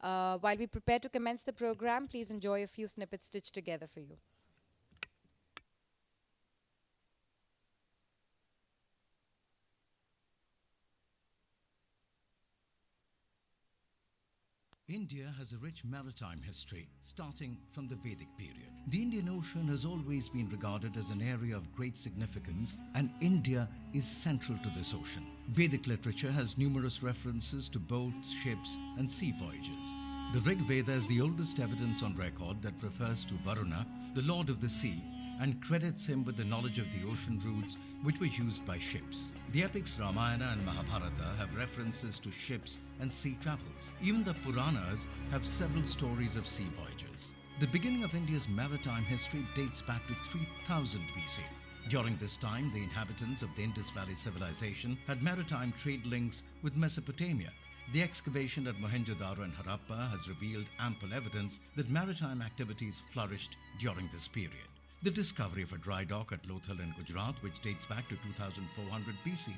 While we prepare to commence the program, please enjoy a few snippets stitched together for you. India has a rich maritime history starting from the Vedic period. The Indian Ocean has always been regarded as an area of great significance, and India is central to this ocean. Vedic literature has numerous references to boats, ships, and sea voyages. The Rig Veda is the oldest evidence on record that refers to Varuna, the lord of the sea, and credits him with the knowledge of the ocean routes which were used by ships. The epics Ramayana and Mahabharata have references to ships and sea travels. Even the Puranas have several stories of sea voyages. The beginning of India's maritime history dates back to 3000 BC. During this time, the inhabitants of the Indus Valley civilization had maritime trade links with Mesopotamia. The excavation at Mohenjo-daro and Harappa has revealed ample evidence that maritime activities flourished during this period. The discovery of a dry dock at Lothal in Gujarat, which dates back to 2400 BC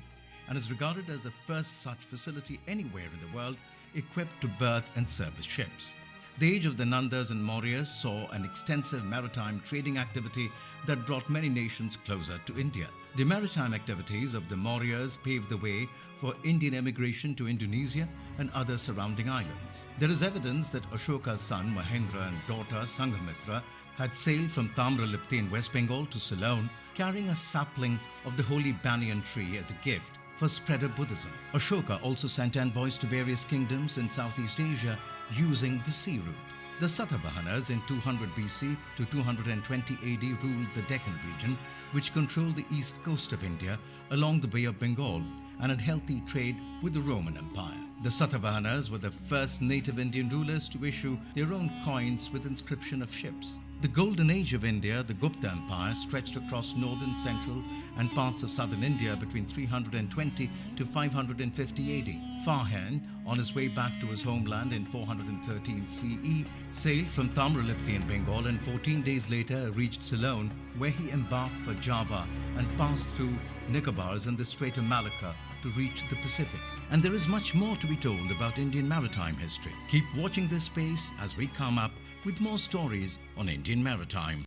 and is regarded as the first such facility anywhere in the world equipped to berth and service ships. The age of the Nandas and Mauryas saw an extensive maritime trading activity that brought many nations closer to India. The maritime activities of the Mauryas paved the way for Indian emigration to Indonesia and other surrounding islands. There is evidence that Ashoka's son Mahendra and daughter Sanghamitra had sailed from Tamralipti in West Bengal to Ceylon carrying a sapling of the holy banyan tree as a gift for spread of Buddhism. Ashoka also sent envoys to various kingdoms in Southeast Asia using the sea route. The Satavahanas in 200 BC to 220 AD ruled the Deccan region, which controlled the east coast of India along the Bay of Bengal and had healthy trade with the Roman Empire. The Satavahanas were the first native Indian rulers to issue their own coins with inscription of ships. The golden age of India, the Gupta Empire, stretched across northern, central and parts of southern India between 320 to 550 AD. Farhan, on his way back to his homeland in 413 CE, sailed from Tamralipti in Bengal and 14 days later reached Ceylon, where he embarked for Java and passed through Nicobars and the Strait of Malacca to reach the Pacific. And there is much more to be told about Indian maritime history. Keep watching this space as we come up with more stories on Indian maritime.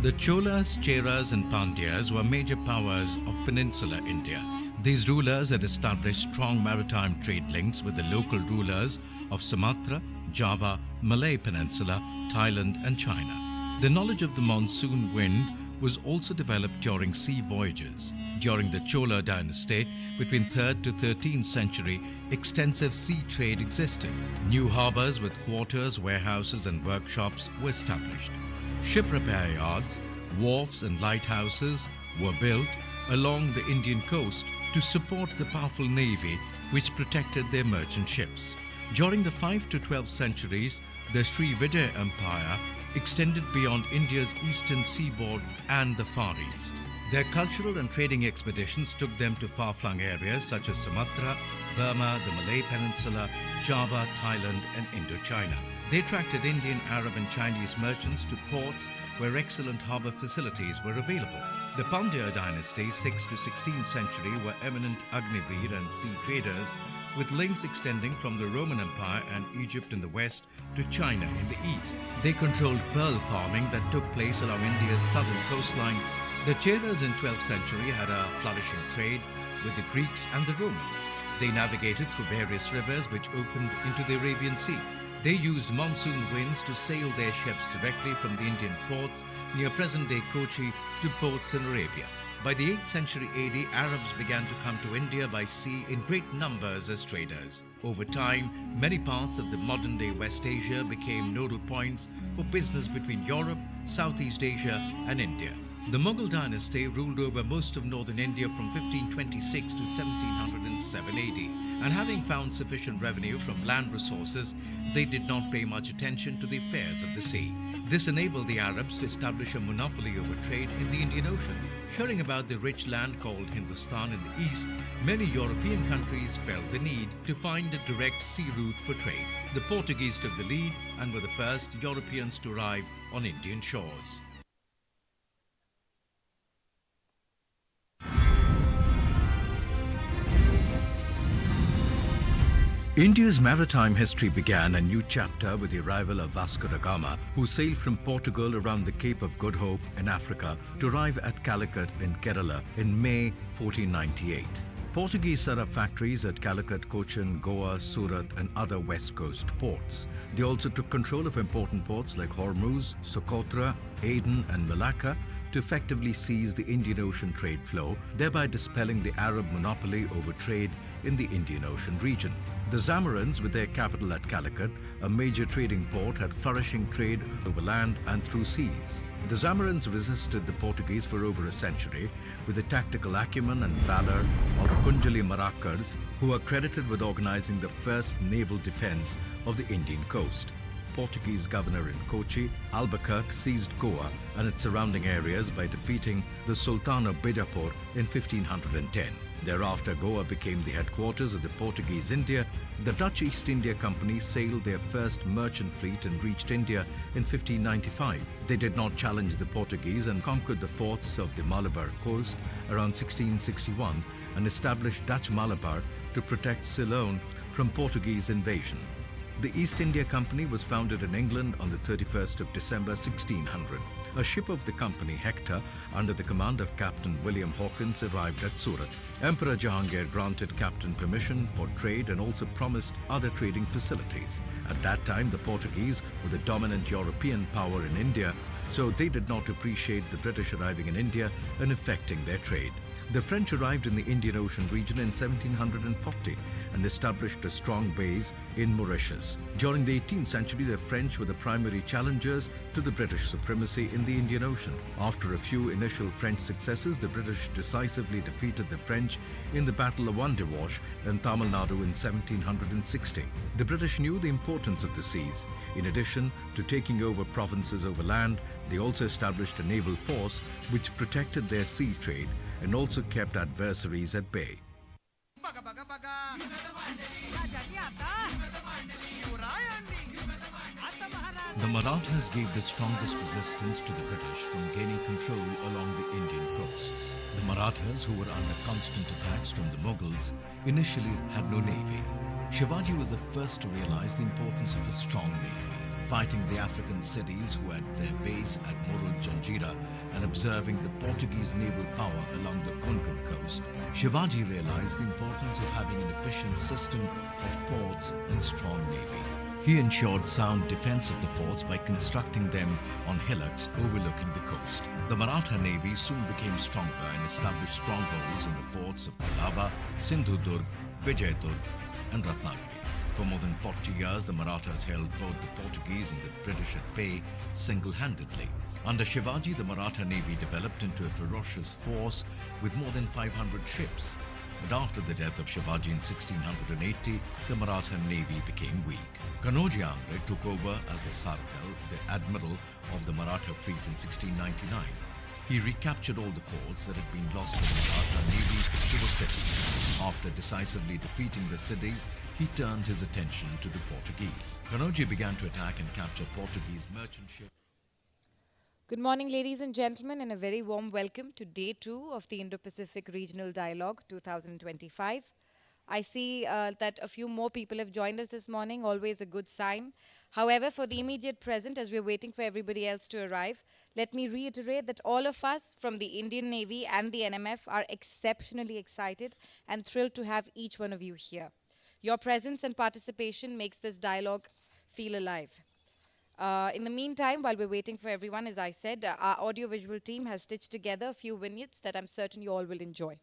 The Cholas, Cheras and Pandyas were major powers of peninsular India. These rulers had established strong maritime trade links with the local rulers of Sumatra, Java, Malay Peninsula, Thailand and China. The knowledge of the monsoon wind was also developed during sea voyages. During the Chola dynasty, between 3rd to 13th century, extensive sea trade existed. New harbours with quarters, warehouses and workshops were established. Ship repair yards, wharfs and lighthouses were built along the Indian coast to support the powerful navy which protected their merchant ships. During the 5th to 12th centuries, the Sri Vijaya Empire extended beyond India's eastern seaboard and the Far East. Their cultural and trading expeditions took them to far-flung areas such as Sumatra, Burma, the Malay Peninsula, Java, Thailand and Indochina. They attracted Indian, Arab and Chinese merchants to ports where excellent harbour facilities were available. The Pandya dynasty, 6th to 16th century, were eminent Agnivir and sea traders with links extending from the Roman Empire and Egypt in the west to China in the east. They controlled pearl farming that took place along India's southern coastline. The Cheras in 12th century had a flourishing trade with the Greeks and the Romans. They navigated through various rivers which opened into the Arabian Sea. They used monsoon winds to sail their ships directly from the Indian ports near present-day Kochi to ports in Arabia. By the 8th century AD, Arabs began to come to India by sea in great numbers as traders. Over time, many parts of the modern-day West Asia became nodal points for business between Europe, Southeast Asia and India. The Mughal dynasty ruled over most of northern India from 1526 to 1707 AD, and having found sufficient revenue from land resources, they did not pay much attention to the affairs of the sea. This enabled the Arabs to establish a monopoly over trade in the Indian Ocean. Hearing about the rich land called Hindustan in the east, many European countries felt the need to find a direct sea route for trade. The Portuguese took the lead and were the first Europeans to arrive on Indian shores. India's maritime history began a new chapter with the arrival of Vasco da Gama, who sailed from Portugal around the Cape of Good Hope in Africa to arrive at Calicut in Kerala in May 1498. Portuguese set up factories at Calicut, Cochin, Goa, Surat and other west coast ports. They also took control of important ports like Hormuz, Socotra, Aden and Malacca to effectively seize the Indian Ocean trade flow, thereby dispelling the Arab monopoly over trade in the Indian Ocean region. The Zamorans, with their capital at Calicut, a major trading port, had flourishing trade over land and through seas. The Zamorans resisted the Portuguese for over a century with the tactical acumen and valor of Kunjali Marakkars, who are credited with organizing the first naval defense of the Indian coast. Portuguese governor in Kochi, Albuquerque seized Goa and its surrounding areas by defeating the Sultan of Bijapur in 1510. Thereafter, Goa became the headquarters of the Portuguese India. The Dutch East India Company sailed their first merchant fleet and reached India in 1595. They did not challenge the Portuguese and conquered the forts of the Malabar coast around 1661 and established Dutch Malabar to protect Ceylon from Portuguese invasion. The East India Company was founded in England on the 31st of December 1600. A ship of the company, Hector, under the command of Captain William Hawkins, arrived at Surat. Emperor Jahangir granted captain permission for trade and also promised other trading facilities. At that time, the Portuguese were the dominant European power in India, so they did not appreciate the British arriving in India and affecting their trade. The French arrived in the Indian Ocean region in 1740 and established a strong base in Mauritius. During the 18th century, the French were the primary challengers to the British supremacy in the Indian Ocean. After a few initial French successes, the British decisively defeated the French in the Battle of Wandiwash in Tamil Nadu in 1760. The British knew the importance of the seas. In addition to taking over provinces over land, they also established a naval force which protected their sea trade and also kept adversaries at bay. The Marathas gave the strongest resistance to the British from gaining control along the Indian coasts. The Marathas, who were under constant attacks from the Mughals, initially had no navy. Shivaji was the first to realize the importance of a strong navy. Fighting the African cities who had their base at Moro Janjira and observing the Portuguese naval power along the Konkan coast, Shivaji realized the importance of having an efficient system of ports and strong navy. He ensured sound defense of the forts by constructing them on hillocks overlooking the coast. The Maratha navy soon became stronger and established strongholds in the forts of Colaba, Sindhudurg, Vijayadurg and Ratnagiri. For more than 40 years, the Marathas held both the Portuguese and the British at bay single-handedly. Under Shivaji, the Maratha navy developed into a ferocious force with more than 500 ships. But after the death of Shivaji in 1680, the Maratha navy became weak. Kanoji Angre took over as the Sarkar, the admiral of the Maratha fleet in 1699. He recaptured all the forts that had been lost by the Maratha navy to the cities. After decisively defeating the cities, he turned his attention to the Portuguese. Kanoji began to attack and capture Portuguese merchant ships. Good morning, ladies and gentlemen, and a very warm welcome to Day 2 of the Indo-Pacific Regional Dialogue 2025. I see that a few more people have joined us this morning, always a good sign. However, for the immediate present, as we're waiting for everybody else to arrive, let me reiterate that all of us from the Indian Navy and the NMF are exceptionally excited and thrilled to have each one of you here. Your presence and participation makes this dialogue feel alive. In the meantime, while we're waiting for everyone, as I said, our audiovisual team has stitched together a few vignettes that I'm certain you all will enjoy.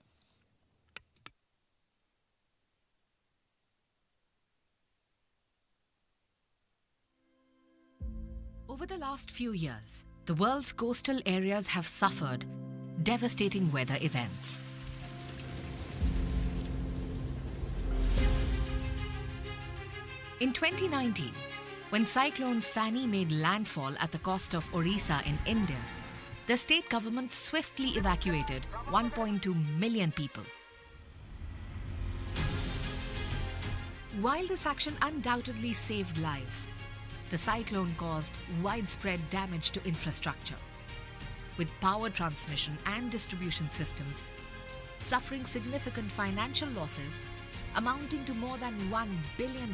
Over the last few years, the world's coastal areas have suffered devastating weather events. In 2019, when Cyclone Fani made landfall at the coast of Orissa in India, the state government swiftly evacuated 1.2 million people. While this action undoubtedly saved lives, the cyclone caused widespread damage to infrastructure, with power transmission and distribution systems suffering significant financial losses amounting to more than $1 billion.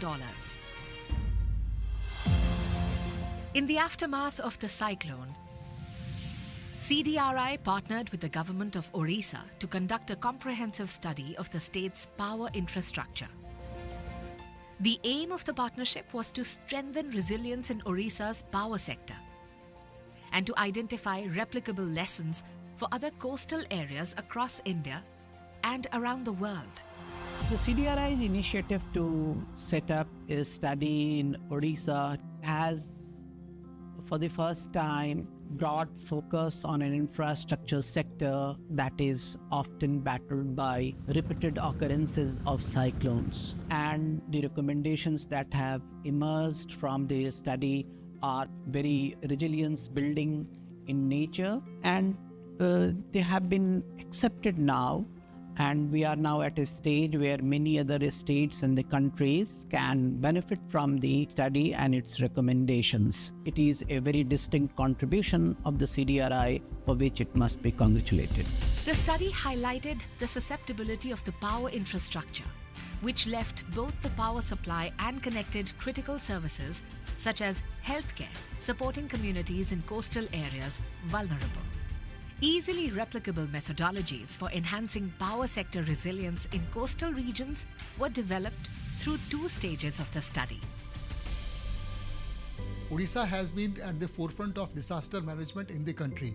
In the aftermath of the cyclone, CDRI partnered with the government of Orissa to conduct a comprehensive study of the state's power infrastructure. The aim of the partnership was to strengthen resilience in Orissa's power sector and to identify replicable lessons for other coastal areas across India and around the world. The CDRI's initiative to set up a study in Orissa has, for the first time, brought focus on an infrastructure sector that is often battered by repeated occurrences of cyclones. And the recommendations that have emerged from the study are very resilience building in nature, and they have been accepted now. And we are now at a stage where many other states and the countries can benefit from the study and its recommendations. It is a very distinct contribution of the CDRI for which it must be congratulated. The study highlighted the susceptibility of the power infrastructure, which left both the power supply and connected critical services such as healthcare, supporting communities in coastal areas vulnerable. Easily replicable methodologies for enhancing power sector resilience in coastal regions were developed through 2 stages of the study. Odisha has been at the forefront of disaster management in the country.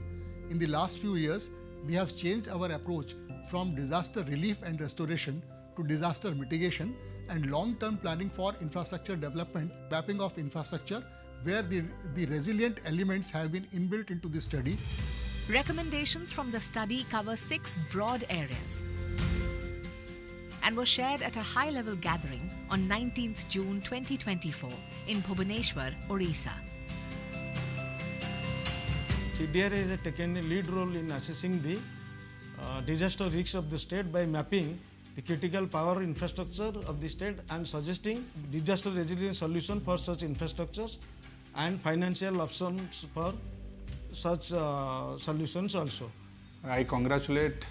In the last few years, we have changed our approach from disaster relief and restoration to disaster mitigation and long-term planning for infrastructure development, mapping of infrastructure, where the resilient elements have been inbuilt into the study. Recommendations from the study cover 6 broad areas and were shared at a high-level gathering on 19th June 2024 in Bhubaneswar, Orissa. CDRI has taken a lead role in assessing the disaster risks of the state by mapping the critical power infrastructure of the state and suggesting disaster resilience solution for such infrastructures and financial options for such solutions also. I congratulate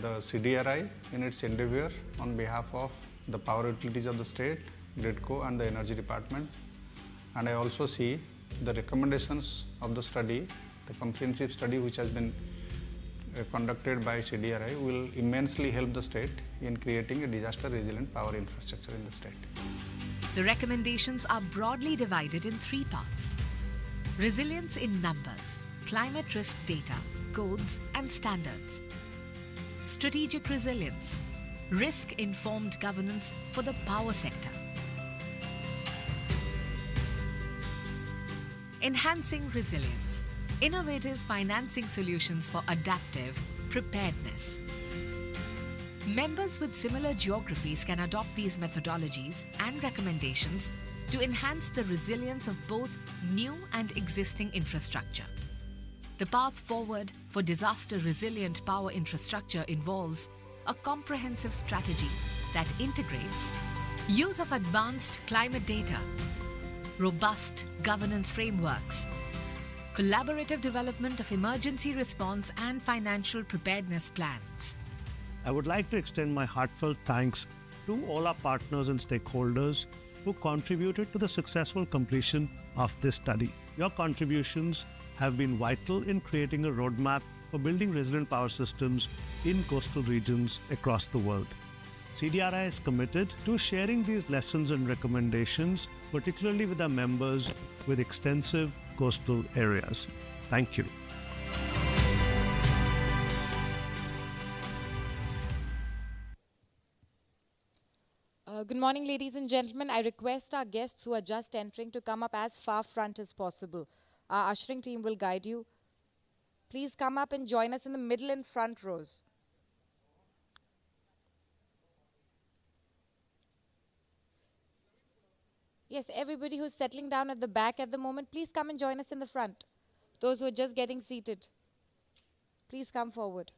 the CDRI in its endeavor on behalf of the power utilities of the state, GRIDCO and the Energy Department. And I also see the recommendations of the study, the comprehensive study which has been conducted by CDRI will immensely help the state in creating a disaster resilient power infrastructure in the state. The recommendations are broadly divided in 3 parts. Resilience in numbers, climate risk data, codes and standards. Strategic resilience, risk-informed governance for the power sector. Enhancing resilience, innovative financing solutions for adaptive preparedness. Members with similar geographies can adopt these methodologies and recommendations to enhance the resilience of both new and existing infrastructure. The path forward for disaster-resilient power infrastructure involves a comprehensive strategy that integrates use of advanced climate data, robust governance frameworks, collaborative development of emergency response and financial preparedness plans. I would like to extend my heartfelt thanks to all our partners and stakeholders who contributed to the successful completion of this study. Your contributions have been vital in creating a roadmap for building resilient power systems in coastal regions across the world. CDRI is committed to sharing these lessons and recommendations, particularly with our members with extensive coastal areas. Thank you. Good morning, ladies and gentlemen. I request our guests who are just entering to come up as far front as possible. Our ushering team will guide you. Please come up and join us in the middle and front rows. Yes, everybody who's settling down at the back at the moment, please come and join us in the front. Those who are just getting seated, please come forward.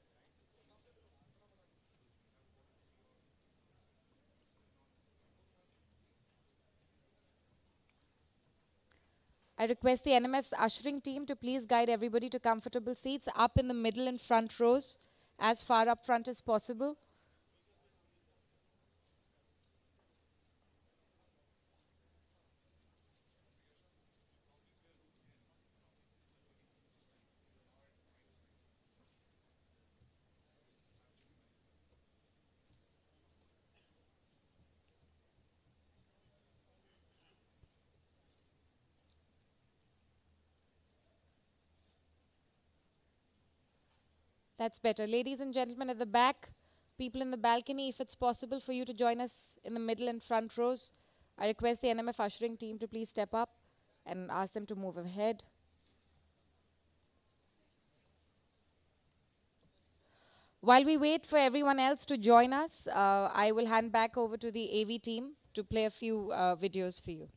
I request the NMF's ushering team to please guide everybody to comfortable seats up in the middle and front rows, as far up front as possible. That's better. Ladies and gentlemen at the back, people in the balcony, if it's possible for you to join us in the middle and front rows, I request the NMF ushering team to please step up and ask them to move ahead. While we wait for everyone else to join us, I will hand back over to the AV team to play a few videos for you.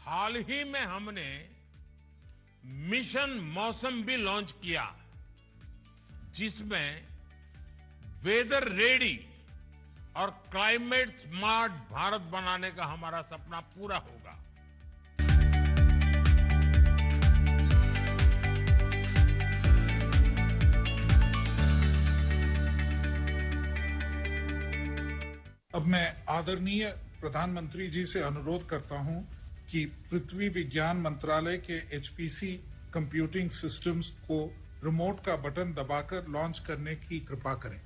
हाल ही में हमने mission मौसम भी launch किया, जिसमें weather ready और climate smart Bharat बनाने का हमारा सपना पूरा होगा। अब मैं आदरणीय प्रधानमंत्री जी से अनुरोध करता हूं कि पृथ्वी विज्ञान मंत्रालय के एचपीसी कंप्यूटिंग सिस्टम्स को रिमोट का बटन दबाकर लॉन्च करने की कृपा करें।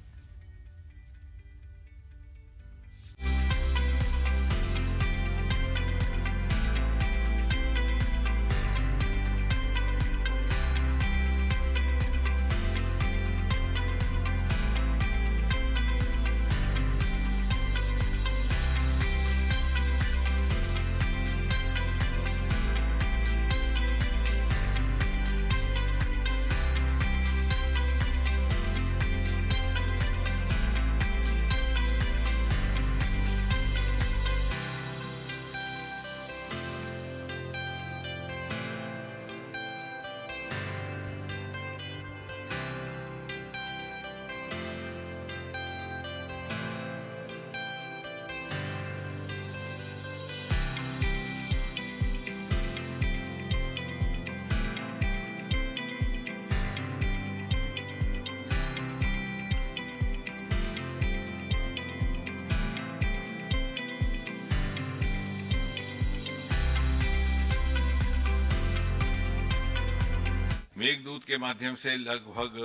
मेघदूत के माध्यम से लगभग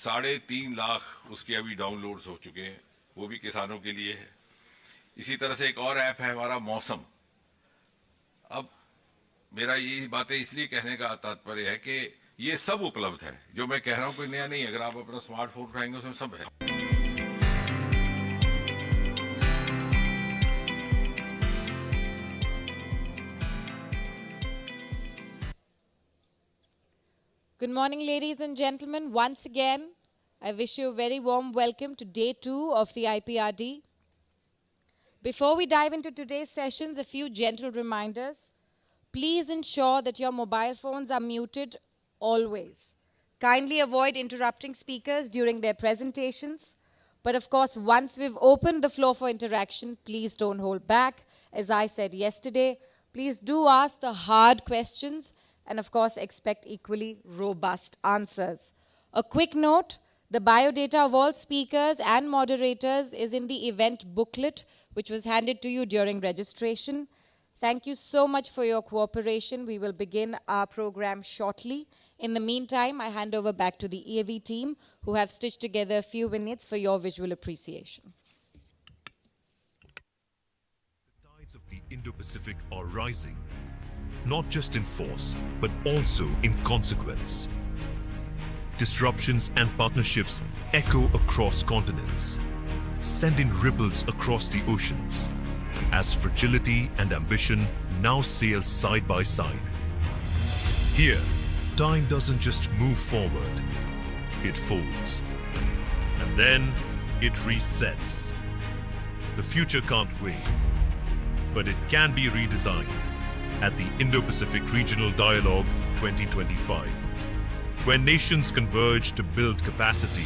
3.5 लाख उसके अभी डाउनलोड्स हो चुके हैं, वो भी किसानों के लिए है। इसी तरह से एक और ऐप है हमारा मौसम। अब मेरा ये बातें इसलिए कहने का तात्पर्य है कि ये सब उपलब्ध है, जो मैं कह रहा हूं कोई नया नहीं है। अगर आप अपना स्मार्टफोन उठाएंगे उसमें सब है। Good morning, ladies and gentlemen. Once again, I wish you a very warm welcome to day 2 of the IPRD. Before we dive into today's sessions, a few gentle reminders. Please ensure that your mobile phones are muted always. Kindly avoid interrupting speakers during their presentations. But of course, once we've opened the floor for interaction, please don't hold back. As I said yesterday, please do ask the hard questions and of course expect equally robust answers. A quick note, the biodata of all speakers and moderators is in the event booklet which was handed to you during registration. Thank you so much for your cooperation. We will begin our program shortly. In the meantime, I hand over back to the EAV team who have stitched together a few vignettes for your visual appreciation. The tides of the Indo-Pacific are rising, not just in force, but also in consequence. Disruptions and partnerships echo across continents, sending ripples across the oceans, as fragility and ambition now sail side by side. Here, time doesn't just move forward, it folds. And then it resets. The future can't wait, but it can be redesigned at the Indo-Pacific Regional Dialogue 2025, where nations converge to build capacity,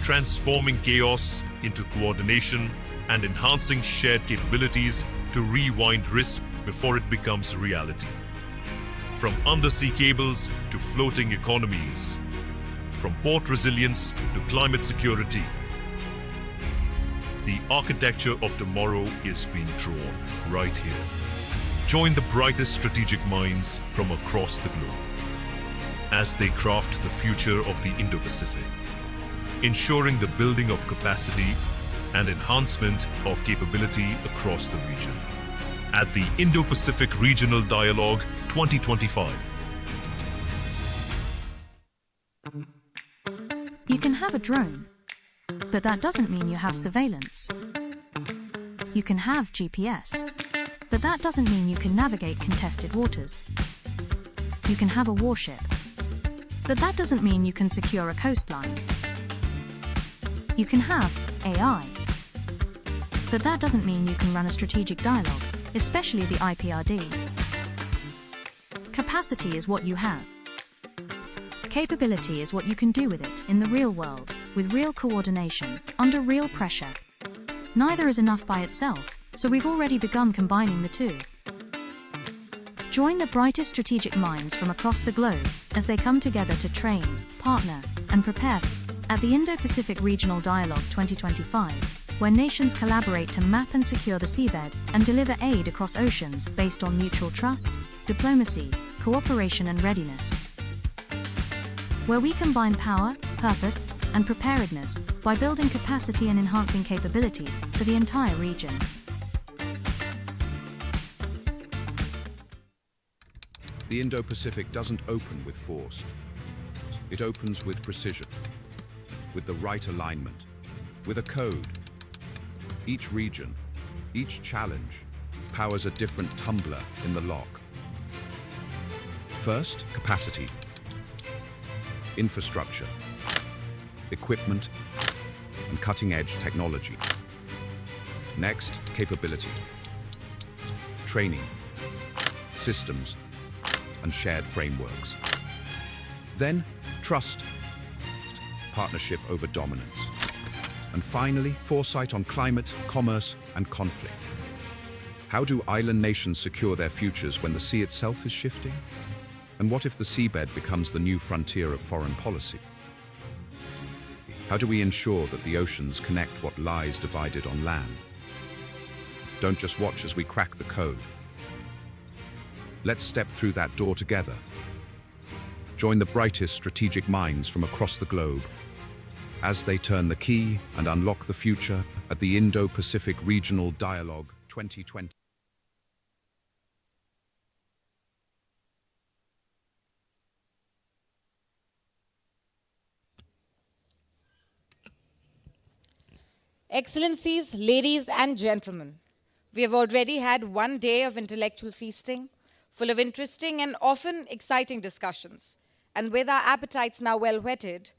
transforming chaos into coordination and enhancing shared capabilities to rewind risk before it becomes reality. From undersea cables to floating economies, from port resilience to climate security, the architecture of tomorrow is being drawn right here. Join the brightest strategic minds from across the globe as they craft the future of the Indo-Pacific, ensuring the building of capacity and enhancement of capability across the region. At the Indo-Pacific Regional Dialogue 2025. You can have a drone, but that doesn't mean you have surveillance. You can have GPS, but that doesn't mean you can navigate contested waters. You can have a warship, but that doesn't mean you can secure a coastline. You can have AI, but that doesn't mean you can run a strategic dialogue, especially the IPRD. Capacity is what you have. Capability is what you can do with it in the real world, with real coordination, under real pressure. Neither is enough by itself, so we've already begun combining the two. Join the brightest strategic minds from across the globe as they come together to train, partner, and prepare at the Indo-Pacific Regional Dialogue 2025, where nations collaborate to map and secure the seabed and deliver aid across oceans based on mutual trust, diplomacy, cooperation, and readiness. Where we combine power, purpose, and preparedness by building capacity and enhancing capability for the entire region. The Indo-Pacific doesn't open with force. It opens with precision, with the right alignment, with a code. Each region, each challenge, powers a different tumbler in the lock. First, capacity, infrastructure, equipment, and cutting-edge technology. Next, capability, training, systems, and shared frameworks. Then, trust, partnership over dominance. And finally, foresight on climate, commerce, and conflict. How do island nations secure their futures when the sea itself is shifting? And what if the seabed becomes the new frontier of foreign policy? How do we ensure that the oceans connect what lies divided on land? Don't just watch as we crack the code. Let's step through that door together. Join the brightest strategic minds from across the globe as they turn the key and unlock the future at the Indo-Pacific Regional Dialogue 2020. Excellencies, ladies and gentlemen, we have already had one day of intellectual feasting, full of interesting and often exciting discussions. And with our appetites now well whetted,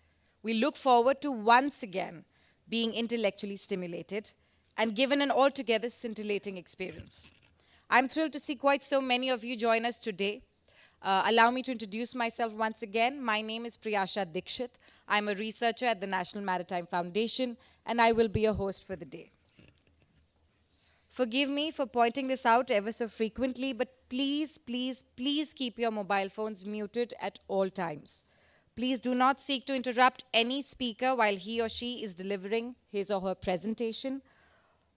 we look forward to once again being intellectually stimulated and given an altogether scintillating experience. I'm thrilled to see quite so many of you join us today. Allow me to introduce myself once again. My name is Priyasha Dikshit. I'm a researcher at the National Maritime Foundation, and I will be your host for the day. Forgive me for pointing this out ever so frequently, but please, please, please keep your mobile phones muted at all times. Please do not seek to interrupt any speaker while he or she is delivering his or her presentation.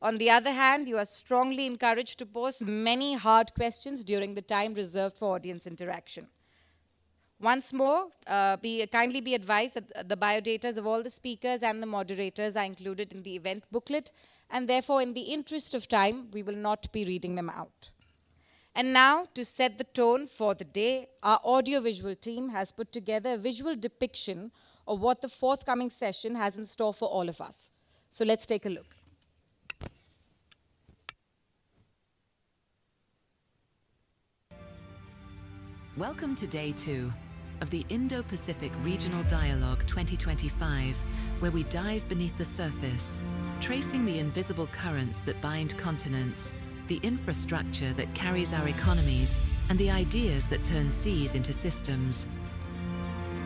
On the other hand, you are strongly encouraged to pose many hard questions during the time reserved for audience interaction. Once more, kindly be advised that the biodatas of all the speakers and the moderators are included in the event booklet, and therefore, in the interest of time, we will not be reading them out. And now, to set the tone for the day, our audiovisual team has put together a visual depiction of what the forthcoming session has in store for all of us. So let's take a look. Welcome to Day 2 of the Indo-Pacific Regional Dialogue 2025, where we dive beneath the surface, tracing the invisible currents that bind continents, the infrastructure that carries our economies, and the ideas that turn seas into systems.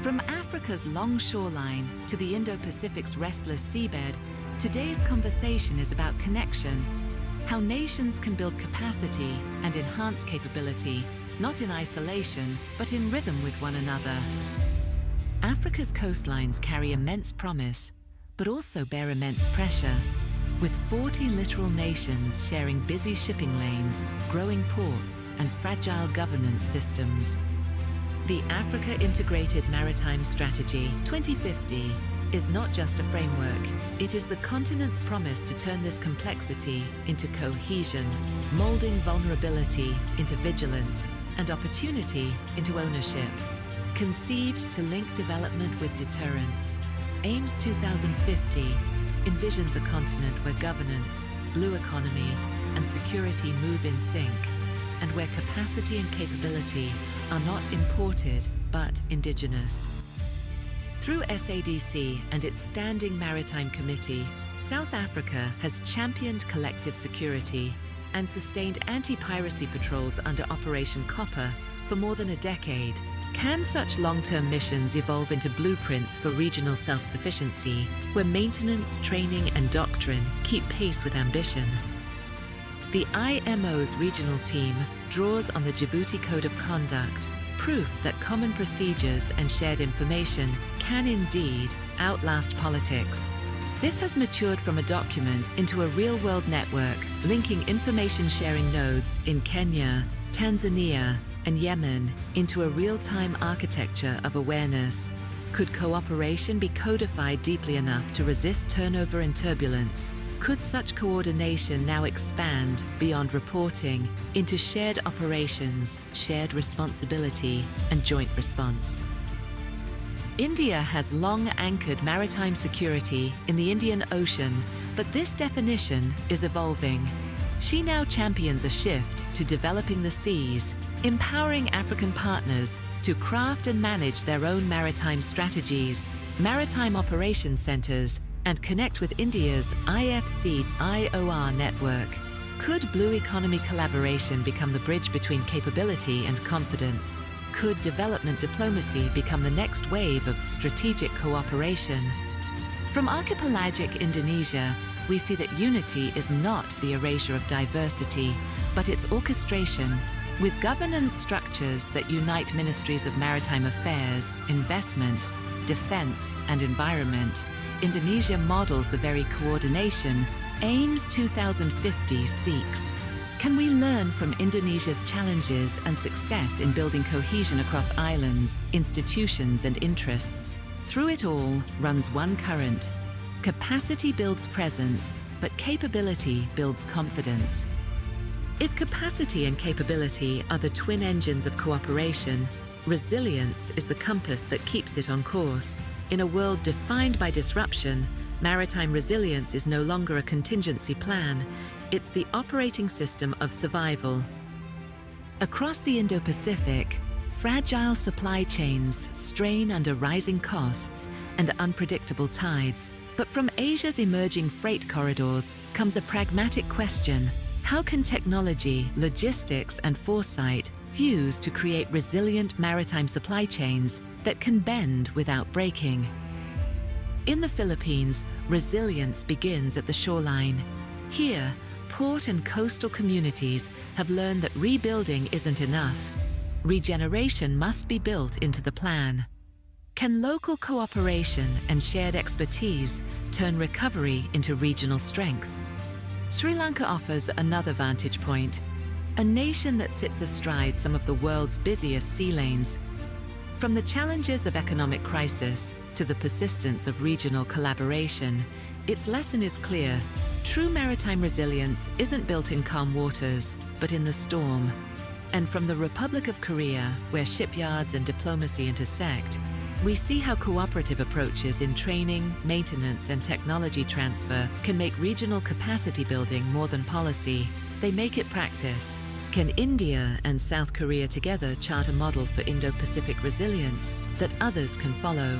From Africa's long shoreline to the Indo-Pacific's restless seabed, today's conversation is about connection, how nations can build capacity and enhance capability, not in isolation, but in rhythm with one another. Africa's coastlines carry immense promise, but also bear immense pressure, with 40 littoral nations sharing busy shipping lanes, growing ports, and fragile governance systems. The Africa Integrated Maritime Strategy 2050 is not just a framework, it is the continent's promise to turn this complexity into cohesion, molding vulnerability into vigilance, and opportunity into ownership. Conceived to link development with deterrence, AIMS 2050 envisions a continent where governance, blue economy, and security move in sync, and where capacity and capability are not imported, but indigenous. Through SADC and its Standing Maritime Committee, South Africa has championed collective security and sustained anti-piracy patrols under Operation Copper for more than a decade, Can such long-term missions evolve into blueprints for regional self-sufficiency, where maintenance, training and doctrine keep pace with ambition? The IMO's regional team draws on the Djibouti Code of Conduct, proof that common procedures and shared information can indeed outlast politics. This has matured from a document into a real-world network linking information-sharing nodes in Kenya, Tanzania, and Yemen into a real-time architecture of awareness. Could cooperation be codified deeply enough to resist turnover and turbulence? Could such coordination now expand beyond reporting into shared operations, shared responsibility, and joint response? India has long anchored maritime security in the Indian Ocean, but this definition is evolving. She now champions a shift to developing the seas, empowering African partners to craft and manage their own maritime strategies, maritime operations centers, and connect with India's IFC-IOR network. Could Blue Economy collaboration become the bridge between capability and confidence? Could development diplomacy become the next wave of strategic cooperation? From archipelagic Indonesia, we see that unity is not the erasure of diversity, but its orchestration. With governance structures that unite ministries of maritime affairs, investment, defense, and environment, Indonesia models the very coordination AIMS 2050 seeks. Can we learn from Indonesia's challenges and success in building cohesion across islands, institutions, and interests? Through it all runs one current. Capacity builds presence, but capability builds confidence. If capacity and capability are the twin engines of cooperation, resilience is the compass that keeps it on course. In a world defined by disruption, maritime resilience is no longer a contingency plan. It's the operating system of survival. Across the Indo-Pacific, fragile supply chains strain under rising costs and unpredictable tides. But from Asia's emerging freight corridors comes a pragmatic question. How can technology, logistics, and foresight fuse to create resilient maritime supply chains that can bend without breaking? In the Philippines, resilience begins at the shoreline. Here, port and coastal communities have learned that rebuilding isn't enough. Regeneration must be built into the plan. Can local cooperation and shared expertise turn recovery into regional strength? Sri Lanka offers another vantage point, a nation that sits astride some of the world's busiest sea lanes. From the challenges of economic crisis to the persistence of regional collaboration, its lesson is clear. True maritime resilience isn't built in calm waters, but in the storm. And from the Republic of Korea, where shipyards and diplomacy intersect, we see how cooperative approaches in training, maintenance, and technology transfer can make regional capacity building more than policy. They make it practice. Can India and South Korea together chart a model for Indo-Pacific resilience that others can follow?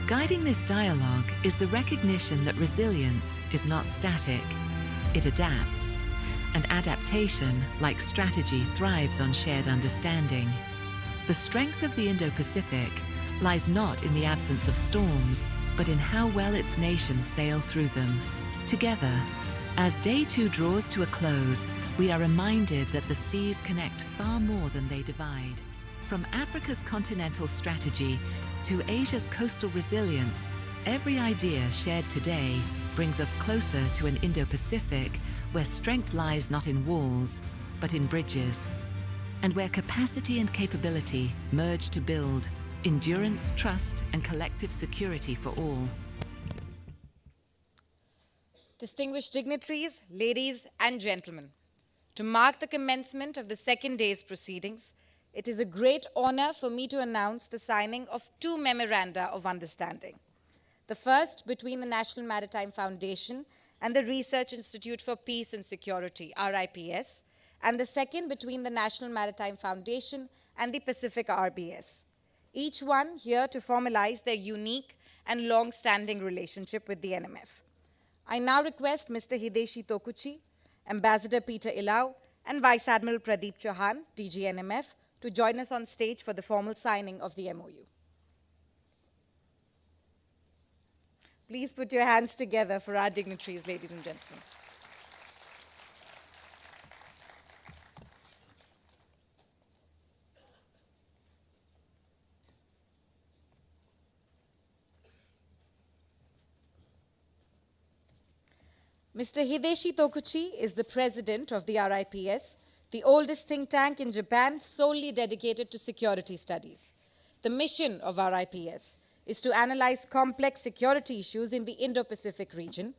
Guiding this dialogue is the recognition that resilience is not static. It adapts. And adaptation, like strategy, thrives on shared understanding. The strength of the Indo-Pacific lies not in the absence of storms, but in how well its nations sail through them. Together, as Day 2 draws to a close, we are reminded that the seas connect far more than they divide. From Africa's continental strategy to Asia's coastal resilience, every idea shared today brings us closer to an Indo-Pacific where strength lies not in walls, but in bridges, and where capacity and capability merge to build endurance, trust, and collective security for all. Distinguished dignitaries, ladies and gentlemen, to mark the commencement of the second day's proceedings, it is a great honor for me to announce the signing of two memoranda of understanding. The first between the National Maritime Foundation and the Research Institute for Peace and Security, RIPS, and the second between the National Maritime Foundation and the Pacific RBS. Each one here to formalize their unique and long-standing relationship with the NMF. I now request Mr. Hideshi Tokuchi, Ambassador Peter Ilau, and Vice Admiral Pradeep Chauhan, DG NMF, to join us on stage for the formal signing of the MOU. Please put your hands together for our dignitaries, ladies and gentlemen. Mr. Hideshi Tokuchi is the president of the RIPS, the oldest think tank in Japan solely dedicated to security studies. The mission of RIPS is to analyze complex security issues in the Indo-Pacific region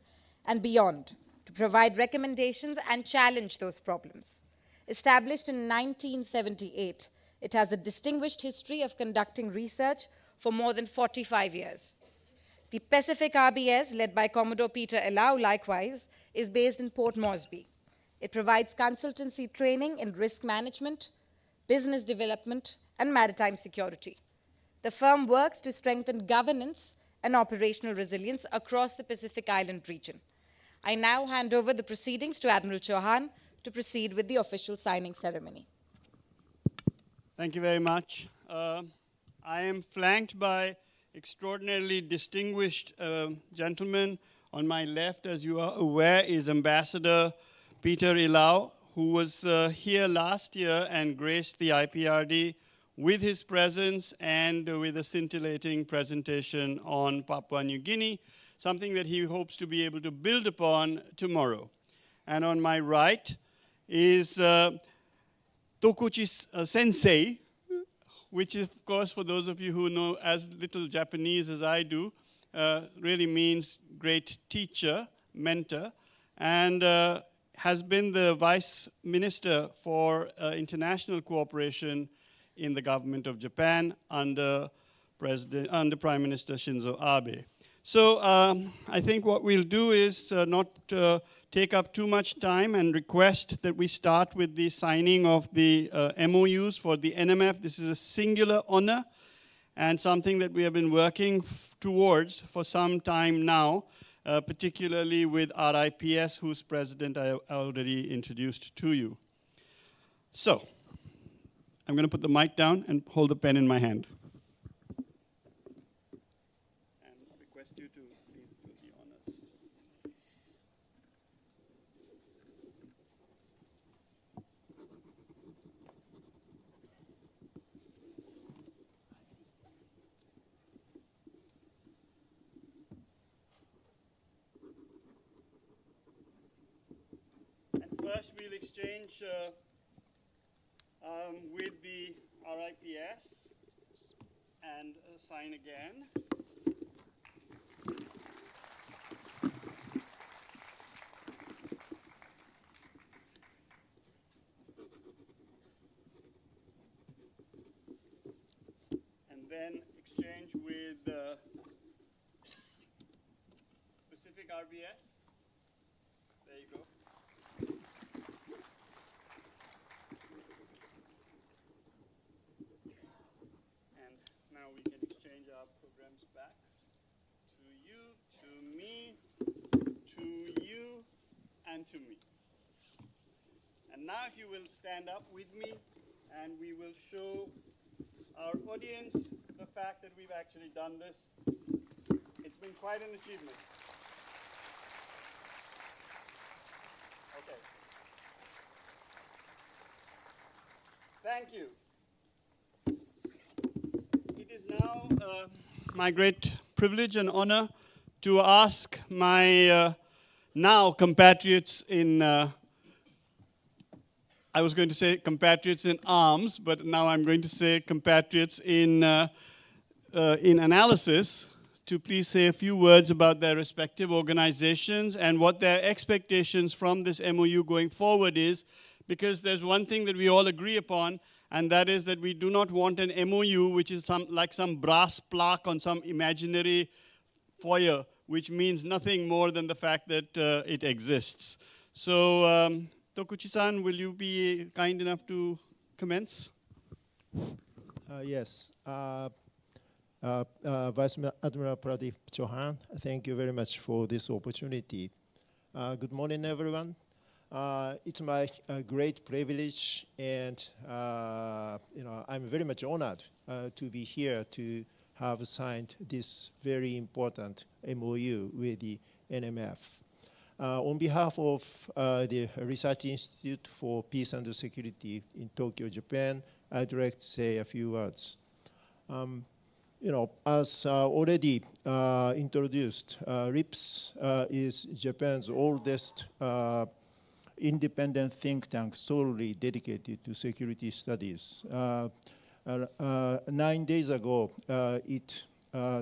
and beyond, to provide recommendations and challenge those problems. Established in 1978, it has a distinguished history of conducting research for more than 45 years. The Pacific RBS, led by Commodore Peter Elau, likewise, is based in Port Moresby. It provides consultancy training in risk management, business development, and maritime security. The firm works to strengthen governance and operational resilience across the Pacific Island region. I now hand over the proceedings to Admiral Chauhan to proceed with the official signing ceremony. Thank you very much. I am flanked by extraordinarily distinguished gentlemen. On my left, as you are aware, is Ambassador Peter Elau, who was here last year and graced the Iprd with his presence and with a scintillating presentation on Papua New Guinea, something that he hopes to be able to build upon tomorrow. And on my right is Tokuchi Sensei, which of course, for those of you who know as little Japanese as I do, really means great teacher, mentor, and has been the Vice Minister for International Cooperation in the government of Japan under Prime Minister Shinzo Abe. So I think what we'll do is not take up too much time and request that we start with the signing of the MOUs for the NMF. This is a singular honor and something that we have been working towards for some time now, particularly with RIPS, whose president I already introduced to you. So I'm going to put the mic down and hold the pen in my hand. And request you to please do the honors. And first we'll exchange with the RIPS and sign again. And then exchange with Pacific RBS. There you go. Now we can exchange our programs back to you, to me, to you, and to me. And now if you will stand up with me, and we will show our audience the fact that we've actually done this. It's been quite an achievement. Okay. Thank you. It is now my great privilege and honor to ask my now compatriots in, I was going to say compatriots in arms, but now I'm going to say compatriots in analysis, to please say a few words about their respective organizations and what their expectations from this MOU going forward is, because there's one thing that we all agree upon, and that is that we do not want an MOU which is like some brass plaque on some imaginary foyer, which means nothing more than the fact that it exists. So, Tokuchi-san, will you be kind enough to commence? Yes. Vice Admiral Pradeep Chauhan, thank you very much for this opportunity. Good morning, everyone. It's my great privilege, and I'm very much honored to be here to have signed this very important MOU with the NMF. On behalf of the Research Institute for Peace and Security in Tokyo, Japan, I'd like to say a few words. As already introduced, RIPS is Japan's oldest independent think tank solely dedicated to security studies. 9 days ago, it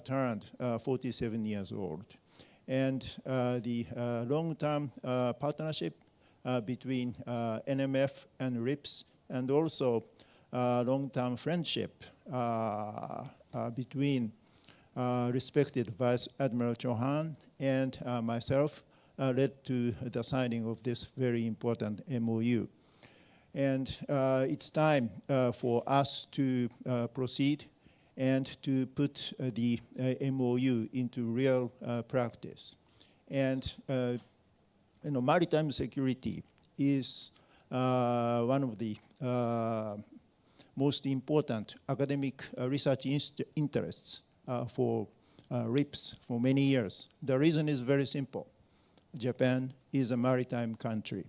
turned 47 years old. And the long-term partnership between NMF and RIPS, and also long-term friendship between respected Vice Admiral Chauhan and myself led to the signing of this very important MOU. And it's time for us to proceed and to put the MOU into real practice. And maritime security is one of the most important academic research interests for RIPS for many years. The reason is very simple. Japan is a maritime country,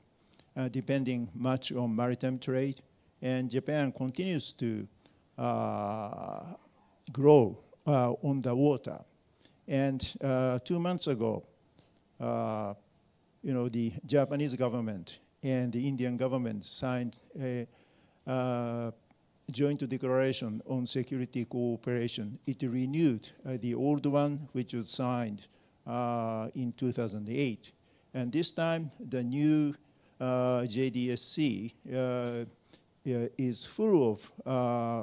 depending much on maritime trade, and Japan continues to grow on the water. And 2 months ago, the Japanese government and the Indian government signed a joint declaration on security cooperation. It renewed the old one, which was signed in 2008. And this time, the new JDSC is full of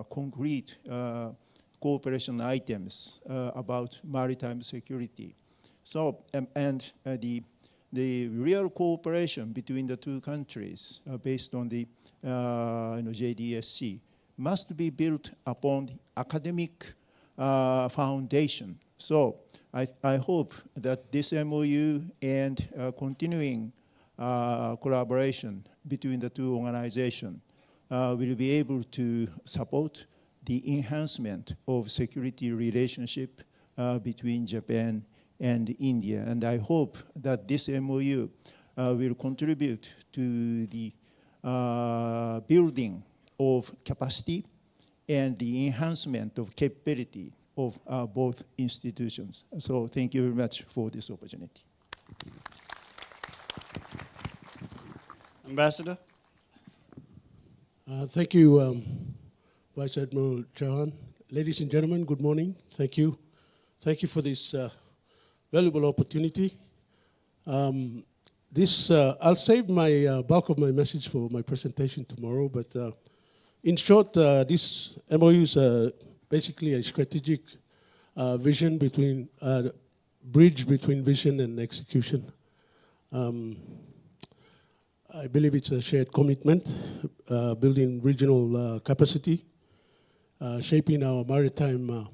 concrete cooperation items about maritime security. So, the real cooperation between the two countries based on the JDSC must be built upon the academic foundation. So I hope that this MOU and continuing collaboration between the two organizations will be able to support the enhancement of security relationship between Japan and India. And I hope that this MOU will contribute to the building of capacity and the enhancement of capability of both institutions. So thank you very much for this opportunity. Ambassador. Thank you, Vice Admiral Chauhan. Ladies and gentlemen, good morning. Thank you. Thank you for this valuable opportunity. I'll save my bulk of my message for my presentation tomorrow, but in short, this MOU is basically a strategic vision between, bridge between vision and execution. I believe it's a shared commitment, building regional capacity, shaping our maritime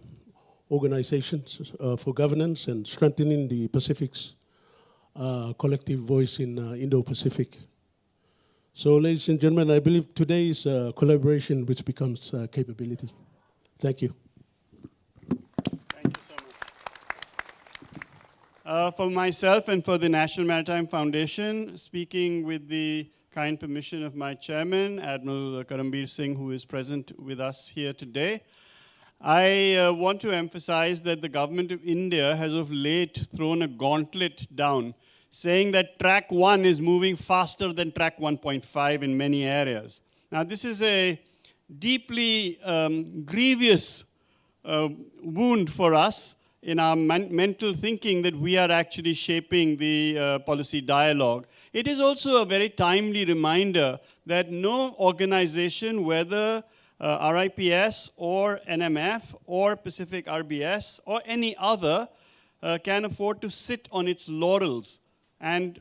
organizations for governance, and strengthening the Pacific's collective voice in Indo-Pacific. So, ladies and gentlemen, I believe today is collaboration which becomes capability. Thank you. Thank you so much. For myself and for the National Maritime Foundation, speaking with the kind permission of my chairman, Admiral Karambir Singh, who is present with us here today, I want to emphasize that the government of India has of late thrown a gauntlet down, saying that track 1 is moving faster than track 1.5 in many areas. Now, this is a deeply grievous wound for us in our mental thinking that we are actually shaping the policy dialogue. It is also a very timely reminder that no organization, whether RIPS or NMF or Pacific RBS or any other, can afford to sit on its laurels and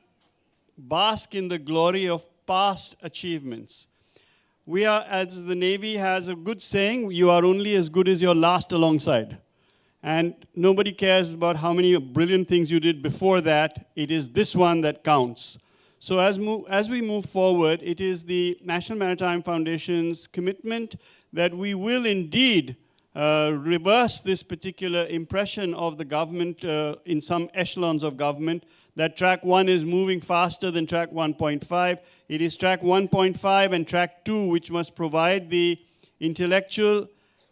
bask in the glory of past achievements. We are, as the Navy has a good saying, you are only as good as your last alongside. And nobody cares about how many brilliant things you did before that. It is this one that counts. So as we move forward, it is the National Maritime Foundation's commitment that we will indeed reverse this particular impression of the government in some echelons of government that track 1 is moving faster than track 1.5. It is track 1.5 and track 2 which must provide the intellectual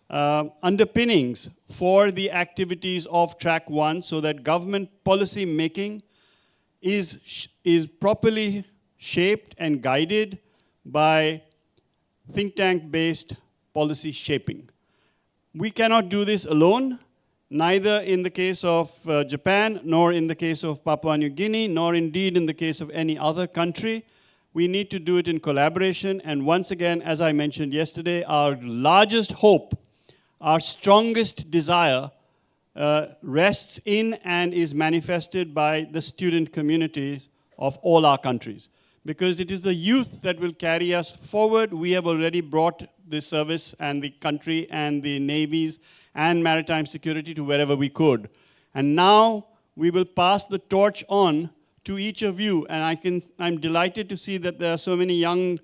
underpinnings for the activities of track 1 so that government policy making is properly shaped and guided by think tank based policy shaping. We cannot do this alone, neither in the case of Japan, nor in the case of Papua New Guinea, nor indeed in the case of any other country. We need to do it in collaboration, and once again, as I mentioned yesterday, our largest hope, our strongest desire rests in and is manifested by the student communities of all our countries. Because it is the youth that will carry us forward. We have already brought the service and the country and the navies and maritime security to wherever we could. And now we will pass the torch on to each of you. And I'm delighted to see that there are so many young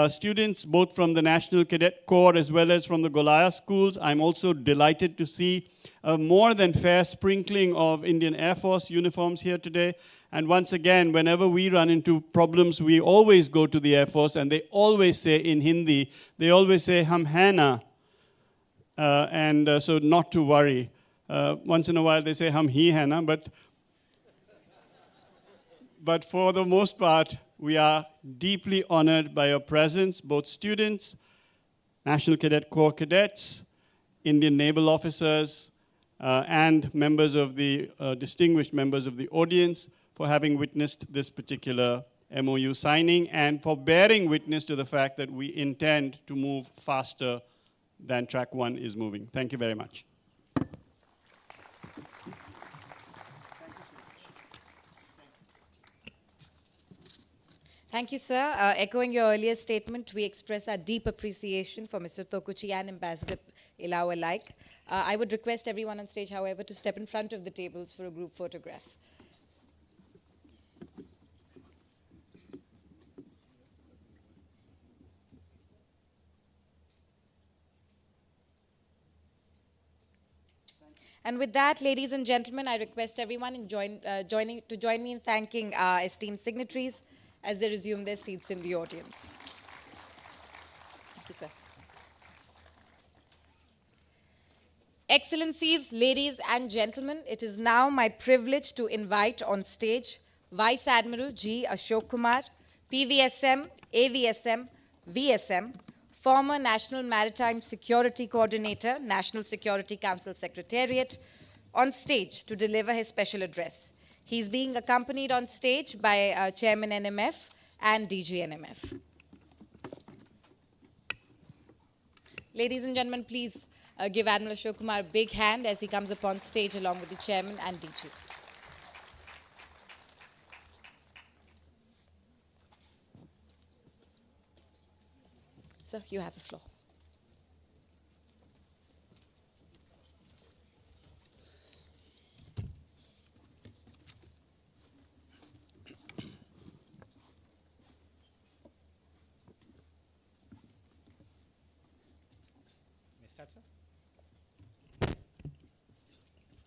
students, both from the National Cadet Corps as well as from the Goliath schools. I'm also delighted to see a more than fair sprinkling of Indian Air Force uniforms here today. And once again, whenever we run into problems, we always go to the Air Force, and they always say in Hindi, they always say, "Hum hai na." So not to worry. Once in a while they say, "Hum hi hai na," but for the most part, we are deeply honored by your presence, both students, National Cadet Corps cadets, Indian naval officers, and members of the distinguished members of the audience for having witnessed this particular MOU signing and for bearing witness to the fact that we intend to move faster than track 1 is moving. Thank you very much. Thank you, sir. Echoing your earlier statement, we express our deep appreciation for Mr. Tokuchi and Ambassador Ilau alike. I would request everyone on stage, however, to step in front of the tables for a group photograph. And with that, ladies and gentlemen, I request everyone to join me in thanking our esteemed signatories as they resume their seats in the audience. Thank you, sir. Excellencies, ladies and gentlemen, it is now my privilege to invite on stage Vice Admiral G. Ashok Kumar, PVSM, AVSM, VSM, former National Maritime Security Coordinator, National Security Council Secretariat, on stage to deliver his special address. He's being accompanied on stage by Chairman NMF and DG NMF. Ladies and gentlemen, please give Admiral Ashok Kumar a big hand as he comes upon stage along with the Chairman and DG. Sir, you have the floor.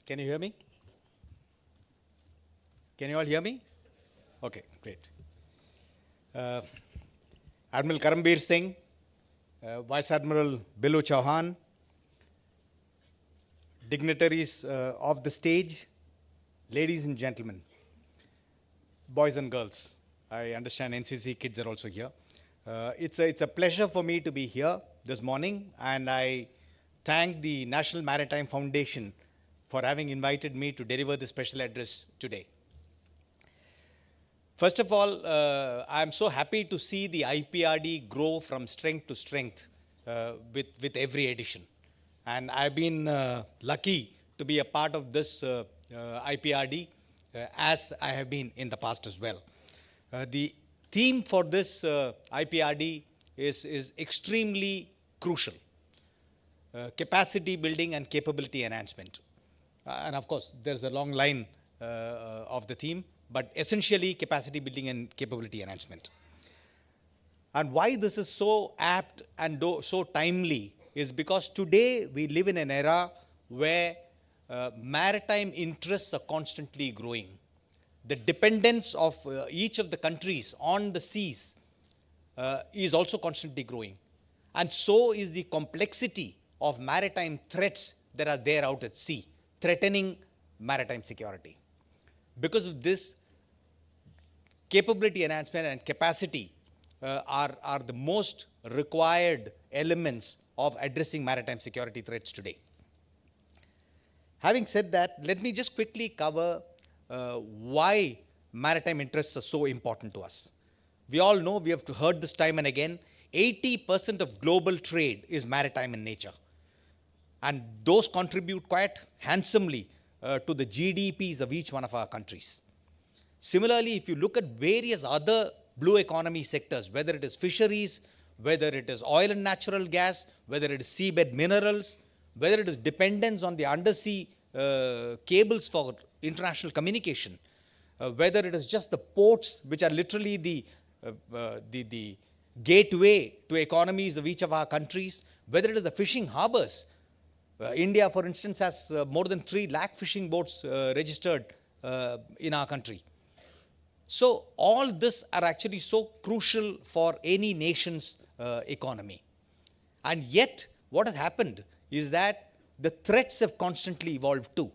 Can you hear me? Can you all hear me? Okay, great. Admiral Karambir Singh, Vice Admiral Bilu Chauhan, dignitaries of the stage, ladies and gentlemen, boys and girls. I understand NCC kids are also here. It's a pleasure for me to be here this morning, and I thank the National Maritime Foundation for having invited me to deliver this special address today. First of all, I'm so happy to see the IPRD grow from strength to strength with every edition. And I've been lucky to be a part of this IPRD as I have been in the past as well. The theme for this IPRD is extremely crucial. Capacity building and capability enhancement. And of course, there's a long line of the theme, but essentially capacity building and capability enhancement. And why this is so apt and so timely is because today we live in an era where maritime interests are constantly growing. The dependence of each of the countries on the seas is also constantly growing. And so is the complexity of maritime threats that are there out at sea, threatening maritime security. Because of this, capability enhancement and capacity are the most required elements of addressing maritime security threats today. Having said that, let me just quickly cover why maritime interests are so important to us. We all know, we have heard this time and again, 80% of global trade is maritime in nature. And those contribute quite handsomely to the GDPs of each one of our countries. Similarly, if you look at various other blue economy sectors, whether it is fisheries, whether it is oil and natural gas, whether it is seabed minerals, whether it is dependence on the undersea cables for international communication, whether it is just the ports, which are literally the gateway to economies of each of our countries, whether it is the fishing harbors. India, for instance, has more than 3 lakh fishing boats registered in our country. So all this are actually so crucial for any nation's economy. And yet, what has happened is that the threats have constantly evolved too.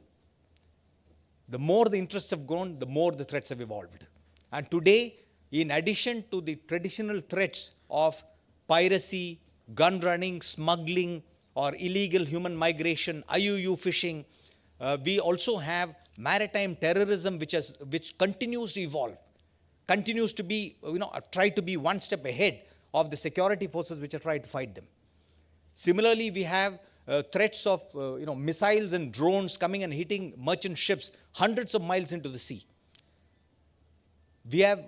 The more the interests have grown, the more the threats have evolved. And today, in addition to the traditional threats of piracy, gun running, smuggling, or illegal human migration, IUU fishing, we also have maritime terrorism, which continues to evolve, continues to be, try to be one step ahead of the security forces which are trying to fight them. Similarly, we have threats of missiles and drones coming and hitting merchant ships hundreds of miles into the sea. We have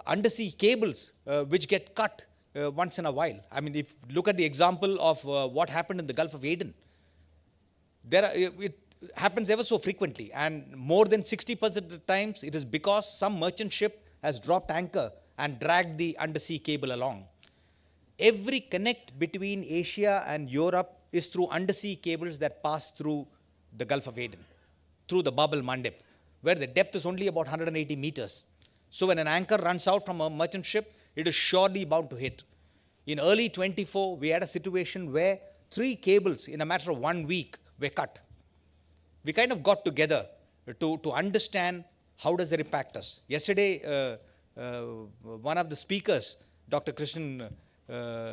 undersea cables which get cut once in a while. I mean, if you look at the example of what happened in the Gulf of Aden, it happens ever so frequently, and more than 60% of the times it is because some merchant ship has dropped anchor and dragged the undersea cable along. Every connect between Asia and Europe is through undersea cables that pass through the Gulf of Aden, through the Bab el-Mandeb, where the depth is only about 180 meters. So when an anchor runs out from a merchant ship, it is surely bound to hit. In early 24, we had a situation where 3 cables in a matter of 1 week were cut. We kind of got together to understand how does it impact us. Yesterday, one of the speakers, Dr. Krishnan,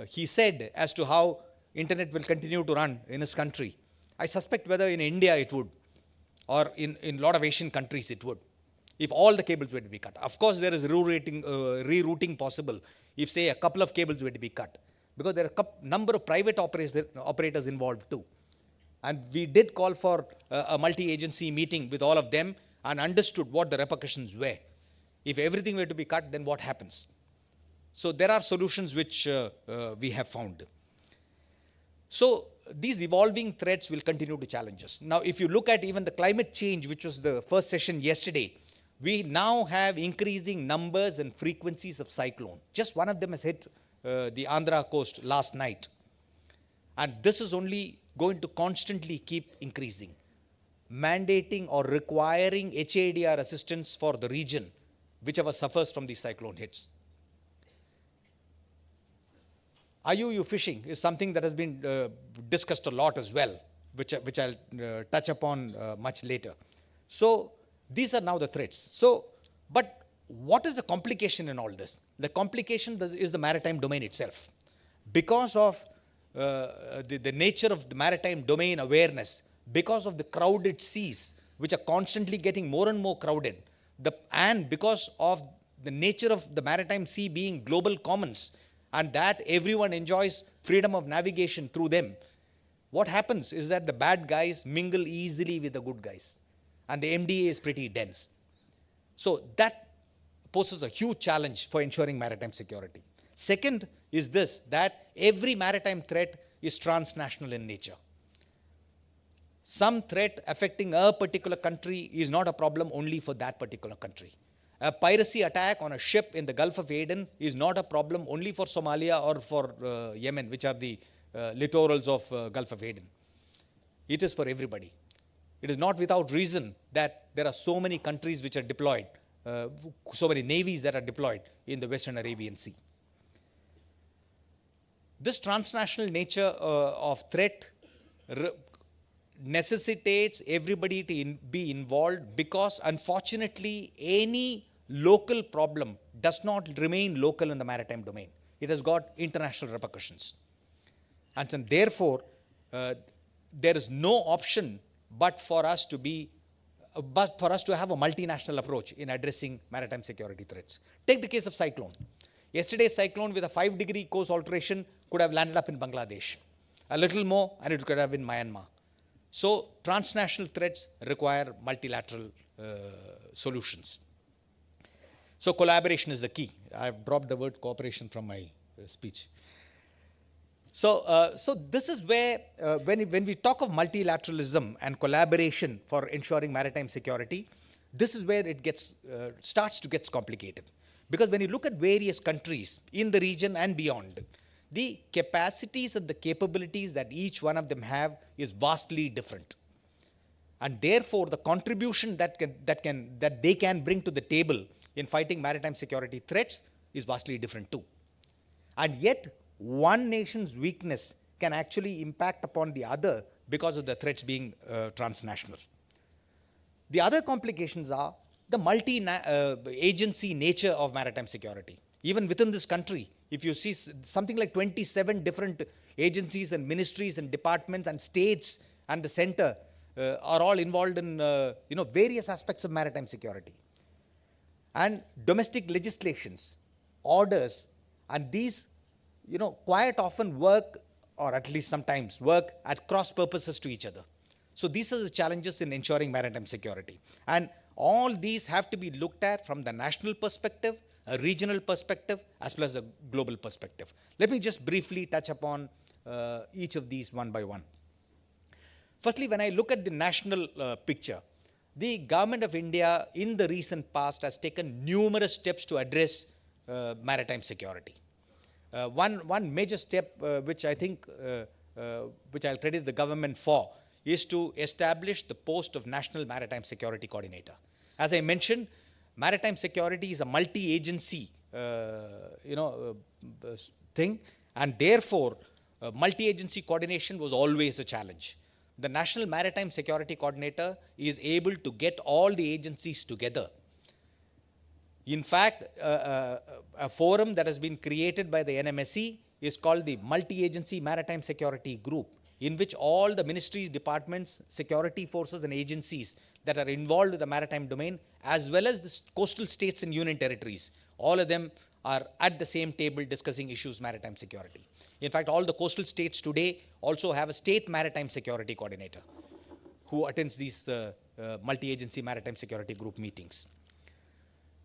he said as to how internet will continue to run in his country. I suspect whether in India it would, or in a lot of Asian countries it would, if all the cables were to be cut. Of course, there is rerouting possible if, say, a couple of cables were to be cut, because there are a number of private operators involved too. And we did call for a multi-agency meeting with all of them and understood what the repercussions were. If everything were to be cut, then what happens? So there are solutions which we have found. So these evolving threats will continue to challenge us. Now, if you look at even the climate change, which was the first session yesterday, we now have increasing numbers and frequencies of cyclone. Just one of them has hit the Andhra coast last night. And this is only going to constantly keep increasing, mandating or requiring HADR assistance for the region, whichever suffers from these cyclone hits. IUU fishing is something that has been discussed a lot as well, which I'll touch upon much later. So these are now the threats. So, but what is the complication in all this? The complication is the maritime domain itself. Because of the nature of the maritime domain awareness, because of the crowded seas, which are constantly getting more and more crowded, and because of the nature of the maritime sea being global commons, and that everyone enjoys freedom of navigation through them, what happens is that the bad guys mingle easily with the good guys, and the MDA is pretty dense. So that poses a huge challenge for ensuring maritime security. Second is this, that every maritime threat is transnational in nature. Some threat affecting a particular country is not a problem only for that particular country. A piracy attack on a ship in the Gulf of Aden is not a problem only for Somalia or for Yemen, which are the littorals of Gulf of Aden. It is for everybody. It is not without reason that there are so many countries which are deployed, so many navies that are deployed in the Western Arabian Sea. This transnational nature of threat necessitates everybody to be involved, because unfortunately any local problem does not remain local in the maritime domain. It has got international repercussions. And so therefore, there is no option but for us to have a multinational approach in addressing maritime security threats. Take the case of cyclone. Yesterday's cyclone with a 5-degree course alteration could have landed up in Bangladesh. A little more and it could have been Myanmar. So transnational threats require multilateral solutions. So collaboration is the key. I've dropped the word cooperation from my speech. So this is where, when we talk of multilateralism and collaboration for ensuring maritime security, this is where it starts to get complicated. Because when you look at various countries in the region and beyond, the capacities and the capabilities that each one of them have is vastly different. And therefore, the contribution that they can bring to the table in fighting maritime security threats is vastly different too. And yet, one nation's weakness can actually impact upon the other because of the threats being transnational. The other complications are the multi-agency nature of maritime security. Even within this country, if you see something like 27 different agencies and ministries and departments and states and the center are all involved in various aspects of maritime security. And domestic legislations, orders, and these quite often work, or at least sometimes work, at cross purposes to each other. So these are the challenges in ensuring maritime security. And all these have to be looked at from the national perspective, a regional perspective, as well as a global perspective. Let me just briefly touch upon each of these one by one. Firstly, when I look at the national picture, the government of India in the recent past has taken numerous steps to address maritime security. One major step which I think, which I'll credit the government for, is to establish the post of National Maritime Security Coordinator. As I mentioned, maritime security is a multi-agency thing, and therefore multi-agency coordination was always a challenge. The National Maritime Security Coordinator is able to get all the agencies together. In fact, a forum that has been created by the NMSC is called the Multi-Agency Maritime Security Group, in which all the ministries, departments, security forces and agencies that are involved with the maritime domain, as well as the coastal states and union territories, all of them are at the same table discussing issues maritime security. In fact, all the coastal states today also have a state maritime security coordinator who attends these multi-agency maritime security group meetings.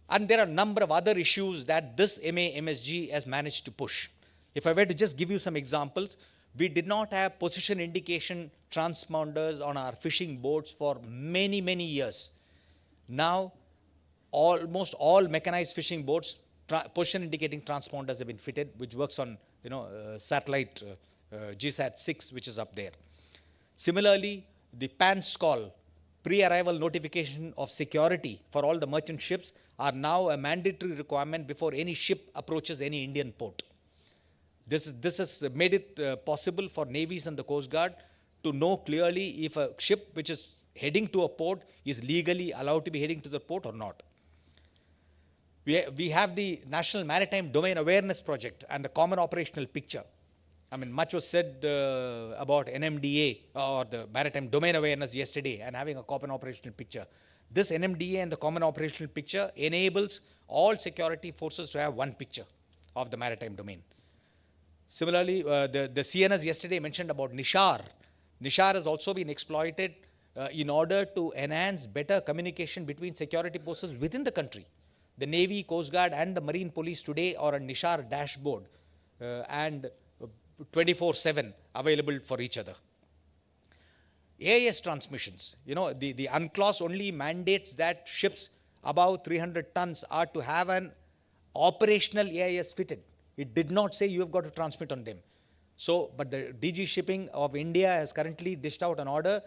And there are a number of other issues that this MAMSG has managed to push. If I were to just give you some examples, we did not have position indication transponders on our fishing boats for many, many years. Now, almost all mechanized fishing boats, position indicating transponders have been fitted, which works on satellite GSAT-6, which is up there. Similarly, the PANSCOL, pre-arrival notification of security for all the merchant ships, are now a mandatory requirement before any ship approaches any Indian port. This has made it possible for navies and the Coast Guard to know clearly if a ship which is heading to a port is legally allowed to be heading to the port or not. We have the National Maritime Domain Awareness Project and the Common Operational Picture. I mean, much was said about NMDA or the Maritime Domain Awareness yesterday and having a common operational picture. This NMDA and the Common Operational Picture enables all security forces to have one picture of the maritime domain. Similarly, the CNS yesterday mentioned about Nishar. Nishar has also been exploited in order to enhance better communication between security forces within the country. The Navy, Coast Guard and the Marine Police today are on Nishar dashboard and 24/7 available for each other. AIS transmissions, the UNCLOS only mandates that ships above 300 tons are to have an operational AIS fitted. It did not say you have got to transmit on them. So, but the DG Shipping of India has currently dished out an order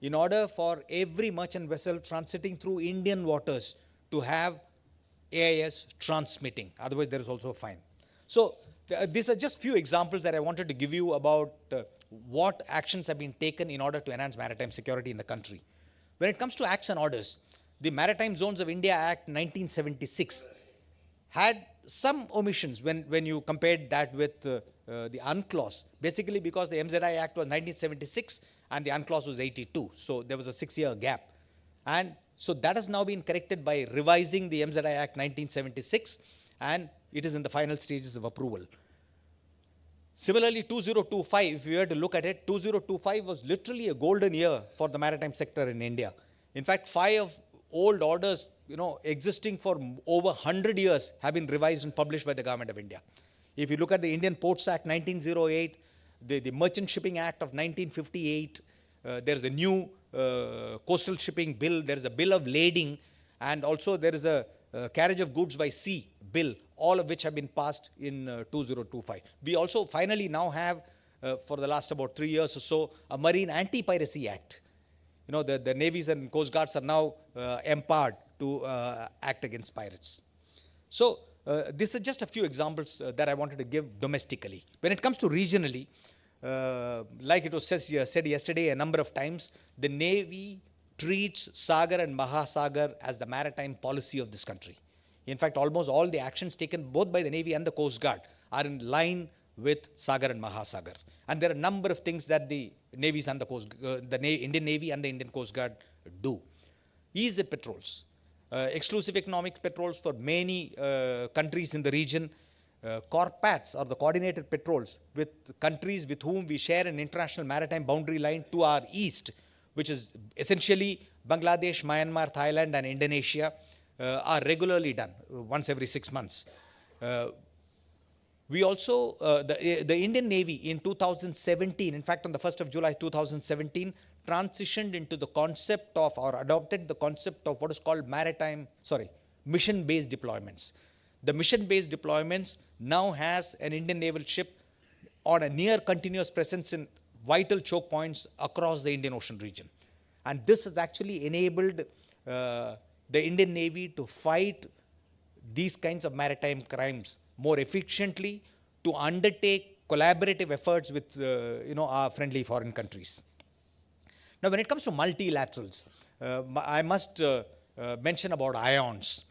in order for every merchant vessel transiting through Indian waters to have AIS transmitting. Otherwise, there is also a fine. So, these are just few examples that I wanted to give you about what actions have been taken in order to enhance maritime security in the country. When it comes to acts and orders, the Maritime Zones of India Act 1976 had some omissions when you compared that with the UNCLOS, basically because the MZI Act was 1976 and the UNCLOS was 82. So there was a 6-year gap. And so that has now been corrected by revising the MZI Act 1976, and it is in the final stages of approval. Similarly, 2025, if you were to look at it, 2025 was literally a golden year for the maritime sector in India. In fact, 5 old orders, existing for over 100 years have been revised and published by the Government of India. If you look at the Indian Ports Act 1908, the Merchant Shipping Act of 1958, there's the new Coastal Shipping Bill, there's a Bill of Lading, and also there is a Carriage of Goods by Sea Bill, all of which have been passed in 2025. We also finally now have, for the last about 3 years or so, a Marine Anti-Piracy Act. The navies and coast guards are now empowered to act against pirates. So these are just a few examples that I wanted to give domestically. When it comes to regionally, like it was said yesterday a number of times, the Navy treats Sagar and Mahasagar as the maritime policy of this country. In fact, almost all the actions taken both by the Navy and the Coast Guard are in line with Sagar and Mahasagar. And there are a number of things that the navies and the Indian Navy and the Indian Coast Guard do. EEZ patrols, exclusive economic patrols for many countries in the region. CORPATs, or the coordinated patrols with countries with whom we share an international maritime boundary line to our east, which is essentially Bangladesh, Myanmar, Thailand, and Indonesia, are regularly done once every 6 months. We also, the Indian Navy in 2017, in fact on the 1st of July 2017, transitioned into the concept of, or adopted the concept of what is called mission-based deployments. The mission-based deployments now has an Indian naval ship on a near continuous presence in vital choke points across the Indian Ocean region. And this has actually enabled the Indian Navy to fight these kinds of maritime crimes more efficiently, to undertake collaborative efforts with our friendly foreign countries. Now, when it comes to multilaterals, I must mention about IONS.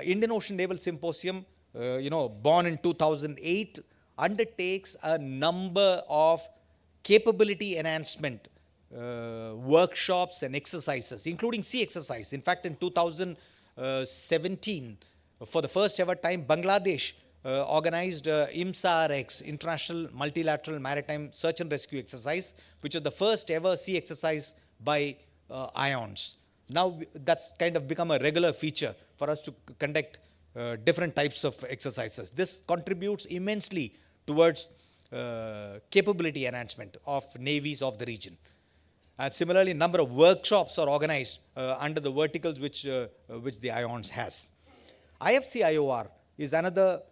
Indian Ocean Naval Symposium, born in 2008, undertakes a number of capability enhancement workshops and exercises, including sea exercise. In fact, in 2017, for the first ever time, Bangladesh organized IMSA-RX, International Multilateral Maritime Search and Rescue Exercise, which is the first ever sea exercise by IONS. Now that's kind of become a regular feature for us to conduct different types of exercises. This contributes immensely towards capability enhancement of navies of the region. And similarly, a number of workshops are organized under the verticals which the IONS has. IFC-IOR is another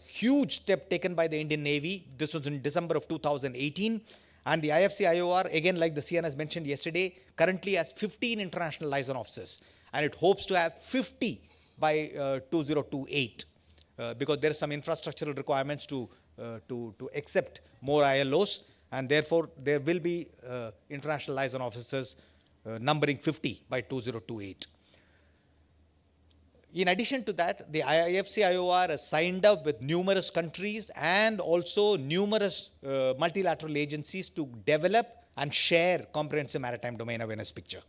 huge step taken by the Indian Navy. This was in December of 2018. And the IFC-IOR, again, like the CN has mentioned yesterday, currently has 15 international liaison officers. And it hopes to have 50 by 2028 because there are some infrastructural requirements to accept more ILOs. And therefore, there will be international liaison officers numbering 50 by 2028. In addition to that, the IFC-IOR has signed up with numerous countries and also numerous multilateral agencies to develop and share comprehensive maritime domain awareness picture.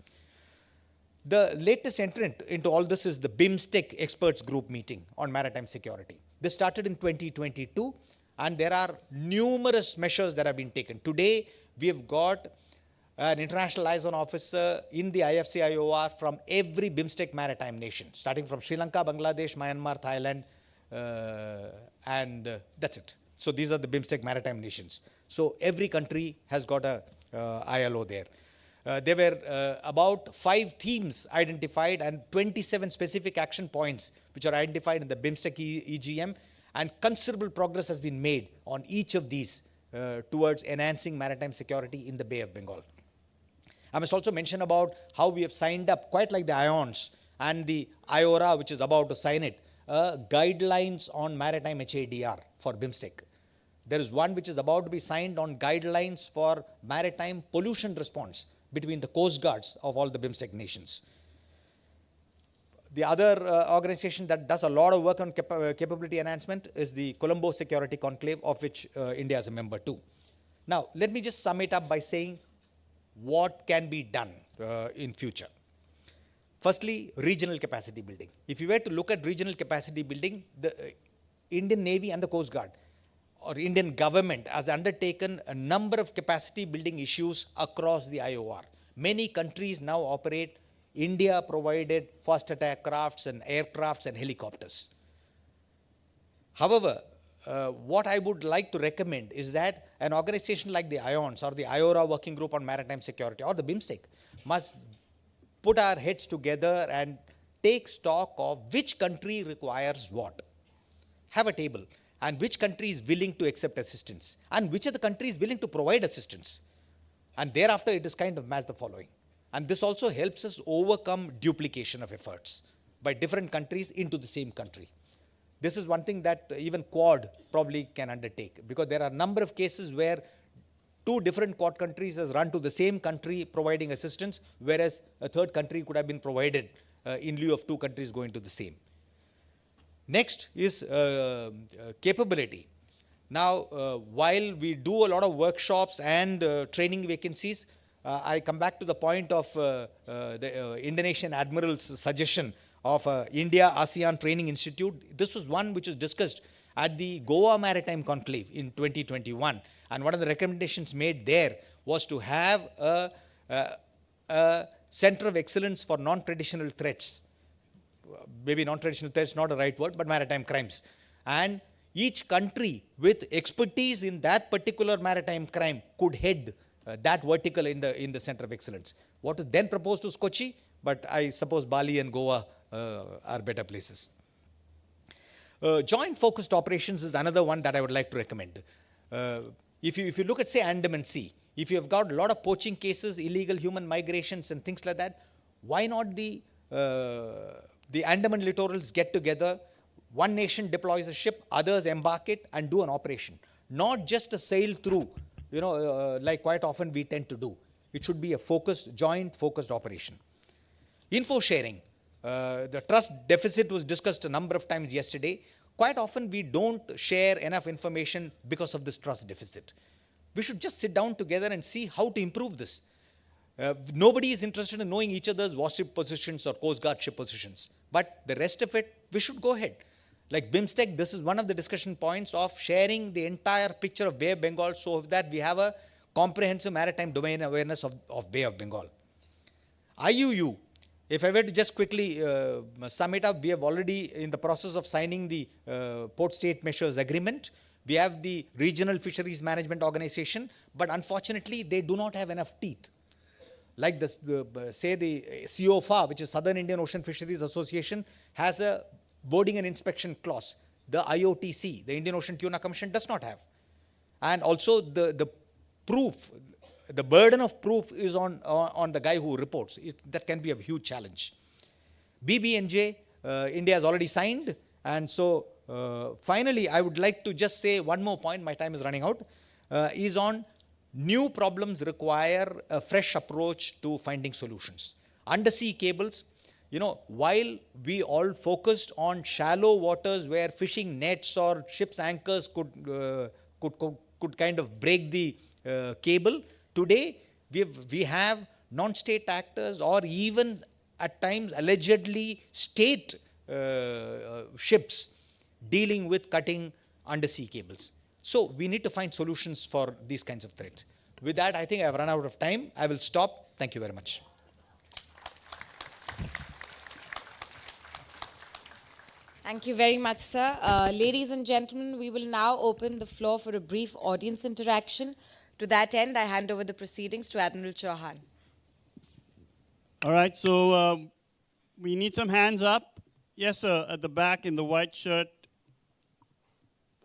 The latest entrant into all this is the BIMSTEC Experts Group meeting on maritime security. This started in 2022, and there are numerous measures that have been taken. Today, we have got an international liaison officer in the IFC-IOR from every BIMSTEC maritime nation, starting from Sri Lanka, Bangladesh, Myanmar, Thailand, and that's it. So these are the BIMSTEC maritime nations. So every country has got a ILO there. There were about 5 themes identified and 27 specific action points which are identified in the BIMSTEC EGM, and considerable progress has been made on each of these towards enhancing maritime security in the Bay of Bengal. I must also mention about how we have signed up, quite like the IONS and the IORA, which is about to sign it, guidelines on maritime HADR for BIMSTEC. There is one which is about to be signed on guidelines for maritime pollution response between the coast guards of all the BIMSTEC nations. The other organization that does a lot of work on capability enhancement is the Colombo Security Conclave, of which India is a member too. Now, let me just sum it up by saying what can be done in future. Firstly, regional capacity building. If you were to look at regional capacity building, the Indian Navy and the Coast Guard or Indian government has undertaken a number of capacity building issues across the IOR. Many countries now operate India-provided fast attack crafts and aircrafts and helicopters. However, what I would like to recommend is that an organization like the IONS or the IORA Working Group on Maritime Security or the BIMSTEC must put our heads together and take stock of which country requires what. Have a table. And which country is willing to accept assistance, and which of the countries willing to provide assistance. And thereafter, it is kind of match the following. And this also helps us overcome duplication of efforts by different countries into the same country. This is one thing that even Quad probably can undertake, because there are a number of cases where 2 different Quad countries has run to the same country providing assistance, whereas a third country could have been provided in lieu of 2 countries going to the same. Next is capability. Now, while we do a lot of workshops and training vacancies, I come back to the point of the Indonesian Admiral's suggestion of India ASEAN Training Institute. This was one which was discussed at the Goa Maritime Conclave in 2021. And one of the recommendations made there was to have a center of excellence for non-traditional threats. Maybe non-traditional threats, not the right word, but maritime crimes. And each country with expertise in that particular maritime crime could head that vertical in the center of excellence. What was then proposed was Kochi, but I suppose Bali and Goa are better places. Joint focused operations is another one that I would like to recommend. If you look at, say, Andaman Sea, if you have got a lot of poaching cases, illegal human migrations and things like that, why not the Andaman littorals get together, one nation deploys a ship, others embark it and do an operation. Not just a sail through, like quite often we tend to do. It should be a focused, joint focused operation. Info sharing. The trust deficit was discussed a number of times yesterday. Quite often we don't share enough information because of this trust deficit. We should just sit down together and see how to improve this. Nobody is interested in knowing each other's warship positions or Coast Guard ship positions. But the rest of it, we should go ahead. Like BIMSTEC, this is one of the discussion points of sharing the entire picture of Bay of Bengal so that we have a comprehensive maritime domain awareness of Bay of Bengal. IUU, if I were to just quickly sum it up, we have already in the process of signing the Port State Measures Agreement. We have the Regional Fisheries Management Organization, but unfortunately, they do not have enough teeth. Like say the COFA, which is Southern Indian Ocean Fisheries Association, has a boarding and inspection clause. The IOTC, the Indian Ocean Tuna Commission, does not have. And also the proof, the burden of proof is on the guy who reports. That can be a huge challenge. BBNJ, India has already signed. And so finally, I would like to just say one more point, my time is running out, is on new problems require a fresh approach to finding solutions. Undersea cables, while we all focused on shallow waters where fishing nets or ships' anchors could kind of break the cable, today we have non-state actors or even at times allegedly state ships dealing with cutting undersea cables. So we need to find solutions for these kinds of threats. With that, I think I have run out of time. I will stop. Thank you very much. Thank you very much, sir. Ladies and gentlemen, we will now open the floor for a brief audience interaction. To that end, I hand over the proceedings to Admiral Chauhan. All right, so we need some hands up. Yes, sir, at the back in the white shirt.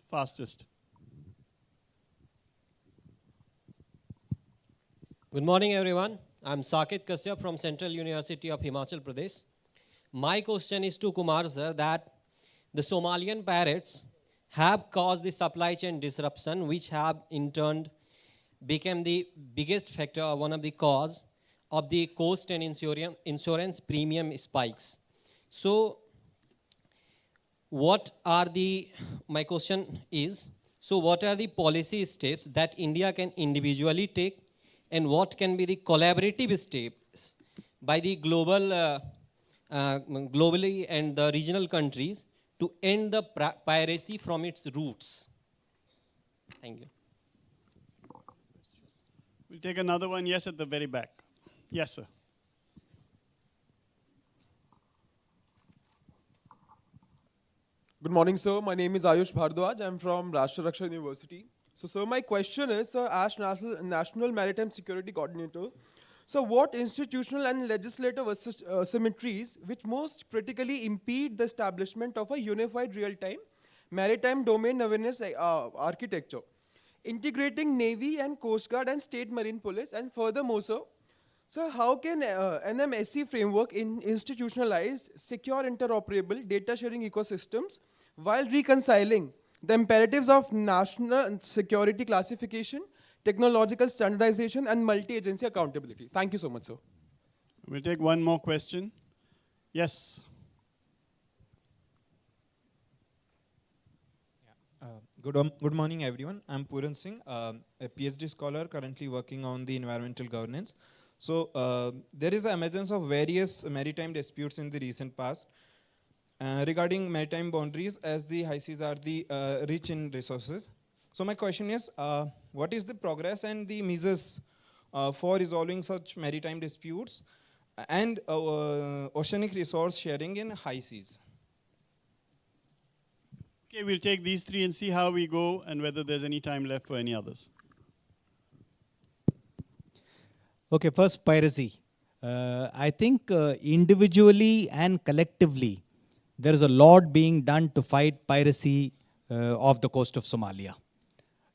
Fastest. Good morning, everyone. I'm Saket Kashyap from Central University of Himachal Pradesh. My question is to Kumar sir that the Somalian pirates have caused the supply chain disruption, which have in turn become the biggest factor or one of the cause of the cost and insurance premium spikes. So my question is, so what are the policy steps that India can individually take, and what can be the collaborative steps by the globally and the regional countries to end the piracy from its roots? Thank you. We'll take another one, yes, at the very back. Yes, sir. Good morning, sir. My name is Ayush Bhardwaj. I'm from Rashtra Raksha University. So, sir, my question is, sir, as National Maritime Security Coordinator, so what institutional and legislative asymmetries which most critically impede the establishment of a unified real-time maritime domain awareness architecture, integrating Navy and Coast Guard and State Marine Police, and furthermore, sir, how can NMSC framework institutionalized secure interoperable data sharing ecosystems while reconciling the imperatives of national security classification, technological standardization, and multi-agency accountability? Thank you so much, sir. We'll take one more question. Yes. Good morning, everyone. I'm Puran Singh, a PhD scholar currently working on the environmental governance. So there is an emergence of various maritime disputes in the recent past regarding maritime boundaries, as the high seas are the rich in resources. So my question is, what is the progress and the measures for resolving such maritime disputes and oceanic resource sharing in high seas? Okay, we'll take these three and see how we go and whether there's any time left for any others. Okay, first piracy. I think individually and collectively, there is a lot being done to fight piracy off the coast of Somalia.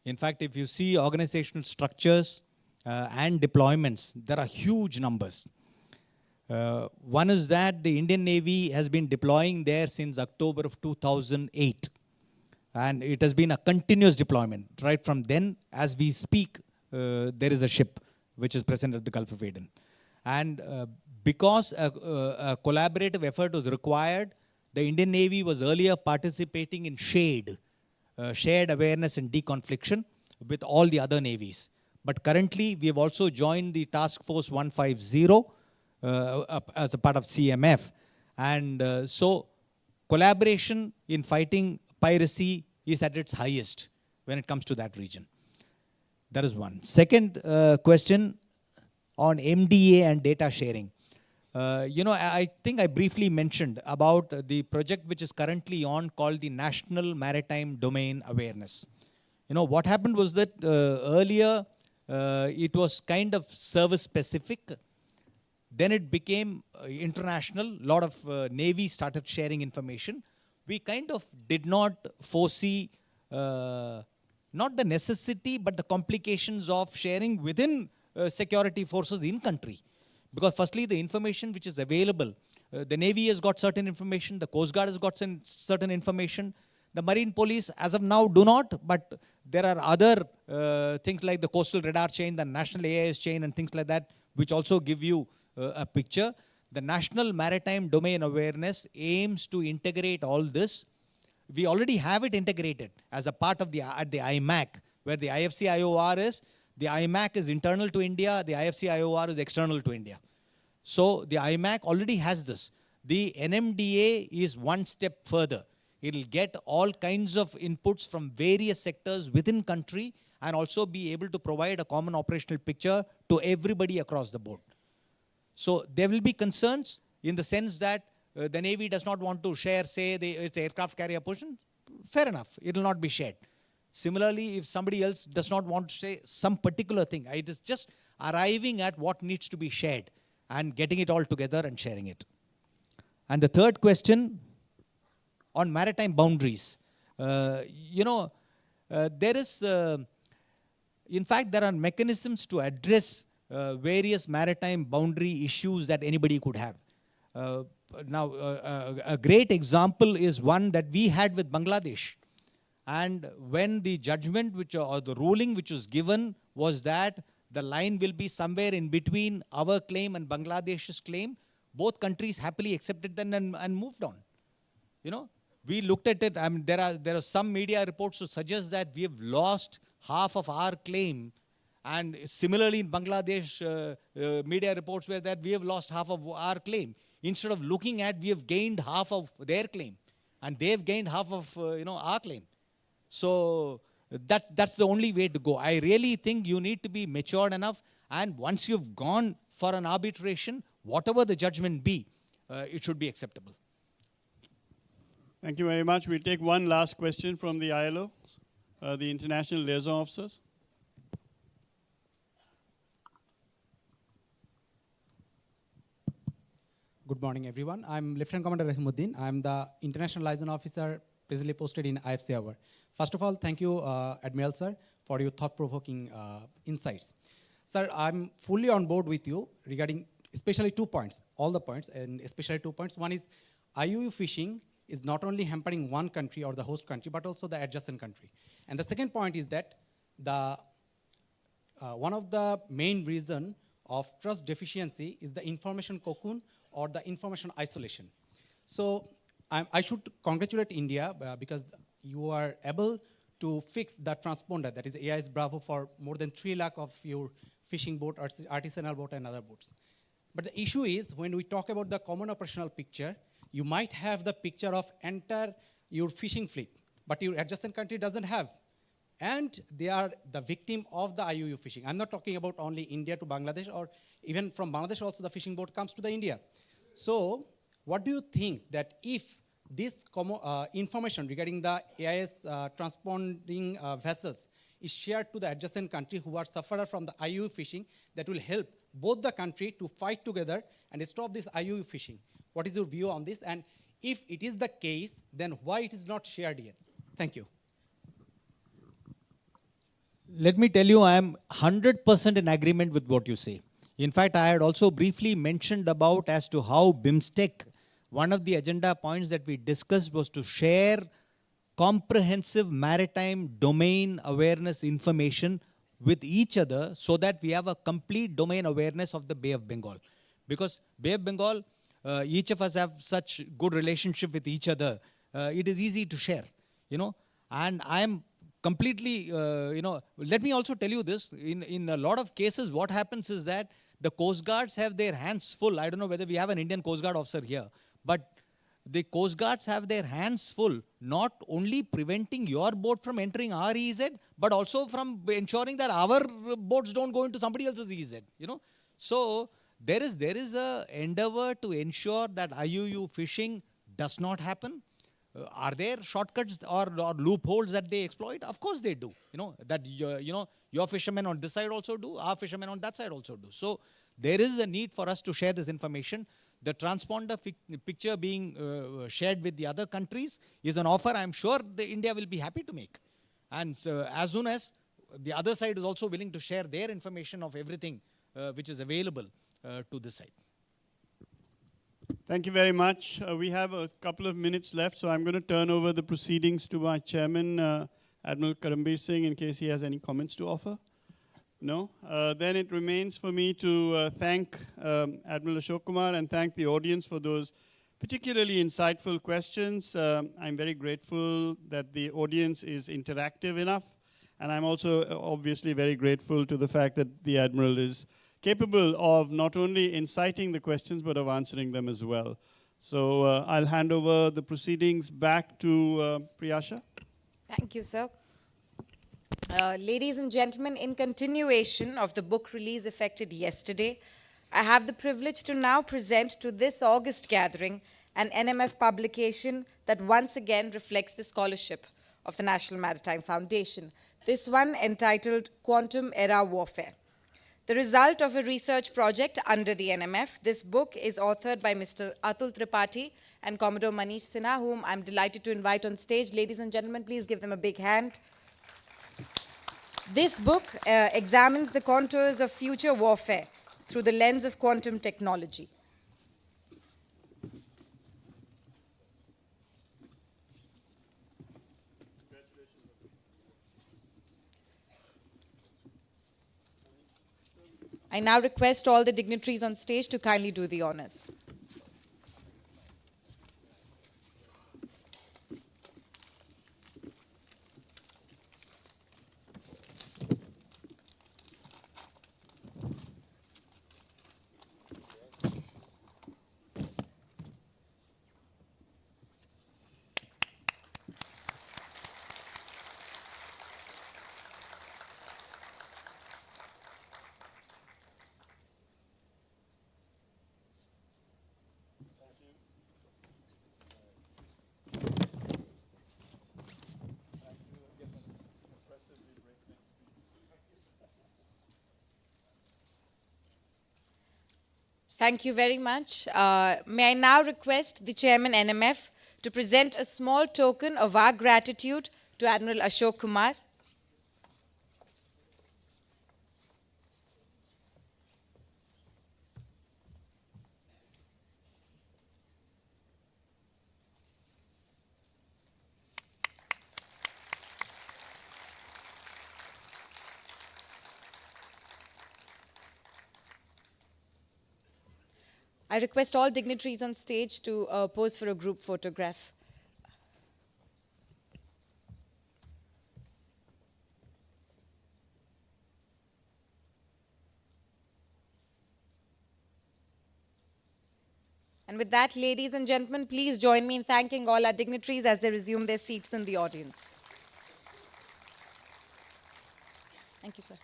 In fact, if you see organizational structures and deployments, there are huge numbers. One is that the Indian Navy has been deploying there since October of 2008. And it has been a continuous deployment. Right from then, as we speak, there is a ship which is present at the Gulf of Aden. And because a collaborative effort was required, the Indian Navy was earlier participating in shared awareness and deconfliction with all the other navies. But currently, we have also joined the Task Force 150 as a part of CMF. And so collaboration in fighting piracy is at its highest when it comes to that region. That is one. Second question on MDA and data sharing. I think I briefly mentioned about the project which is currently on called the National Maritime Domain Awareness. What happened was that earlier it was kind of service specific. Then it became international. A lot of Navy started sharing information. We kind of did not foresee not the necessity, but the complications of sharing within security forces in country. Because firstly, the information which is available, the Navy has got certain information, the Coast Guard has got certain information, the Marine Police as of now do not, but there are other things like the coastal radar chain, the national AIS chain and things like that, which also give you a picture. The National Maritime Domain Awareness aims to integrate all this. We already have it integrated as a part of the IMAC, where the IFC IOR is. The IMAC is internal to India. The IFC IOR is external to India. So the IMAC already has this. The NMDA is one step further. It will get all kinds of inputs from various sectors within country and also be able to provide a common operational picture to everybody across the board. So there will be concerns in the sense that the Navy does not want to share, say, its aircraft carrier portion. Fair enough. It will not be shared. Similarly, if somebody else does not want to say some particular thing, it is just arriving at what needs to be shared. and getting it all together and sharing it. And the third question on maritime boundaries. There is, in fact, there are mechanisms to address various maritime boundary issues that anybody could have. A great example is one that we had with Bangladesh. And when the judgment or the ruling which was given was that the line will be somewhere in between our claim and Bangladesh's claim, both countries happily accepted them and moved on. We looked at it. I mean, there are some media reports to suggest that we have lost half of our claim. And similarly, in Bangladesh, media reports were that we have lost half of our claim. Instead of looking at, we have gained half of their claim. And they've gained half of, our claim. So that's the only way to go. I really think you need to be matured enough. And once you've gone for an arbitration, whatever the judgment be, it should be acceptable. Thank you very much. We'll take one last question from the ILO, the International Liaison Officers. Good morning, everyone. I'm Lieutenant Commander Rahimuddin. I'm the International Liaison Officer presently posted in IFC Hour. First of all, thank you, Admiral Sir, for your thought-provoking insights. Sir, I'm fully on board with you regarding especially 2 points, all the points, and especially 2 points. One is IUU fishing is not only hampering one country or the host country, but also the adjacent country. And the second point is that one of the main reason of trust deficiency is the information cocoon or the information isolation. So I should congratulate India because you are able to fix the transponder, that is AIS Bravo, for more than 3 lakh of your fishing boat, artisanal boat, and other boats. But the issue is, when we talk about the common operational picture, you might have the picture of entire your fishing fleet, but your adjacent country doesn't have. And they are the victim of the IUU fishing. I'm not talking about only India to Bangladesh, or even from Bangladesh also the fishing boat comes to the India. So what do you think that if this information regarding the AIS transponding vessels is shared to the adjacent country who are sufferer from the IUU fishing, that will help both the country to fight together and stop this IUU fishing? What is your view on this? And if it is the case, then why it is not shared yet? Thank you. Let me tell you, I am 100% in agreement with what you say. In fact, I had also briefly mentioned about as to how BIMSTEC, one of the agenda points that we discussed was to share comprehensive maritime domain awareness information with each other so that we have a complete domain awareness of the Bay of Bengal. Because Bay of Bengal, each of us have such good relationship with each other. It is easy to share, and I am completely, let me also tell you this, in a lot of cases, what happens is that the Coast Guards have their hands full. I don't know whether we have an Indian Coast Guard officer here, but the Coast Guards have their hands full, not only preventing your boat from entering our EEZ, but also from ensuring that our boats don't go into somebody else's EEZ, So there is a endeavor to ensure that IUU fishing does not happen. Are there shortcuts or loopholes that they exploit? Of course they do. Your fishermen on this side also do, our fishermen on that side also do. So there is a need for us to share this information. The transponder picture being shared with the other countries is an offer I'm sure India will be happy to make. And so as soon as the other side is also willing to share their information of everything which is available to this side. Thank you very much. We have a couple of minutes left, so I'm going to turn over the proceedings to my chairman, Admiral Karambir Singh, in case he has any comments to offer. No? Then it remains for me to thank Admiral Ashok Kumar and thank the audience for those particularly insightful questions. I'm very grateful that the audience is interactive enough, and I'm also obviously very grateful to the fact that the Admiral is capable of not only inciting the questions, but of answering them as well. So I'll hand over the proceedings back to Priyasha. Thank you, sir. Ladies and gentlemen, in continuation of the book release effected yesterday, I have the privilege to now present to this August gathering an NMF publication that once again reflects the scholarship of the National Maritime Foundation. This one entitled Quantum Era Warfare. the result of a research project under the NMF. This book is authored by Mr. Atul Tripathi and Commodore Manish Sinha, whom I'm delighted to invite on stage. Ladies and gentlemen, please give them a big hand. This book examines the contours of future warfare through the lens of quantum technology. I now request all the dignitaries on stage to kindly do the honors. Thank you very much. May I now request the Chairman NMF to present a small token of our gratitude to Admiral Ashok Kumar. I request all dignitaries on stage to pose for a group photograph. And with that, ladies and gentlemen, please join me in thanking all our dignitaries as they resume their seats in the audience. Thank you, sir.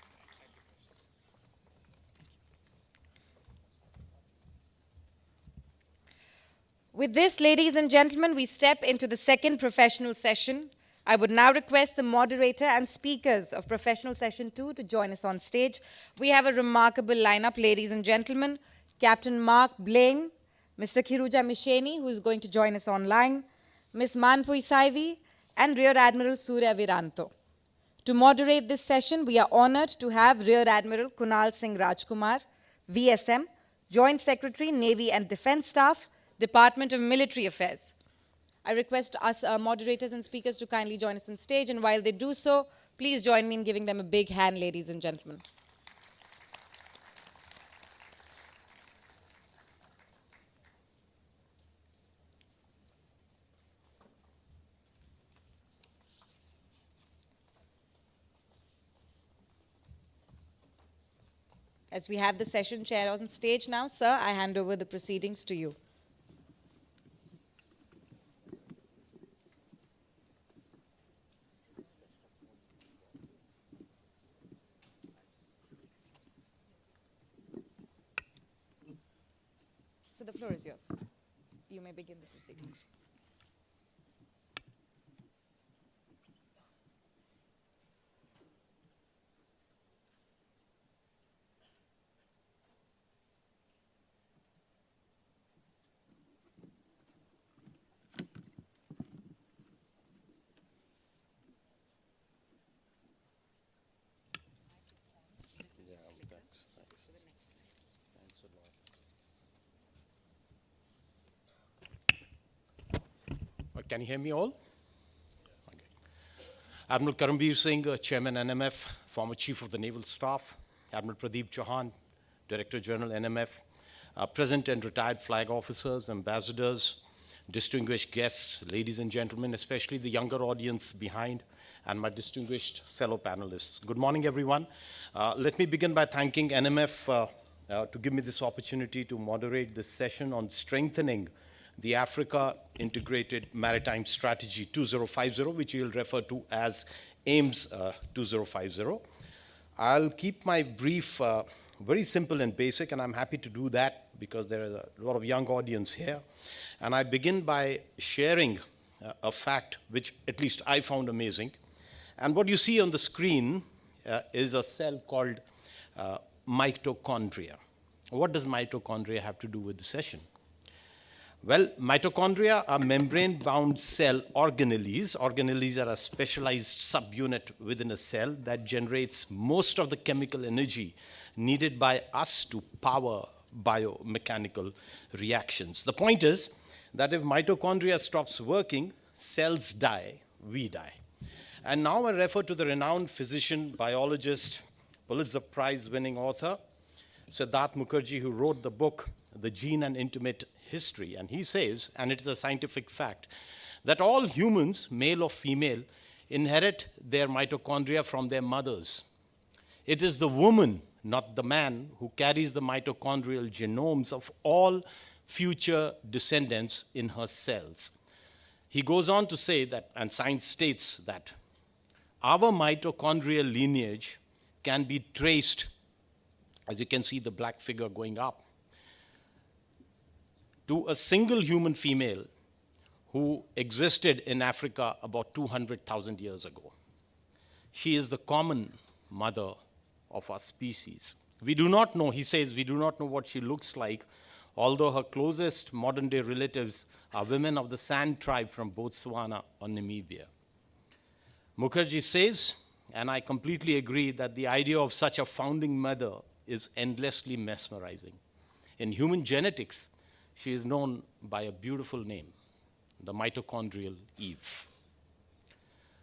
With this, ladies and gentlemen, we step into the second professional session. I would now request the moderator and speakers of professional session 2 to join us on stage. We have a remarkable lineup, ladies and gentlemen. Captain Mark Blaine, Mr. Kiruja Misheni, who is going to join us online, Ms. Manpui Saivi, and Rear Admiral Surya Viranto. To moderate this session, we are honored to have Rear Admiral Kunal Singh Rajkumar, VSM, Joint Secretary, Navy and Defense Staff, Department of Military Affairs. I request us moderators and speakers to kindly join us on stage, and while they do so, please join me in giving them a big hand, ladies and gentlemen. As we have the session chair on stage now, sir, I hand over the proceedings to you. So the floor is yours. You may begin the proceedings. Can you hear me all? Okay. Admiral Karambir Singh, Chairman NMF, former Chief of the Naval Staff, Admiral Pradeep Chauhan, Director General NMF, present and retired flag officers, ambassadors, distinguished guests, ladies and gentlemen, especially the younger audience behind, and my distinguished fellow panelists. Good morning, everyone. Let me begin by thanking NMF to give me this opportunity to moderate this session on strengthening the Africa Integrated Maritime Strategy 2050, which we'll refer to as AIMS 2050. I'll keep my brief very simple and basic, and I'm happy to do that because there is a lot of young audience here. And I begin by sharing a fact which at least I found amazing. And what you see on the screen is a cell called mitochondria. What does mitochondria have to do with the session? Well, mitochondria are membrane-bound cell organelles. Organelles are a specialized subunit within a cell that generates most of the chemical energy needed by us to power biomechanical reactions. The point is that if mitochondria stops working, cells die, we die. And now I refer to the renowned physician, biologist, Pulitzer Prize-winning author, Siddharth Mukherjee, who wrote the book, The Gene and Intimate History. And he says, and it is a scientific fact, that all humans, male or female, inherit their mitochondria from their mothers. It is the woman, not the man, who carries the mitochondrial genomes of all future descendants in her cells. He goes on to say that, and science states that, our mitochondrial lineage can be traced, as you can see the black figure going up, to a single human female who existed in Africa about 200,000 years ago. She is the common mother of our species. We do not know, he says, we do not know what she looks like, although her closest modern-day relatives are women of the San tribe from Botswana or Namibia. Mukherjee says, and I completely agree, that the idea of such a founding mother is endlessly mesmerizing. In human genetics, she is known by a beautiful name, the mitochondrial Eve.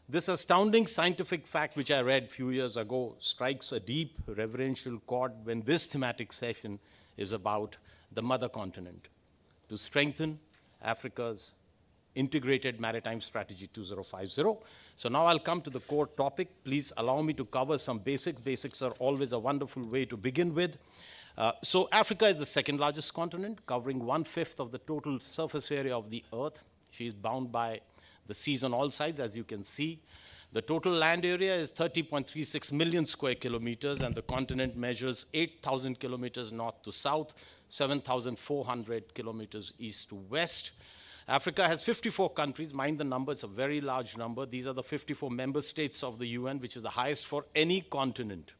This astounding scientific fact, which I read a few years ago, strikes a deep reverential chord when this thematic session is about the mother continent, to strengthen Africa's integrated maritime strategy 2050. So now I'll come to the core topic. Please allow me to cover some basics. Basics are always a wonderful way to begin with. So Africa is the second largest continent, covering 1/5 of the total surface area of the Earth. She is bound by the seas on all sides, as you can see. The total land area is 30.36 million square kilometers, and the continent measures 8,000 kilometers north to south, 7,400 kilometers east to west. Africa has 54 countries. Mind the number, it's a very large number. These are the 54 member states of the UN, which is the highest for any continent.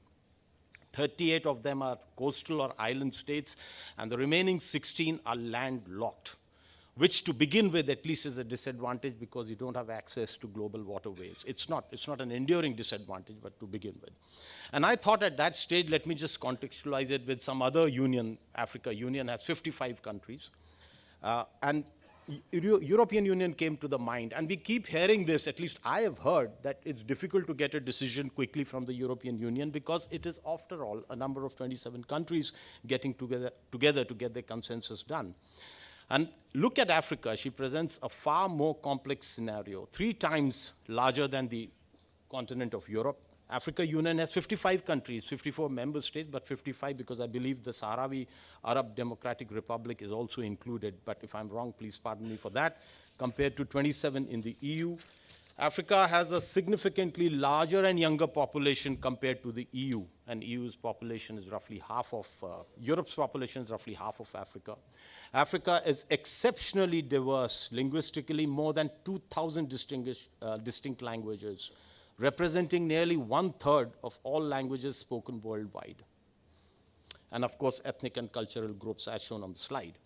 38 of them are coastal or island states, and the remaining 16 are landlocked, which to begin with at least is a disadvantage because you don't have access to global waterways. It's not an enduring disadvantage, but to begin with. And I thought at that stage, let me just contextualize it with some other union. Africa Union has 55 countries. And European Union came to the mind, and we keep hearing this, at least I have heard, that it's difficult to get a decision quickly from the European Union because it is, after all, a number of 27 countries getting together to get their consensus done. And look at Africa. She presents a far more complex scenario, 3 times larger than the continent of Europe. Africa Union has 55 countries, 54 member states, but 55 because I believe the Sahrawi Arab Democratic Republic is also included. But if I'm wrong, please pardon me for that. Compared to 27 in the EU, Africa has a significantly larger and younger population compared to the EU. And EU's population is roughly half of, Europe's population is roughly half of Africa. Africa is exceptionally diverse, linguistically more than 2,000 distinct languages, representing nearly 1/3 of all languages spoken worldwide. And of course, ethnic and cultural groups as shown on the slide.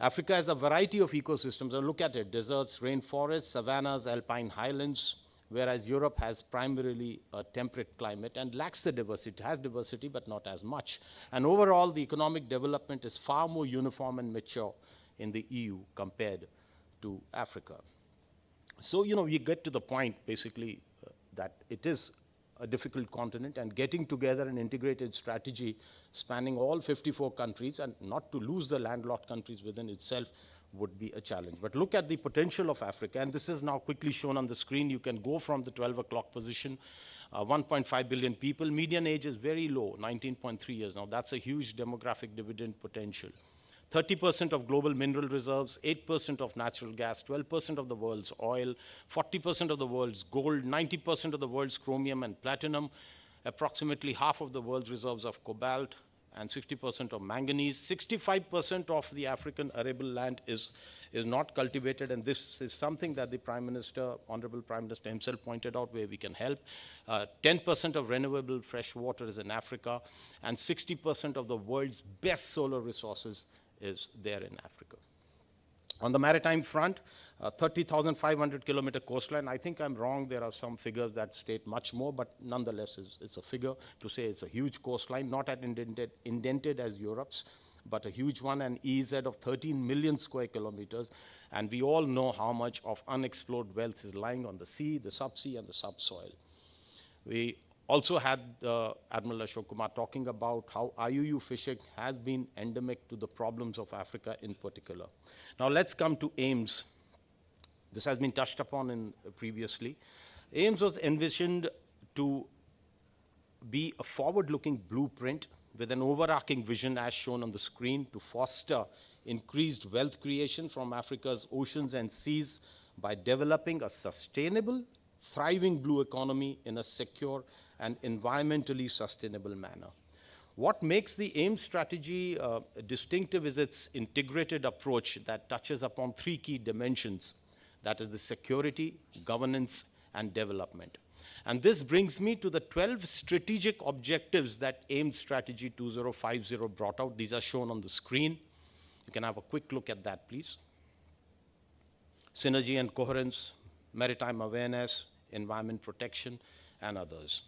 Africa has a variety of ecosystems. Look at it, deserts, rainforests, savannas, alpine highlands, whereas Europe has primarily a temperate climate and lacks the diversity. It has diversity, but not as much. And overall, the economic development is far more uniform and mature in the EU compared to Africa. So, we get to the point, basically, that it is a difficult continent, and getting together an integrated strategy spanning all 54 countries and not to lose the landlocked countries within itself would be a challenge. But look at the potential of Africa, and this is now quickly shown on the screen. You can go from the 12 o'clock position, 1.5 billion people. Median age is very low, 19.3 years now. That's a huge demographic dividend potential. 30% of global mineral reserves, 8% of natural gas, 12% of the world's oil, 40% of the world's gold, 90% of the world's chromium and platinum, approximately half of the world's reserves of cobalt, and 60% of manganese. 65% of the African arable land is not cultivated, and this is something that the Prime Minister, Honorable Prime Minister himself pointed out where we can help. 10% of renewable fresh water is in Africa, and 60% of the world's best solar resources is there in Africa. On the maritime front, 30,500 kilometer coastline. I think I'm wrong. There are some figures that state much more, but nonetheless, it's a figure to say it's a huge coastline, not as indented as Europe's, but a huge one, an EEZ of 13 million square kilometers. And we all know how much of unexplored wealth is lying on the sea, the subsea, and the subsoil. We also had Admiral Ashok Kumar talking about how IUU fishing has been endemic to the problems of Africa in particular. Now let's come to AIMS. This has been touched upon previously. AIMS was envisioned to be a forward-looking blueprint with an overarching vision as shown on the screen to foster increased wealth creation from Africa's oceans and seas by developing a sustainable, thriving blue economy in a secure and environmentally sustainable manner. What makes the AIM strategy distinctive is its integrated approach that touches upon three key dimensions, that is the security, governance, and development. And this brings me to the 12 strategic objectives that AIM Strategy 2050 brought out. These are shown on the screen. You can have a quick look at that, please. Synergy and coherence, maritime awareness, environment protection, and others.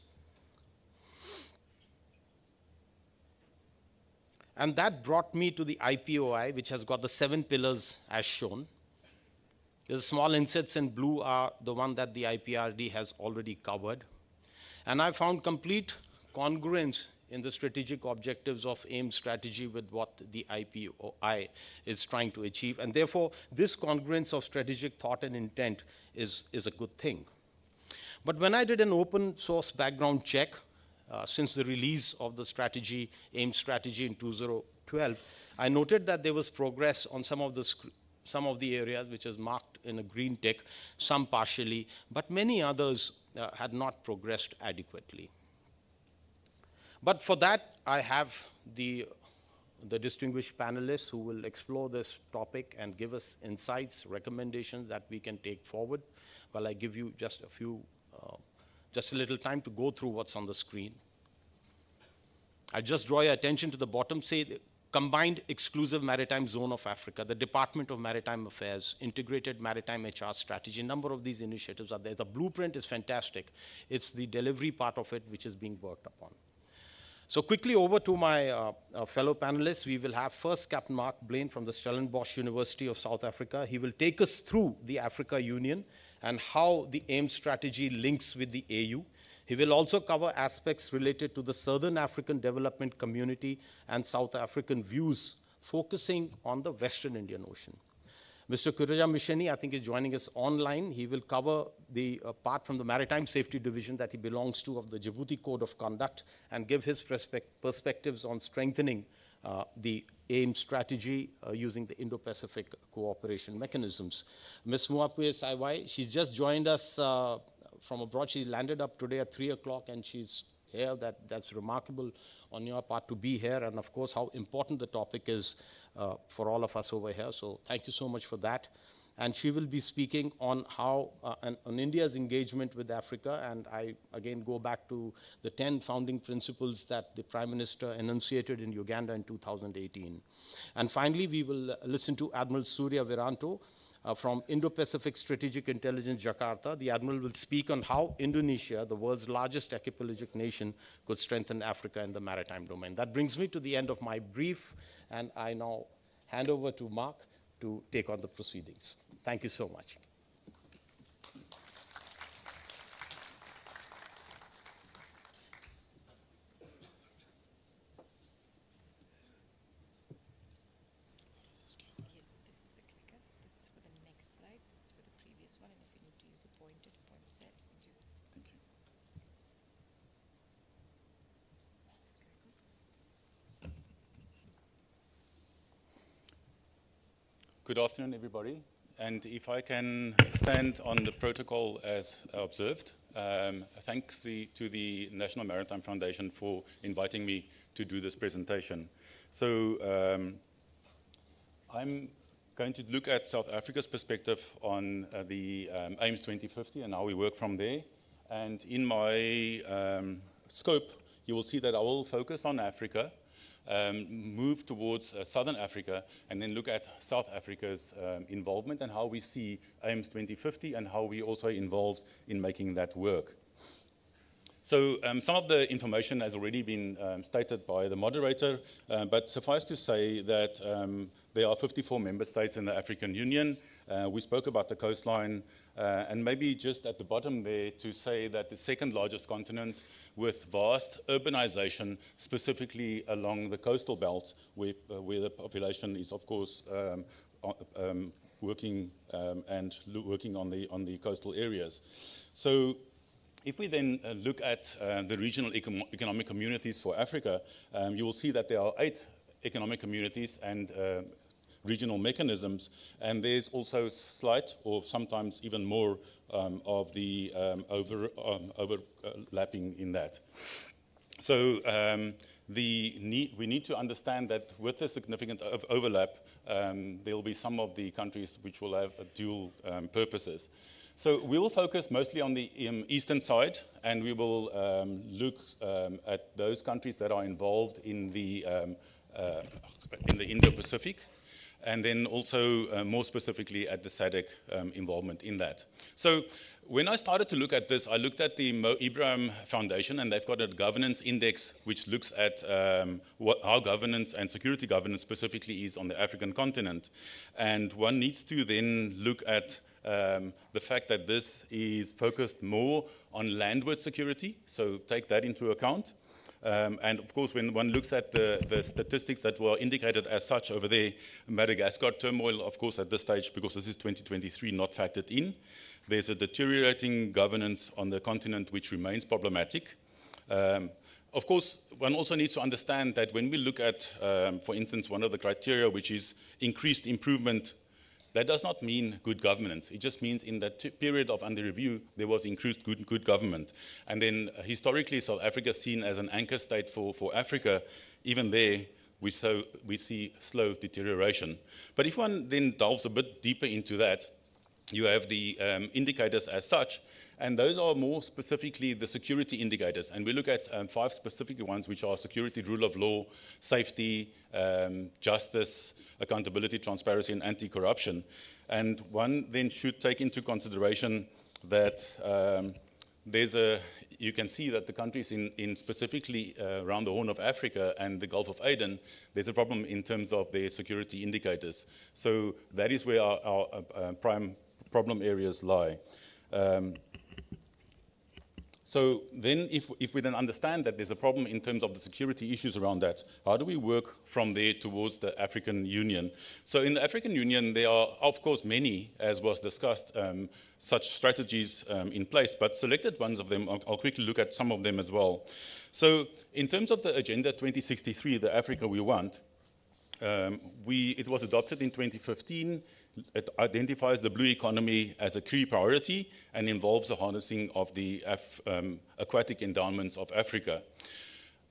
And that brought me to the IPOI, which has got the 7 pillars as shown. The small insets in blue are the one that the IPRD has already covered. And I found complete congruence in the strategic objectives of AIM strategy with what the IPOI is trying to achieve. And therefore, this congruence of strategic thought and intent is a good thing. But when I did an open source background check, since the release of the strategy, AIM strategy in 2012, I noted that there was progress on some of the areas which is marked in a green tick, some partially, but many others had not progressed adequately. But for that, I have the distinguished panelists who will explore this topic and give us insights, recommendations that we can take forward, while I give you just a little time to go through what's on the screen. I just draw your attention to the bottom, say the Combined Exclusive Maritime Zone of Africa, the Department of Maritime Affairs, Integrated Maritime HR Strategy. A number of these initiatives are there. The blueprint is fantastic. It's the delivery part of it which is being worked upon. So quickly over to my fellow panelists. We will have first Captain Mark Blaine from the Stellenbosch University of South Africa. He will take us through the Africa Union and how the AIM strategy links with the AU. He will also cover aspects related to the Southern African Development Community and South African views, focusing on the Western Indian Ocean. Mr. Kuraja Misheni, I think, is joining us online. He will cover the part from the Maritime Safety Division that he belongs to of the Djibouti Code of Conduct and give his perspectives on strengthening the AIM strategy using the Indo-Pacific cooperation mechanisms. Ms. Muapue Saiwai, she's just joined us from abroad. She landed up today at 3 o'clock and she's here. That's remarkable on your part to be here, and of course how important the topic is for all of us over here. So thank you so much for that. And she will be speaking on how, on India's engagement with Africa, and I again go back to the 10 founding principles that the Prime Minister enunciated in Uganda in 2018. And finally, we will listen to Admiral Surya Viranto from Indo-Pacific Strategic Intelligence, Jakarta. The Admiral will speak on how Indonesia, the world's largest archipelagic nation, could strengthen Africa in the maritime domain. That brings me to the end of my brief, and I now hand over to Mark to take on the proceedings. Thank you so much. Yes, this is the clicker. This is for the next slide. This is for the previous one. And if you need to use a pointer to point it at, thank you. Thank you. Good afternoon, everybody. And if I can stand on the protocol as observed, Thanks to the National Maritime Foundation for inviting me to do this presentation. So I'm going to look at South Africa's perspective on the AIMS 2050 and how we work from there. And in my scope, you will see that I will focus on Africa, move towards Southern Africa, and then look at South Africa's involvement and how we see AIMS 2050 and how we also involved in making that work. So some of the information has already been stated by the moderator, but suffice to say that there are 54 member states in the African Union. We spoke about the coastline, and maybe just at the bottom there to say that the second largest continent with vast urbanization, specifically along the coastal belts, where the population is, of course, working on the coastal areas. So if we then look at the regional economic communities for Africa, you will see that there are 8 economic communities and regional mechanisms, and there's also slight or sometimes even more of the overlapping in that. So we need to understand that with the significant overlap, there will be some of the countries which will have dual purposes. So we will focus mostly on the eastern side, and we will look at those countries that are involved in the Indo-Pacific, and then also more specifically at the SADC involvement in that. So when I started to look at this, I looked at the Mo Ibrahim Foundation, and they've got a governance index which looks at how governance and security governance specifically is on the African continent. And one needs to then look at the fact that this is focused more on landward security, so take that into account. And of course, when one looks at the statistics that were indicated as such over there, Madagascar turmoil, of course, at this stage, because this is 2023, not factored in. There's a deteriorating governance on the continent which remains problematic. Of course, one also needs to understand that when we look at, for instance, one of the criteria, which is increased improvement, that does not mean good governance. It just means in that period of under review, there was increased good government. And then historically, South Africa is seen as an anchor state for Africa. Even there, we see slow deterioration. But if one then delves a bit deeper into that, you have the indicators as such, and those are more specifically the security indicators. And we look at 5 specific ones, which are security, rule of law, safety, justice, accountability, transparency, and anti-corruption. And one then should take into consideration that you can see that the countries in specifically around the Horn of Africa and the Gulf of Aden, there's a problem in terms of their security indicators. So that is where our prime problem areas lie. So then if we then understand that there's a problem in terms of the security issues around that, how do we work from there towards the African Union? So in the African Union, there are, of course, many, as was discussed, such strategies in place, but selected ones of them, I'll quickly look at some of them as well. So in terms of the Agenda 2063, the Africa we want, it was adopted in 2015. It identifies the blue economy as a key priority and involves the harnessing of the aquatic endowments of Africa.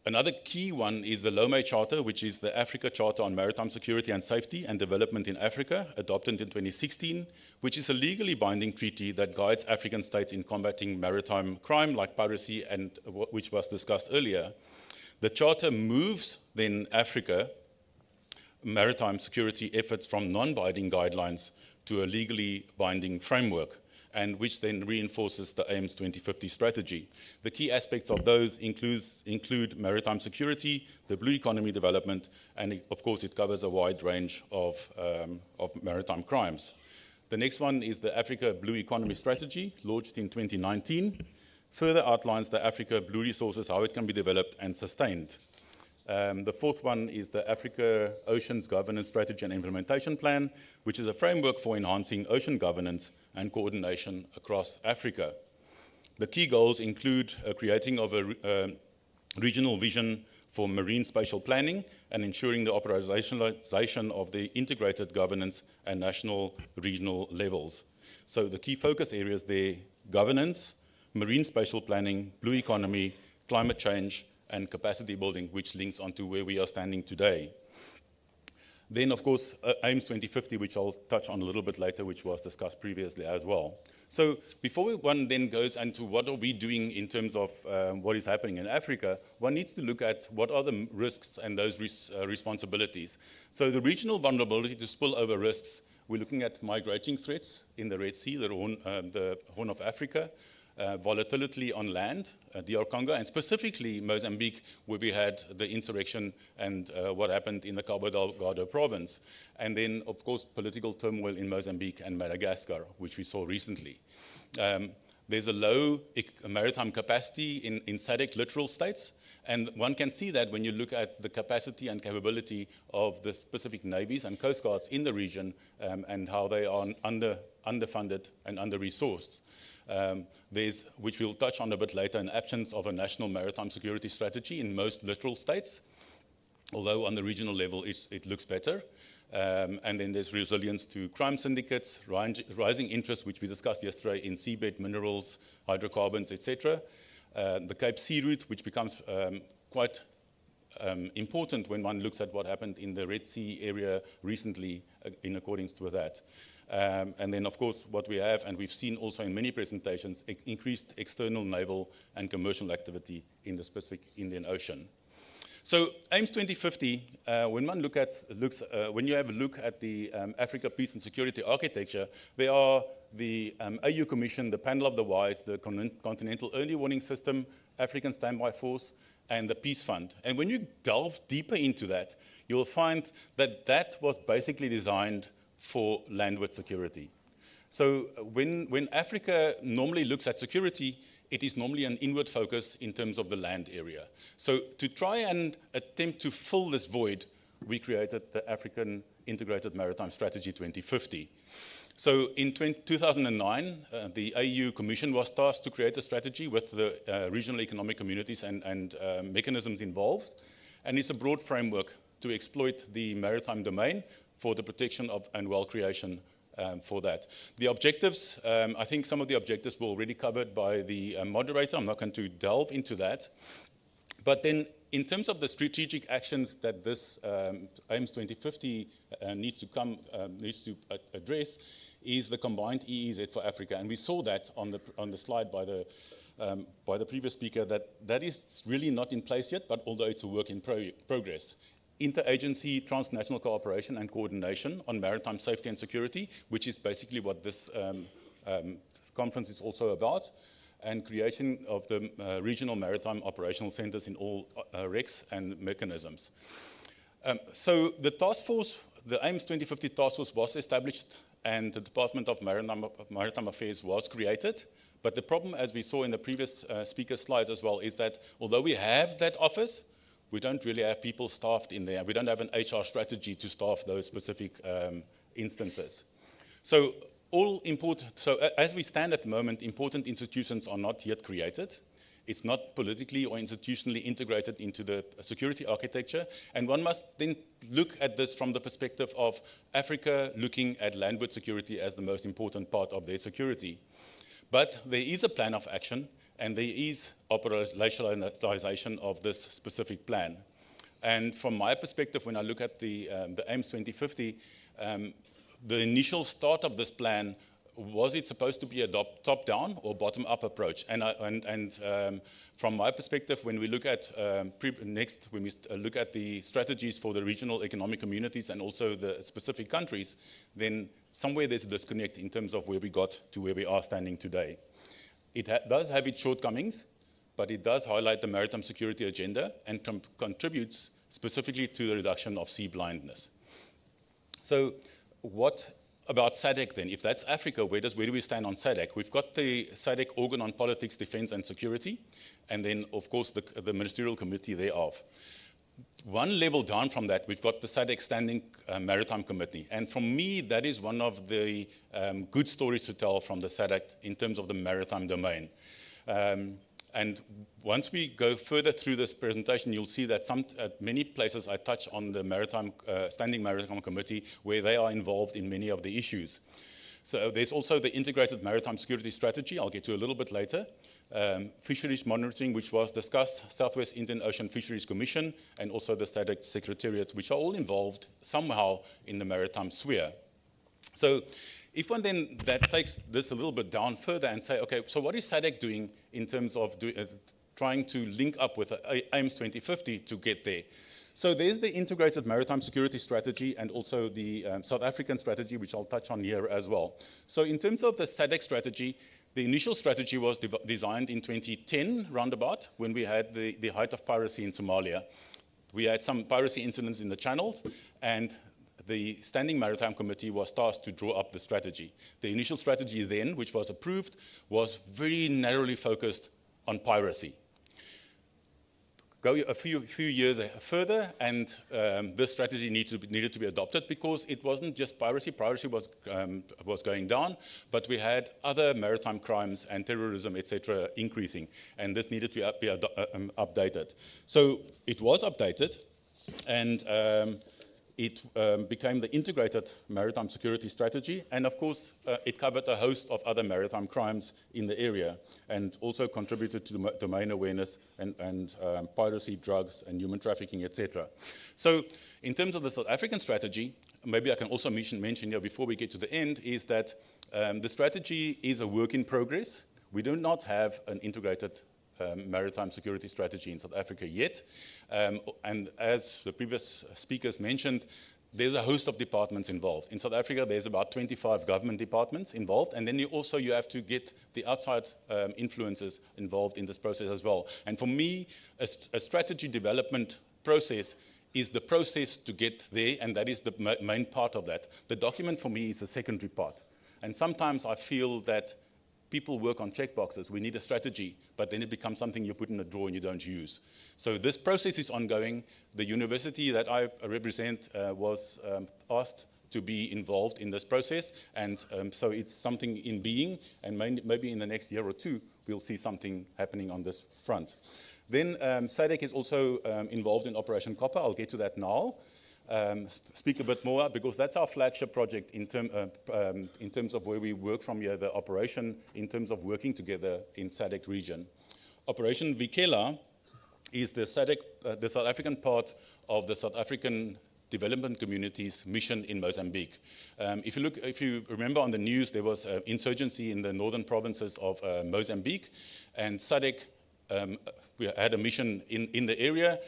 Another key one is the Lomé Charter, which is the Africa Charter on Maritime Security and Safety and Development in Africa, adopted in 2016, which is a legally binding treaty that guides African states in combating maritime crime like piracy, and which was discussed earlier. The Charter moves then Africa maritime security efforts from non-binding guidelines to a legally binding framework, and which then reinforces the AIMS 2050 strategy. The key aspects of those include maritime security, the blue economy development, and of course it covers a wide range of maritime crimes. The next one is the Africa Blue Economy Strategy, launched in 2019, further outlines the Africa Blue Resources, how it can be developed and sustained. The fourth one is the Africa Oceans Governance Strategy and Implementation Plan, which is a framework for enhancing ocean governance and coordination across Africa. The key goals include creating of a regional vision for marine spatial planning and ensuring the operationalization of the integrated governance at national regional levels. So the key focus areas there: governance, marine spatial planning, blue economy, climate change, and capacity building, which links onto where we are standing today. Then, of course, AIMS 2050, which I'll touch on a little bit later, which was discussed previously as well. So before one then goes into what are we doing in terms of what is happening in Africa, one needs to look at what are the risks and those responsibilities. So the regional vulnerability to spillover risks, we're looking at migrating threats in the Red Sea, the Horn of Africa, volatility on land, DR Congo, and specifically Mozambique, where we had the insurrection and what happened in the Cabo Delgado province. And then, of course, political turmoil in Mozambique and Madagascar, which we saw recently. There's a low maritime capacity in SADC littoral states, and one can see that when you look at the capacity and capability of the specific navies and coast guards in the region and how they are underfunded and under-resourced. Which we'll touch on a bit later, an absence of a national maritime security strategy in most littoral states, although on the regional level it looks better. And then there's resilience to crime syndicates, rising interest, which we discussed yesterday, in seabed minerals, hydrocarbons, etc. The Cape Sea route, which becomes quite important when one looks at what happened in the Red Sea area recently in accordance with that. And then, of course, what we have, and we've seen also in many presentations, increased external naval and commercial activity in the Pacific Indian Ocean. So AIMS 2050, when you have a look at the Africa Peace and Security Architecture, there are the AU Commission, the Panel of the Wise, the Continental Early Warning System, African Standby Force, and the Peace Fund. And when you delve deeper into that, you'll find that that was basically designed for landward security. So when Africa normally looks at security, it is normally an inward focus in terms of the land area. So to try and attempt to fill this void, we created the African Integrated Maritime Strategy 2050. So in 2009, the AU Commission was tasked to create a strategy with the regional economic communities and mechanisms involved. And it's a broad framework to exploit the maritime domain for the protection of and wealth creation for that. The objectives, I think some of the objectives were already covered by the moderator. I'm not going to delve into that. But then in terms of the strategic actions that this AIMS 2050 needs to address, is the combined EEZ for Africa. And we saw that on the slide by the previous speaker, that is really not in place yet, but although it's a work in progress. Interagency transnational cooperation and coordination on maritime safety and security, which is basically what this conference is also about, and creation of the regional maritime operational centers in all RECs and mechanisms. So the task force, the AIMS 2050 task force was established, and the Department of Maritime Affairs was created. But the problem, as we saw in the previous speaker slides as well, is that although we have that office, we don't really have people staffed in there. We don't have an HR strategy to staff those specific instances. So as we stand at the moment, important institutions are not yet created. It's not politically or institutionally integrated into the security architecture. And one must then look at this from the perspective of Africa looking at landward security as the most important part of their security. But there is a plan of action, and there is operationalization of this specific plan. And from my perspective, when I look at the AIMS 2050, the initial start of this plan, was it supposed to be a top-down or bottom-up approach? And from my perspective, when we look at look at the strategies for the regional economic communities and also the specific countries, then somewhere there's a disconnect in terms of where we got to where we are standing today. It does have its shortcomings, but it does highlight the maritime security agenda and contributes specifically to the reduction of sea blindness. So what about SADC then? If that's Africa, where do we stand on SADC? We've got the SADC organ on politics, defense, and security, and then, of course, the ministerial committee thereof. One level down from that, we've got the SADC Standing Maritime Committee. And for me, that is one of the good stories to tell from the SADC in terms of the maritime domain. And once we go further through this presentation, you'll see that at many places I touch on the Standing Maritime Committee, where they are involved in many of the issues. So there's also the Integrated Maritime Security Strategy, I'll get to a little bit later. Fisheries monitoring, which was discussed, Southwest Indian Ocean Fisheries Commission, and also the SADC Secretariat, which are all involved somehow in the maritime sphere. So if one then takes this a little bit down further and say, okay, so what is SADC doing in terms of trying to link up with AIMS 2050 to get there? So there's the Integrated Maritime Security Strategy and also the South African strategy, which I'll touch on here as well. So in terms of the SADC strategy, the initial strategy was designed in 2010, roundabout, when we had the height of piracy in Somalia. We had some piracy incidents in the channels, and the Standing Maritime Committee was tasked to draw up the strategy. The initial strategy then, which was approved, was very narrowly focused on piracy. Go a few years further, and this strategy needed to be adopted because it wasn't just piracy. Piracy was going down, but we had other maritime crimes and terrorism, etc., increasing, and this needed to be updated. So it was updated, and it became the Integrated Maritime Security Strategy, and of course, it covered a host of other maritime crimes in the area, and also contributed to domain awareness and piracy, drugs, and human trafficking, etc. So in terms of the South African strategy, maybe I can also mention here before we get to the end, is that the strategy is a work in progress. We do not have an integrated maritime security strategy in South Africa yet. And as the previous speakers mentioned, there's a host of departments involved. In South Africa, there's about 25 government departments involved, and then you have to get the outside influences involved in this process as well. And for me, a strategy development process is the process to get there, and that is the main part of that. The document for me is a secondary part. And sometimes I feel that people work on checkboxes. We need a strategy, but then it becomes something you put in a drawer and you don't use. So this process is ongoing. The university that I represent was asked to be involved in this process, and so it's something in being, and maybe in the next year or two, we'll see something happening on this front. Then SADC is also involved in Operation Copper. I'll get to that now. Speak a bit more, because that's our flagship project in terms of where we work from here, the operation in terms of working together in SADC region. Operation Vikela is the SADC, the South African part of the South African Development Community's mission in Mozambique. If you remember on the news, there was insurgency in the northern provinces of Mozambique, and SADC, we had a mission in the area.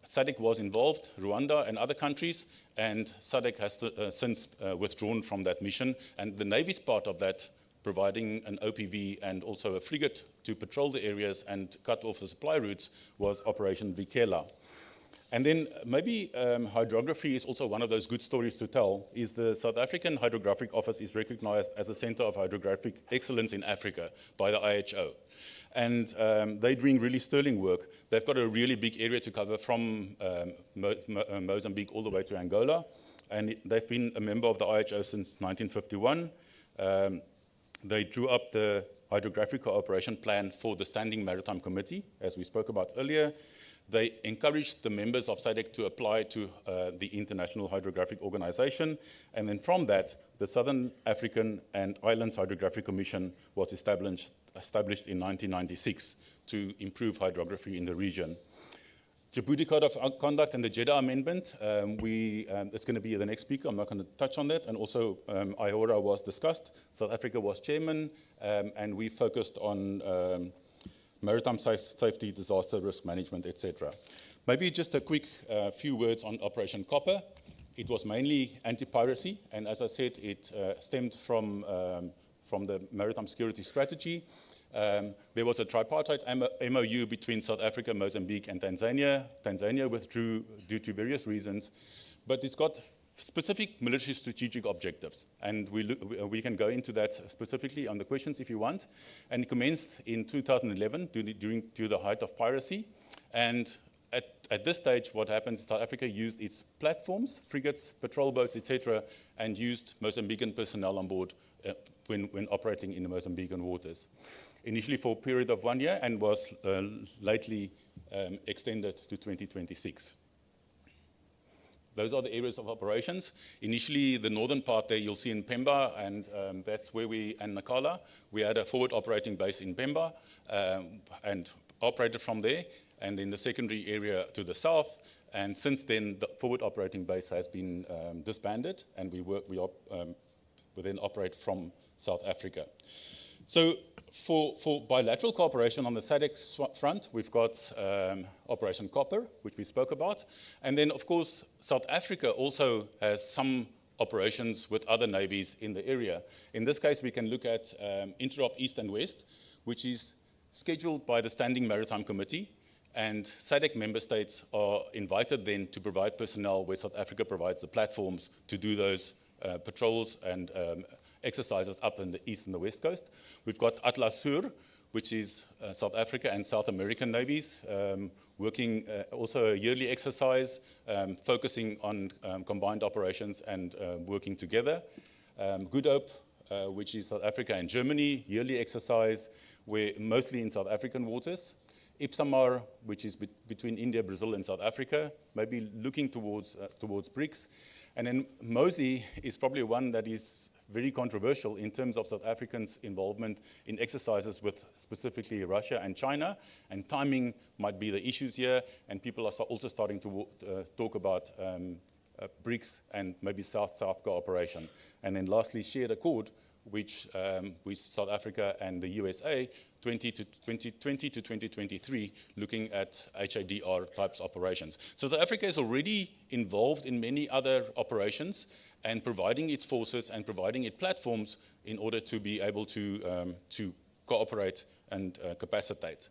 SADC was involved, Rwanda and other countries, and SADC has since withdrawn from that mission. And the Navy's part of that, providing an OPV and also a frigate to patrol the areas and cut off the supply routes, was Operation Vikela. And then maybe hydrography is also one of those good stories to tell, is the South African Hydrographic Office is recognized as a center of hydrographic excellence in Africa by the IHO. And they're doing really sterling work. They've got a really big area to cover from Mozambique all the way to Angola. And they've been a member of the IHO since 1951. They drew up the hydrographic cooperation plan for the Standing Maritime Committee, as we spoke about earlier. They encouraged the members of SADC to apply to the International Hydrographic Organization. And then from that, the Southern African and Islands Hydrographic Commission was established in 1996 to improve hydrography in the region. Djibouti Code of Conduct and the Jeddah Amendment, it's going to be the next speaker. I'm not going to touch on that. And also, IHORA was discussed. South Africa was chairman, and we focused on maritime safety, disaster risk management, etc. Maybe just a quick few words on Operation Copper. It was mainly anti-piracy, and as I said, it stemmed from the Maritime Security Strategy. There was a tripartite MOU between South Africa, Mozambique, and Tanzania. Tanzania withdrew due to various reasons, but it's got specific military strategic objectives, and we can go into that specifically on the questions if you want. And it commenced in 2011 during the height of piracy. And at this stage, what happens, South Africa used its platforms, frigates, patrol boats, etc., and used Mozambican personnel on board when operating in the Mozambican waters. Initially for a period of 1 year, and was lately extended to 2026. those are the areas of operations. Initially, the northern part there you'll see in Pemba, and that's where and Nakala. We had a forward operating base in Pemba and operated from there, and in the secondary area to the south. And since then, the forward operating base has been disbanded, and we then operate from South Africa. So for bilateral cooperation on the SADC front, we've got Operation Copper, which we spoke about. And then, of course, South Africa also has some operations with other navies in the area. In this case, we can look at Interop East and West, which is scheduled by the Standing Maritime Committee. And SADC member states are invited then to provide personnel where South Africa provides the platforms to do those patrols and exercises up in the east and the west coast. We've got Atlas Sur, which is South Africa and South American navies, working also a yearly exercise, focusing on combined operations and working together. Good Hope, which is South Africa and Germany, yearly exercise, where mostly in South African waters. Ipsamar, which is between India, Brazil, and South Africa, maybe looking towards BRICS. And then MOSI is probably one that is very controversial in terms of South Africans' involvement in exercises with specifically Russia and China, and timing might be the issues here, and people are also starting to talk about BRICS and maybe South-South cooperation. And then lastly, Shared Accord, which with South Africa and the USA, 2020 to 2023, looking at HADR types operations. So South Africa is already involved in many other operations and providing its forces and providing its platforms in order to be able to cooperate and capacitate.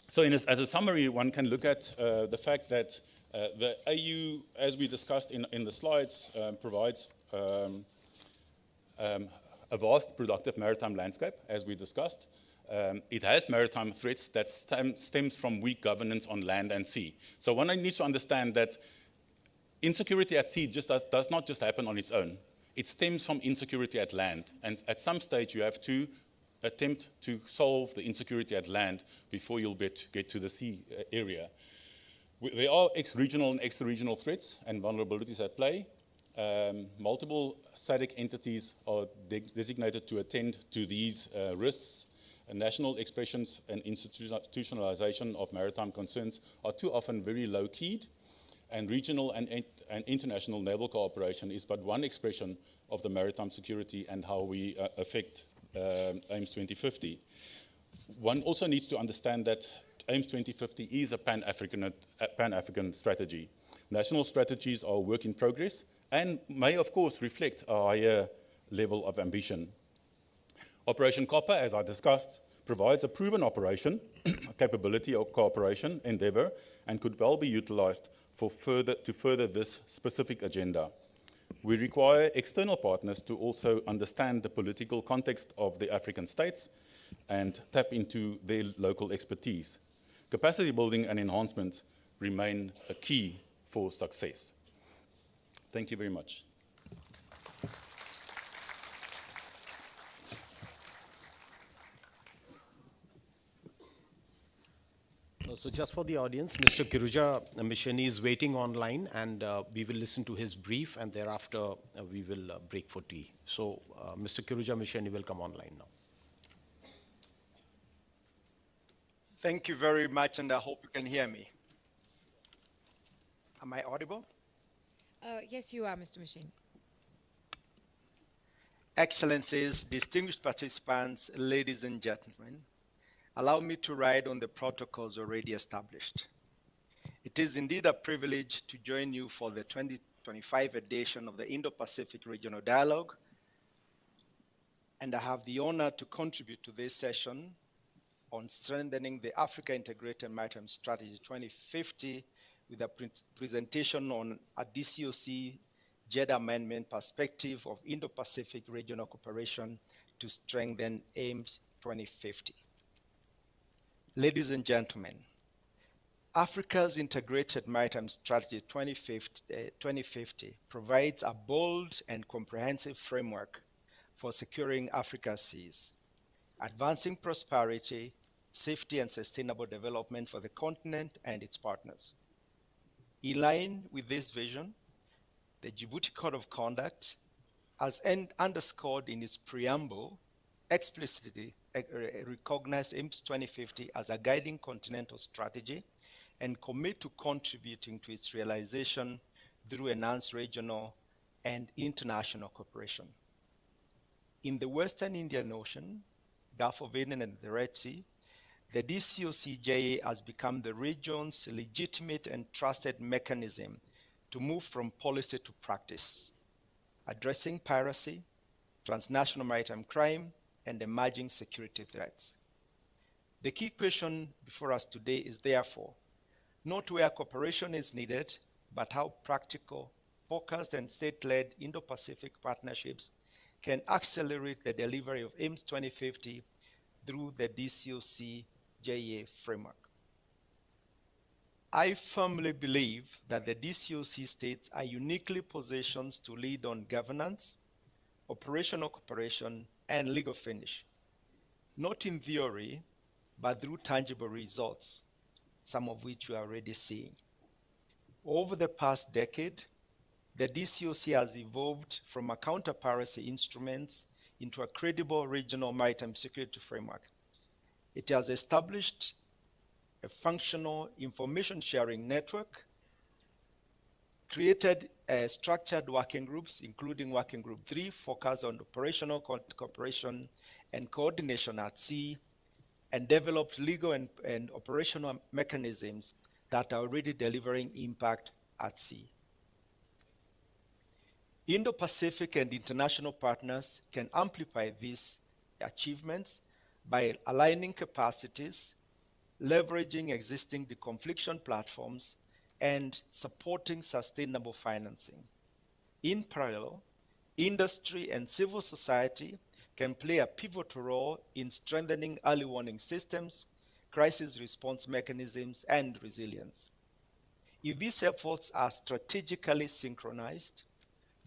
So as a summary, one can look at the fact that the AU, as we discussed in the slides, provides a vast productive maritime landscape, as we discussed. It has maritime threats that stems from weak governance on land and sea. So one needs to understand that insecurity at sea does not just happen on its own. It stems from insecurity at land. And at some stage, you have to attempt to solve the insecurity at land before you'll get to the sea area. There are regional and extra-regional threats and vulnerabilities at play. Multiple SADC entities are designated to attend to these risks. National expressions and institutionalization of maritime concerns are too often very low-keyed, and regional and international naval cooperation is but one expression of the maritime security and how we affect AIMS 2050. One also needs to understand that AIMS 2050 is a Pan-African strategy. National strategies are a work in progress and may, of course, reflect a higher level of ambition. Operation Copper, as I discussed, provides a proven operation, capability or cooperation endeavor, and could well be utilized to further this specific agenda. We require external partners to also understand the political context of the African states and tap into their local expertise. Capacity building and enhancement remain a key for success. Thank you very much. So just for the audience, Mr. Kiruja Misheni is waiting online, and we will listen to his brief, and thereafter we will break for tea. So Mr. Kiruja Misheni will come online now. Thank you very much, and I hope you can hear me. Am I audible? Yes, you are, Mr. Misheni. Excellencies, distinguished participants, ladies and gentlemen, allow me to ride on the protocols already established. It is indeed a privilege to join you for the 2025 edition of the Indo-Pacific Regional Dialogue, and I have the honor to contribute to this session on strengthening the Africa Integrated Maritime Strategy 2050 with a presentation on a DCOC JED amendment perspective of Indo-Pacific regional cooperation to strengthen AIMS 2050. Ladies and gentlemen, Africa's Integrated Maritime Strategy 2050 provides a bold and comprehensive framework for securing Africa's seas, advancing prosperity, safety, and sustainable development for the continent and its partners. In line with this vision, the Djibouti Code of Conduct has underscored in its preamble explicitly recognized IMS 2050 as a guiding continental strategy and commit to contributing to its realization through enhanced regional and international cooperation. In the Western Indian Ocean, Gulf of Aden and the Red Sea, the DCOCJA has become the region's legitimate and trusted mechanism to move from policy to practice, addressing piracy, transnational maritime crime, and emerging security threats. The key question before us today is therefore not where cooperation is needed, but how practical, focused, and state-led Indo-Pacific partnerships can accelerate the delivery of IMS 2050 through the DCOC-JA framework. I firmly believe that the DCOC states are uniquely positioned to lead on governance, operational cooperation, and legal finish, not in theory, but through tangible results, some of which we are already seeing. Over the past decade, the DCOC has evolved from a counter-piracy instruments into a credible regional maritime security framework. It has established a functional information sharing network, created structured working groups, including Working Group 3, focused on operational cooperation and coordination at sea, and developed legal and operational mechanisms that are already delivering impact at sea. Indo-Pacific and international partners can amplify these achievements by aligning capacities, leveraging existing deconfliction platforms, and supporting sustainable financing. In parallel, industry and civil society can play a pivotal role in strengthening early warning systems, crisis response mechanisms, and resilience. If these efforts are strategically synchronized,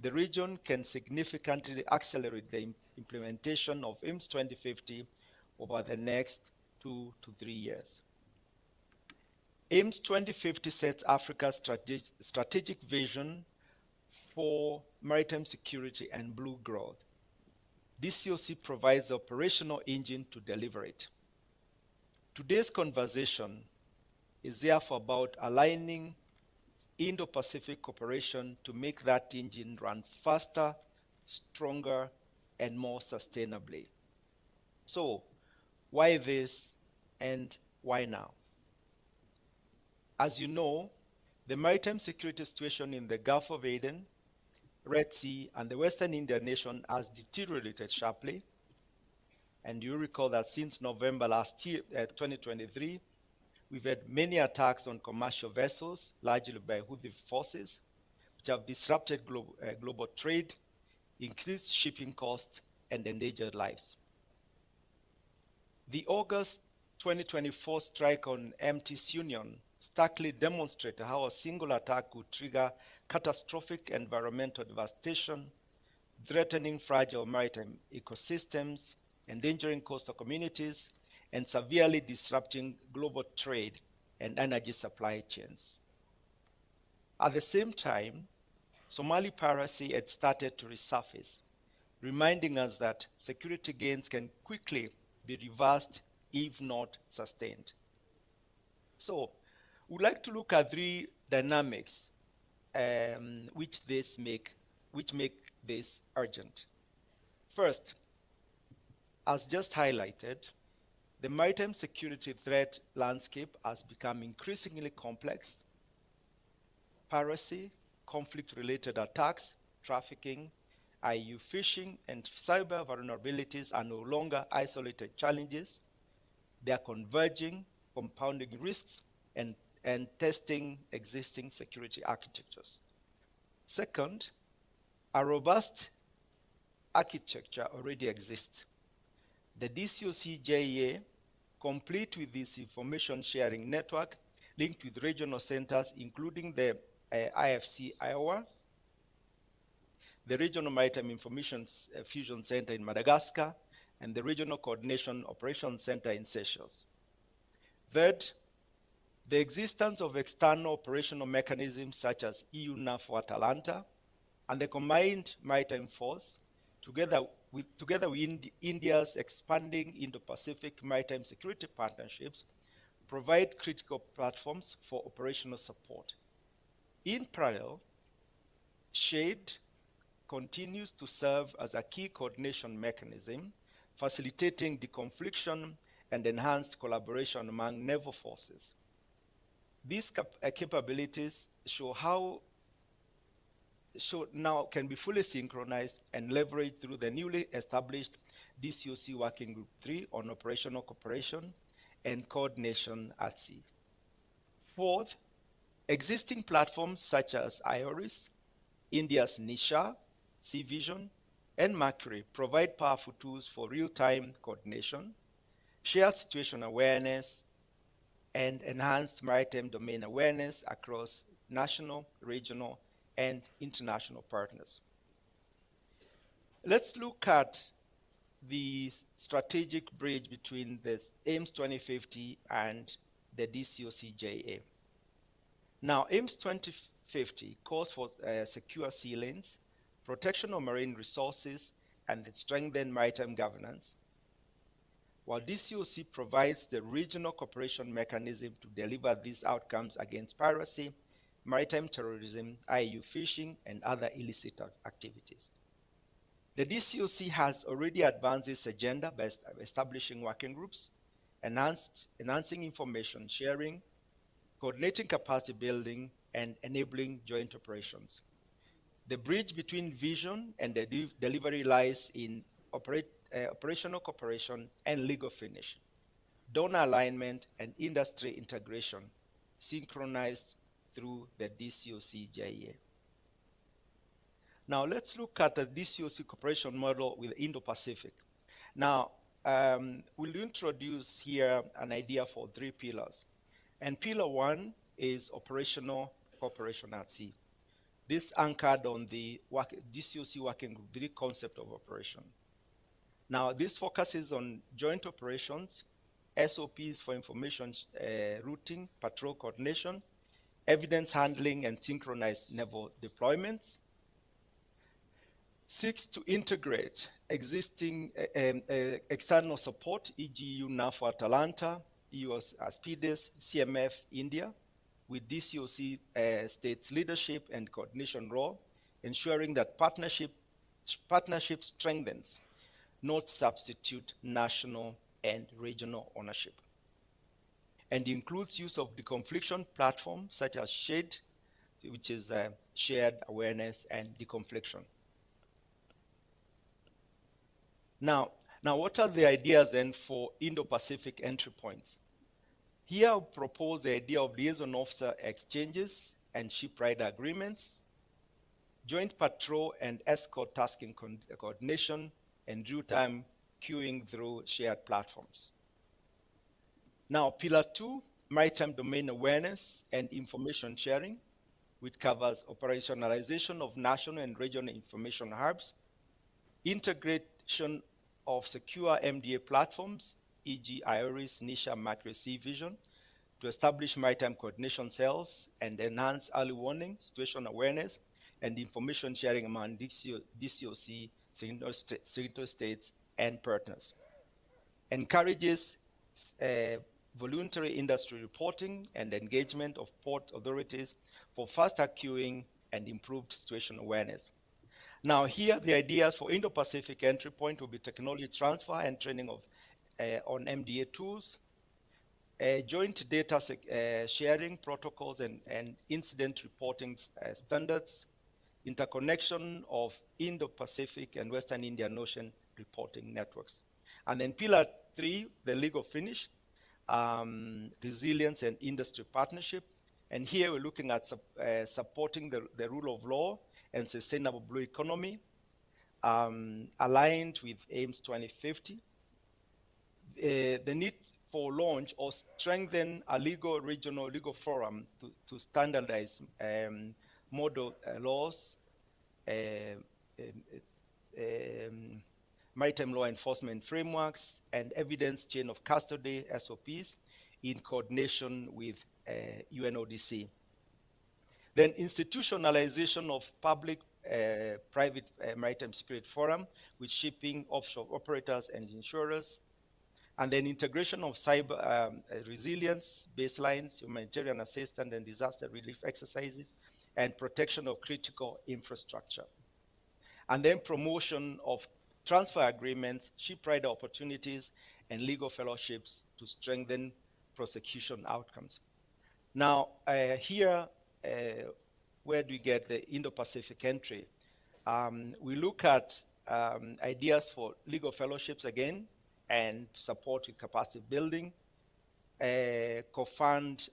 the region can significantly accelerate the implementation of IMS 2050 over the next 2 to 3 years. IMS 2050 sets Africa's strategic vision for maritime security and blue growth. DCOC provides the operational engine to deliver it. Today's conversation is therefore about aligning Indo-Pacific cooperation to make that engine run faster, stronger, and more sustainably. So, why this and why now? As you know, the maritime security situation in the Gulf of Aden, Red Sea, and the Western Indian Ocean has deteriorated sharply. And you recall that since November last year, 2023, we've had many attacks on commercial vessels, largely by Houthi forces, which have disrupted global trade, increased shipping costs, and endangered lives. The August 2024 strike on MT's Union starkly demonstrated how a single attack could trigger catastrophic environmental devastation, threatening fragile maritime ecosystems, endangering coastal communities, and severely disrupting global trade and energy supply chains. At the same time, Somali piracy had started to resurface, reminding us that security gains can quickly be reversed if not sustained. So, we'd like to look at 3 dynamics which make this urgent. First, as just highlighted, the maritime security threat landscape has become increasingly complex. Piracy, conflict-related attacks, trafficking, IU fishing, and cyber vulnerabilities are no longer isolated challenges. They are converging, compounding risks, and testing existing security architectures. Second, a robust architecture already exists. The DCOC-JA, complete with this information sharing network, linked with regional centers, including the IFC Iowa, the Regional Maritime Information Fusion Center in Madagascar, and the Regional Coordination Operations Center in Seychelles. Third, The existence of external operational mechanisms such as EU NAVFOR Atalanta and the Combined Maritime Force, together with India's expanding Indo-Pacific maritime security partnerships, provide critical platforms for operational support. In parallel, SHADE continues to serve as a key coordination mechanism, facilitating deconfliction and enhanced collaboration among naval forces. These capabilities now can be fully synchronized and leveraged through the newly established DCOC Working Group 3 on operational cooperation and coordination at sea. Fourth, existing platforms such as IORIS, India's NISHA, Sea Vision, and Mercury provide powerful tools for real-time coordination, shared situation awareness, and enhanced maritime domain awareness across national, regional, and international partners. Let's look at the strategic bridge between the AIMS 2050 and the DCOC-JA. Now, AIMS 2050 calls for secure sea lanes, protection of marine resources, and strengthened maritime governance, while DCOC provides the regional cooperation mechanism to deliver these outcomes against piracy, maritime terrorism, IUU fishing, and other illicit activities. The DCOC has already advanced this agenda by establishing working groups, enhancing information sharing, coordinating capacity building, and enabling joint operations. The bridge between vision and the delivery lies in operational cooperation and legal finish, donor alignment, and industry integration, synchronized through the DCOC-JA. Now let's look at the DCOC cooperation model with Indo-Pacific. Now, we'll introduce here an idea for 3 pillars. And pillar 1 is operational cooperation at sea. This anchored on the DCOC Working Group 3 concept of operation. Now, this focuses on joint operations, SOPs for information routing, patrol coordination, evidence handling, and synchronized naval deployments. Seeks to integrate existing external support, e.g. EU NAVFOR Atalanta, EU ASPIDES, CMF India, with DCOC states leadership and coordination role, ensuring that partnership strengthens, not substitute national and regional ownership, and includes use of deconfliction platforms such as SHADE, which is shared awareness and deconfliction. Now, what are the ideas then for Indo-Pacific entry points? Here I propose the idea of liaison officer exchanges and ship rider agreements, joint patrol and escort tasking coordination, and real-time queuing through shared platforms. Now, pillar 2, maritime domain awareness and information sharing, which covers operationalization of national and regional information hubs, integration of secure MDA platforms, e.g. IORIS, NISHA, Mercury, Sea Vision, to establish maritime coordination cells and enhance early warning, situation awareness, and information sharing among DCOC, signatory states, and partners. Encourages voluntary industry reporting and engagement of port authorities for faster queuing and improved situation awareness. Now here, the ideas for Indo-Pacific entry point will be technology transfer and training of on MDA tools, joint data sharing protocols and incident reporting standards, interconnection of Indo-Pacific and Western Indian Ocean reporting networks. And then pillar 3, the legal finish, resilience and industry partnership. And here we're looking at supporting the rule of law and sustainable blue economy, aligned with AIMS 2050. The need for launch or strengthen a regional legal forum to standardize model laws, maritime law enforcement frameworks, and evidence chain of custody, SOPs, in coordination with UNODC. Then institutionalization of public-private maritime security forum with shipping, offshore operators, and insurers. And then integration of cyber resilience baselines, humanitarian assistance and disaster relief exercises, and protection of critical infrastructure. And then promotion of transfer agreements, ship rider opportunities, and legal fellowships to strengthen prosecution outcomes. Now, here, where do we get the Indo-Pacific entry? We look at ideas for legal fellowships again, and support with capacity building, co-fund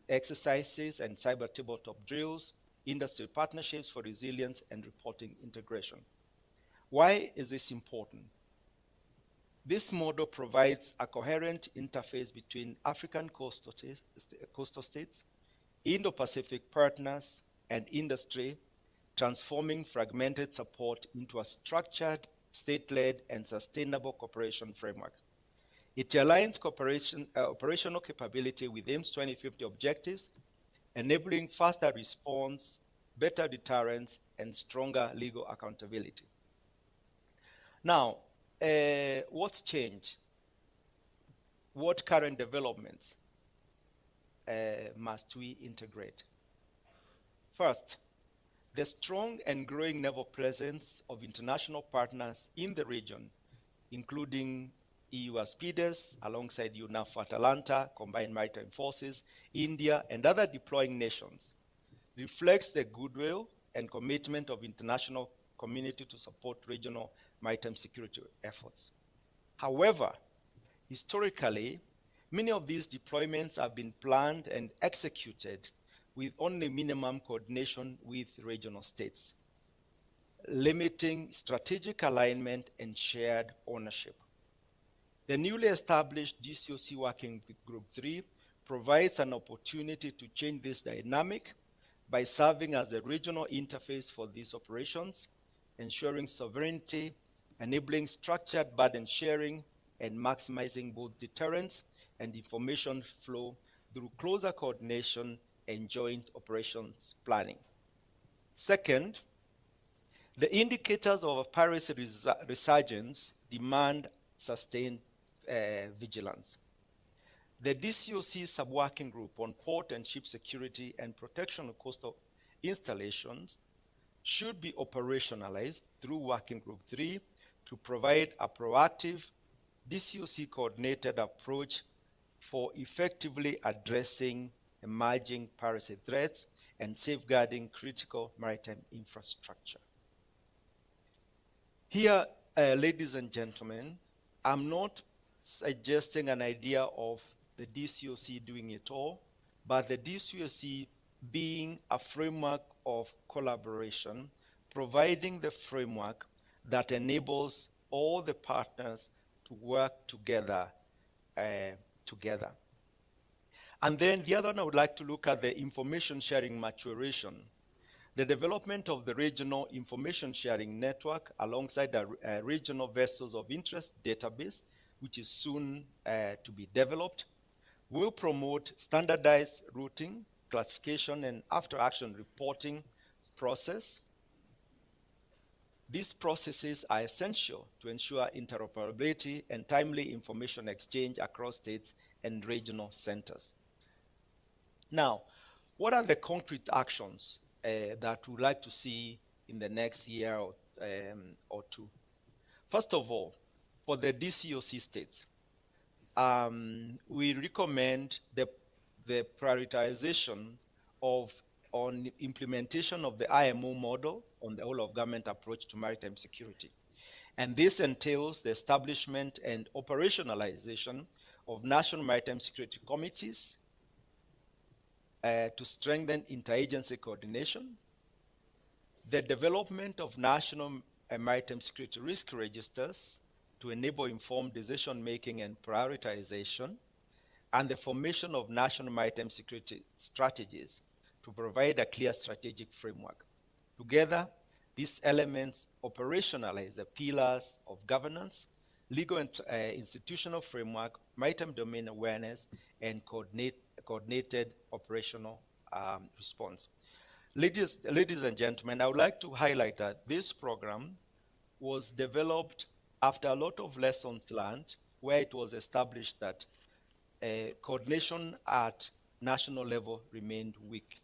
exercises and cyber tabletop drills, industry partnerships for resilience and reporting integration. Why is this important? This model provides a coherent interface between African coastal states, Indo-Pacific partners, and industry, transforming fragmented support into a structured, state-led, and sustainable cooperation framework. It aligns operational capability with AIM's 2050 objectives, enabling faster response, better deterrence, and stronger legal accountability. Now, what's changed? What current developments must we integrate? First, the strong and growing naval presence of international partners in the region, including EU ASPIDES, alongside UNAF Atalanta, Combined Maritime Forces, India, and other deploying nations, reflects the goodwill and commitment of international community to support regional maritime security efforts. However, historically, many of these deployments have been planned and executed with only minimum coordination with regional states, limiting strategic alignment and shared ownership. The newly established DCOC Working Group 3 provides an opportunity to change this dynamic by serving as a regional interface for these operations, ensuring sovereignty, enabling structured burden sharing, and maximizing both deterrence and information flow through closer coordination and joint operations planning. Second, the indicators of piracy resurgence demand sustained vigilance. The DCOC sub-working group on port and ship security and protection of coastal installations should be operationalized through Working Group 3 to provide a proactive, DCOC-coordinated approach for effectively addressing emerging piracy threats and safeguarding critical maritime infrastructure. Here, ladies and gentlemen, I'm not suggesting an idea of the DCOC doing it all, but the DCOC being a framework of collaboration, providing the framework that enables all the partners to work together. And then the other one, I would like to look at the information sharing maturation. The development of the regional information sharing network alongside the regional vessels of interest database, which is soon to be developed, will promote standardized routing, classification, and after-action reporting process. These processes are essential to ensure interoperability and timely information exchange across states and regional centers. Now, what are the concrete actions that we'd like to see in the next year or two? First of all, for the DCOC states, we recommend the prioritization on implementation of the IMO model on the whole of government approach to maritime security. And this entails the establishment and operationalization of national maritime security committees to strengthen interagency coordination, the development of national maritime security risk registers to enable informed decision-making and prioritization, and the formation of national maritime security strategies to provide a clear strategic framework. Together, these elements operationalize the pillars of governance, legal and institutional framework, maritime domain awareness, and coordinated operational response. Ladies and gentlemen, I would like to highlight that this program was developed after a lot of lessons learned, where it was established that coordination at national level remained weak,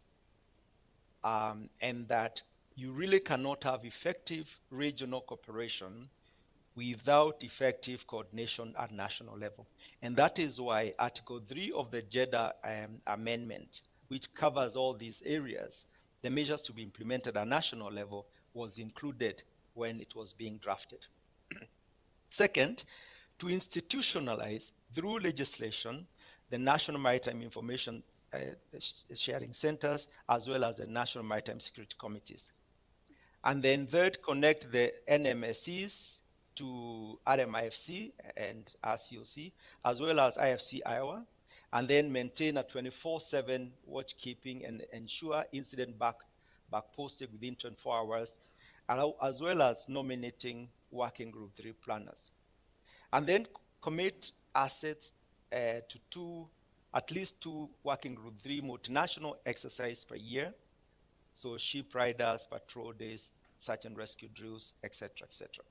and that you really cannot have effective regional cooperation without effective coordination at national level. And that is why Article 3 of the Jeddah Amendment, which covers all these areas, the measures to be implemented at national level, was included when it was being drafted. Second, to institutionalize through legislation the National Maritime Information Sharing Centers, as well as the National Maritime Security Committees. And then third, connect the NMSCs to RMIFC and RCOC, as well as IFC Iowa, and then maintain a 24/7 watchkeeping and ensure incident back posting within 24 hours, as well as nominating Working Group 3 planners. And then commit assets to at least 2 Working Group 3 multinational exercises per year, so ship riders, patrol days, search and rescue drills, etc., etc.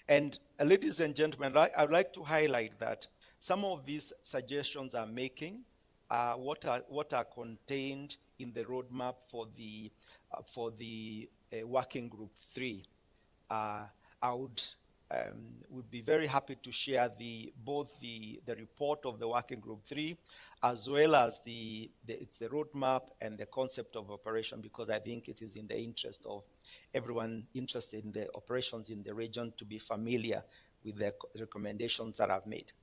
And ladies and gentlemen, I would like to highlight that some of these suggestions I'm making are what are contained in the roadmap for the Working Group 3. I would be very happy to share both the report of the Working Group 3, as well as the roadmap and the concept of operation, because I think it is in the interest of everyone interested in the operations in the region to be familiar with the recommendations that I've made.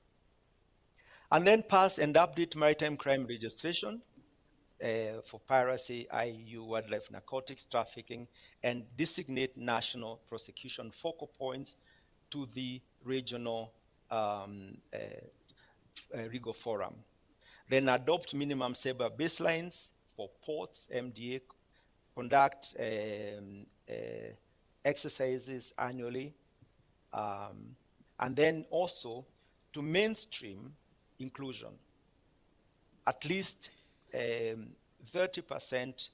And then pass and update maritime crime registration for piracy, IUU, wildlife, narcotics, trafficking, and designate national prosecution focal points to the regional RIGO forum. Then adopt minimum saber baselines for ports, MDA, conduct exercises annually, and then also to mainstream inclusion. At least 30%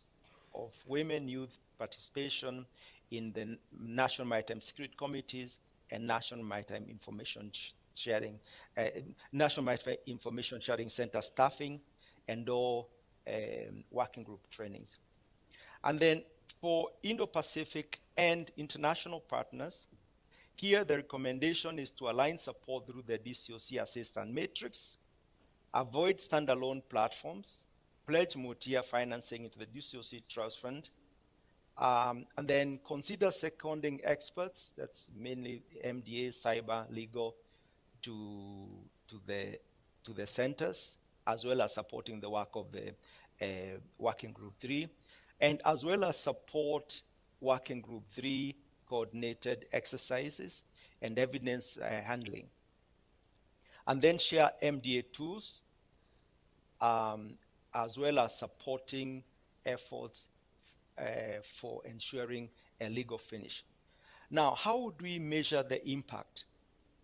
of women youth participation in the National Maritime Security Committees and National Maritime Information Sharing, National Maritime Information Sharing Center staffing, and all working group trainings. And then for Indo-Pacific and international partners, here the recommendation is to align support through the DCOC assistance matrix, avoid standalone platforms, pledge multi-year financing into the DCOC Trust Fund, and then consider seconding experts, that's mainly MDA, cyber, legal, to the centers, as well as supporting the work of the Working Group 3, and as well as support Working Group 3 coordinated exercises and evidence handling. And then share MDA tools, as well as supporting efforts for ensuring a legal finish. Now, how would we measure the impact?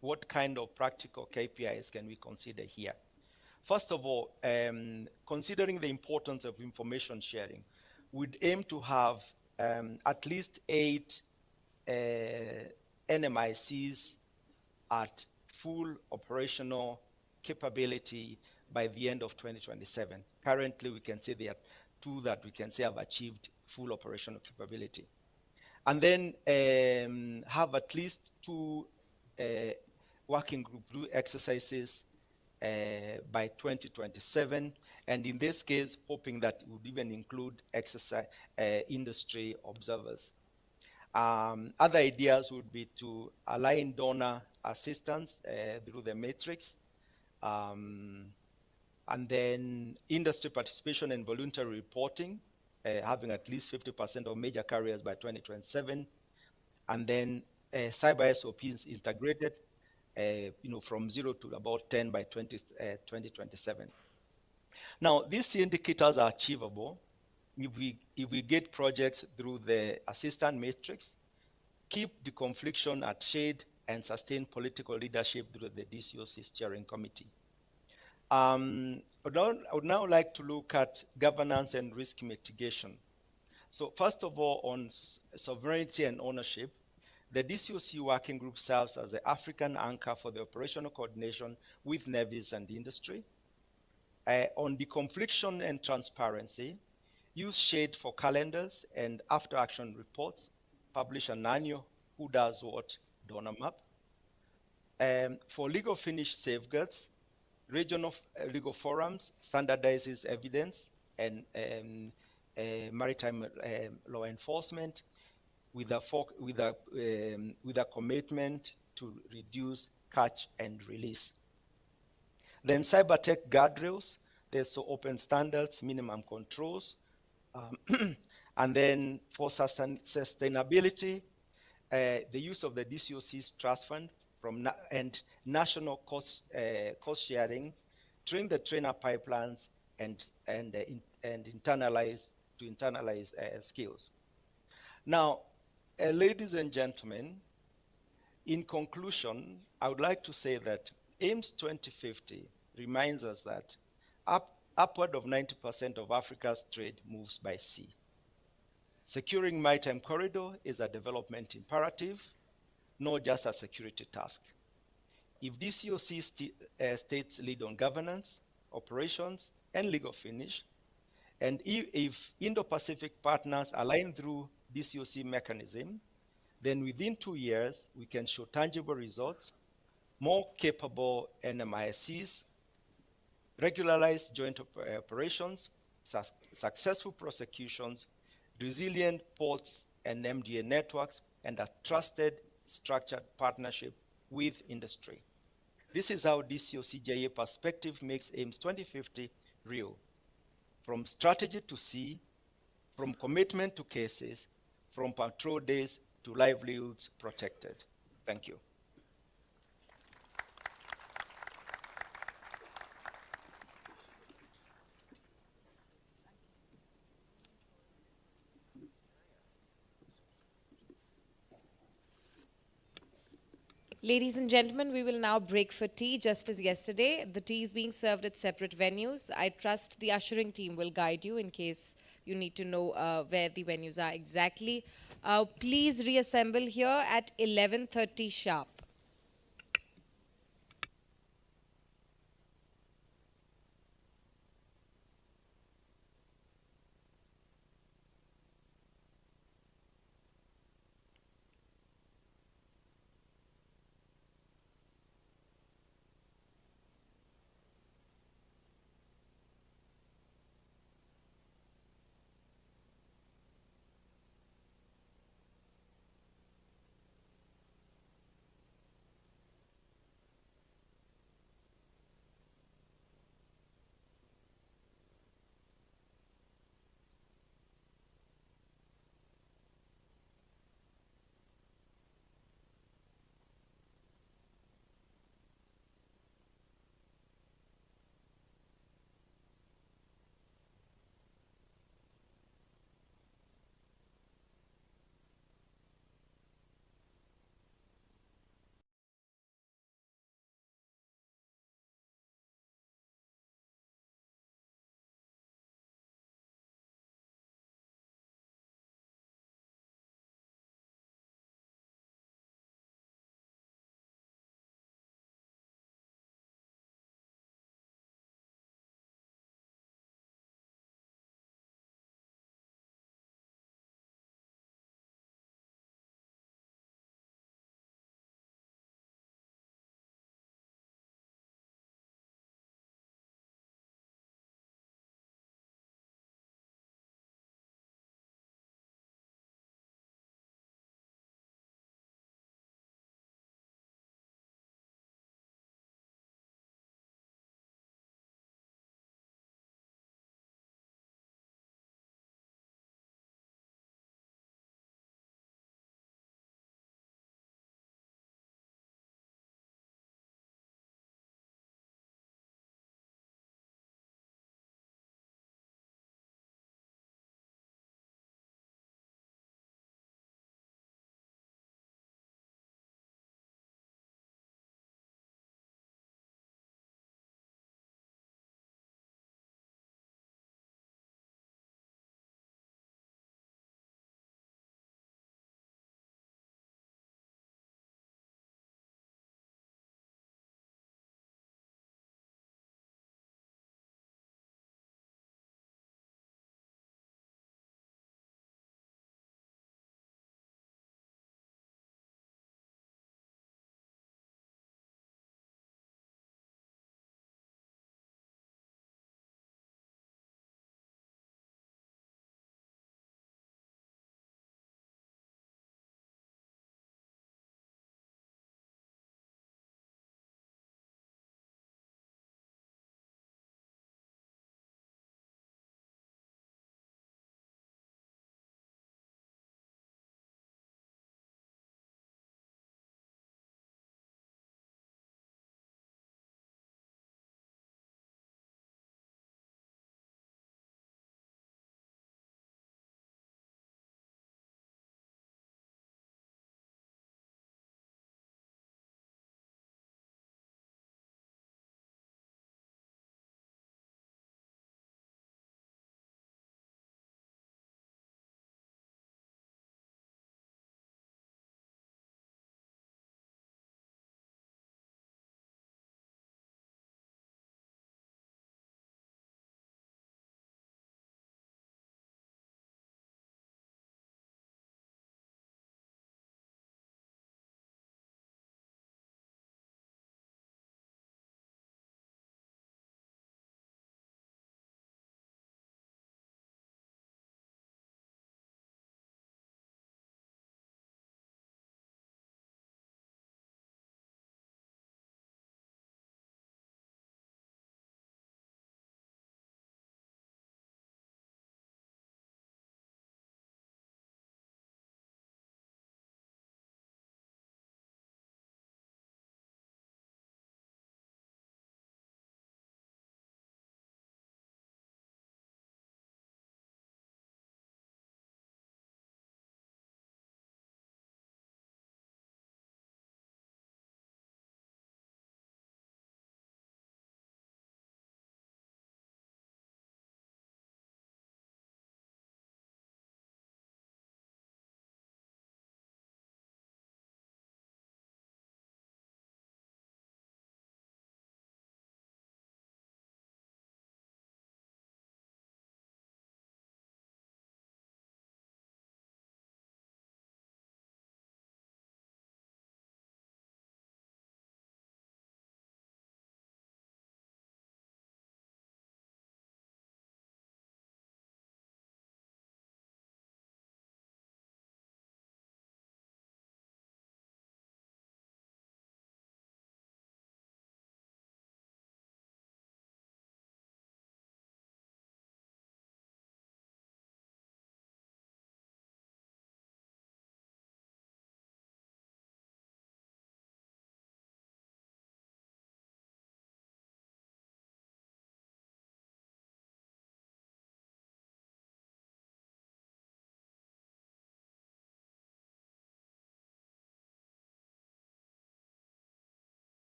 What kind of practical KPIs can we consider here? First of all, considering the importance of information sharing, we'd aim to have at least 8 NMICs at full operational capability by the end of 2027. Currently, we can say there are 2 that we can say have achieved full operational capability. And then have at least 2 working group exercises by 2027, and in this case, hoping that it would even include exercise industry observers. Other ideas would be to align donor assistance through the matrix, and then industry participation and voluntary reporting, having at least 50% of major carriers by 2027, and then cyber SOPs integrated, from 0 to about 10 by 2027. Now, these indicators are achievable if we get projects through the assistance matrix, keep the confliction at shade, and sustain political leadership through the DCOC steering committee. I would now like to look at governance and risk mitigation. So first of all, on sovereignty and ownership, the DCOC working group serves as the African anchor for the operational coordination with navies and industry. On deconfliction and transparency, use SHADE for calendars and after-action reports, publish an annual Who Does What donor map. For legal finish safeguards, regional legal forums standardizes evidence and maritime law enforcement with a commitment to reduce catch and release. Then cyber tech guardrails, there's so open standards, minimum controls, and then for sustainability, the use of the DCOC's trust fund and national cost sharing, train the trainer pipelines and internalize skills. Now, ladies and gentlemen, in conclusion, I would like to say that AIMS 2050 reminds us that upward of 90% of Africa's trade moves by sea. Securing maritime corridor is a development imperative, not just a security task. If DCOC states lead on governance, operations, and legal finish, and if Indo-Pacific partners align through DCOC mechanism, then within 2 years, we can show tangible results, more capable NMISCs, regularized joint operations, successful prosecutions, resilient ports and MDA networks, and a trusted, structured partnership with industry. This is how DCOC-JA perspective makes AIMS 2050 real. From strategy to sea, from commitment to cases, from patrol days to livelihoods protected. Thank you. Ladies and gentlemen, we will now break for tea, just as yesterday. The tea is being served at separate venues. I trust the ushering team will guide you in case you need to know where the venues are exactly. Please reassemble here at 11:30 sharp.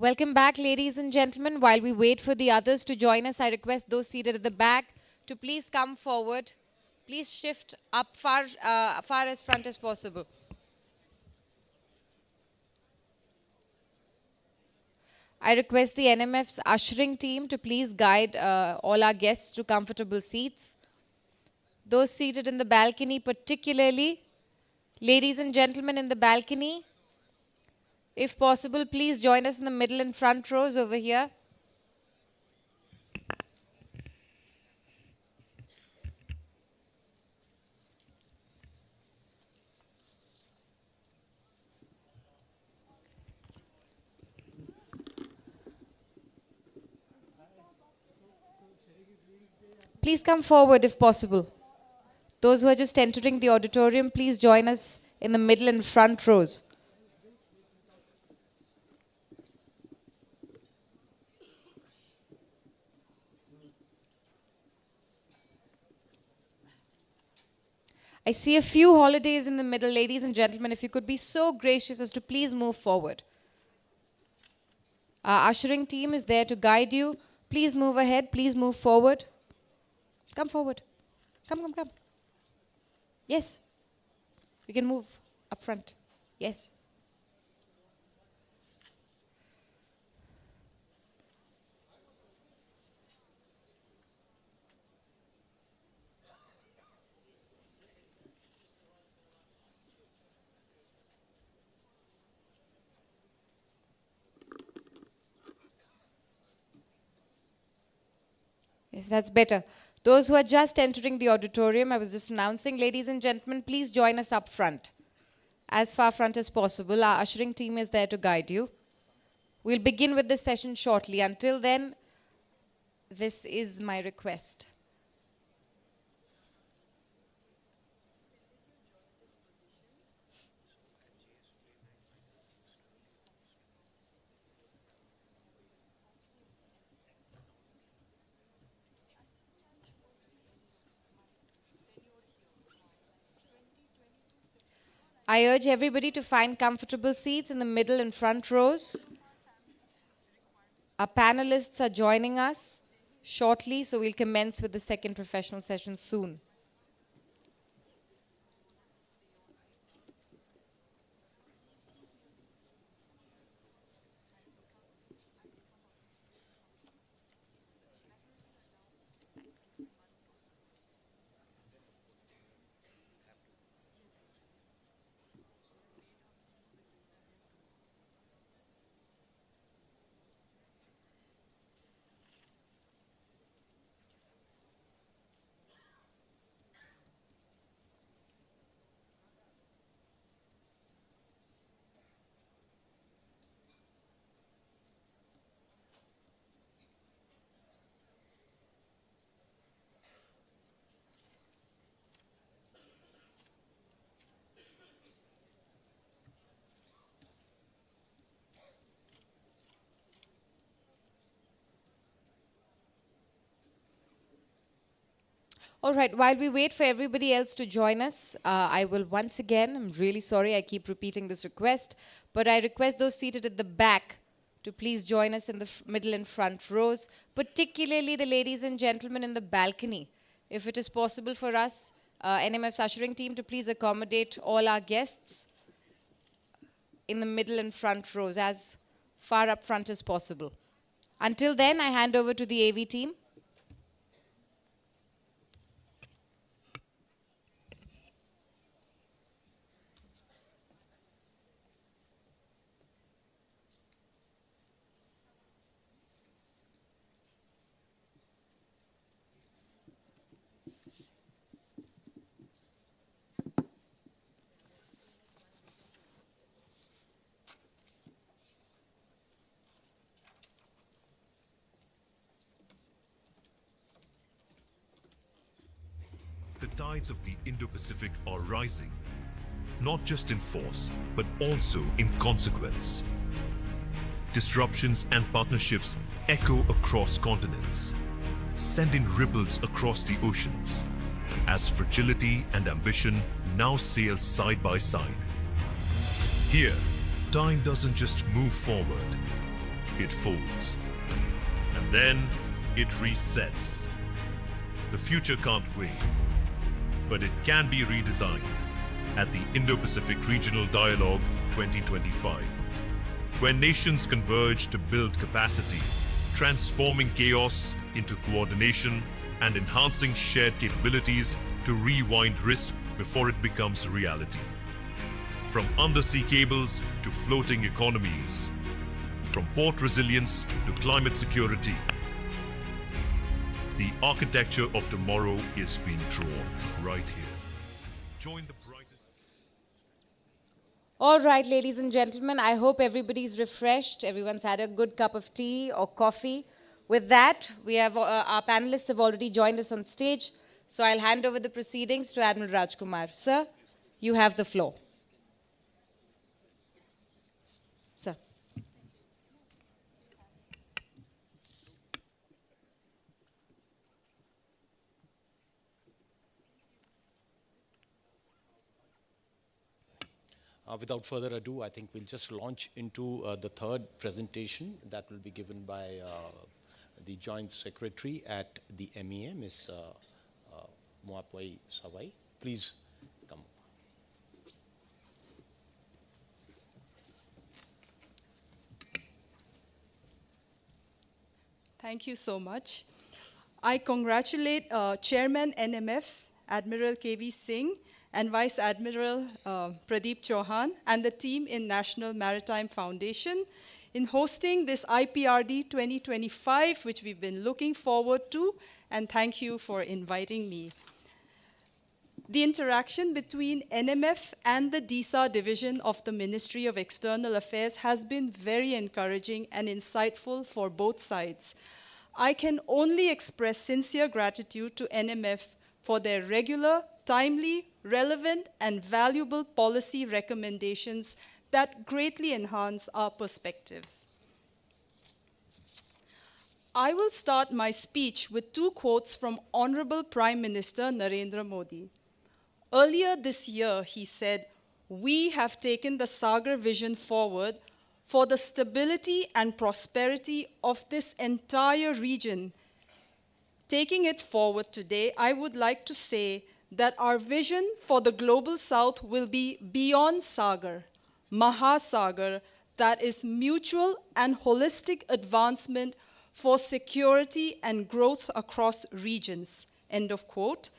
Welcome back, ladies and gentlemen. While we wait for the others to join us, I request those seated at the back to please come forward. Please shift up far as front as possible. I request the NMF's ushering team to please guide all our guests to comfortable seats. Those seated in the balcony particularly, ladies and gentlemen in the balcony, if possible, please join us in the middle and front rows over here. Please come forward if possible. Those who are just entering the auditorium, please join us in the middle and front rows. I see a few holidays in the middle. Ladies and gentlemen, if you could be so gracious as to please move forward. Our ushering team is there to guide you. Please move ahead. Please move forward. Come forward. Come. Yes. You can move up front. Yes. Yes, that's better. Those who are just entering the auditorium, I was just announcing, ladies and gentlemen, please join us up front. As far front as possible, our ushering team is there to guide you. We'll begin with this session shortly. Until then, this is my request. I urge everybody to find comfortable seats in the middle and front rows. Our panelists are joining us shortly, so we'll commence with the second professional session soon. All right, while we wait for everybody else to join us, I will once again, I'm really sorry I keep repeating this request, but I request those seated at the back to please join us in the middle and front rows, particularly the ladies and gentlemen in the balcony. If it is possible for us, NMF's ushering team, to please accommodate all our guests in the middle and front rows, as far up front as possible. Until then, I hand over to the AV team. The tides of the Indo-Pacific are rising, not just in force, but also in consequence. Disruptions and partnerships echo across continents, sending ripples across the oceans, as fragility and ambition now sail side by side. Here, time doesn't just move forward, it folds. And then it resets. The future can't wait, but it can be redesigned at the Indo-Pacific Regional Dialogue 2025, where nations converge to build capacity, transforming chaos into coordination and enhancing shared capabilities to rewind risk before it becomes reality. From undersea cables to floating economies, from port resilience to climate security, the architecture of tomorrow is being drawn right here. Join the brightest. All right, ladies and gentlemen, I hope everybody's refreshed. Everyone's had a good cup of tea or coffee. With that, we have our panelists have already joined us on stage. So I'll hand over the proceedings to Admiral Rajkumar. Sir, you have the floor. Sir. Without further ado, I think we'll just launch into the third presentation that will be given by the Joint Secretary at the MEA, Ms. Moapwai Sawai. Please come. Thank you so much. I congratulate Chairman NMF, Admiral KV Singh, and Vice Admiral Pradeep Chauhan, and the team in National Maritime Foundation in hosting this IPRD 2025, which we've been looking forward to, and thank you for inviting me. The interaction between NMF and the DISA division of the Ministry of External Affairs has been very encouraging and insightful for both sides. I can only express sincere gratitude to NMF for their regular, timely, relevant, and valuable policy recommendations that greatly enhance our perspectives. I will start my speech with two quotes from Honorable Prime Minister Narendra Modi. Earlier this year, he said, "We have taken the Sagar vision forward for the stability and prosperity of this entire region. Taking it forward today, I would like to say that our vision for the Global South will be beyond Sagar, Mahasagar, that is mutual and holistic advancement for security and growth across regions." End of quote.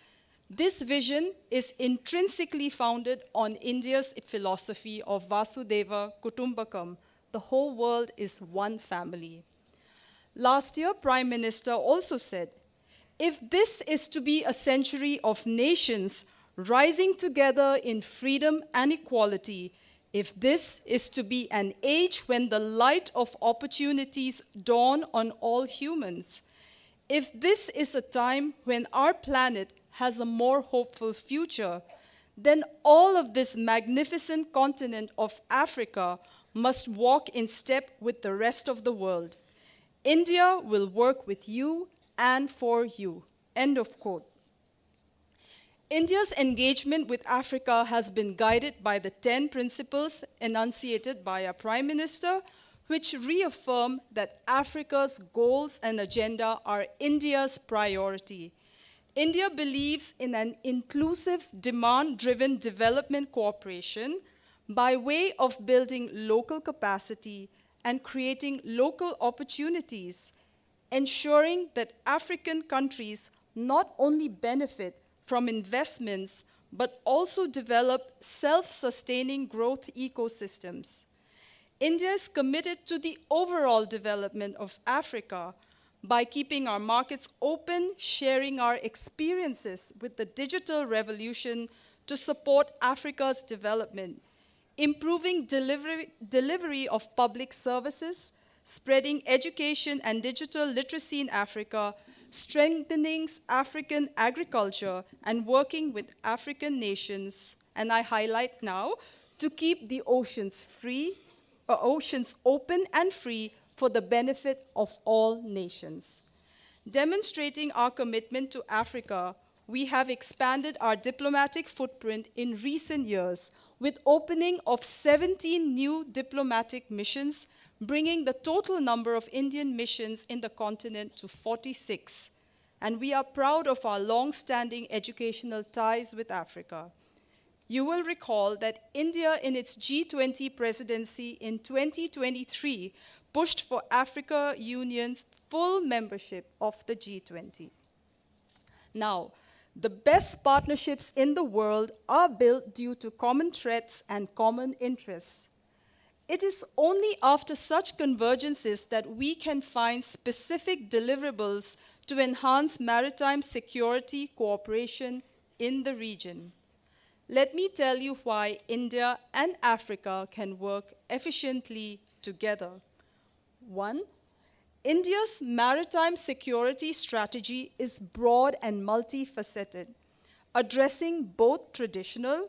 This vision is intrinsically founded on India's philosophy of Vasudeva Kutumbakam. The whole world is one family. Last year, Prime Minister also said, "If this is to be a century of nations rising together in freedom and equality, if this is to be an age when the light of opportunities dawn on all humans, if this is a time when our planet has a more hopeful future, then all of this magnificent continent of Africa must walk in step with the rest of the world. India will work with you and for you." End of quote. India's engagement with Africa has been guided by the 10 principles enunciated by our Prime Minister, which reaffirm that Africa's goals and agenda are India's priority. India believes in an inclusive, demand-driven development cooperation by way of building local capacity and creating local opportunities, ensuring that African countries not only benefit from investments, but also develop self-sustaining growth ecosystems. India is committed to the overall development of Africa by keeping our markets open, sharing our experiences with the digital revolution to support Africa's development, improving delivery of public services, spreading education and digital literacy in Africa, strengthening African agriculture, and working with African nations, and I highlight now, to keep the oceans open and free for the benefit of all nations. Demonstrating our commitment to Africa, we have expanded our diplomatic footprint in recent years with opening of 17 new diplomatic missions, bringing the total number of Indian missions in the continent to 46. And we are proud of our long-standing educational ties with Africa. You will recall that India, in its G20 presidency in 2023, pushed for Africa Union's full membership of the G20. Now, the best partnerships in the world are built due to common threats and common interests. It is only after such convergences that we can find specific deliverables to enhance maritime security cooperation in the region. Let me tell you why India and Africa can work efficiently together. One, India's maritime security strategy is broad and multifaceted, addressing both traditional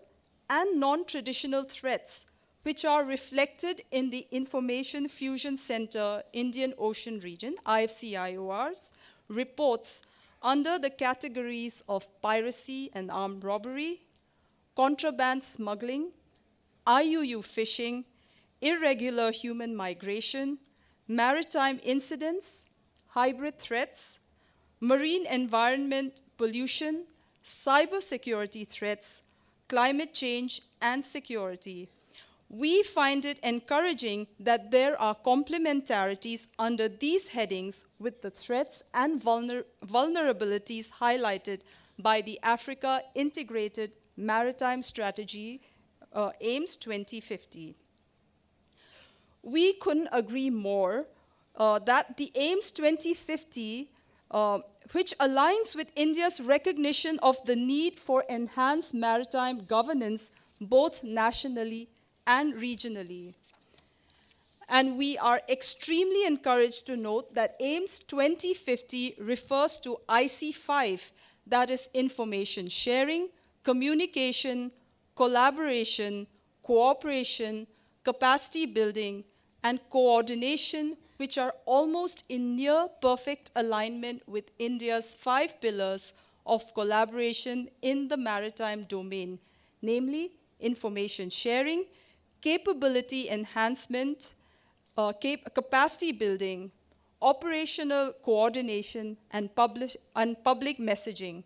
and non-traditional threats, which are reflected in the Information Fusion Center Indian Ocean Region, IFC-IOR's, reports under the categories of piracy and armed robbery, contraband smuggling, IUU fishing, irregular human migration, maritime incidents, hybrid threats, marine environment pollution, cybersecurity threats, climate change, and security. We find it encouraging that there are complementarities under these headings with the threats and vulnerabilities highlighted by the Africa Integrated Maritime Strategy, AIMS 2050. We couldn't agree more that the AIMS 2050, which aligns with India's recognition of the need for enhanced maritime governance both nationally and regionally. And we are extremely encouraged to note that AIMS 2050 refers to IC5, that is information sharing, communication, collaboration, cooperation, capacity building, and coordination, which are almost in near perfect alignment with India's 5 pillars of collaboration in the maritime domain, namely information sharing, capability enhancement, capacity building, operational coordination, and public messaging.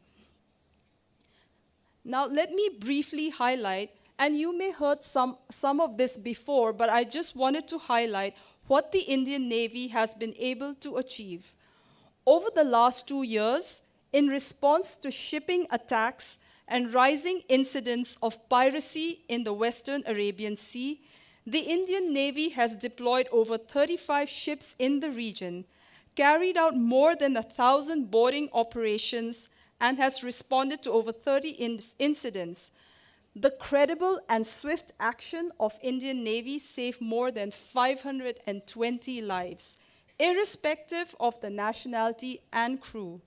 Now, let me briefly highlight, and you may have heard some of this before, but I just wanted to highlight what the Indian Navy has been able to achieve. Over the last 2 years, in response to shipping attacks and rising incidents of piracy in the Western Arabian Sea, the Indian Navy has deployed over 35 ships in the region, carried out more than 1,000 boarding operations, and has responded to over 30 incidents. The credible and swift action of Indian Navy saved more than 520 lives, irrespective of the nationality and crew.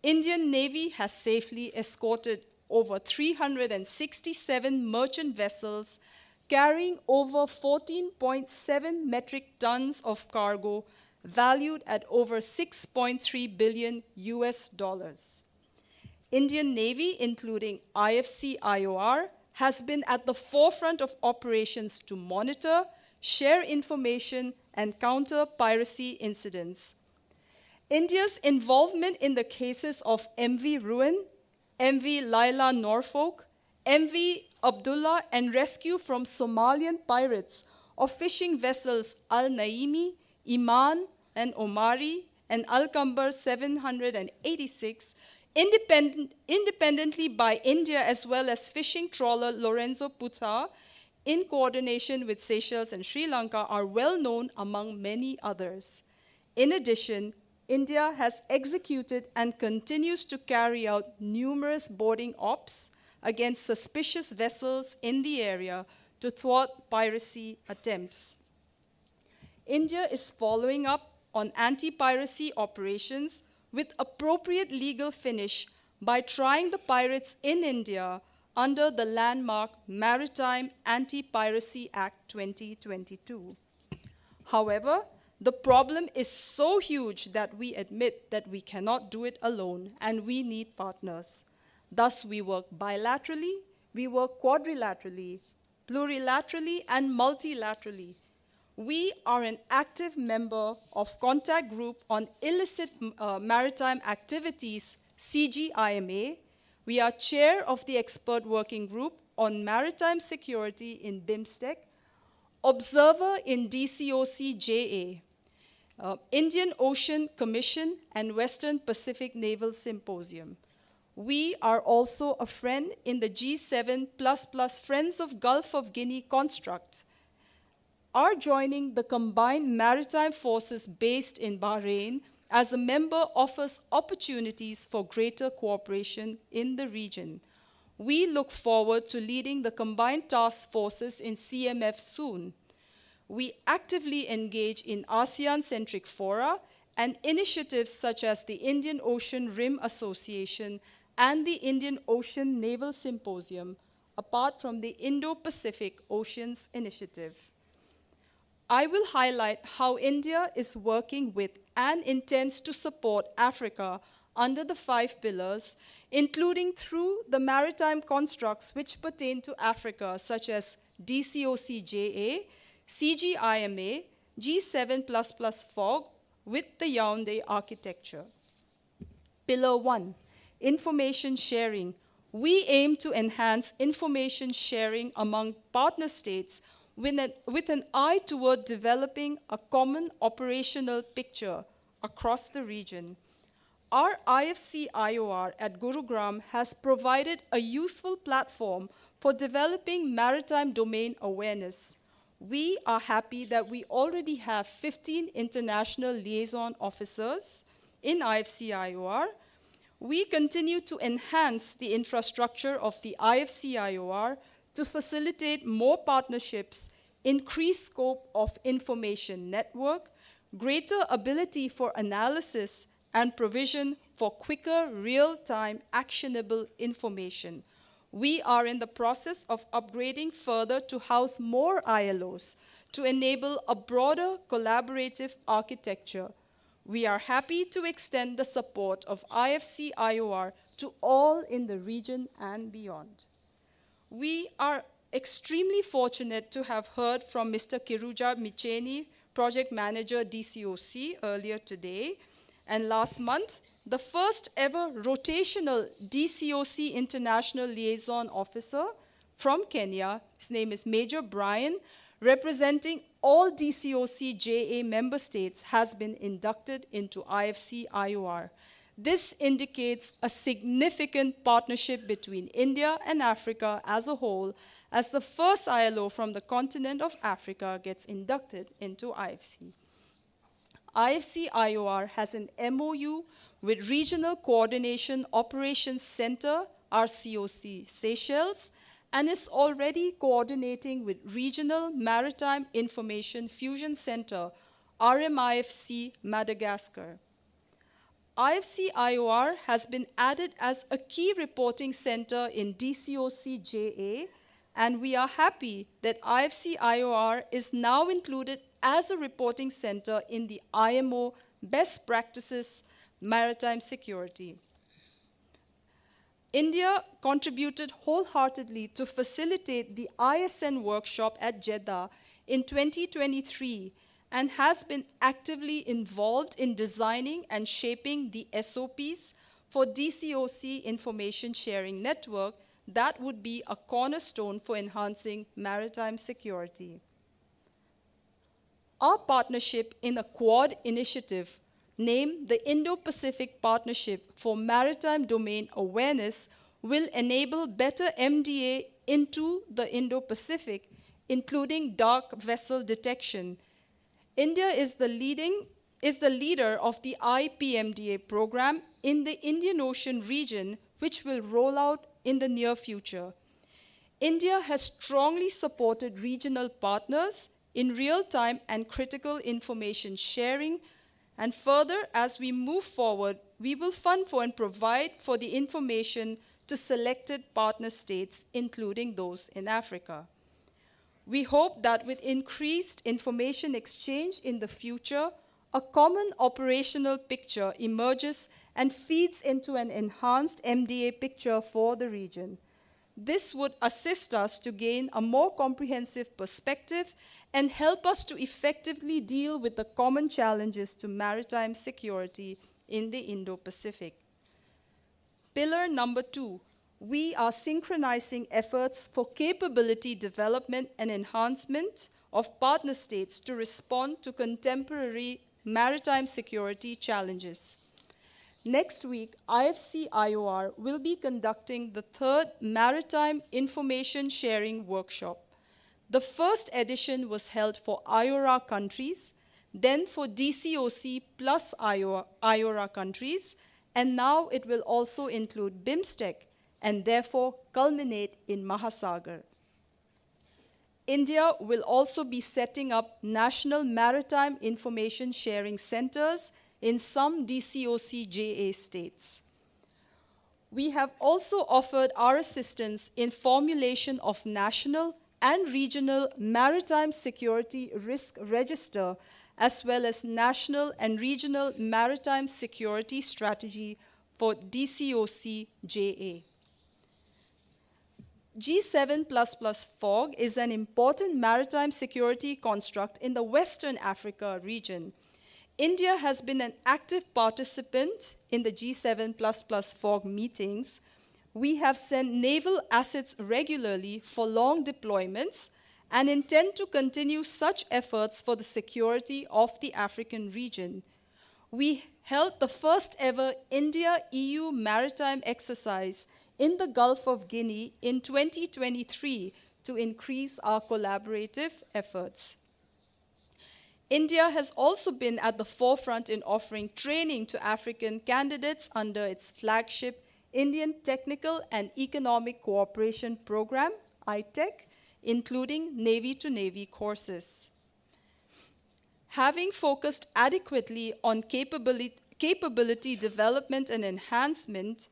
Indian Navy has safely escorted over 367 merchant vessels carrying over 14.7 metric tons of cargo valued at over 6.3 billion US dollars. Indian Navy, including IFC-IOR, has been at the forefront of operations to monitor, share information, and counter piracy incidents. India's involvement in the cases of MV Ruin, MV Laila Norfolk, MV Abdullah, and rescue from Somalian pirates of fishing vessels Al Naimi, Iman, and Omari, and Al Kambar 786, independently by India, as well as fishing trawler Lorenzo Putha, in coordination with Seychelles and Sri Lanka, are well known among many others. In addition, India has executed and continues to carry out numerous boarding ops against suspicious vessels in the area to thwart piracy attempts. India is following up on anti-piracy operations with appropriate legal finish by trying the pirates in India under the landmark Maritime Anti-Piracy Act 2022. However, the problem is so huge that we admit that we cannot do it alone and we need partners. Thus, we work bilaterally, we work quadrilaterally, plurilaterally, and multilaterally. We are an active member of Contact Group on Illicit Maritime Activities, CGIMA. We are chair of the Expert Working Group on Maritime Security in BIMSTEC, observer in DCOC-JA, Indian Ocean Commission and Western Pacific Naval Symposium. We are also a friend in the G7++ Friends of Gulf of Guinea construct. Our joining the combined maritime forces based in Bahrain as a member offers opportunities for greater cooperation in the region. We look forward to leading the combined task forces in CMF soon. We actively engage in ASEAN-centric fora and initiatives such as the Indian Ocean Rim Association and the Indian Ocean Naval Symposium, apart from the Indo-Pacific Oceans Initiative. I will highlight how India is working with and intends to support Africa under the 5 pillars, including through the maritime constructs which pertain to Africa, such as DCOC-JA, CGIMA, G7++ FOG, with the Yaoundé architecture. Pillar 1, information sharing. We aim to enhance information sharing among partner states with an eye toward developing a common operational picture across the region. Our IFC-IOR at Gurugram has provided a useful platform for developing maritime domain awareness. We are happy that we already have 15 international liaison officers in IFC-IOR. We continue to enhance the infrastructure of the IFC-IOR to facilitate more partnerships, increased scope of information network, greater ability for analysis, and provision for quicker, real-time, actionable information. We are in the process of upgrading further to house more ILOs to enable a broader collaborative architecture. We are happy to extend the support of IFC-IOR to all in the region and beyond. We are extremely fortunate to have heard from Mr. Kiruja Micheni, Project Manager DCOC, earlier today. And last month, the first ever rotational DCOC International Liaison Officer from Kenya, his name is Major Brian, representing all DCOC-JA member states, has been inducted into IFC-IOR. This indicates a significant partnership between India and Africa as a whole, as the first ILO from the continent of Africa gets inducted into IFC. IFC-IOR has an MOU with Regional Coordination Operations Center, RCOC, Seychelles, and is already coordinating with Regional Maritime Information Fusion Center, RMIFC, Madagascar. IFC-IOR has been added as a key reporting center in DCOC-JA, and we are happy that IFC-IOR is now included as a reporting center in the IMO Best Practices Maritime Security. India contributed wholeheartedly to facilitate the ISN workshop at Jeddah in 2023 and has been actively involved in designing and shaping the SOPs for DCOC information sharing network that would be a cornerstone for enhancing maritime security. Our partnership in a Quad initiative named the Indo-Pacific Partnership for Maritime Domain Awareness will enable better MDA into the Indo-Pacific, including dark vessel detection. India is the leader of the IPMDA program in the Indian Ocean region, which will roll out in the near future. India has strongly supported regional partners in real-time and critical information sharing. And further, as we move forward, we will fund for and provide for the information to selected partner states, including those in Africa. We hope that with increased information exchange in the future, a common operational picture emerges and feeds into an enhanced MDA picture for the region. This would assist us to gain a more comprehensive perspective and help us to effectively deal with the common challenges to maritime security in the Indo-Pacific. Pillar number 2, we are synchronizing efforts for capability development and enhancement of partner states to respond to contemporary maritime security challenges. Next week, IFC-IOR will be conducting the 3rd Maritime Information Sharing Workshop. The first edition was held for IORA countries, then for DCOC plus IORA countries, and now it will also include BIMSTEC and therefore culminate in Mahasagar. India will also be setting up national maritime information sharing centers in some DCOC-JA states. We have also offered our assistance in formulation of national and regional maritime security risk register, as well as national and regional maritime security strategy for DCOC-JA. G7++ FOG is an important maritime security construct in the Western Africa region. India has been an active participant in the G7++ FOG meetings. We have sent naval assets regularly for long deployments and intend to continue such efforts for the security of the African region. We held the first ever India-EU maritime exercise in the Gulf of Guinea in 2023 to increase our collaborative efforts. India has also been at the forefront in offering training to African candidates under its flagship Indian Technical and Economic Cooperation Program, ITEC, including Navy-to-Navy courses. Having focused adequately on capability development and enhancement,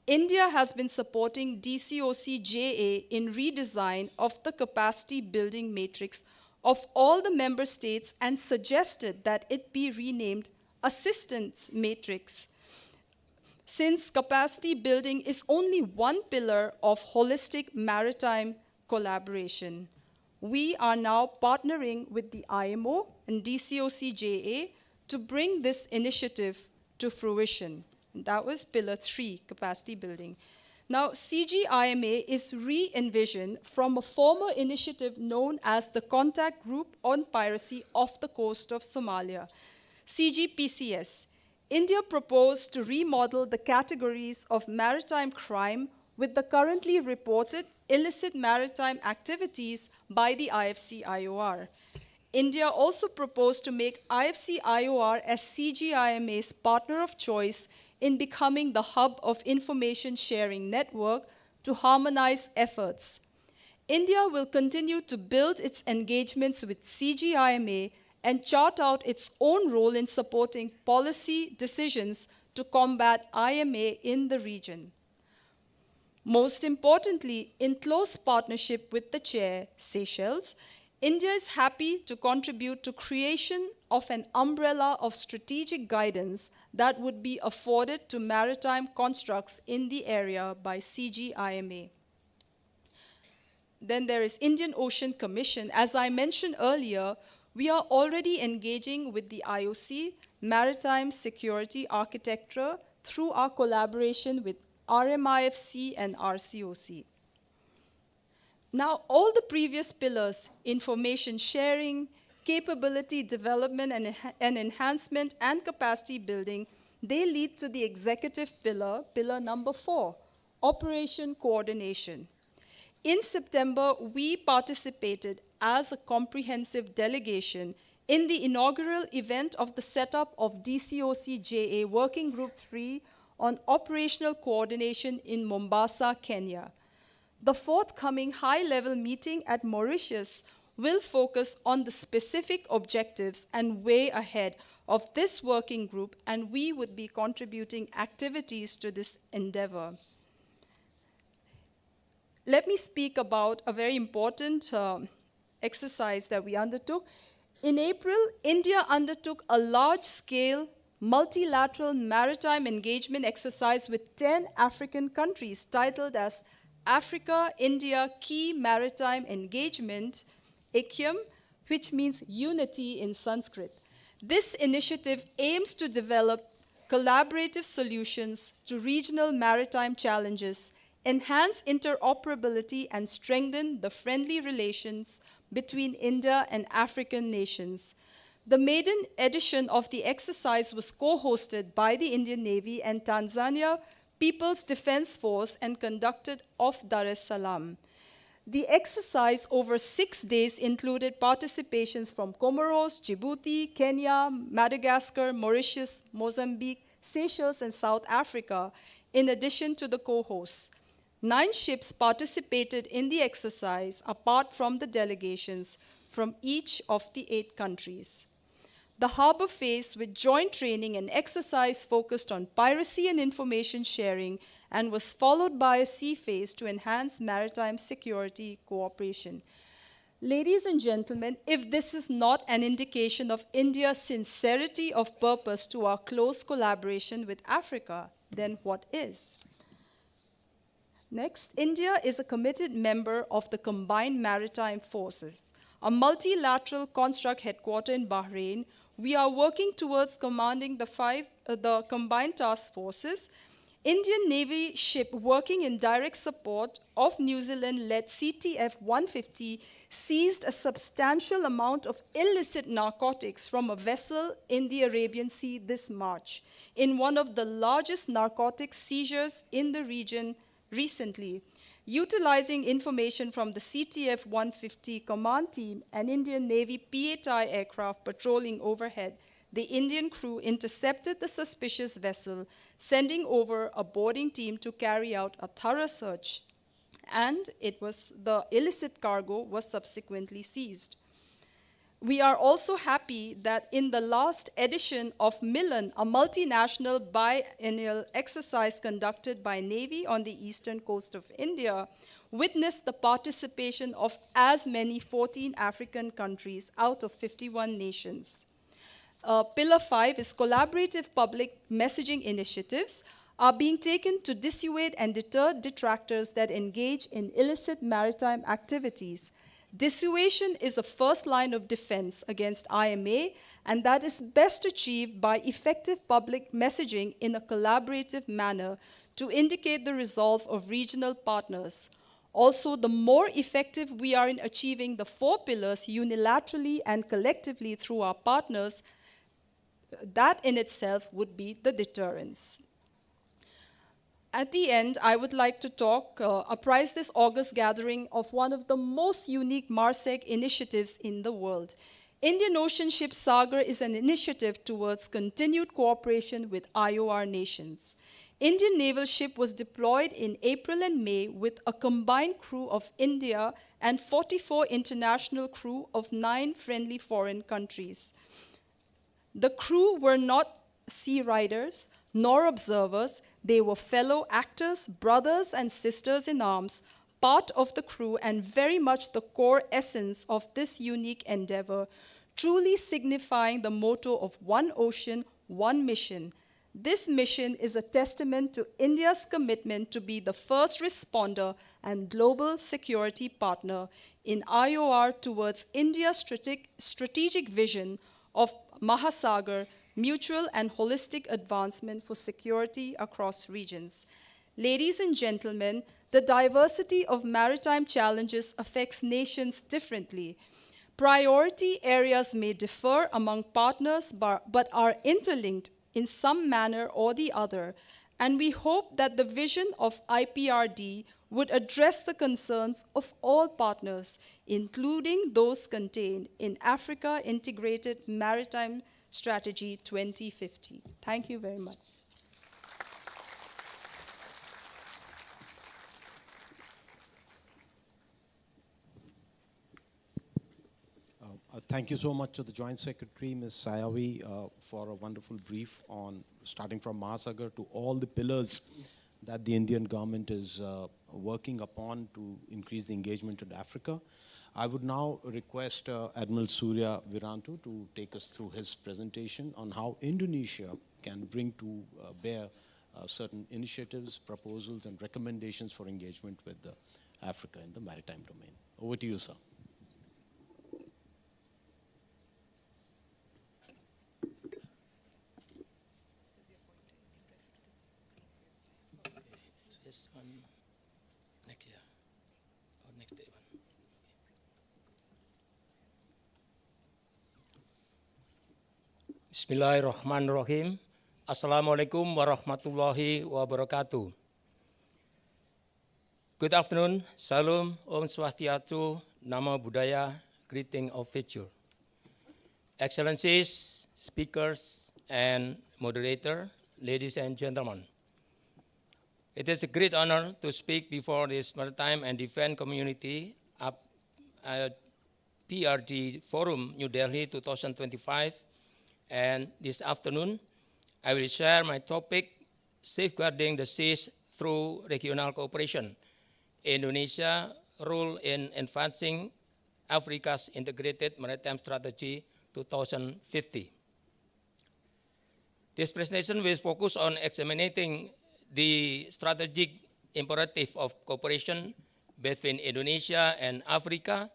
India has been supporting DCOC-JA in redesign of the capacity building matrix of all the member states and suggested that it be renamed Assistance Matrix, since capacity building is only one pillar of holistic maritime collaboration. We are now partnering with the IMO and DCOC-JA to bring this initiative to fruition. That was pillar 3, capacity building. Now, CGIMA is re-envisioned from a former initiative known as the Contact Group on Piracy off the coast of Somalia, CGPCS. India proposed to remodel the categories of maritime crime with the currently reported illicit maritime activities by the IFC-IOR. India also proposed to make IFC-IOR as CGIMA's partner of choice in becoming the hub of information sharing network to harmonize efforts. India will continue to build its engagements with CGIMA and chart out its own role in supporting policy decisions to combat IMA in the region. Most importantly, in close partnership with the chair, Seychelles, India is happy to contribute to creation of an umbrella of strategic guidance that would be afforded to maritime constructs in the area by CGIMA. Then there is Indian Ocean Commission. As I mentioned earlier, we are already engaging with the IOC Maritime Security Architecture through our collaboration with RMIFC and RCOC. Now, all the previous pillars, information sharing, capability development and enhancement, and capacity building, they lead to the executive pillar, pillar number 4, operation coordination. In September, we participated as a comprehensive delegation in the inaugural event of the setup of DCOC-JA Working Group 3 on operational coordination in Mombasa, Kenya. The forthcoming high-level meeting at Mauritius will focus on the specific objectives and way ahead of this working group, and we would be contributing activities to this endeavor. Let me speak about a very important exercise that we undertook. In April, India undertook a large-scale multilateral maritime engagement exercise with 10 African countries titled as Africa-India Key Maritime Engagement, IKYM, which means unity in Sanskrit. This initiative aims to develop collaborative solutions to regional maritime challenges, enhance interoperability, and strengthen the friendly relations between India and African nations. The maiden edition of the exercise was co-hosted by the Indian Navy and Tanzania People's Defense Force and conducted off Dar es Salaam. The exercise over 6 days included participations from Comoros, Djibouti, Kenya, Madagascar, Mauritius, Mozambique, Seychelles, and South Africa, in addition to the co-hosts. 9 ships participated in the exercise, apart from the delegations from each of the 8 countries. The harbor phase, with joint training and exercise, focused on piracy and information sharing, and was followed by a sea phase to enhance maritime security cooperation. Ladies and gentlemen, if this is not an indication of India's sincerity of purpose to our close collaboration with Africa, then what is? Next, India is a committed member of the Combined Maritime Forces, a multilateral construct headquartered in Bahrain. We are working towards commanding the Combined Task Forces. Indian Navy ship working in direct support of New Zealand-led CTF-150 seized a substantial amount of illicit narcotics from a vessel in the Arabian Sea this March, in one of the largest narcotics seizures in the region recently. Utilizing information from the CTF-150 command team and Indian Navy P-8I aircraft patrolling overhead, the Indian crew intercepted the suspicious vessel, sending over a boarding team to carry out a thorough search, and the illicit cargo was subsequently seized. We are also happy that in the last edition of Milan, a multinational biennial exercise conducted by Navy on the eastern coast of India, witnessed the participation of as many 14 African countries out of 51 nations. Pillar 5 is collaborative public messaging initiatives are being taken to dissuade and deter detractors that engage in illicit maritime activities. Dissuasion is the first line of defense against IMA, and that is best achieved by effective public messaging in a collaborative manner to indicate the resolve of regional partners. Also, the more effective we are in achieving the 4 pillars unilaterally and collectively through our partners, that in itself would be the deterrence. At the end, I would like to apprise this August gathering of one of the most unique MARSEC initiatives in the world. Indian Ocean Ship Sagar is an initiative towards continued cooperation with IOR nations. Indian naval ship was deployed in April and May with a combined crew of India and 44 international crew of 9 friendly foreign countries. The crew were not sea riders nor observers. They were fellow actors, brothers and sisters in arms, part of the crew and very much the core essence of this unique endeavor, truly signifying the motto of one ocean, one mission. This mission is a testament to India's commitment to be the first responder and global security partner in IOR towards India's strategic vision of Mahasagar, mutual and holistic advancement for security across regions. Ladies and gentlemen, the diversity of maritime challenges affects nations differently. Priority areas may differ among partners, but are interlinked in some manner or the other, and we hope that the vision of IPRD would address the concerns of all partners, including those contained in Africa Integrated Maritime Strategy 2050. Thank you very much. Thank you so much to the Joint Secretary, Ms. Sayavi, for a wonderful brief on starting from Mahasagar to all the pillars that the Indian government is working upon to increase the engagement in Africa. I would now request Admiral Surya Virantu to take us through his presentation on how Indonesia can bring to bear certain initiatives, proposals, and recommendations for engagement with Africa in the maritime domain. Over to you, sir. This one next year or next day one. Bismillahirrahmanirrahim. Assalamualaikum warahmatullahi wabarakatuh. Good afternoon, Salam, Om Swastiastu, Namo Buddhaya, greeting of future. Excellencies, speakers, and moderator, ladies and gentlemen. It is a great honor to speak before this maritime and defense community at PRD Forum, New Delhi 2025. And this afternoon, I will share my topic, Safeguarding the Seas through Regional Cooperation, Indonesia Role in Advancing Africa's Integrated Maritime Strategy 2050. This presentation will focus on examining the strategic imperative of cooperation between Indonesia and Africa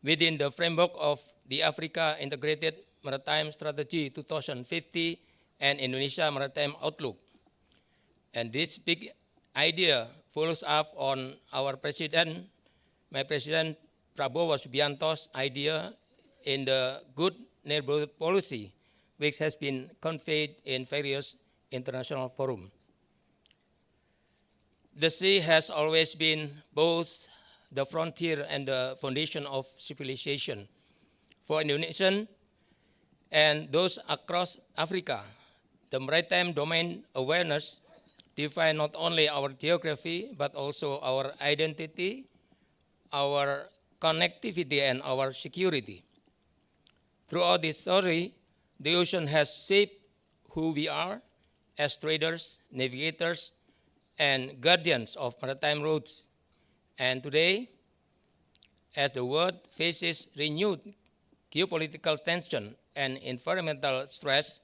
within the framework of the Africa Integrated Maritime Strategy 2050 and Indonesia Maritime Outlook. And this big idea follows up on our president, my president Prabowo Subianto's idea in the Good Neighborhood Policy, which has been conveyed in various international forums. The sea has always been both the frontier and the foundation of civilization. For Indonesians and those across Africa, the maritime domain awareness defines not only our geography, but also our identity, our connectivity, and our security. Throughout this story, the ocean has shaped who we are as traders, navigators, and guardians of maritime routes. And today, as the world faces renewed geopolitical tension and environmental stress,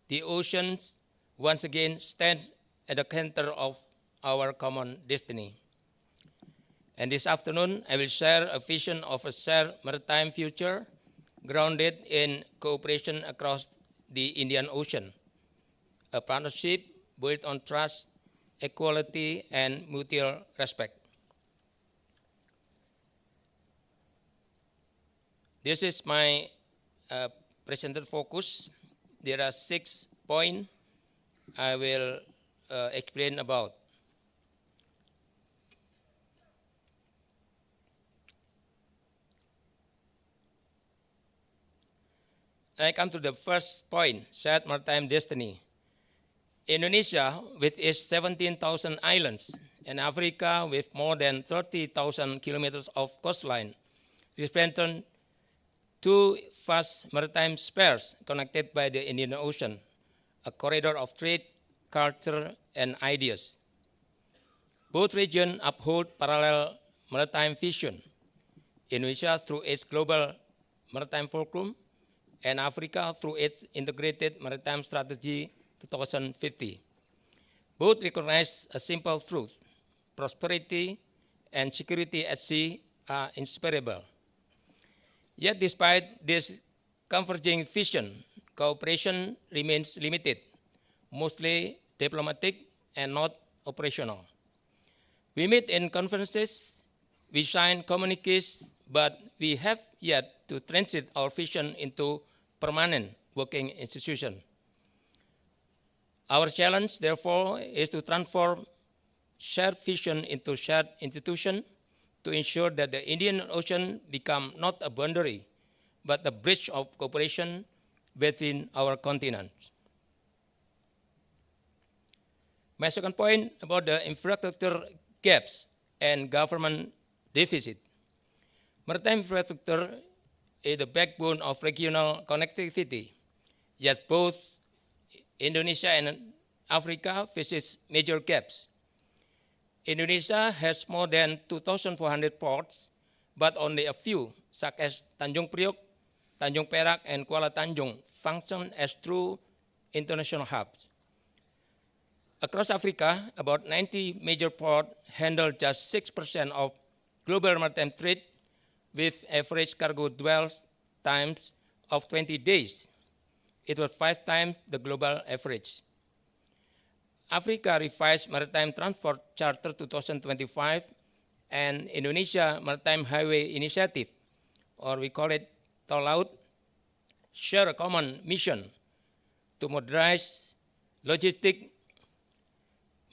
the oceans once again stands at the center of our common destiny. And this afternoon, I will share a vision of a shared maritime future grounded in cooperation across the Indian Ocean, a partnership built on trust, equality, and mutual respect. This is my presented focus. There are 6 points I will explain about. I come to the first point, shared maritime destiny. Indonesia, with its 17,000 islands, and Africa with more than 30,000 kilometers of coastline, represent two vast maritime spheres connected by the Indian Ocean, a corridor of trade, culture, and ideas. Both regions uphold parallel maritime vision. Indonesia through its global maritime fulcrum, and Africa through its integrated maritime strategy 2050. Both recognize a simple truth: prosperity and security at sea are inseparable. Yet despite this converging vision, cooperation remains limited, mostly diplomatic and not operational. We meet in conferences, we sign communiques, but we have yet to translate our vision into permanent working institution. Our challenge, therefore, is to transform shared vision into shared institution to ensure that the Indian Ocean become not a boundary, but a bridge of cooperation between our continents. My second point about the infrastructure gaps and government deficit. Maritime infrastructure is the backbone of regional connectivity, yet both Indonesia and Africa faces major gaps. Indonesia has more than 2,400 ports, but only a few, such as Tanjung Priok, Tanjung Perak, and Kuala Tanjung, function as true international hubs. Across Africa, about 90 major ports handle just 6% of global maritime trade, with average cargo dwell times of 20 days. It was 5 times the global average. Africa Revised Maritime Transport Charter 2025 and Indonesia Maritime Highway Initiative, or we call it TOLOUT, share a common mission to modernize logistics,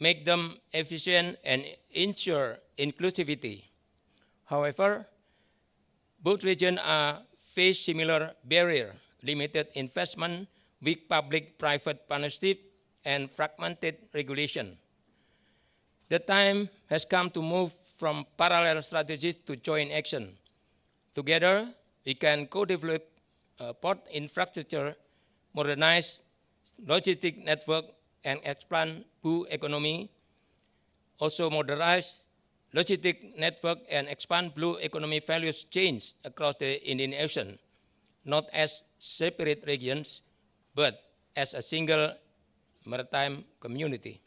make them efficient, and ensure inclusivity. However, both regions face similar barriers: limited investment, weak public-private partnership, and fragmented regulation. The time has come to move from parallel strategies to joint action. Together, we can co-develop port infrastructure, modernize logistic network, and expand blue economy. Also modernize logistic network and expand blue economy value chains across the Indian Ocean, not as separate regions, but as a single maritime community.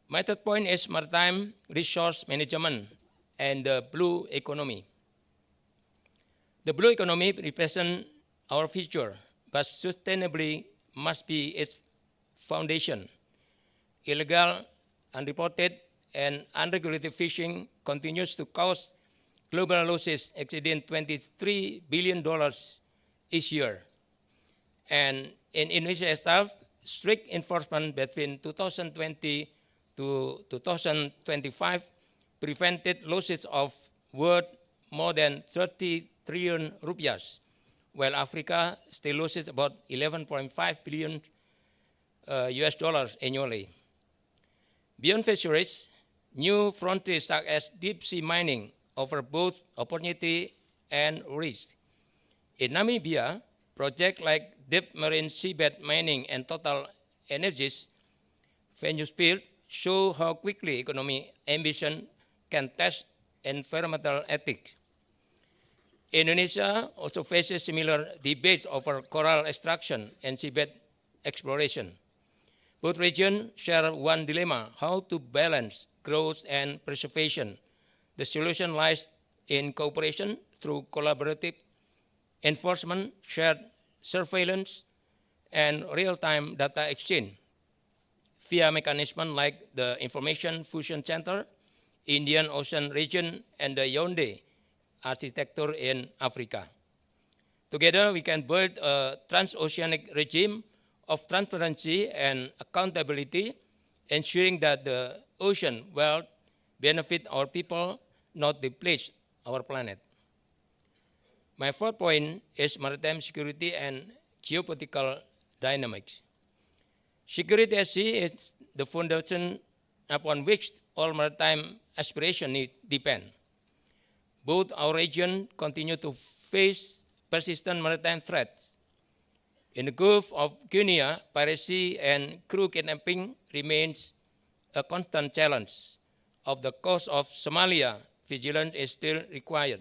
My third point is maritime resource management and the blue economy. The blue economy represents our future, but sustainability must be its foundation. Illegal, unreported, and unregulated fishing continues to cause global losses exceeding $23 billion each year. And in Indonesia itself, strict enforcement between 2020 to 2025 prevented losses of worth more than 30 trillion rupiahs, while Africa still loses about 11.5 billion US dollars annually. Beyond fisheries, new frontiers such as deep sea mining offer both opportunity and risk. In Namibia, projects like deep marine seabed mining and Total Energies Venuspear show how quickly economic ambition can test environmental ethics. Indonesia also faces similar debates over coral extraction and seabed exploration. Both regions share one dilemma: how to balance growth and preservation. The solution lies in cooperation through collaborative enforcement, shared surveillance, and real-time data exchange via mechanisms like the Information Fusion Center, Indian Ocean Region, and the Yaoundé architecture in Africa. Together, we can build a transoceanic regime of transparency and accountability, ensuring that the ocean will benefit our people, not deplete our planet. My fourth point is maritime security and geopolitical dynamics. Security at sea is the foundation upon which all maritime aspirations depend. Both our region continue to face persistent maritime threats. In the Gulf of Guinea, piracy and crew kidnapping remains a constant challenge. Off the coast of Somalia, vigilance is still required.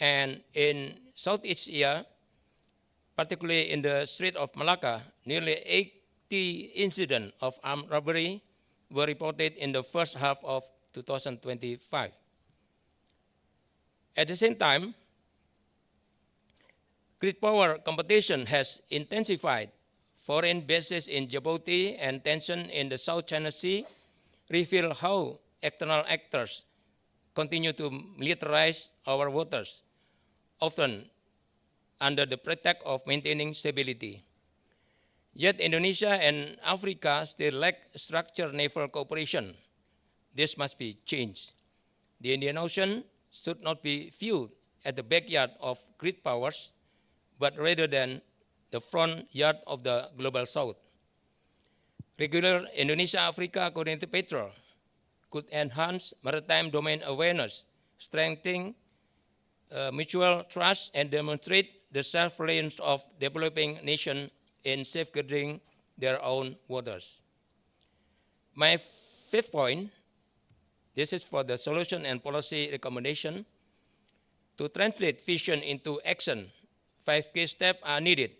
And in Southeast Asia, particularly in the Strait of Malacca, nearly 80 incidents of armed robbery were reported in the first half of 2025. At the same time, great power competition has intensified. Foreign bases in Djibouti and tension in the South China Sea reveal how external actors continue to militarize our waters, often under the pretext of maintaining stability. Yet Indonesia and Africa still lack structured naval cooperation. This must be changed. The Indian Ocean should not be viewed as the backyard of great powers, but rather than the front yard of the global south. Regular Indonesia-Africa Coordinated Patrol could enhance maritime domain awareness, strengthen mutual trust, and demonstrate the self-reliance of developing nations in safeguarding their own waters. My fifth point, this is for the solution and policy recommendation. To translate vision into action, 5 key steps are needed.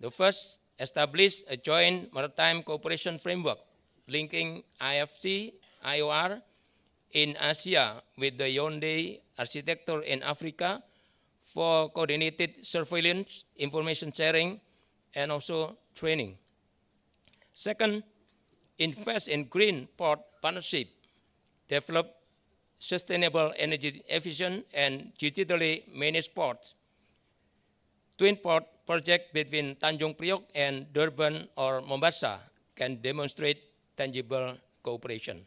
The first establish a joint maritime cooperation framework linking IFC, IOR in Asia with the Yaoundé architecture in Africa for coordinated surveillance, information sharing, and also training. Second, invest in green port partnership, develop sustainable, energy efficient, and digitally managed ports. Twin port project between Tanjung Priok and Durban or Mombasa can demonstrate tangible cooperation.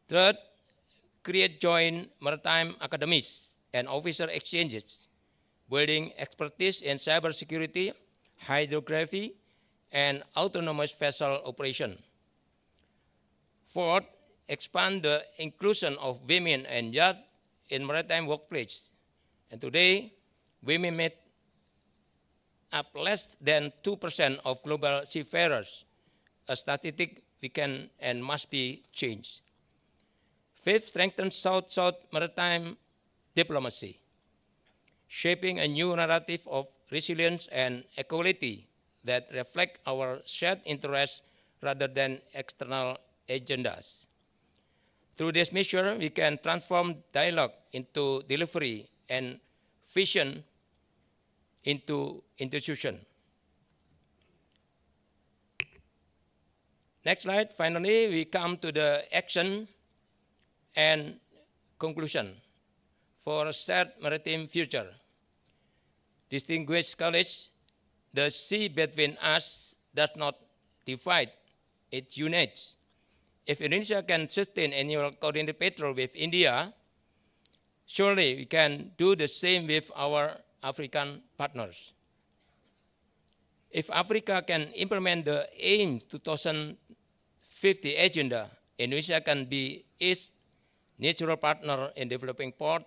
Third, create joint maritime academies and officer exchanges, building expertise in cybersecurity, hydrography, and autonomous vessel operation. Fourth, expand the inclusion of women and youth in maritime workplace. And today, women make up less than 2% of global seafarers, a statistic we can and must be changed. Fifth, strengthen South-South maritime diplomacy, shaping a new narrative of resilience and equality that reflect our shared interests rather than external agendas. Through this measure, we can transform dialogue into delivery and vision into institution. Next slide. Finally, we come to the action and conclusion for a shared maritime future. Distinguished colleagues, the sea between us does not divide, it unites. If Indonesia can sustain annual coordinated patrol with India, surely we can do the same with our African partners. If Africa can implement the AIM 2050 agenda, Indonesia can be its natural partner in developing port,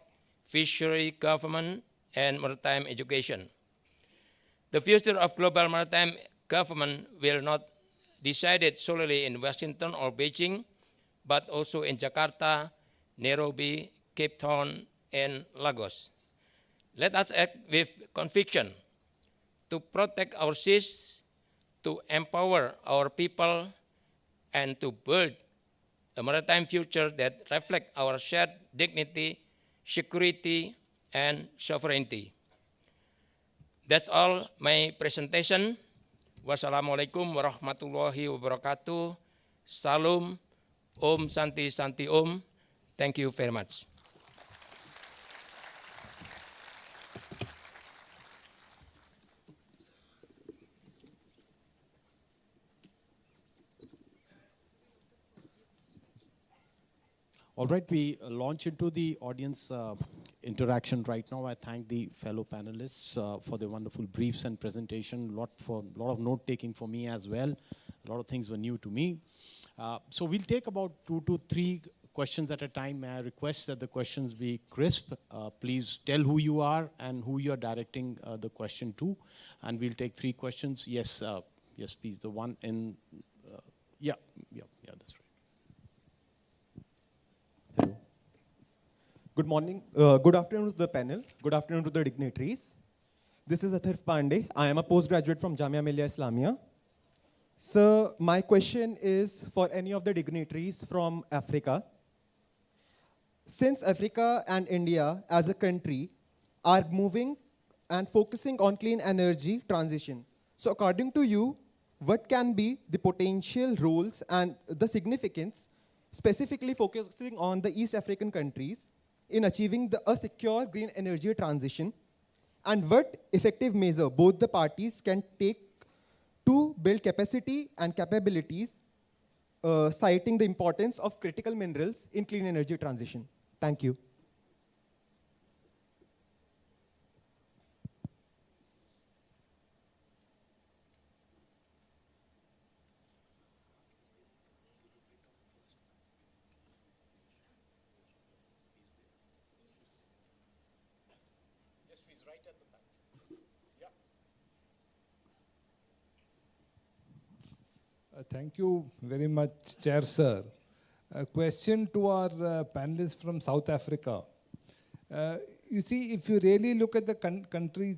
fishery, government, and maritime education. The future of global maritime government will not decided solely in Washington or Beijing, but also in Jakarta, Nairobi, Cape Town, and Lagos. Let us act with conviction to protect our seas, to empower our people, and to build a maritime future that reflects our shared dignity, security, and sovereignty. That's all my presentation. Wassalamualaikum warahmatullahi wabarakatuh. Salam. Om Santi Santi Om. Thank you very much. All right, we launch into the audience interaction right now. I thank the fellow panelists for their wonderful briefs and presentation. A lot of note taking for me as well. A lot of things were new to me. So we'll take about 2 to 3 questions at a time. May I request that the questions be crisp? Please tell who you are and who you are directing the question to. And we'll take 3 questions. Yes, yes, please. The one in, yeah, that's right. Hello. Good morning, good afternoon to the panel. Good afternoon to the dignitaries. This is Athirf Pandey. I am a postgraduate from Jamia Millia Islamia. So my question is for any of the dignitaries from Africa. Since Africa and India as a country are moving and focusing on clean energy transition, so according to you, what can be the potential roles and the significance, specifically focusing on the East African countries in achieving a secure green energy transition, and what effective measure both the parties can take to build capacity and capabilities, citing the importance of critical minerals in clean energy transition. Thank you. Thank you very much, Chair A question to our panelists from South Africa. you see, if you really look at the countries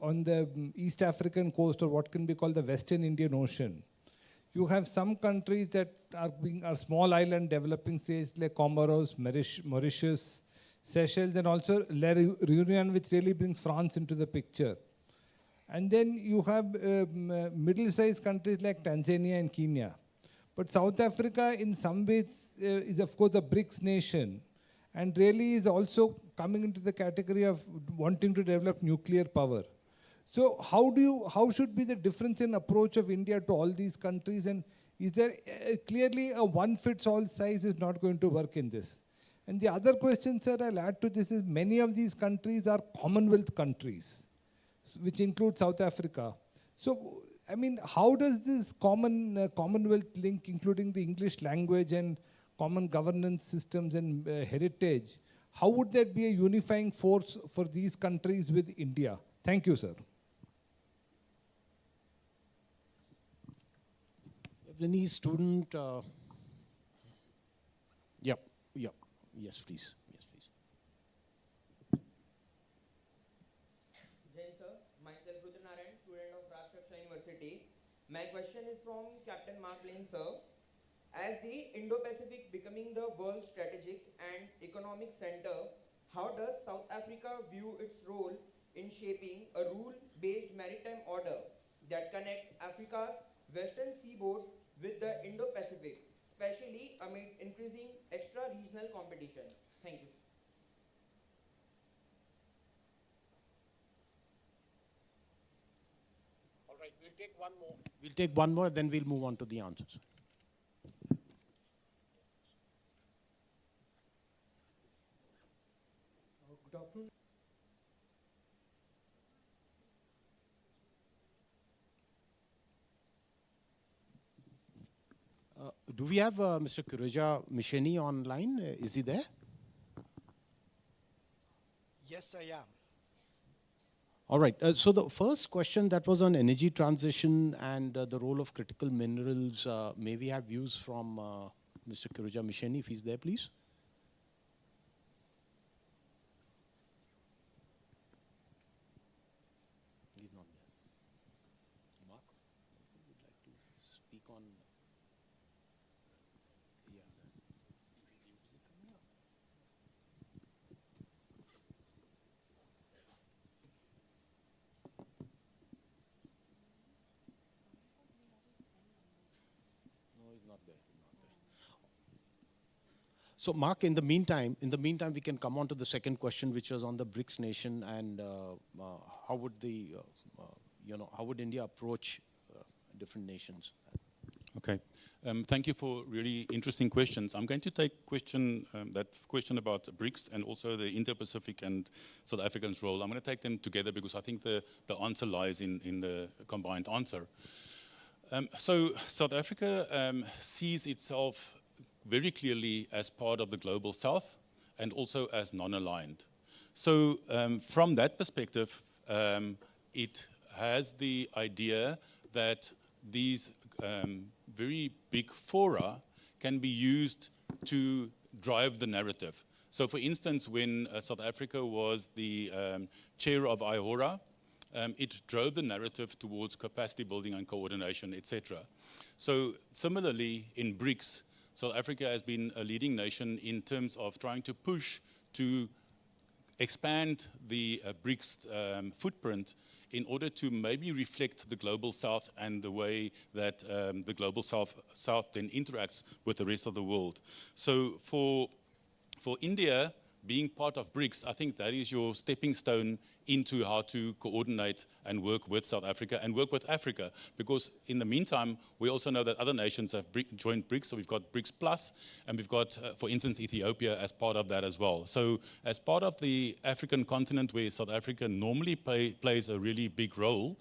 on the East African coast, or what can be called the Western Indian Ocean, you have some countries that are small island developing states like Comoros, Mauritius, Seychelles, and also La Réunion, which really brings France into the picture. And then you have middle-sized countries like Tanzania and Kenya. But South Africa, in some ways, is of course a BRICS nation, and really is also coming into the category of wanting to develop nuclear power. So how should be the difference in approach of India to all these countries, and is there clearly a one-fits-all size is not going to work in this? And the other question, sir, I'll add to this is many of these countries are Commonwealth countries, which include South Africa. So, I mean, how does this Commonwealth link, including the English language and common governance systems and heritage, how would that be a unifying force for these countries with India? Thank you, sir. Any student? Yep. Yes, please. Jain sir, myself Rudranarayan, student of Rashtra University. My question is from Captain Mark Lane sir. As the Indo-Pacific becoming the world strategic and economic center, how does South Africa view its role in shaping a rule-based maritime order that connect Africa's western seaboard with the Indo-Pacific, especially amid increasing extra-regional competition? Thank you. All right, we'll take one more. We'll take one more, then we'll move on to the answers. Good afternoon. Do we have Mr. Kureja Misheni online? Is he there? Yes, I am. All right. So the first question that was on energy transition and the role of critical minerals, may we have views from Mr. Kureja Misheni, if he's there, please? He's not there. Mark, would you like to speak on? So, Mark, in the meantime, we can come on to the second question, which was on the BRICS nation, and how would how would India approach different nations? Okay, thank you for really interesting questions. I'm going to take that question about BRICS and also the Indo-Pacific and South Africa's role. I'm going to take them together because I think the answer lies in the combined answer. So South Africa sees itself very clearly as part of the global south and also as non-aligned. So from that perspective, it has the idea that these very big fora can be used to drive the narrative. So for instance, when South Africa was the chair of IHORA, it drove the narrative towards capacity building and coordination, etc. So similarly, in BRICS, South Africa has been a leading nation in terms of trying to push to expand the BRICS footprint in order to maybe reflect the global south and the way that the global south then interacts with the rest of the world. So for India, being part of BRICS, I think that is your stepping stone into how to coordinate and work with South Africa and work with Africa. Because in the meantime, we also know that other nations have joined BRICS. So we've got BRICS Plus, and we've got, for instance, Ethiopia as part of that as well. So as part of the African continent where South Africa normally plays a really big role,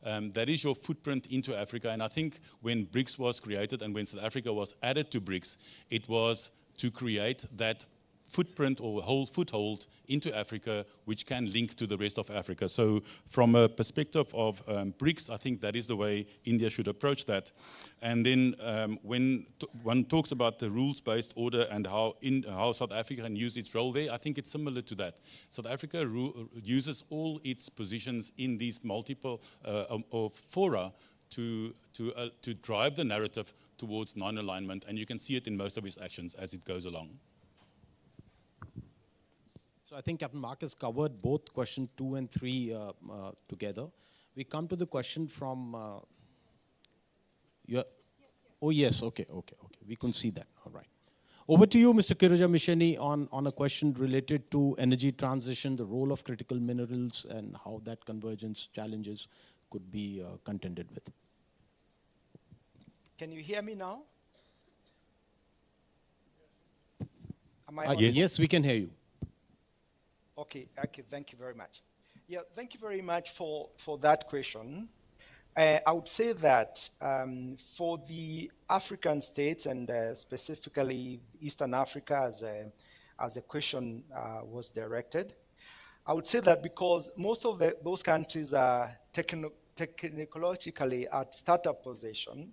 that is your footprint into Africa. And I think when BRICS was created and when South Africa was added to BRICS, it was to create that footprint or whole foothold into Africa, which can link to the rest of Africa. So from a perspective of BRICS, I think that is the way India should approach that. And then when one talks about the rules-based order and how South Africa can use its role there, I think it's similar to that. South Africa uses all its positions in these multiple fora to drive the narrative towards non-alignment, and you can see it in most of its actions as it goes along. So I think Captain Mark has covered both question 2 and 3 together. We come to the question from, oh yes, okay. We couldn't see that, all right. Over to you, Mr. Kiroja Misheni, on a question related to energy transition, the role of critical minerals, and how that convergence challenges could be contended with. Can you hear me now? Yes, we can hear you. Okay, thank you very much. Yeah, thank you very much for that question. I would say that for the African states, and specifically Eastern Africa as a question was directed, I would say that because most of those countries are technologically at startup position,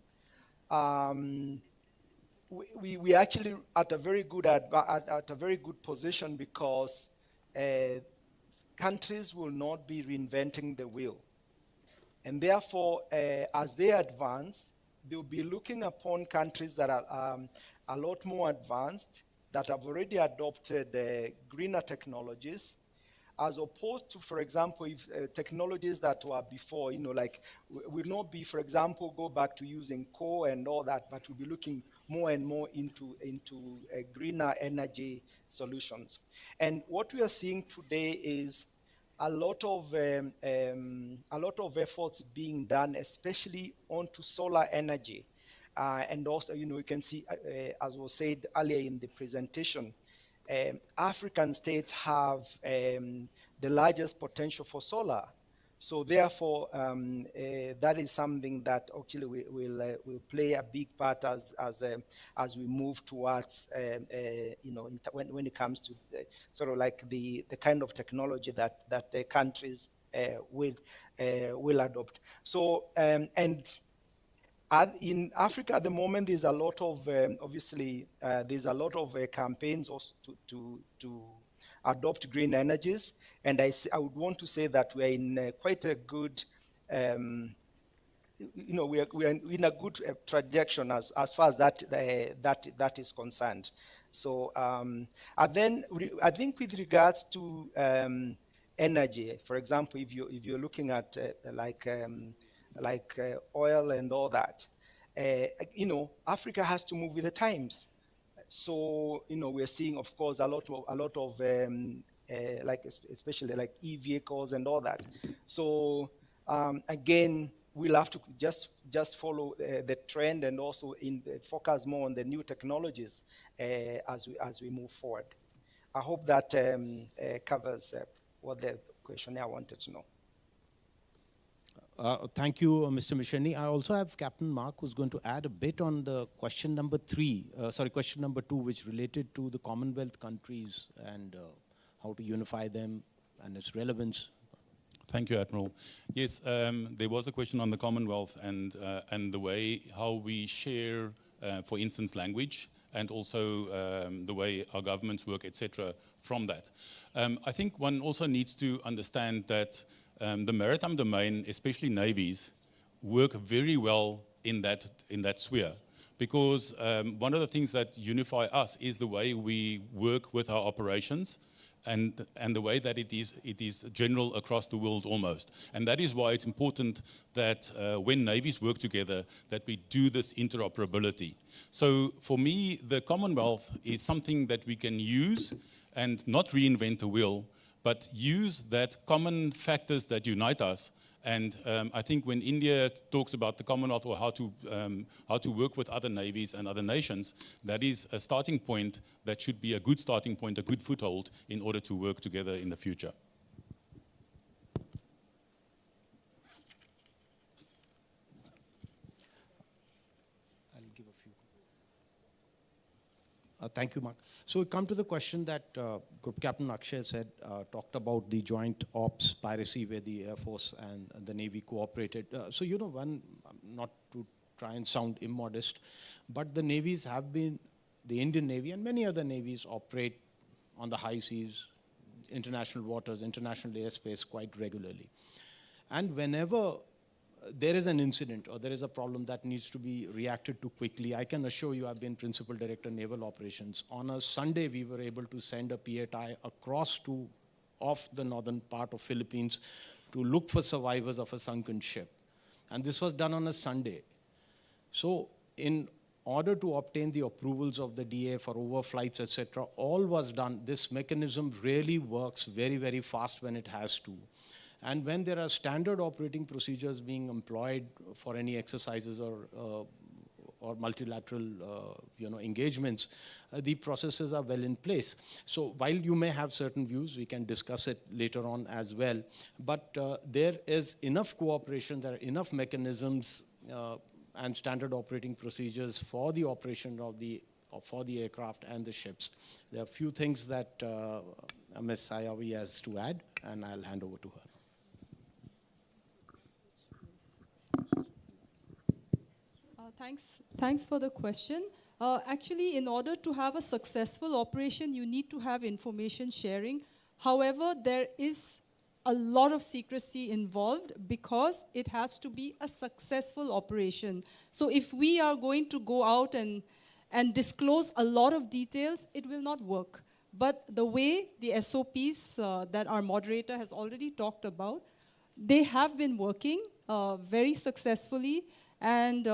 we actually at a very good position, because countries will not be reinventing the wheel. And therefore, as they advance, they'll be looking upon countries that are a lot more advanced, that have already adopted greener technologies, as opposed to, for example, if technologies that were before, like, will not be, for example, go back to using coal and all that, but we'll be looking more and more into greener energy solutions. And what we are seeing today is a lot of efforts being done, especially onto solar energy, and also, you can see, as was said earlier in the presentation, African states have the largest potential for solar. So therefore, that is something that actually will play a big part as we move towards, when it comes to sort of like the kind of technology that the countries will adopt. So in Africa at the moment, there's a lot of there's a lot of campaigns also to adopt green energies, and I would want to say that we are in quite a good, we are in a good trajectory as far as that is concerned. So and then I think with regards to energy, for example, if you're looking at oil and all that, Africa has to move with the times. So we're seeing, of course, a lot of especially like e-vehicles and all that. So again, we'll have to just follow the trend, and also focus more on the new technologies as we move forward. I hope that covers what the questionnaire wanted to know. Thank you, Mr. Misheni. I also have Captain Mark, who's going to add a bit on the question number 2, which related to the Commonwealth countries and how to unify them and its relevance. Thank you, Admiral. Yes, there was a question on the Commonwealth and the way how we share, for instance, language, and also the way our governments work, etc. from that. I think one also needs to understand that the maritime domain, especially navies, work very well in that sphere, because one of the things that unify us is the way we work with our operations, and the way that it is general across the world almost. And that is why it's important that when navies work together, that we do this interoperability. So for me, the Commonwealth is something that we can use and not reinvent the wheel, but use that common factors that unite us. And I think when India talks about the Commonwealth, or how to work with other navies and other nations, that is a starting point that should be a good starting point, a good foothold in order to work together in the future. I'll give a few. Thank you, Mark. So we come to the question that Group Captain Akshay said, talked about the joint ops piracy where the Air Force and the Navy cooperated. So, you know, one, not to try and sound immodest, but the navies have been, the Indian Navy and many other navies operate on the high seas, international waters, international airspace quite regularly. And whenever there is an incident or there is a problem that needs to be reacted to quickly, I can assure you I've been Principal Director Naval Operations. On a Sunday, we were able to send a PATI across to off the northern part of Philippines to look for survivors of a sunken ship. And this was done on a Sunday. So in order to obtain the approvals of the DA for overflights, etc., all was done. This mechanism really works very, very fast when it has to. And when there are standard operating procedures being employed for any exercises or multilateral engagements, the processes are well in place. So while you may have certain views, we can discuss it later on as well, but there is enough cooperation, there are enough mechanisms and standard operating procedures for the operation of for the aircraft and the ships. There are a few things that Ms. Sayavi has to add, and I'll hand over to her. Thanks for the question. Actually, in order to have a successful operation, you need to have information sharing. However, there is a lot of secrecy involved because it has to be a successful operation. So if we are going to go out and disclose a lot of details, it will not work. But the way the SOPs that our moderator has already talked about, they have been working very successfully. And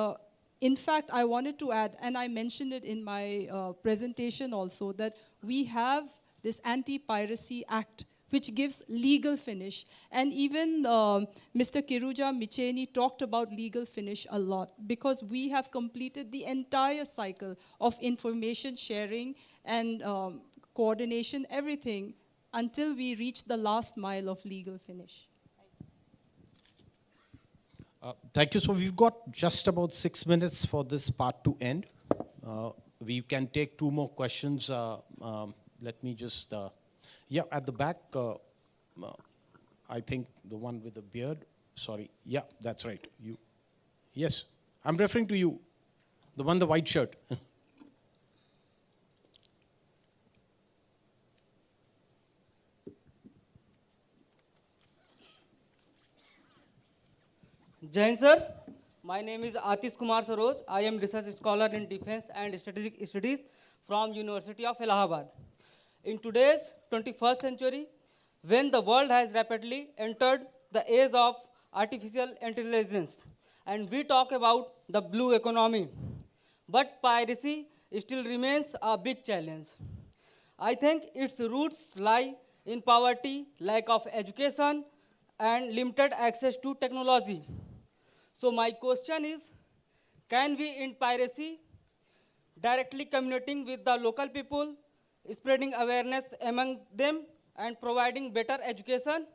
in fact, I wanted to add, and I mentioned it in my presentation also, that we have this Anti-Piracy Act, which gives legal finish. And even Mr. Kiruja Micheni talked about legal finish a lot, because we have completed the entire cycle of information sharing and coordination, everything, until we reach the last mile of legal finish. Thank you. So we've got just about 6 minutes for this part to end. We can take 2 more questions. Let me just, yeah, at the back, I think the one with the beard, sorry. Yeah, that's right. You. Yes, I'm referring to you, the one, the white shirt. Jain sir, my name is Atish Kumar Saroj. I am research scholar in defense and strategic studies from University of Allahabad. In today's 21st century, when the world has rapidly entered the age of artificial intelligence, and we talk about the blue economy, but piracy still remains a big challenge. I think its roots lie in poverty, lack of education, and limited access to technology. So my question is, can we end piracy directly communicating with the local people, spreading awareness among them, and providing better education,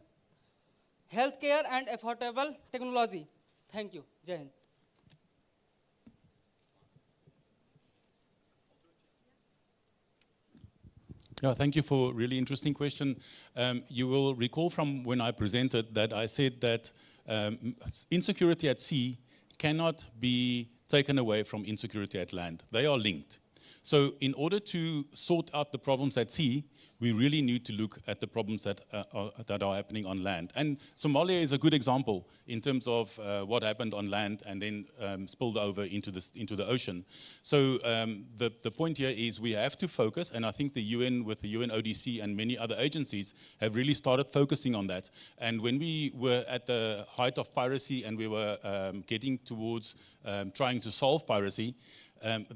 healthcare, and affordable technology? Thank you. Jai Hind. Yeah, thank you for a really interesting question. You will recall from when I presented that I said that insecurity at sea cannot be taken away from insecurity at land. They are linked. So in order to sort out the problems at sea, we really need to look at the problems that are happening on land. And Somalia is a good example in terms of what happened on land and then spilled over into the ocean. So the point here is we have to focus, and I think the UN with the UN ODC and many other agencies have really started focusing on that. And when we were at the height of piracy and we were getting towards trying to solve piracy,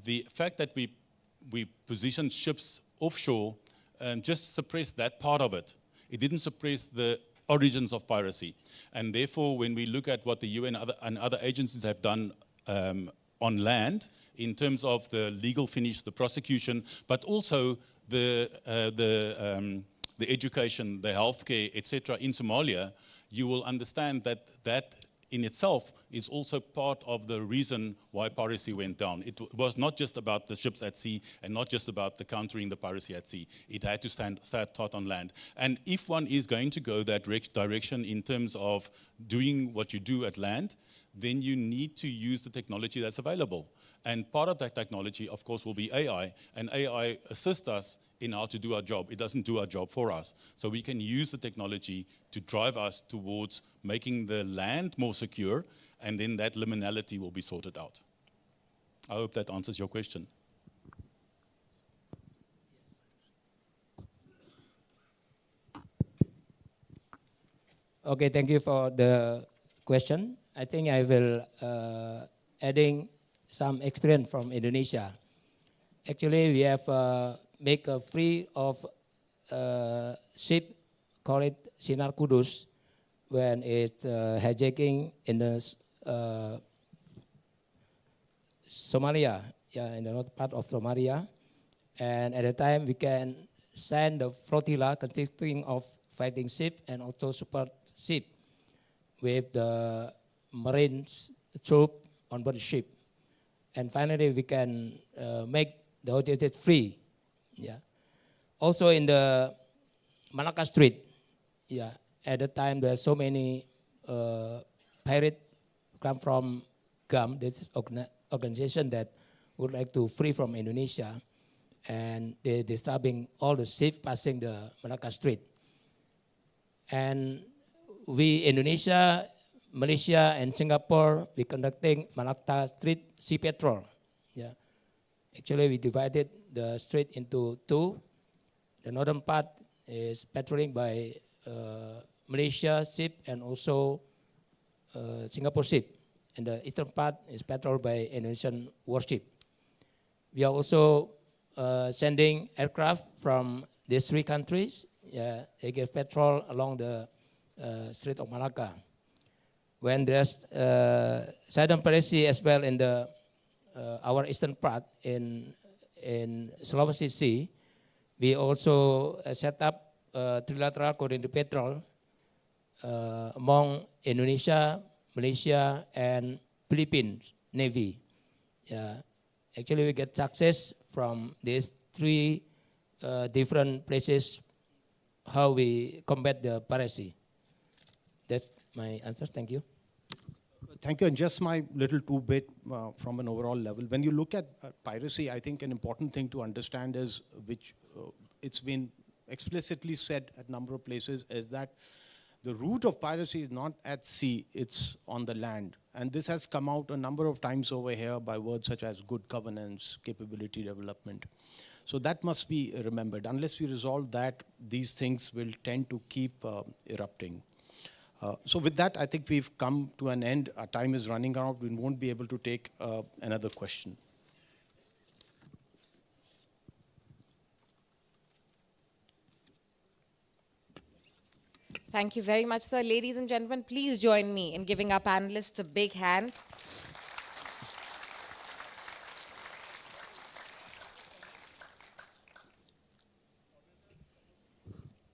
the fact that we positioned ships offshore just suppressed that part of it. It didn't suppress the origins of piracy. And therefore, when we look at what the UN and other agencies have done on land, in terms of the legal finish, the prosecution, but also the education, the healthcare, etc., in Somalia, you will understand that that in itself is also part of the reason why piracy went down. It was not just about the ships at sea and not just about the countering the piracy at sea. It had to start on land. And if one is going to go that direction in terms of doing what you do at land, then you need to use the technology that's available. And part of that technology, of course, will be AI. And AI assists us in how to do our job. It doesn't do our job for us. So we can use the technology to drive us towards making the land more secure, and then that liminality will be sorted out. I hope that answers your question. Okay, thank you for the question. I think I will adding some experience from Indonesia. Actually, we have make a free of ship, call it Sinar Kudus, when it's hijacking in the Somalia, in the north part of Somalia. And at the time, we can send the flotilla consisting of fighting ship and also support ship with the marine troop on board the ship. And finally, we can make the hostages free. Yeah. Also in the Malacca Street, yeah, at the time there are so many pirates come from GAM, this organization that would like to free from Indonesia, and they're disturbing all the ships passing the Malacca Street. And we, Indonesia, Malaysia, and Singapore, we conducting Malacca Street Sea Patrol. Yeah. Actually, we divided the strait into two. The northern part is patrolling by Malaysia ship and also Singapore ship. And the eastern part is patrolled by Indonesian warship. We are also sending aircraft from these three countries. Yeah, they give patrol along the Strait of Malacca. When there's southern piracy as well in the our eastern part in Sulawesi Sea, we also set up trilateral coordinated patrol among Indonesia, Malaysia, and Philippines Navy. Yeah. Actually, we get success from these three different places how we combat the piracy. That's my answer. Thank you. Thank you. And just my little two-bit from an overall level. When you look at piracy, I think an important thing to understand is, which it's been explicitly said at a number of places, is that the root of piracy is not at sea, it's on the land. And this has come out a number of times over here by words such as good governance, capability development. So that must be remembered. Unless we resolve that, these things will tend to keep erupting. So with that, I think we've come to an end. Our time is running out. We won't be able to take another question. Thank you very much, sir. Ladies and gentlemen, please join me in giving our panelists a big hand.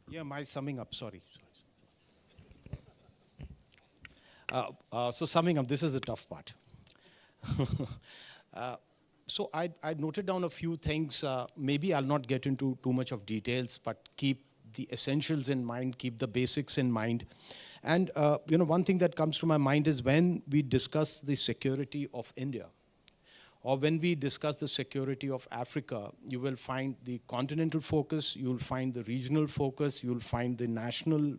Yeah, my summing up, sorry. So summing up, this is the tough part. So I noted down a few things. Maybe I'll not get into too much of details, but keep the essentials in mind, keep the basics in mind. And one thing that comes to my mind is when we discuss the security of India, or when we discuss the security of Africa, you will find the continental focus, you will find the regional focus, you will find the national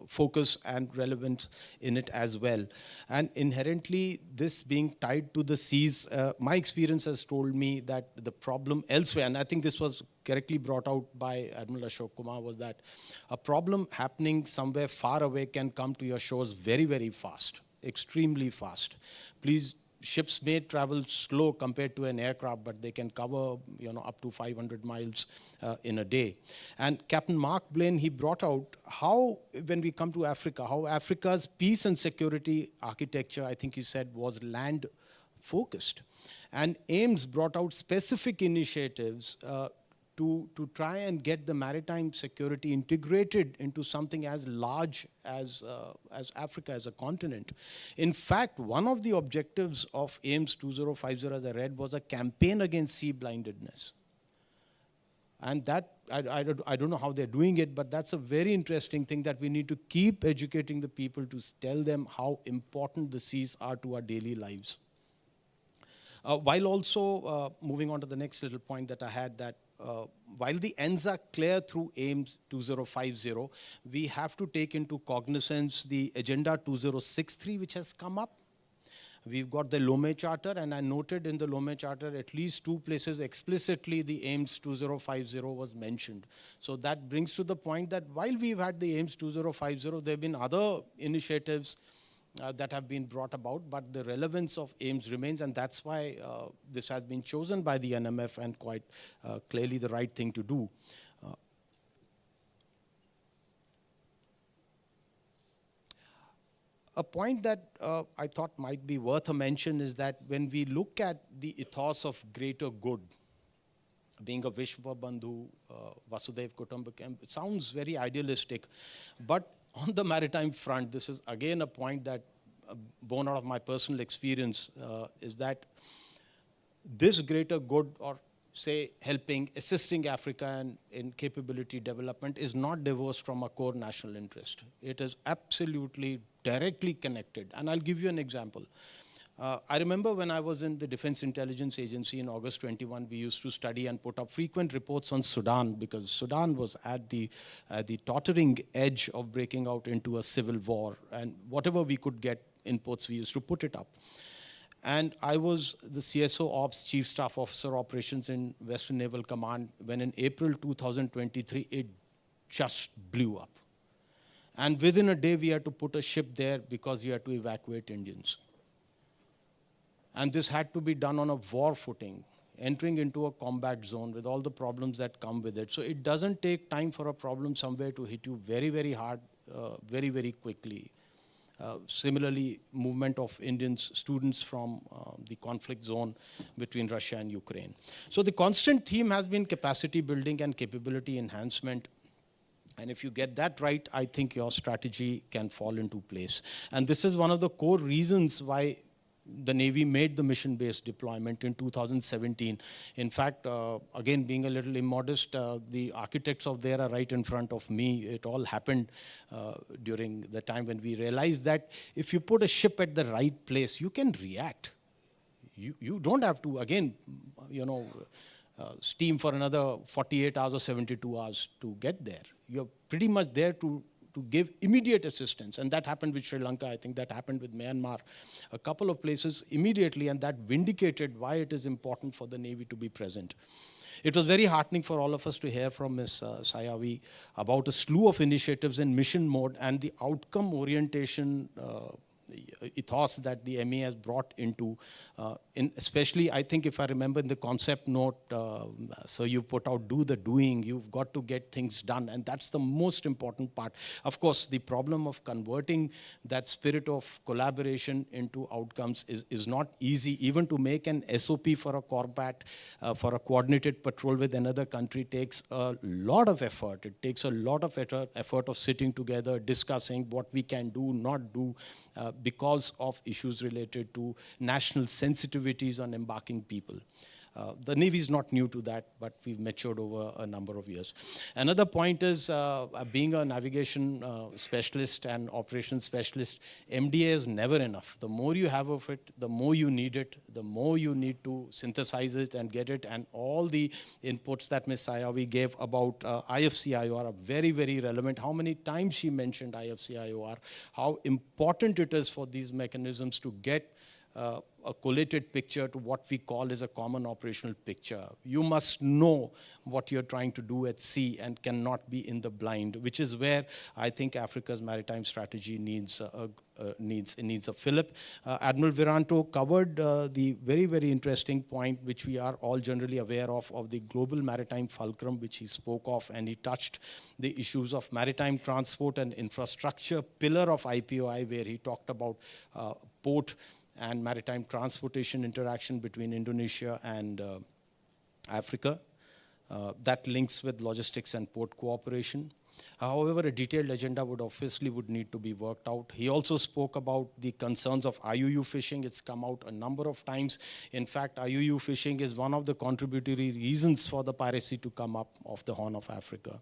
focus and relevance in it as well. And inherently, this being tied to the seas, my experience has told me that the problem elsewhere, and I think this was correctly brought out by Admiral Ashok Kumar, was that a problem happening somewhere far away can come to your shores very, very fast, extremely fast. Please, ships may travel slow compared to an aircraft, but they can cover up to 500 miles in a day. And Captain Mark Blaine, he brought out how, when we come to Africa, how Africa's peace and security architecture, I think he said, was land focused. And Ames brought out specific initiatives to try and get the maritime security integrated into something as large as Africa as a continent. In fact, one of the objectives of AIMS 2050, as I read, was a campaign against sea blindedness. And that, I don't know how they're doing it, but that's a very interesting thing that we need to keep educating the people to tell them how important the seas are to our daily lives. While also, moving on to the next little point that I had, that while the ends are clear through AIMS 2050, we have to take into cognizance the Agenda 2063, which has come up. We've got the Lomé Charter, and I noted in the Lomé Charter at least 2 places explicitly the AIMS 2050 was mentioned. So that brings to the point that while we've had the AIMS 2050, there have been other initiatives that have been brought about, but the relevance of AIMS remains, and that's why this has been chosen by the NMF and quite clearly the right thing to do. A point that I thought might be worth a mention is that when we look at the ethos of greater good, being a Vishwa Bandhu, Vasudev Kutumbakam, it sounds very idealistic, but on the maritime front, this is again a point that, born out of my personal experience, is that this greater good, or say helping, assisting Africa in capability development, is not divorced from a core national interest. It is absolutely directly connected. And I'll give you an example. I remember when I was in the Defense Intelligence Agency in August 21, we used to study and put up frequent reports on Sudan, because Sudan was at the tottering edge of breaking out into a civil war. And whatever we could get inputs, we used to put it up. And I was the CSO Ops, Chief Staff Officer Operations in Western Naval Command, when in April 2023, it just blew up. And within a day, we had to put a ship there because we had to evacuate Indians. And this had to be done on a war footing, entering into a combat zone with all the problems that come with it. So it doesn't take time for a problem somewhere to hit you very, very hard, very, very quickly. Similarly, movement of Indians, students from the conflict zone between Russia and Ukraine. So the constant theme has been capacity building and capability enhancement. And if you get that right, I think your strategy can fall into place. And this is one of the core reasons why the Navy made the mission-based deployment in 2017. In fact, again, being a little immodest, the architects of there are right in front of me. It all happened during the time when we realized that if you put a ship at the right place, you can react. You don't have to, again, steam for another 48 hours or 72 hours to get there. You're pretty much there to give immediate assistance. And that happened with Sri Lanka. I think that happened with Myanmar, a couple of places immediately, and that vindicated why it is important for the Navy to be present. It was very heartening for all of us to hear from Ms. Sayavi about a slew of initiatives in mission mode and the outcome orientation ethos that the MA has brought into, especially, I think, if I remember in the concept note, so you put out do the doing, you've got to get things done, and that's the most important part. Of course, the problem of converting that spirit of collaboration into outcomes is not easy. Even to make an SOP for a combat, for a coordinated patrol with another country takes a lot of effort. It takes a lot of effort of sitting together, discussing what we can do, not do, because of issues related to national sensitivities on embarking people. The Navy is not new to that, but we've matured over a number of years. Another point is, being a navigation specialist and operations specialist, MDA is never enough. The more you have of it, the more you need it, the more you need to synthesize it and get it, and all the inputs that Ms. Sayavi gave about IFC-IOR are very, very relevant. How many times she mentioned IFC-IOR, how important it is for these mechanisms to get a collated picture to what we call as a common operational picture. You must know what you're trying to do at sea and cannot be in the blind, which is where I think Africa's maritime strategy needs a fillip. Admiral Viranto covered the very, very interesting point, which we are all generally aware of the global maritime fulcrum, which he spoke of, and he touched the issues of maritime transport and infrastructure pillar of IPOI, where he talked about port and maritime transportation interaction between Indonesia and Africa. that links with logistics and port cooperation. However, a detailed agenda would need to be worked out. He also spoke about the concerns of IUU fishing. It's come out a number of times. In fact, IUU fishing is one of the contributory reasons for the piracy to come up off the Horn of Africa.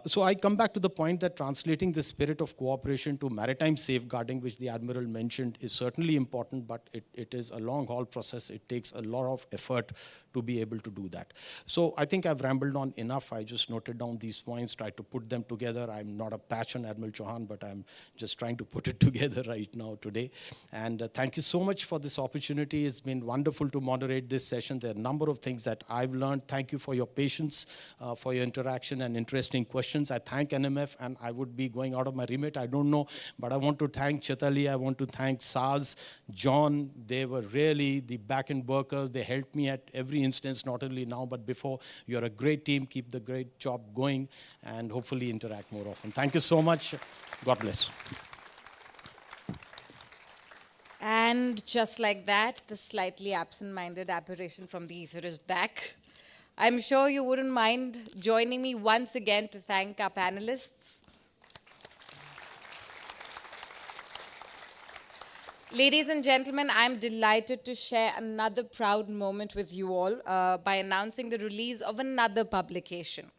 So I come back to the point that translating the spirit of cooperation to maritime safeguarding, which the Admiral mentioned, is certainly important, but it is a long-haul process. It takes a lot of effort to be able to do that. So I think I've rambled on enough. I just noted down these points, tried to put them together. I'm not a patch on Admiral Chauhan, but I'm just trying to put it together right now today. And thank you so much for this opportunity. It's been wonderful to moderate this session. There are a number of things that I've learned. Thank you for your patience, for your interaction and interesting questions. I thank NMF, and I would be going out of my remit, I don't know, but I want to thank Chitali, I want to thank Saz, John. They were really the back-end workers. They helped me at every instance, not only now, but before. You're a great team. Keep the great job going, and hopefully interact more often. Thank you so much. God bless. And just like that, the slightly absent-minded apparition from the ether is back. I'm sure you wouldn't mind joining me once again to thank our panelists. Ladies and gentlemen, I'm delighted to share another proud moment with you all by announcing the release of another publication.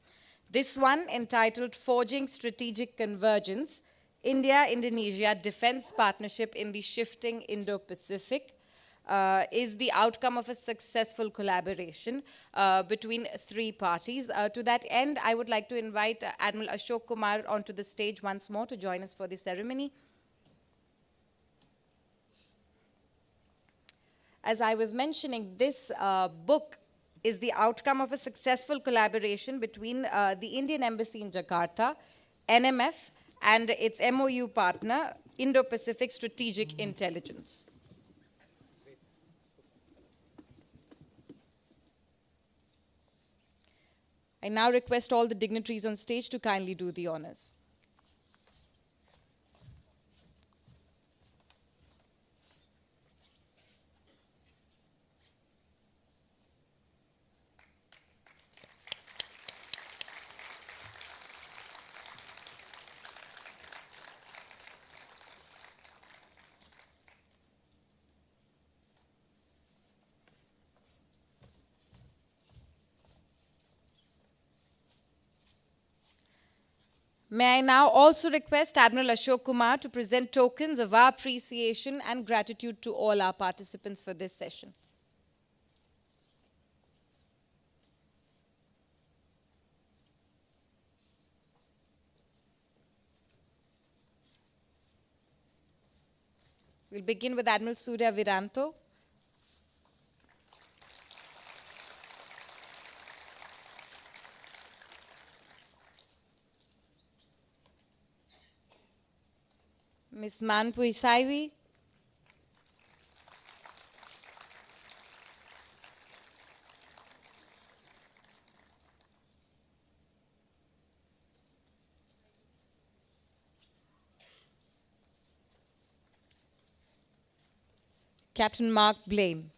This one, entitled Forging Strategic Convergence, India-Indonesia Defense Partnership in the Shifting Indo-Pacific, is the outcome of a successful collaboration between three parties. To that end, I would like to invite Admiral Ashok Kumar onto the stage once more to join us for the ceremony. As I was mentioning, this book is the outcome of a successful collaboration between the Indian Embassy in Jakarta, NMF, and its MOU partner, Indo-Pacific Strategic Intelligence. I now request all the dignitaries on stage to kindly do the honors. May I now also request Admiral Ashok Kumar to present tokens of our appreciation and gratitude to all our participants for this session. We'll begin with Admiral Surya Viranto. Ms. Manpui Saivi. Captain Mark Blaine.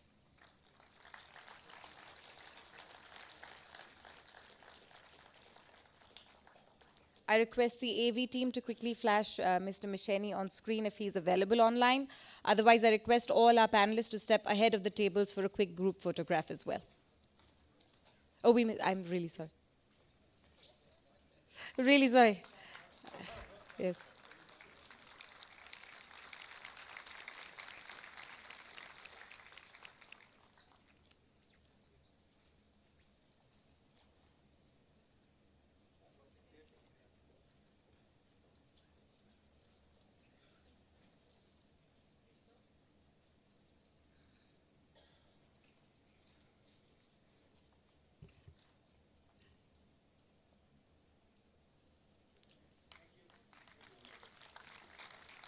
I request the AV team to quickly flash Mr. Misheni on screen if he's available online. Otherwise, I request all our panelists to step ahead of the tables for a quick group photograph as well. Oh, I'm really sorry. Really sorry. Yes.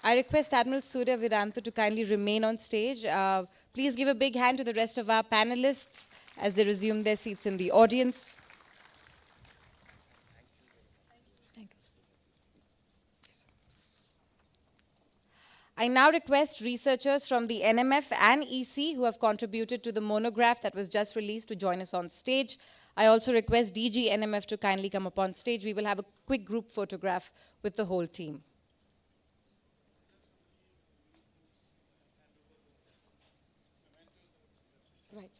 I request Admiral Surya Viranto to kindly remain on stage. Please give a big hand to the rest of our panelists as they resume their seats in the audience. Thank you. I now request researchers from the NMF and EC who have contributed to the monograph that was just released to join us on stage. I also request DG NMF to kindly come up on stage. We will have a quick group photograph with the whole team. Right.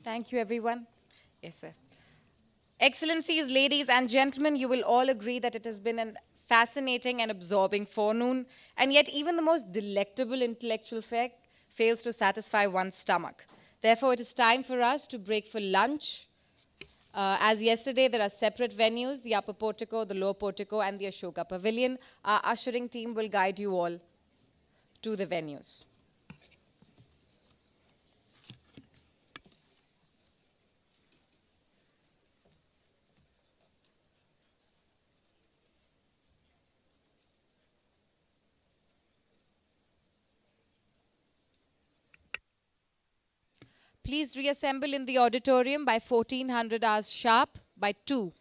Thank you, everyone. Yes, sir. Excellencies, ladies and gentlemen, you will all agree that it has been a fascinating and absorbing forenoon, and yet even the most delectable intellectual fare fails to satisfy one's stomach. Therefore, it is time for us to break for lunch. As yesterday, there are separate venues, the upper portico, the lower portico, and the Ashoka Pavilion. Our ushering team will guide you all to the venues. Please reassemble in the auditorium by 1400 hours sharp by 2.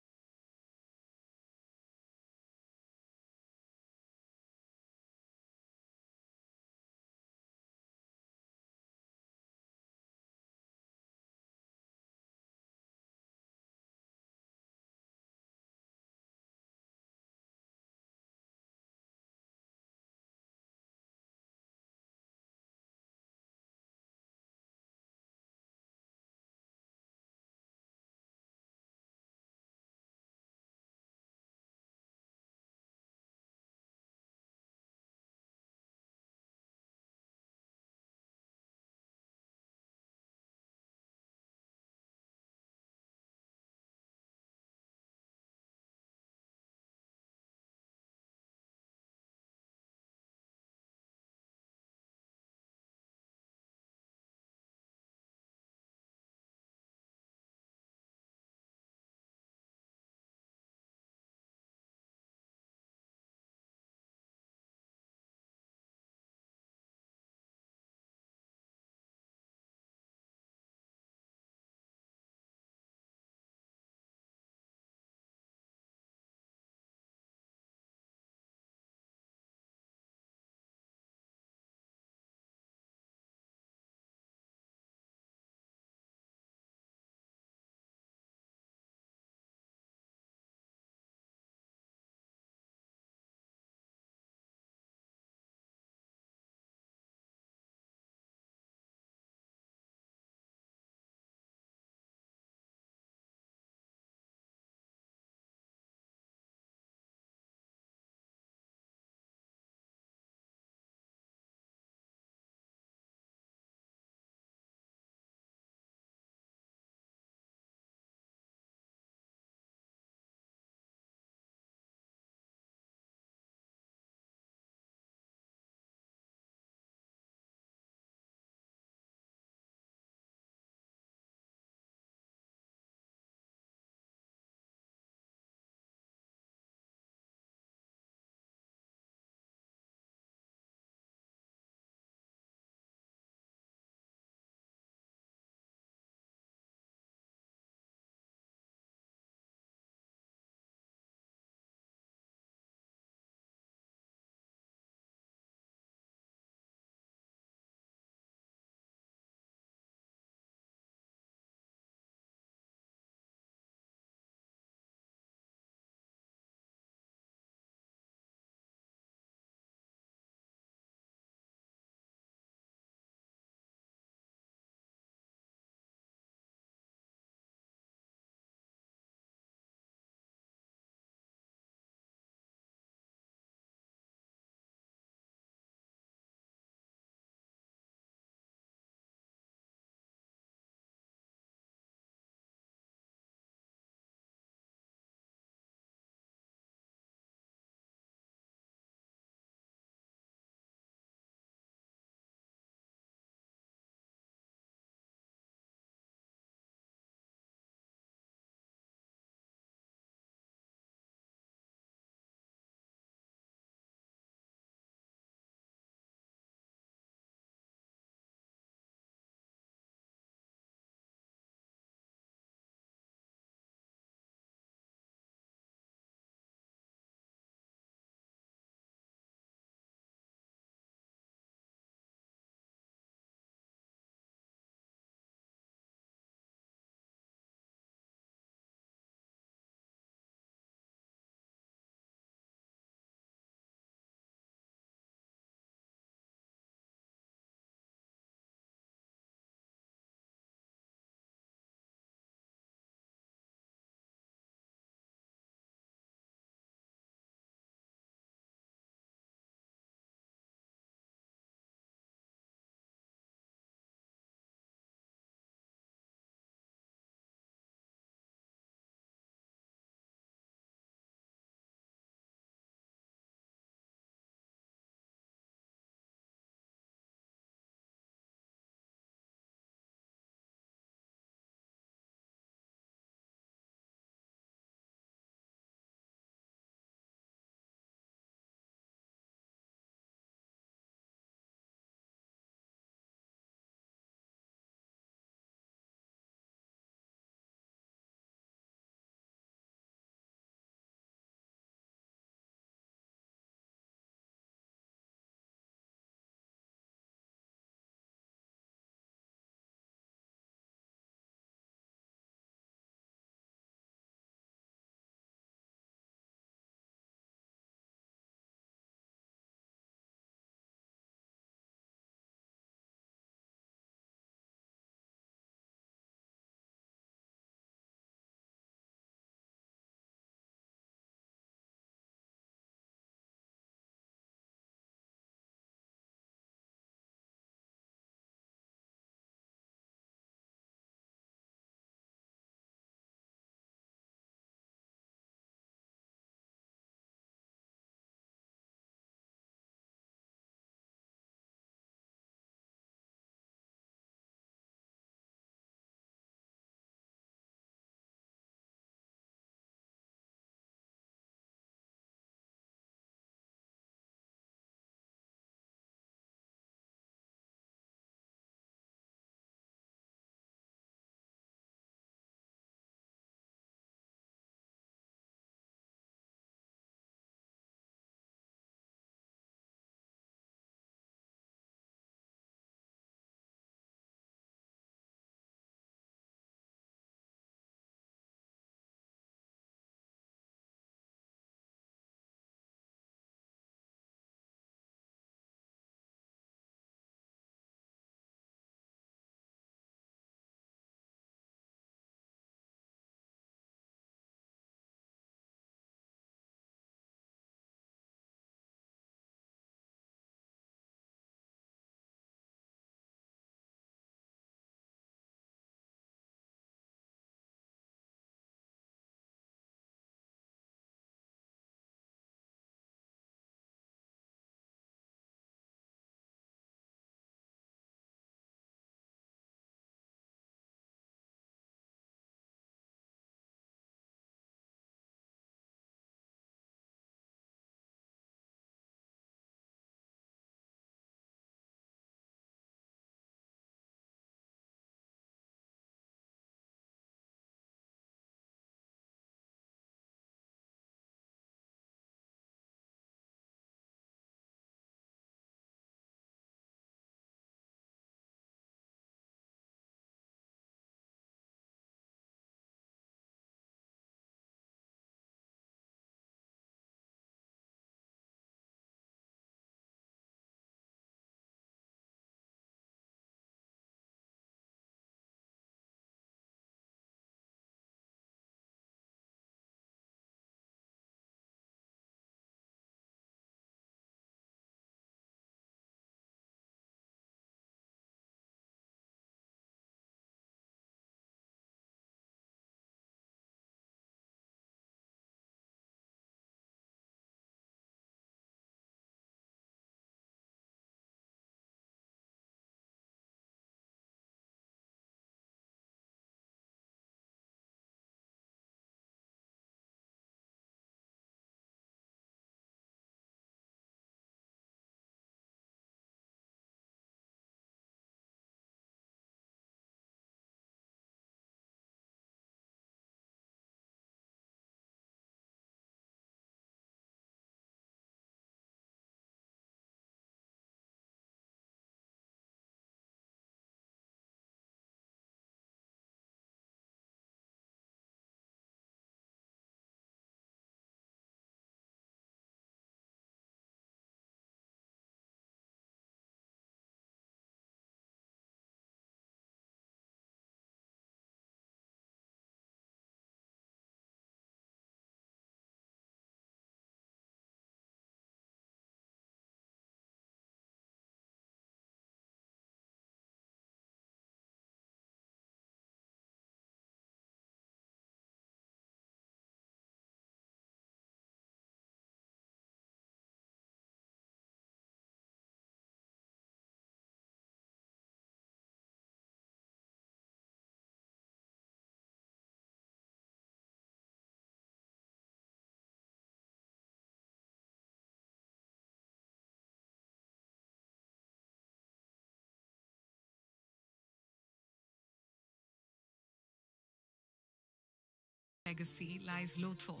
legacy lies Lothal,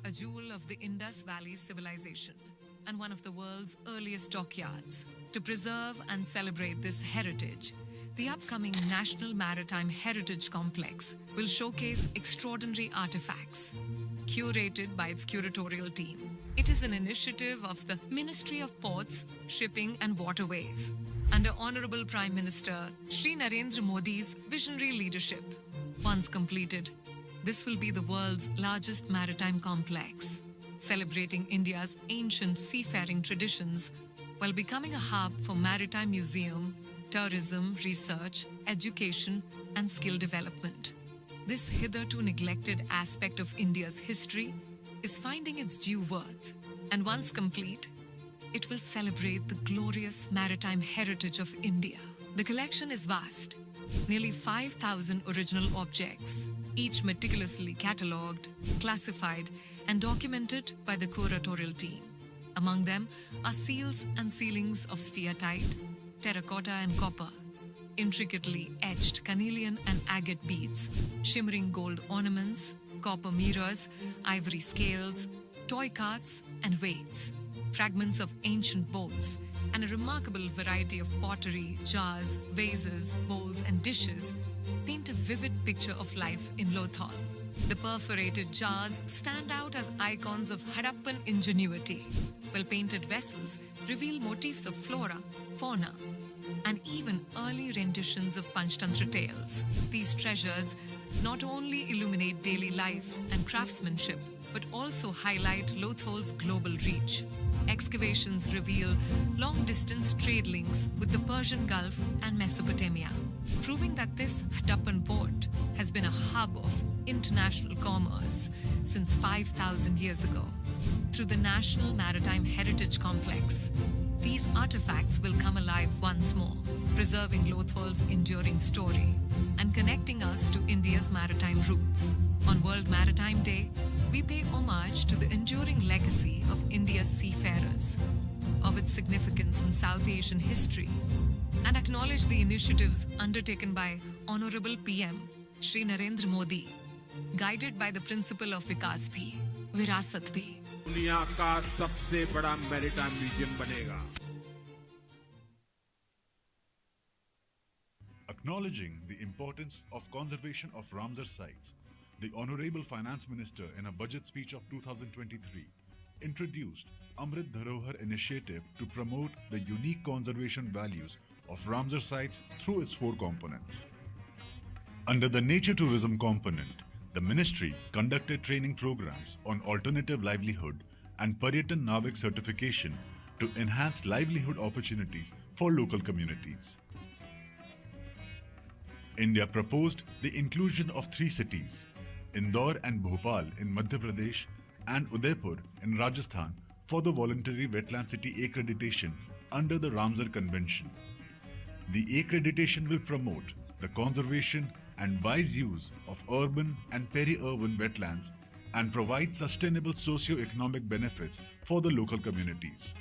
a jewel of the Indus Valley civilization and one of the world's earliest dockyards. To preserve and celebrate this heritage, the upcoming National Maritime Heritage Complex will showcase extraordinary artifacts, curated by its curatorial team. It is an initiative of the Ministry of Ports, Shipping and Waterways, under Honorable Prime Minister Shri Narendra Modi's visionary leadership. Once completed, this will be the world's largest maritime complex, celebrating India's ancient seafaring traditions while becoming a hub for maritime museum, tourism, research, education, and skill development. This hitherto neglected aspect of India's history is finding its due worth, and once complete, it will celebrate the glorious maritime heritage of India. The collection is vast, nearly 5,000 original objects, each meticulously catalogued, classified, and documented by the curatorial team. Among them are seals and ceilings of steatite, terracotta and copper, intricately etched carnelian and agate beads, shimmering gold ornaments, copper mirrors, ivory scales, toy carts and weights, fragments of ancient boats, and a remarkable variety of pottery, jars, vases, bowls and dishes paint a vivid picture of life in Lothal. The perforated jars stand out as icons of Harappan ingenuity, while painted vessels reveal motifs of flora, fauna, and even early renditions of Panchtantra tales. These treasures not only illuminate daily life and craftsmanship, but also highlight Lothal's global reach. Excavations reveal long-distance trade links with the Persian Gulf and Mesopotamia, proving that this Harappan port has been a hub of international commerce since 5,000 years ago. Through the National Maritime Heritage Complex, these artifacts will come alive once more, preserving Lothal's enduring story and connecting us to India's maritime roots. On World Maritime Day, we pay homage to the enduring legacy of India's seafarers, of its significance in South Asian history, and acknowledge the initiatives undertaken by Honorable PM Shri Narendra Modi, guided by the principle of Vikas Bhi, Virasat Bhi. दुनिया का सबसे बड़ा maritime museum बनेगा. Acknowledging the importance of conservation of Ramsar sites, the Honorable Finance Minister in a budget speech of 2023 introduced Amrit Dharohar initiative to promote the unique conservation values of Ramsar sites through its 4 components. Under the nature tourism component, the ministry conducted training programs on alternative livelihood and Paryatan Navik certification to enhance livelihood opportunities for local communities. India proposed the inclusion of 3 cities, Indore and Bhopal in Madhya Pradesh and Udaipur in Rajasthan, for the voluntary wetland city accreditation under the Ramsar Convention. The accreditation will promote the conservation and wise use of urban and peri-urban wetlands and provide sustainable socio-economic benefits for the local communities.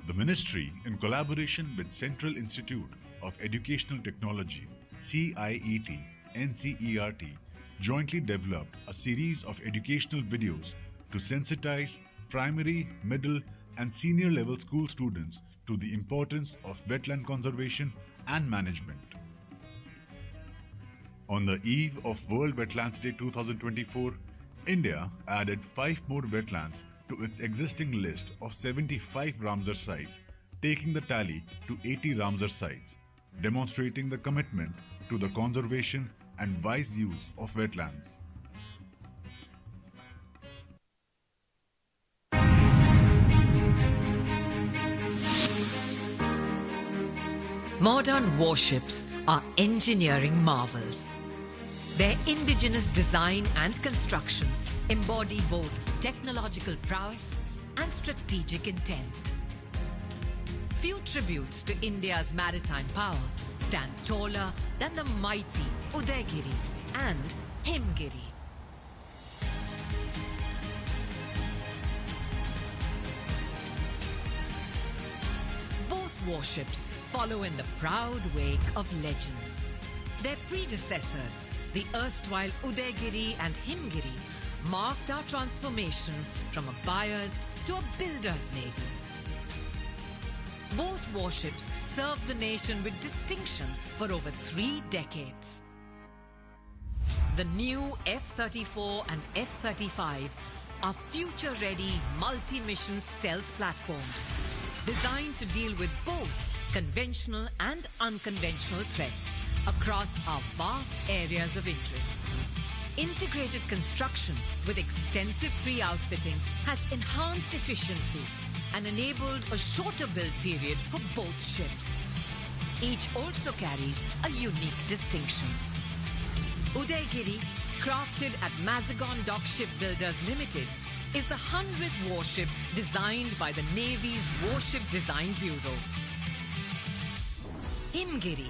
The ministry, in collaboration with Central Institute of Educational Technology, CIET, NCERT, jointly developed a series of educational videos to sensitize primary, middle, and senior level school students to the importance of wetland conservation and management. On the eve of World Wetlands Day 2024, India added 5 more wetlands to its existing list of 75 Ramsar sites, taking the tally to 80 Ramsar sites, demonstrating the commitment to the conservation and wise use of wetlands. Modern warships are engineering marvels. Their indigenous design and construction embody both technological prowess and strategic intent. Few tributes to India's maritime power stand taller than the mighty Udaygiri and Himgiri. Both warships follow in the proud wake of legends. Their predecessors The erstwhile Udaygiri and Himgiri marked our transformation from a buyer's to a builder's navy. Both warships served the nation with distinction for over 3 decades. The new F-34 and F-35 are future-ready multi-mission stealth platforms designed to deal with both conventional and unconventional threats across our vast areas of interest. Integrated construction with extensive pre-outfitting has enhanced efficiency and enabled a shorter build period for both ships. Each also carries a unique distinction. Udaygiri, crafted at Mazagon Dock Shipbuilders Limited, is the 100th warship designed by the Navy's Warship Design Bureau. Himgiri,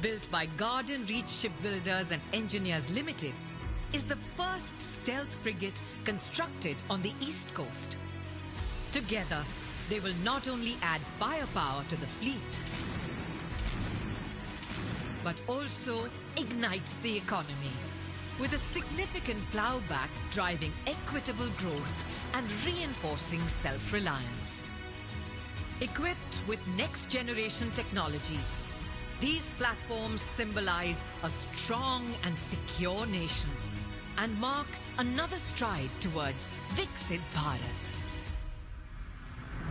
built by Garden Reach Shipbuilders and Engineers Limited, is the first stealth frigate constructed on the East Coast. Together, they will not only add firepower to the fleet, but also ignite the economy, with a significant plowback driving equitable growth and reinforcing self-reliance. Equipped with next-generation technologies, these platforms symbolize a strong and secure nation and mark another stride towards Viksit Bharat.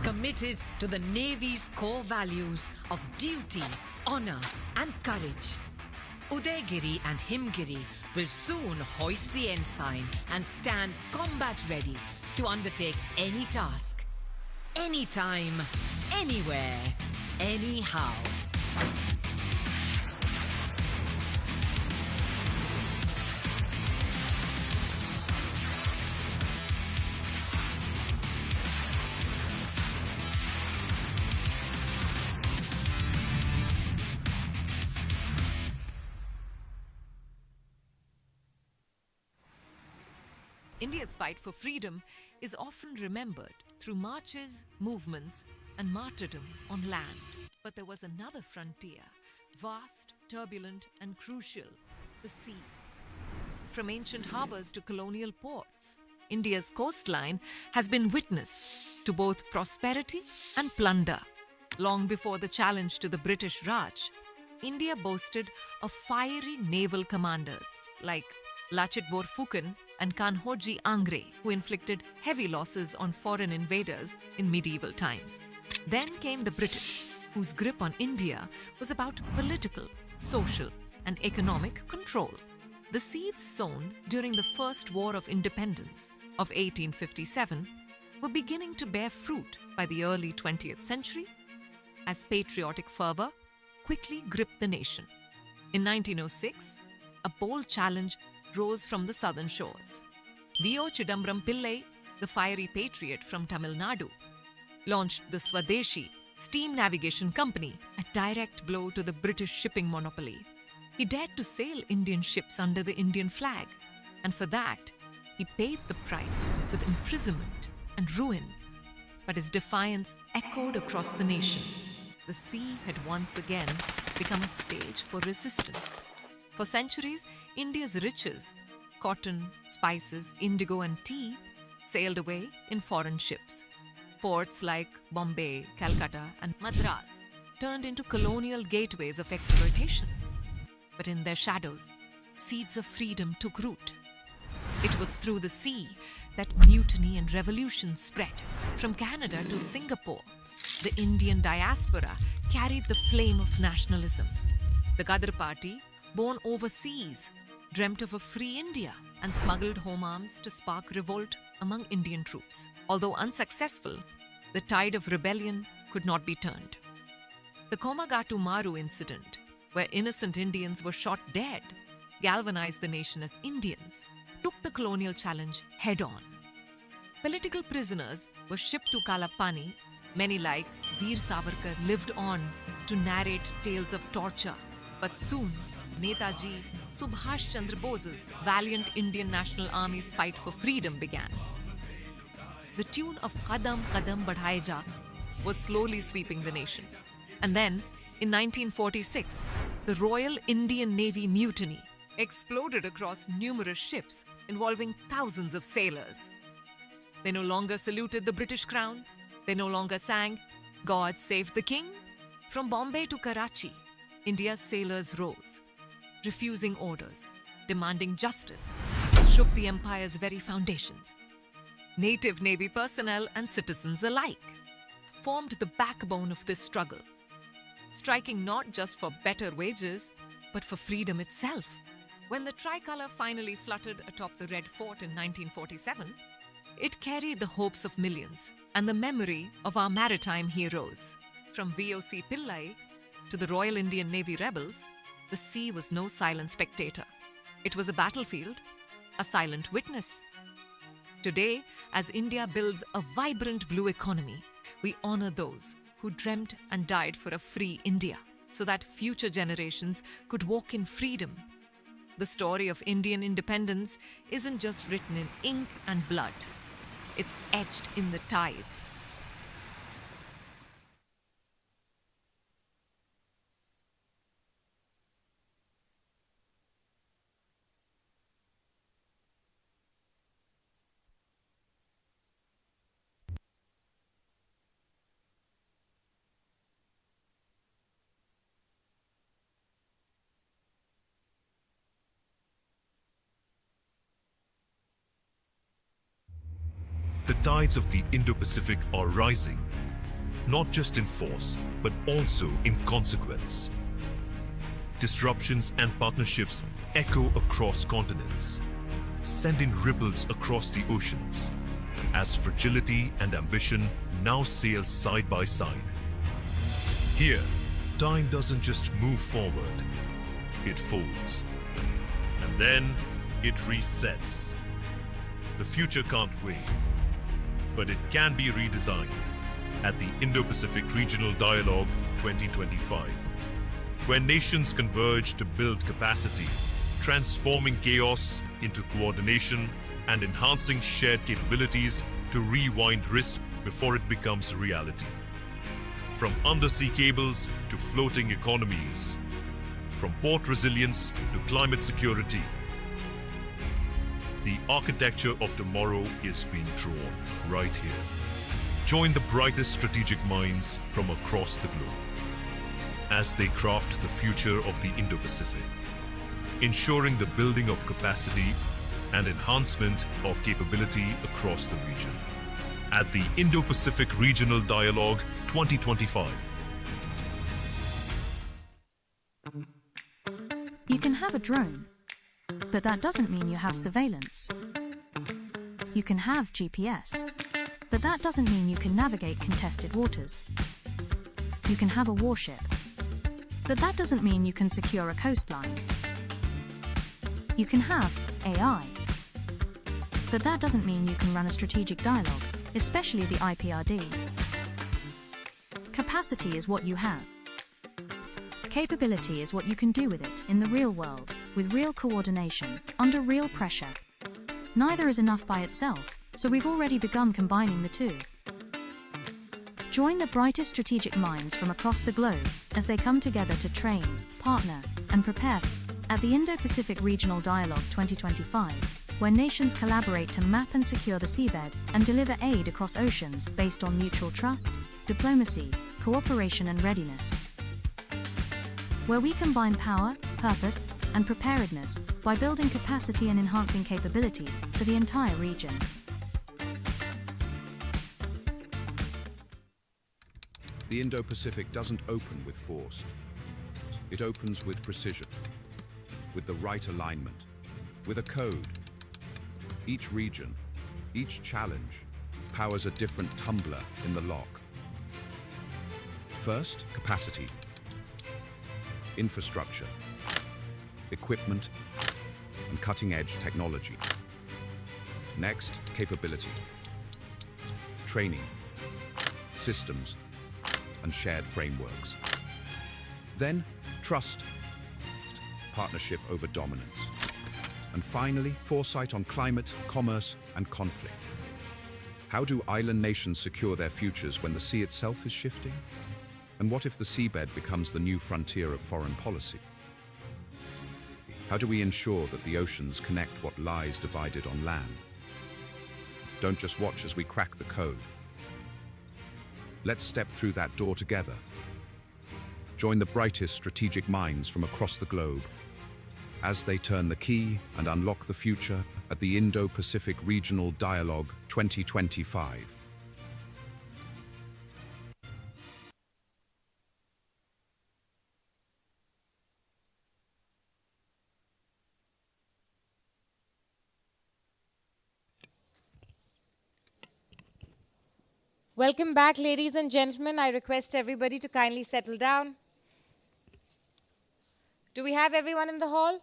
Committed to the Navy's core values of duty, honor, and courage, Udaygiri and Himgiri will soon hoist the ensign and stand combat ready to undertake any task, anytime, anywhere, anyhow. India's fight for freedom is often remembered through marches, movements, and martyrdom on land. But there was another frontier, vast, turbulent, and crucial, the sea. From ancient harbors to colonial ports, India's coastline has been witness to both prosperity and plunder. Long before the challenge to the British Raj, India boasted of fiery naval commanders like Lachit Borphukan and Kanhoji Angre, who inflicted heavy losses on foreign invaders in medieval times. Then came the British, whose grip on India was about political, social, and economic control. The seeds sown during the First War of Independence of 1857 were beginning to bear fruit by the early 20th century as patriotic fervor quickly gripped the nation. In 1906, a bold challenge rose from the southern shores. V.O. Chidambaram Pillai, the fiery patriot from Tamil Nadu, launched the Swadeshi steam navigation company, a direct blow to the British shipping monopoly. He dared to sail Indian ships under the Indian flag, and for that, he paid the price with imprisonment and ruin. But his defiance echoed across the nation. The sea had once again become a stage for resistance. For centuries, India's riches, cotton, spices, indigo, and tea, sailed away in foreign ships. Ports like Bombay, Calcutta, and Madras turned into colonial gateways of exploitation. But in their shadows, seeds of freedom took root. It was through the sea that mutiny and revolution spread. From Canada to Singapore, the Indian diaspora carried the flame of nationalism. The Ghadar Party, born overseas, dreamt of a free India and smuggled home arms to spark revolt among Indian troops. Although unsuccessful, the tide of rebellion could not be turned. The Komagatu Maru incident, where innocent Indians were shot dead, galvanized the nation as Indians, took the colonial challenge head-on. Political prisoners were shipped to Kalapani. Many like Veer Savarkar lived on to narrate tales of torture. But soon, Netaji Subhash Chandra Bose's valiant Indian National Army's fight for freedom began. The tune of Qadam Qadam Badhaye Ja was slowly sweeping the nation. And then, in 1946, the Royal Indian Navy mutiny exploded across numerous ships involving thousands of sailors. They no longer saluted the British crown. They no longer sang, "God Save the King." From Bombay to Karachi, India's sailors rose, refusing orders, demanding justice, shook the empire's very foundations. Native Navy personnel and citizens alike formed the backbone of this struggle, striking not just for better wages, but for freedom itself. When the tricolour finally fluttered atop the Red Fort in 1947, it carried the hopes of millions and the memory of our maritime heroes. From VOC Pillai to the Royal Indian Navy rebels, the sea was no silent spectator. It was a battlefield, a silent witness. Today, as India builds a vibrant blue economy, we honour those who dreamt and died for a free India, so that future generations could walk in freedom. The story of Indian independence isn't just written in ink and blood. It's etched in the tides. The tides of the Indo-Pacific are rising, not just in force, but also in consequence. Disruptions and partnerships echo across continents, sending ripples across the oceans, as fragility and ambition now sail side by side. Here, time doesn't just move forward, it folds. And then it resets. The future can't wait, but it can be redesigned at the Indo-Pacific Regional Dialogue 2025, where nations converge to build capacity, transforming chaos into coordination and enhancing shared capabilities to rewind risk before it becomes reality. From undersea cables to floating economies, from port resilience to climate security, the architecture of tomorrow is being drawn right here. Join the brightest strategic minds from across the globe as they craft the future of the Indo-Pacific, ensuring the building of capacity and enhancement of capability across the region. At the Indo-Pacific Regional Dialogue 2025. You can have a drone, but that doesn't mean you have surveillance. You can have GPS, but that doesn't mean you can navigate contested waters. You can have a warship, but that doesn't mean you can secure a coastline. You can have AI, but that doesn't mean you can run a strategic dialogue, especially the Iprd. Capacity is what you have. Capability is what you can do with it in the real world, with real coordination, under real pressure. Neither is enough by itself, so we've already begun combining the two. Join the brightest strategic minds from across the globe as they come together to train, partner, and prepare at the Indo-Pacific Regional Dialogue 2025, where nations collaborate to map and secure the seabed and deliver aid across oceans based on mutual trust, diplomacy, cooperation, and readiness. Where we combine power, purpose, and preparedness by building capacity and enhancing capability for the entire region. The Indo-Pacific doesn't open with force. It opens with precision, with the right alignment, with a code. Each region, each challenge, powers a different tumbler in the lock. First, capacity. Infrastructure, equipment, and cutting-edge technology. Next, capability. Training, systems, and shared frameworks. Then, trust, partnership over dominance. And finally, foresight on climate, commerce, and conflict. How do island nations secure their futures when the sea itself is shifting? And what if the seabed becomes the new frontier of foreign policy? How do we ensure that the oceans connect what lies divided on land? Don't just watch as we crack the code. Let's step through that door together. Join the brightest strategic minds from across the globe as they turn the key and unlock the future at the Indo-Pacific Regional Dialogue 2025. Welcome back, ladies and gentlemen. I request everybody to kindly settle down. Do we have everyone in the hall?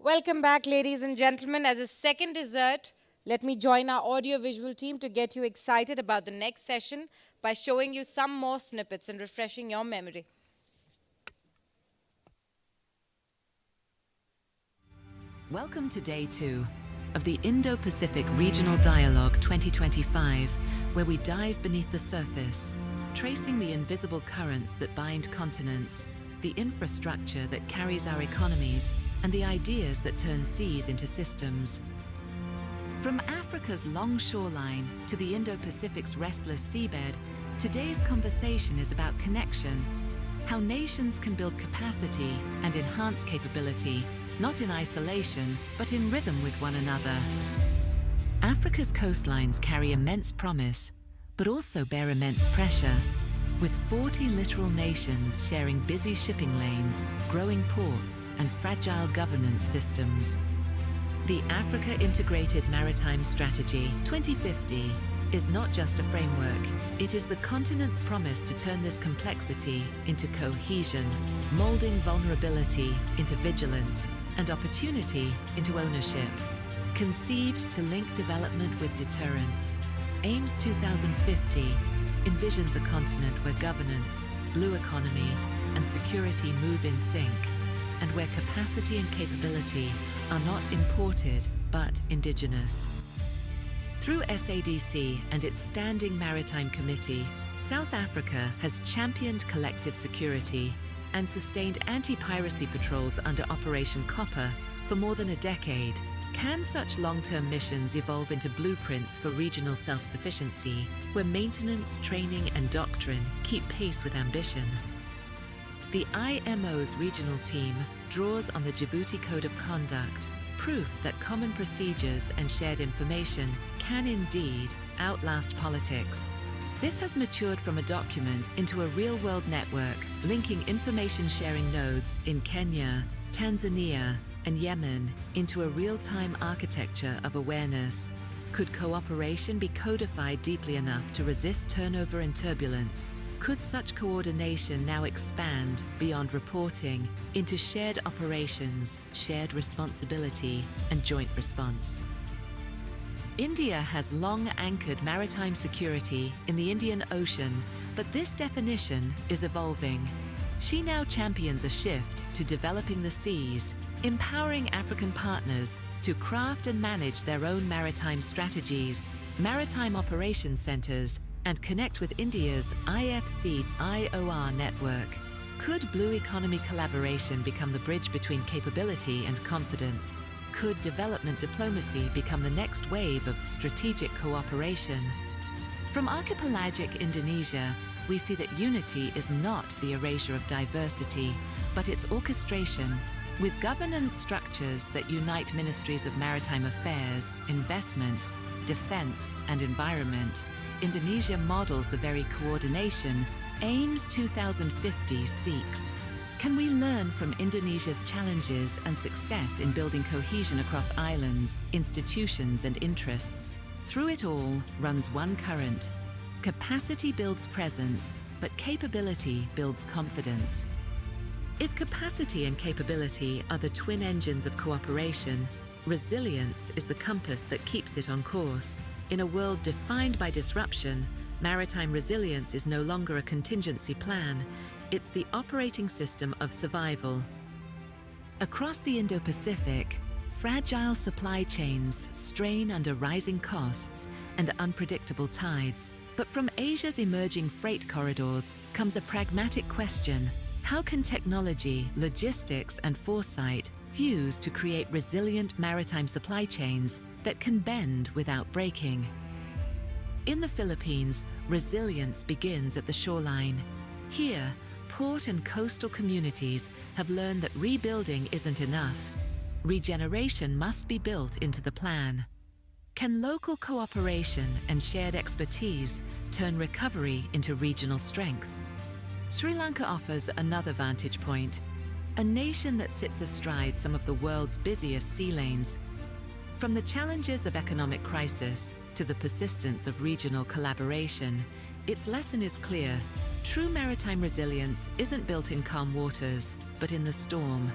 Welcome back, ladies and gentlemen. As a second dessert, let me join our audio-visual team to get you excited about the next session by showing you some more snippets and refreshing your memory. Welcome to Day 2 of the Indo-Pacific Regional Dialogue 2025, where we dive beneath the surface, tracing the invisible currents that bind continents, the infrastructure that carries our economies, and the ideas that turn seas into systems. From Africa's long shoreline to the Indo-Pacific's restless seabed, today's conversation is about connection, how nations can build capacity and enhance capability, not in isolation, but in rhythm with one another. Africa's coastlines carry immense promise, but also bear immense pressure, with 40 littoral nations sharing busy shipping lanes, growing ports, and fragile governance systems. The Africa Integrated Maritime Strategy 2050 is not just a framework, it is the continent's promise to turn this complexity into cohesion, molding vulnerability into vigilance, and opportunity into ownership. Conceived to link development with deterrence, AIMS 2050 envisions a continent where governance, blue economy, and security move in sync, and where capacity and capability are not imported but indigenous. Through SADC and its Standing Maritime Committee, South Africa has championed collective security and sustained anti-piracy patrols under Operation Copper for more than a decade. Can such long-term missions evolve into blueprints for regional self-sufficiency, where maintenance, training, and doctrine keep pace with ambition? The IMO's regional team draws on the Djibouti Code of Conduct, proof that common procedures and shared information can indeed outlast politics. This has matured from a document into a real-world network, linking information-sharing nodes in Kenya, Tanzania, and Yemen into a real-time architecture of awareness. Could cooperation be codified deeply enough to resist turnover and turbulence? Could such coordination now expand beyond reporting into shared operations, shared responsibility, and joint response? India has long anchored maritime security in the Indian Ocean, but this definition is evolving. She now champions a shift to developing the seas, empowering African partners to craft and manage their own maritime strategies, maritime operations centers, and connect with India's IFC IOR network. Could blue economy collaboration become the bridge between capability and confidence? Could development diplomacy become the next wave of strategic cooperation? From archipelagic Indonesia, we see that unity is not the erasure of diversity, but its orchestration. With governance structures that unite ministries of maritime affairs, investment, defense, and environment, Indonesia models the very coordination AIMS 2050 seeks. Can we learn from Indonesia's challenges and success in building cohesion across islands, institutions, and interests? Through it all runs one current. Capacity builds presence, but capability builds confidence. If capacity and capability are the twin engines of cooperation, resilience is the compass that keeps it on course. In a world defined by disruption, maritime resilience is no longer a contingency plan. It's the operating system of survival. Across the Indo-Pacific, fragile supply chains strain under rising costs and unpredictable tides. But from Asia's emerging freight corridors comes a pragmatic question: How can technology, logistics, and foresight fuse to create resilient maritime supply chains that can bend without breaking? In the Philippines, resilience begins at the shoreline. Here, port and coastal communities have learned that rebuilding isn't enough. Regeneration must be built into the plan. Can local cooperation and shared expertise turn recovery into regional strength? Sri Lanka offers another vantage point, a nation that sits astride some of the world's busiest sea lanes. From the challenges of economic crisis to the persistence of regional collaboration, its lesson is clear. True maritime resilience isn't built in calm waters, but in the storm.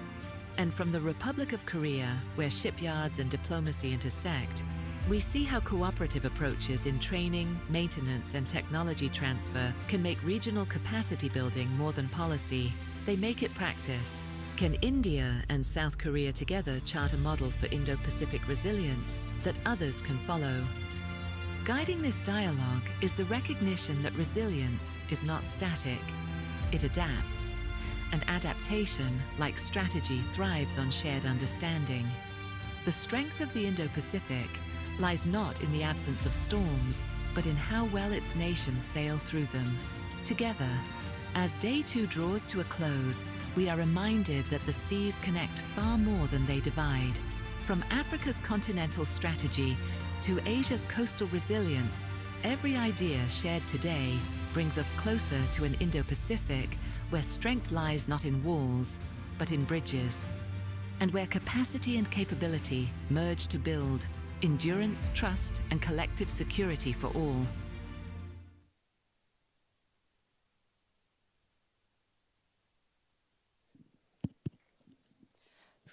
And from the Republic of Korea, where shipyards and diplomacy intersect, we see how cooperative approaches in training, maintenance, and technology transfer can make regional capacity building more than policy. They make it practice. Can India and South Korea together chart a model for Indo-Pacific resilience that others can follow? Guiding this dialogue is the recognition that resilience is not static. It adapts. And adaptation, like strategy, thrives on shared understanding. The strength of the Indo-Pacific lies not in the absence of storms, but in how well its nations sail through them. Together, as Day 2 draws to a close, we are reminded that the seas connect far more than they divide. From Africa's continental strategy to Asia's coastal resilience, every idea shared today brings us closer to an Indo-Pacific where strength lies not in walls, but in bridges, and where capacity and capability merge to build endurance, trust, and collective security for all.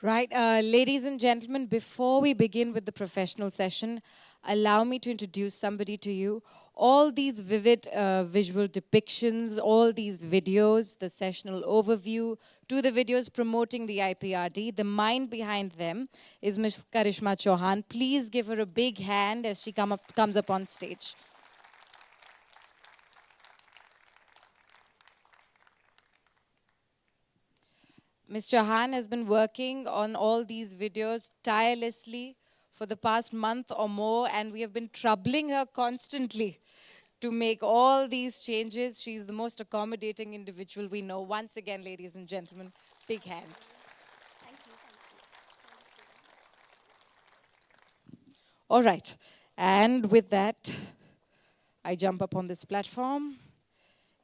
Right, ladies and gentlemen, before we begin with the professional session, allow me to introduce somebody to you. All these vivid visual depictions, all these videos, the sessional overview, to the videos promoting the IPRD, the mind behind them is Ms. Karishma Chauhan. Please give her a big hand as she comes up on stage. Ms. Chauhan has been working on all these videos tirelessly for the past month or more, and we have been troubling her constantly to make all these changes. She's the most accommodating individual we know. Once again, ladies and gentlemen, big hand. Thank you. All right, and with that, I jump up on this platform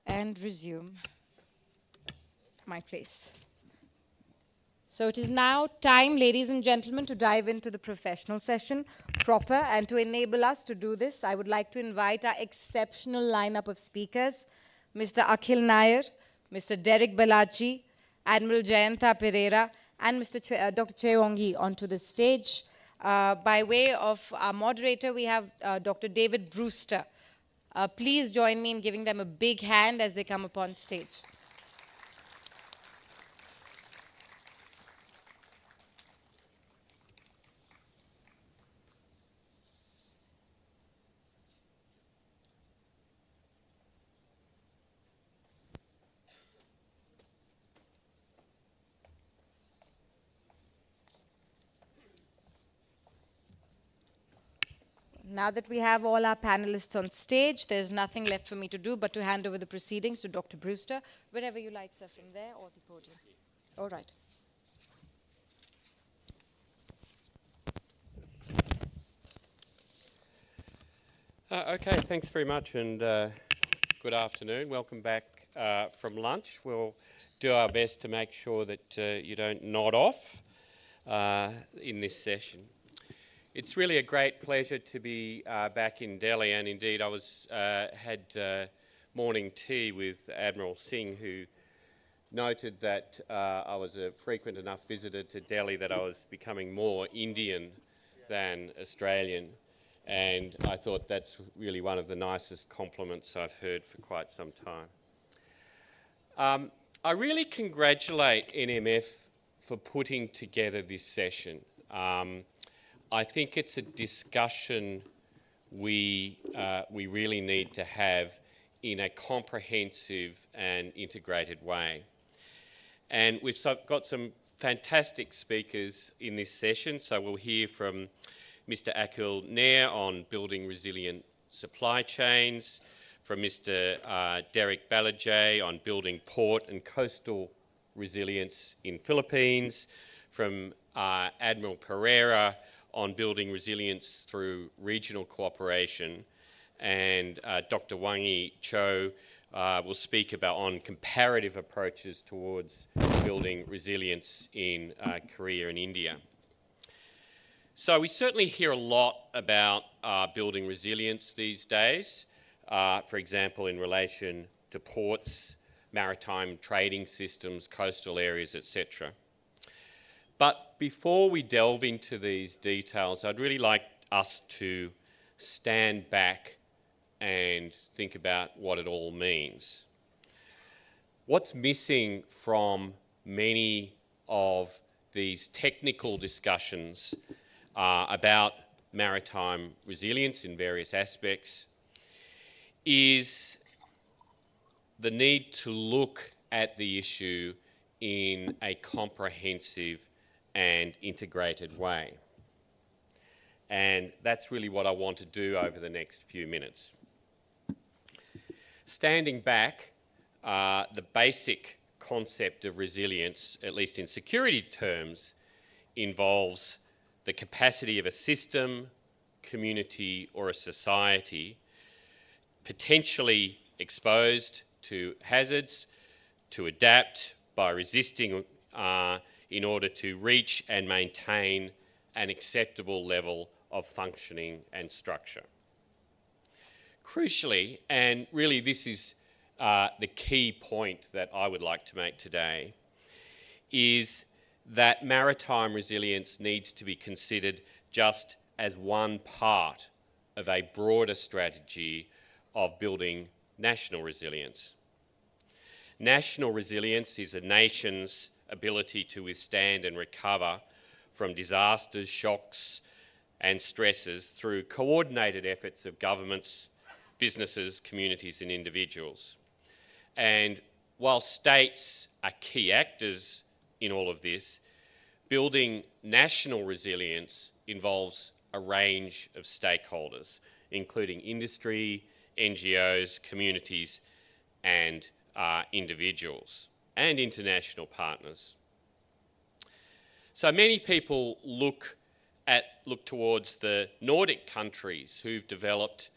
and resume my place. So it is now time, ladies and gentlemen, to dive into the professional session proper. And to enable us to do this, I would like to invite our exceptional lineup of speakers, Mr. Akhil Nair, Mr. Derek Balaji, Admiral Jayanta Pereira, and Mr. Dr. Cheong Yi onto the stage. By way of our moderator, we have Dr. David Brewster. Please join me in giving them a big hand as they come up on stage. Now that we have all our panelists on stage, there's nothing left for me to do but to hand over the proceedings to Dr. Brewster, wherever you like, sir, from there or the podium. All right. Okay, thanks very much, and good afternoon. Welcome back from lunch. We'll do our best to make sure that you don't nod off in this session. It's really a great pleasure to be back in Delhi, and indeed I had morning tea with Admiral Singh, who noted that I was a frequent enough visitor to Delhi that I was becoming more Indian than Australian, and I thought that's really one of the nicest compliments I've heard for quite some time. I really congratulate NMF for putting together this session. I think it's a discussion we really need to have in a comprehensive and integrated way. And we've got some fantastic speakers in this session. So we'll hear from Mr. Akul Nair on building resilient supply chains, from Mr. Derek Balajay on building port and coastal resilience in Philippines, from Admiral Pereira on building resilience through regional cooperation, and Dr. Wang-Yi Cho will speak on comparative approaches towards building resilience in Korea and India. So we certainly hear a lot about building resilience these days, for example, in relation to ports, maritime trading systems, coastal areas, etc. But before we delve into these details, I'd really like us to stand back and think about what it all means. What's missing from many of these technical discussions about maritime resilience in various aspects is the need to look at the issue in a comprehensive and integrated way. And that's really what I want to do over the next few minutes. Standing back, the basic concept of resilience, at least in security terms, involves the capacity of a system, community, or a society potentially exposed to hazards to adapt by resisting in order to reach and maintain an acceptable level of functioning and structure. Crucially, and really this is the key point that I would like to make today, is that maritime resilience needs to be considered just as one part of a broader strategy of building national resilience. National resilience is a nation's ability to withstand and recover from disasters, shocks, and stresses through coordinated efforts of governments, businesses, communities, and individuals. And while states are key actors in all of this, building national resilience involves a range of stakeholders, including industry, NGOs, communities, and individuals, and international partners. So many people look towards the Nordic countries who've developed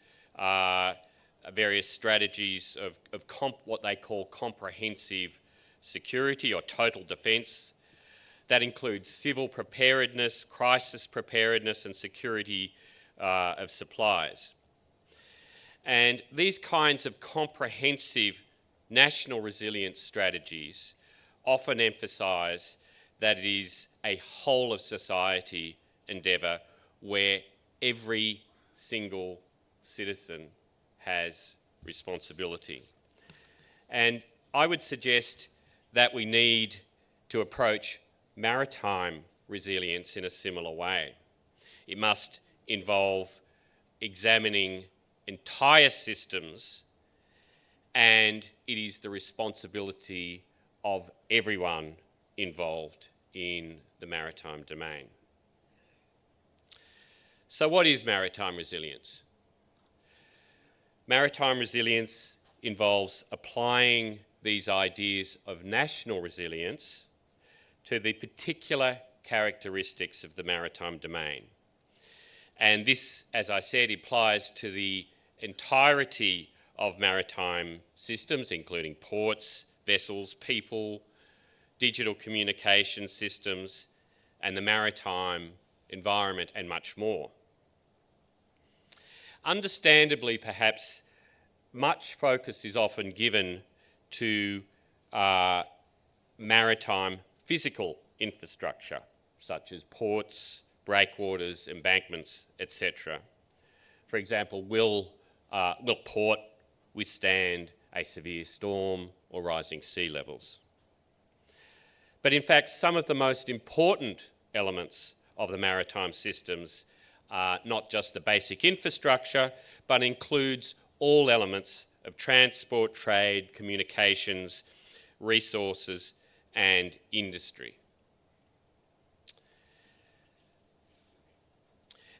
various strategies of what they call comprehensive security or total defence. That includes civil preparedness, crisis preparedness, and security of supplies. And these kinds of comprehensive national resilience strategies often emphasise that it is a whole of society endeavour where every single citizen has responsibility. And I would suggest that we need to approach maritime resilience in a similar way. It must involve examining entire systems, and it is the responsibility of everyone involved in the maritime domain. So what is maritime resilience? Maritime resilience involves applying these ideas of national resilience to the particular characteristics of the maritime domain. And this, as I said, applies to the entirety of maritime systems, including ports, vessels, people, digital communication systems, and the maritime environment, and much more. Understandably, perhaps, much focus is often given to maritime physical infrastructure, such as ports, breakwaters, embankments, etc. For example, will port withstand a severe storm or rising sea levels? But in fact, some of the most important elements of the maritime systems are not just the basic infrastructure, but includes all elements of transport, trade, communications, resources, and industry.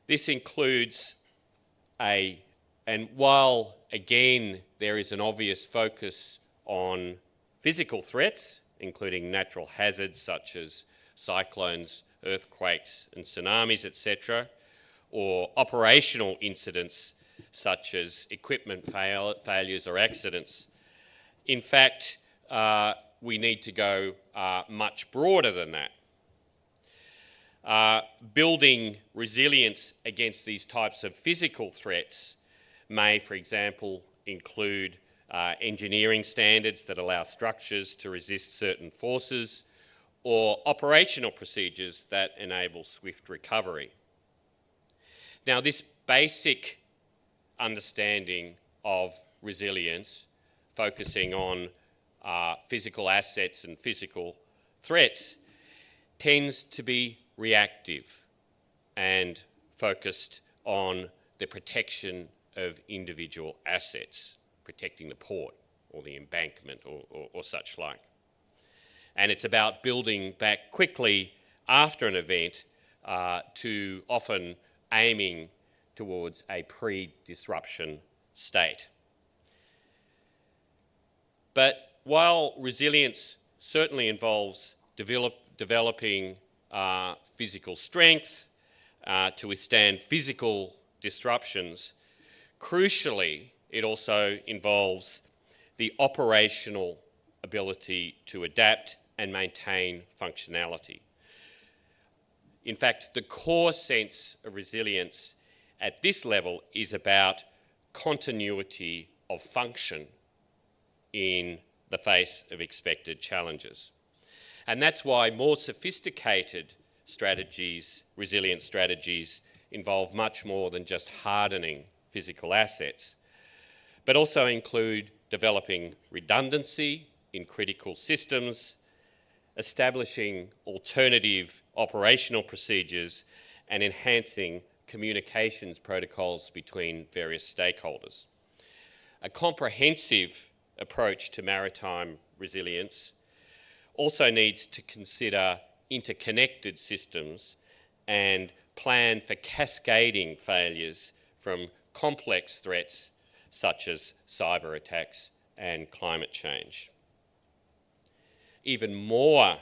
This includes and while again there is an obvious focus on physical threats, including natural hazards such as cyclones, earthquakes and tsunamis, etc., or operational incidents such as equipment failures or accidents. In fact, we need to go much broader than that. Building resilience against these types of physical threats may, for example, include engineering standards that allow structures to resist certain forces, or operational procedures that enable swift recovery. Now, this basic understanding of resilience, focusing on physical assets and physical threats, tends to be reactive and focused on the protection of individual assets, protecting the port or the embankment or such like. And it's about building back quickly after an event to often aiming towards a pre-disruption state. But while resilience certainly involves developing physical strength to withstand physical disruptions, crucially, it also involves the operational ability to adapt and maintain functionality. In fact, the core sense of resilience at this level is about continuity of function in the face of expected challenges. And that's why more sophisticated strategies, resilience strategies, involve much more than just hardening physical assets, but also include developing redundancy in critical systems, establishing alternative operational procedures, and enhancing communications protocols between various stakeholders. A comprehensive approach to maritime resilience also needs to consider interconnected systems and plan for cascading failures from complex threats such as cyber attacks and climate change. Even more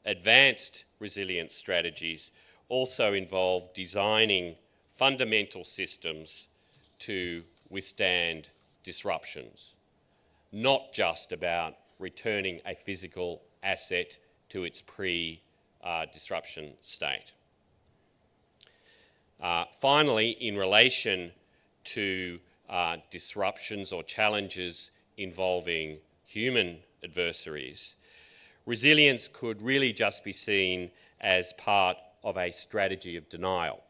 advanced resilience strategies also involve designing fundamental systems to withstand disruptions, not just about returning a physical asset to its pre-disruption state. Finally, in relation to disruptions or challenges involving human adversaries, resilience could really just be seen as part of a strategy of denial.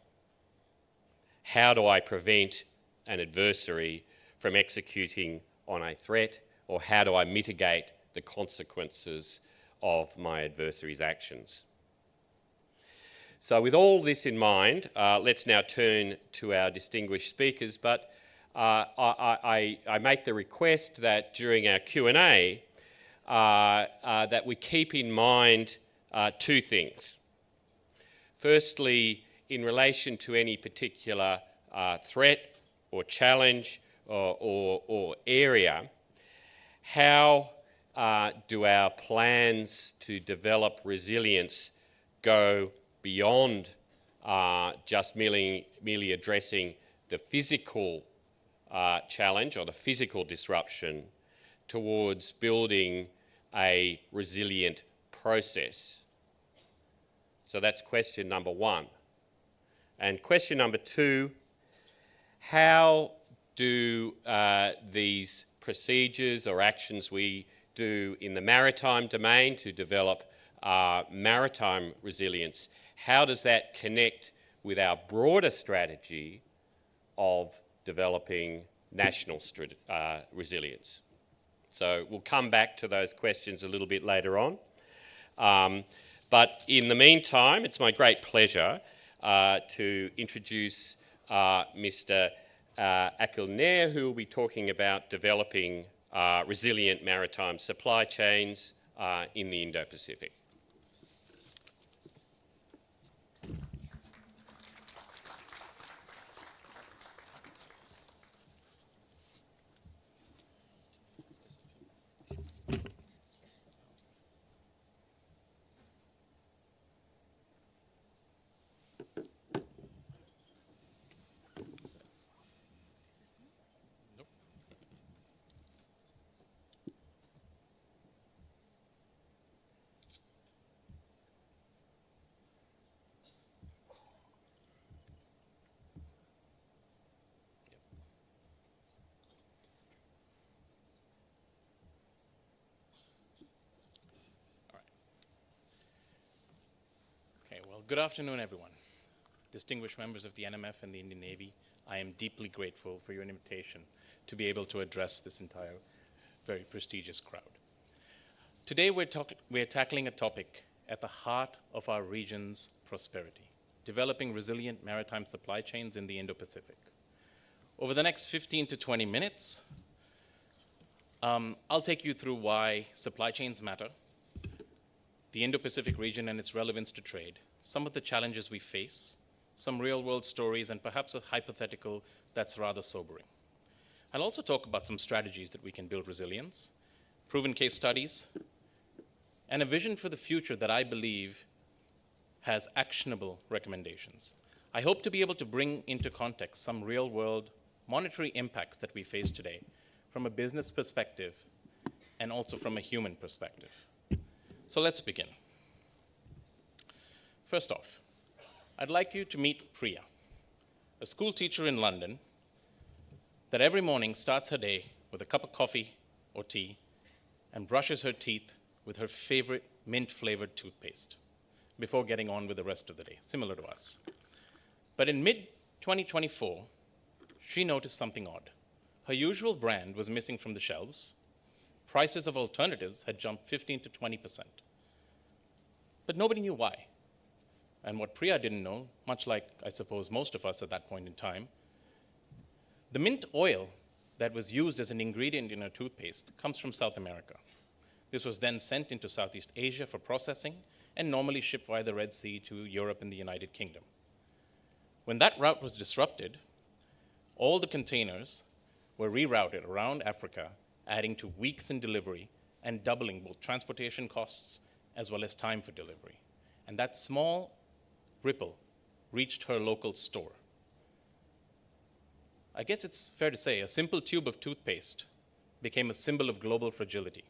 How do I prevent an adversary from executing on a threat, or how do I mitigate the consequences of my adversary's actions? So with all this in mind, let's now turn to our distinguished speakers, but I make the request that during our Q&A that we keep in mind two things. Firstly, in relation to any particular threat or challenge or area, how do our plans to develop resilience go beyond just merely addressing the physical challenge or the physical disruption towards building a resilient process? So that's question number one. And question number two, how do these procedures or actions we do in the maritime domain to develop maritime resilience, how does that connect with our broader strategy of developing national resilience? So we'll come back to those questions a little bit later on. But in the meantime, it's my great pleasure to introduce Mr. Akhil Nair, who will be talking about developing resilient maritime supply chains in the Indo-Pacific. Okay, well, good afternoon, everyone. Distinguished members of the NMF and the Indian Navy, I am deeply grateful for your invitation to be able to address this entire very prestigious crowd. Today, we're tackling a topic at the heart of our region's prosperity, developing resilient maritime supply chains in the Indo-Pacific. Over the next 15 to 20 minutes, I'll take you through why supply chains matter, the Indo-Pacific region and its relevance to trade, some of the challenges we face, some real-world stories, and perhaps a hypothetical that's rather sobering. I'll also talk about some strategies that we can build resilience, proven case studies, and a vision for the future that I believe has actionable recommendations. I hope to be able to bring into context some real-world monetary impacts that we face today from a business perspective and also from a human perspective. So let's begin. First off, I'd like you to meet Priya, a school teacher in London that every morning starts her day with a cup of coffee or tea and brushes her teeth with her favorite mint-flavored toothpaste before getting on with the rest of the day, similar to us. But in mid-2024, she noticed something odd. Her usual brand was missing from the shelves. Prices of alternatives had jumped 15 to 20%. But nobody knew why. And what Priya didn't know, much like I suppose most of us at that point in time, the mint oil that was used as an ingredient in her toothpaste comes from South America. This was then sent into Southeast Asia for processing and normally shipped via the Red Sea to Europe and the United Kingdom. When that route was disrupted, all the containers were rerouted around Africa, adding to weeks in delivery and doubling both transportation costs as well as time for delivery. And that small ripple reached her local store. I guess it's fair to say a simple tube of toothpaste became a symbol of global fragility.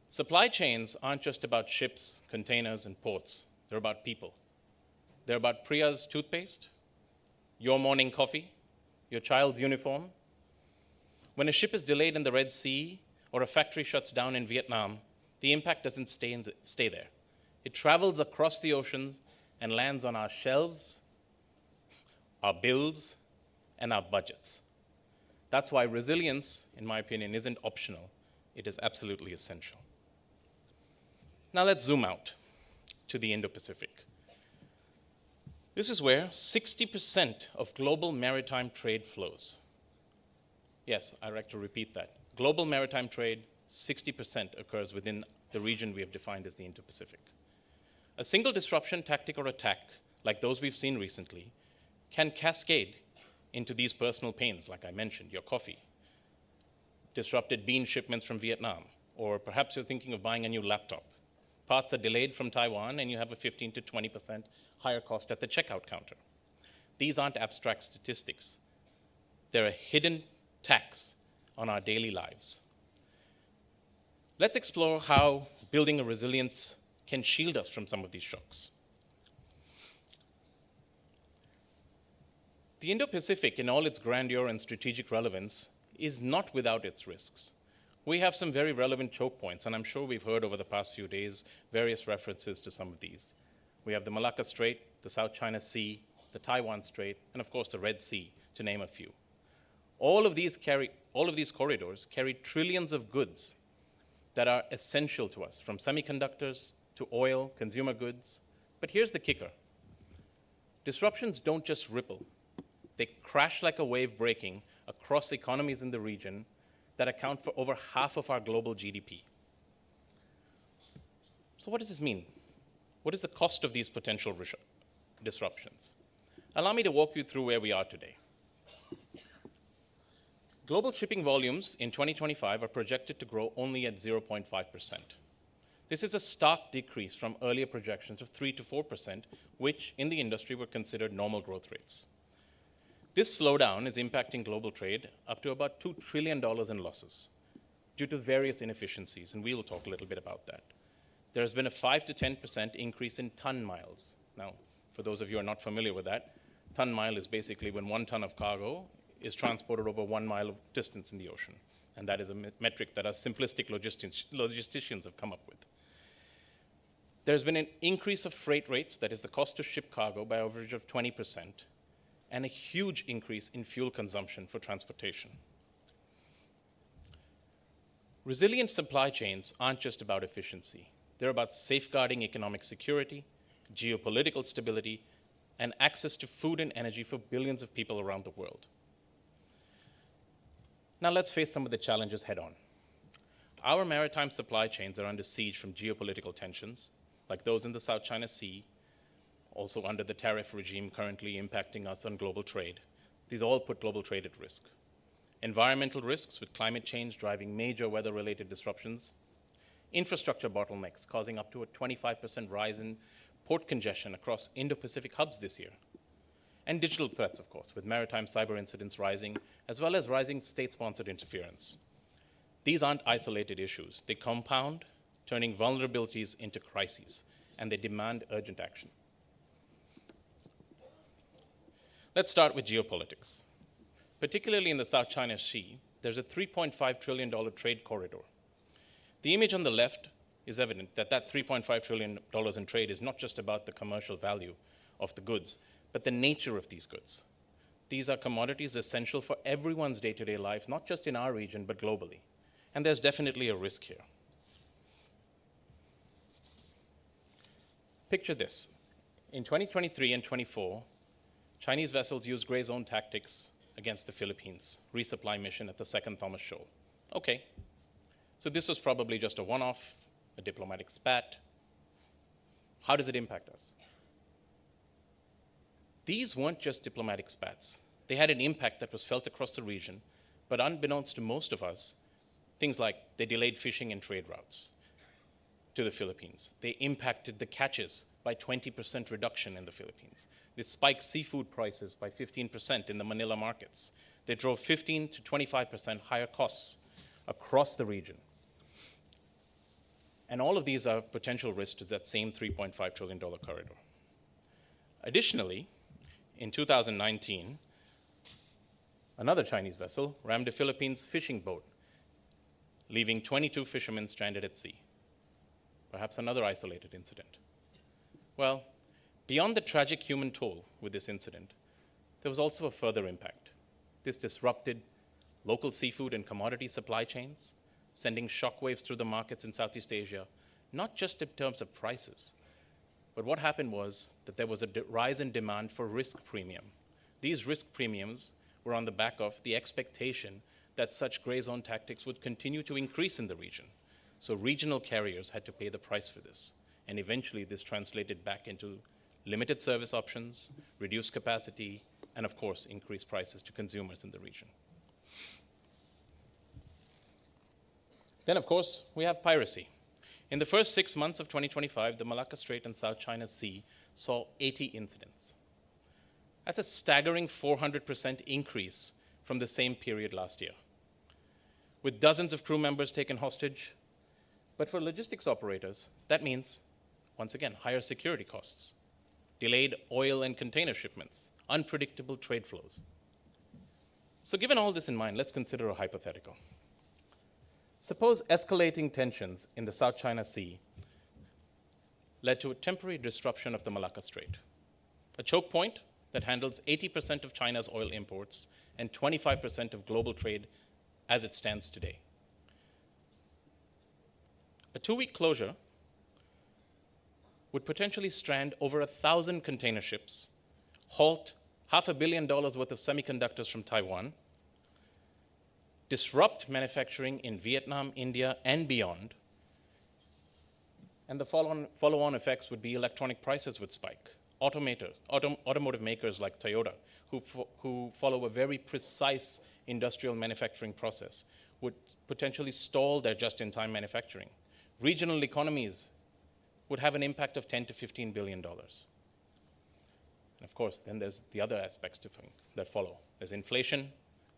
Supply chains aren't just about ships, containers, and ports. They're about people. They're about Priya's toothpaste, your morning coffee, your child's uniform. When a ship is delayed in the Red Sea or a factory shuts down in Vietnam, the impact doesn't stay there. It travels across the oceans and lands on our shelves, our bills, and our budgets. That's why resilience, in my opinion, isn't optional. It is absolutely essential. Now let's zoom out to the Indo-Pacific. This is where 60% of global maritime trade flows. Yes, I'd like to repeat that. Global maritime trade, 60% occurs within the region we have defined as the Indo-Pacific. A single disruption, tactic, or attack, like those we've seen recently, can cascade into these personal pains, like I mentioned, your coffee, disrupted bean shipments from Vietnam, or perhaps you're thinking of buying a new laptop. Parts are delayed from Taiwan, and you have a 15 to 20% higher cost at the checkout counter. These aren't abstract statistics. They're a hidden tax on our daily lives. Let's explore how building a resilience can shield us from some of these shocks. The Indo-Pacific, in all its grandeur and strategic relevance, is not without its risks. We have some very relevant choke points, and I'm sure we've heard over the past few days various references to some of these. We have the Malacca Strait, the South China Sea, the Taiwan Strait, and of course the Red Sea, to name a few. All of these corridors carry trillions of goods that are essential to us, from semiconductors to oil, consumer goods. But here's the kicker. Disruptions don't just ripple. They crash like a wave breaking across economies in the region that account for over half of our global GDP. So what does this mean? What is the cost of these potential disruptions? Allow me to walk you through where we are today. Global shipping volumes in 2025 are projected to grow only at 0.5%. This is a stark decrease from earlier projections of 3 to 4%, which in the industry were considered normal growth rates. This slowdown is impacting global trade up to about $2 trillion in losses due to various inefficiencies, and we will talk a little bit about that. There has been a 5 to 10% increase in ton miles. Now, for those of you who are not familiar with that, ton mile is basically when 1 ton of cargo is transported over 1 mile of distance in the ocean. And that is a metric that us simplistic logisticians have come up with. There's been an increase of freight rates, that is the cost to ship cargo, by an average of 20%, and a huge increase in fuel consumption for transportation. Resilient supply chains aren't just about efficiency. They're about safeguarding economic security, geopolitical stability, and access to food and energy for billions of people around the world. Now let's face some of the challenges head on. Our maritime supply chains are under siege from geopolitical tensions, like those in the South China Sea, also under the tariff regime currently impacting us on global trade. These all put global trade at risk. Environmental risks with climate change driving major weather-related disruptions, infrastructure bottlenecks causing up to a 25% rise in port congestion across Indo-Pacific hubs this year, and digital threats, of course, with maritime cyber incidents rising, as well as rising state-sponsored interference. These aren't isolated issues. They compound, turning vulnerabilities into crises, and they demand urgent action. Let's start with geopolitics. Particularly in the South China Sea, there's a $3.5 trillion trade corridor. The image on the left is evident that that $3.5 trillion in trade is not just about the commercial value of the goods, but the nature of these goods. These are commodities essential for everyone's day-to-day life, not just in our region, but globally. And there's definitely a risk here. Picture this. In 2023 and 24, Chinese vessels used gray zone tactics against the Philippines resupply mission at the Second Thomas Shoal. Okay, so this was probably just a one-off, a diplomatic spat. How does it impact us? These weren't just diplomatic spats. They had an impact that was felt across the region, but unbeknownst to most of us, things like they delayed fishing and trade routes to the Philippines. They impacted the catches by 20% reduction in the Philippines. They spiked seafood prices by 15% in the Manila markets. They drove 15 to 25% higher costs across the region. And all of these are potential risks to that same $3.5 trillion corridor. Additionally, in 2019, another Chinese vessel rammed a Philippines fishing boat, leaving 22 fishermen stranded at sea. Perhaps another isolated incident. Well, beyond the tragic human toll with this incident, there was also a further impact. This disrupted local seafood and commodity supply chains, sending shockwaves through the markets in Southeast Asia, not just in terms of prices, but what happened was that there was a rise in demand for risk premium. These risk premiums were on the back of the expectation that such gray zone tactics would continue to increase in the region. So regional carriers had to pay the price for this. And eventually this translated back into limited service options, reduced capacity, and of course, increased prices to consumers in the region. Then of course, we have piracy. In the first 6 months of 2025, the Malacca Strait and South China Sea saw 80 incidents. That's a staggering 400% increase from the same period last year, with dozens of crew members taken hostage. But for logistics operators, that means, once again, higher security costs, delayed oil and container shipments, unpredictable trade flows. So given all this in mind, let's consider a hypothetical. Suppose escalating tensions in the South China Sea led to a temporary disruption of the Malacca Strait, a choke point that handles 80% of China's oil imports and 25% of global trade as it stands today. A 2-week closure would potentially strand over 1,000 container ships, halt $500 million worth of semiconductors from Taiwan, disrupt manufacturing in Vietnam, India, and beyond, And the follow-on effects would be electronic prices would spike. Automotive makers like Toyota, who follow a very precise industrial manufacturing process, would potentially stall their just-in-time manufacturing. Regional economies would have an impact of $10 to $15 billion. And of course, then there's the other aspects that follow. There's inflation,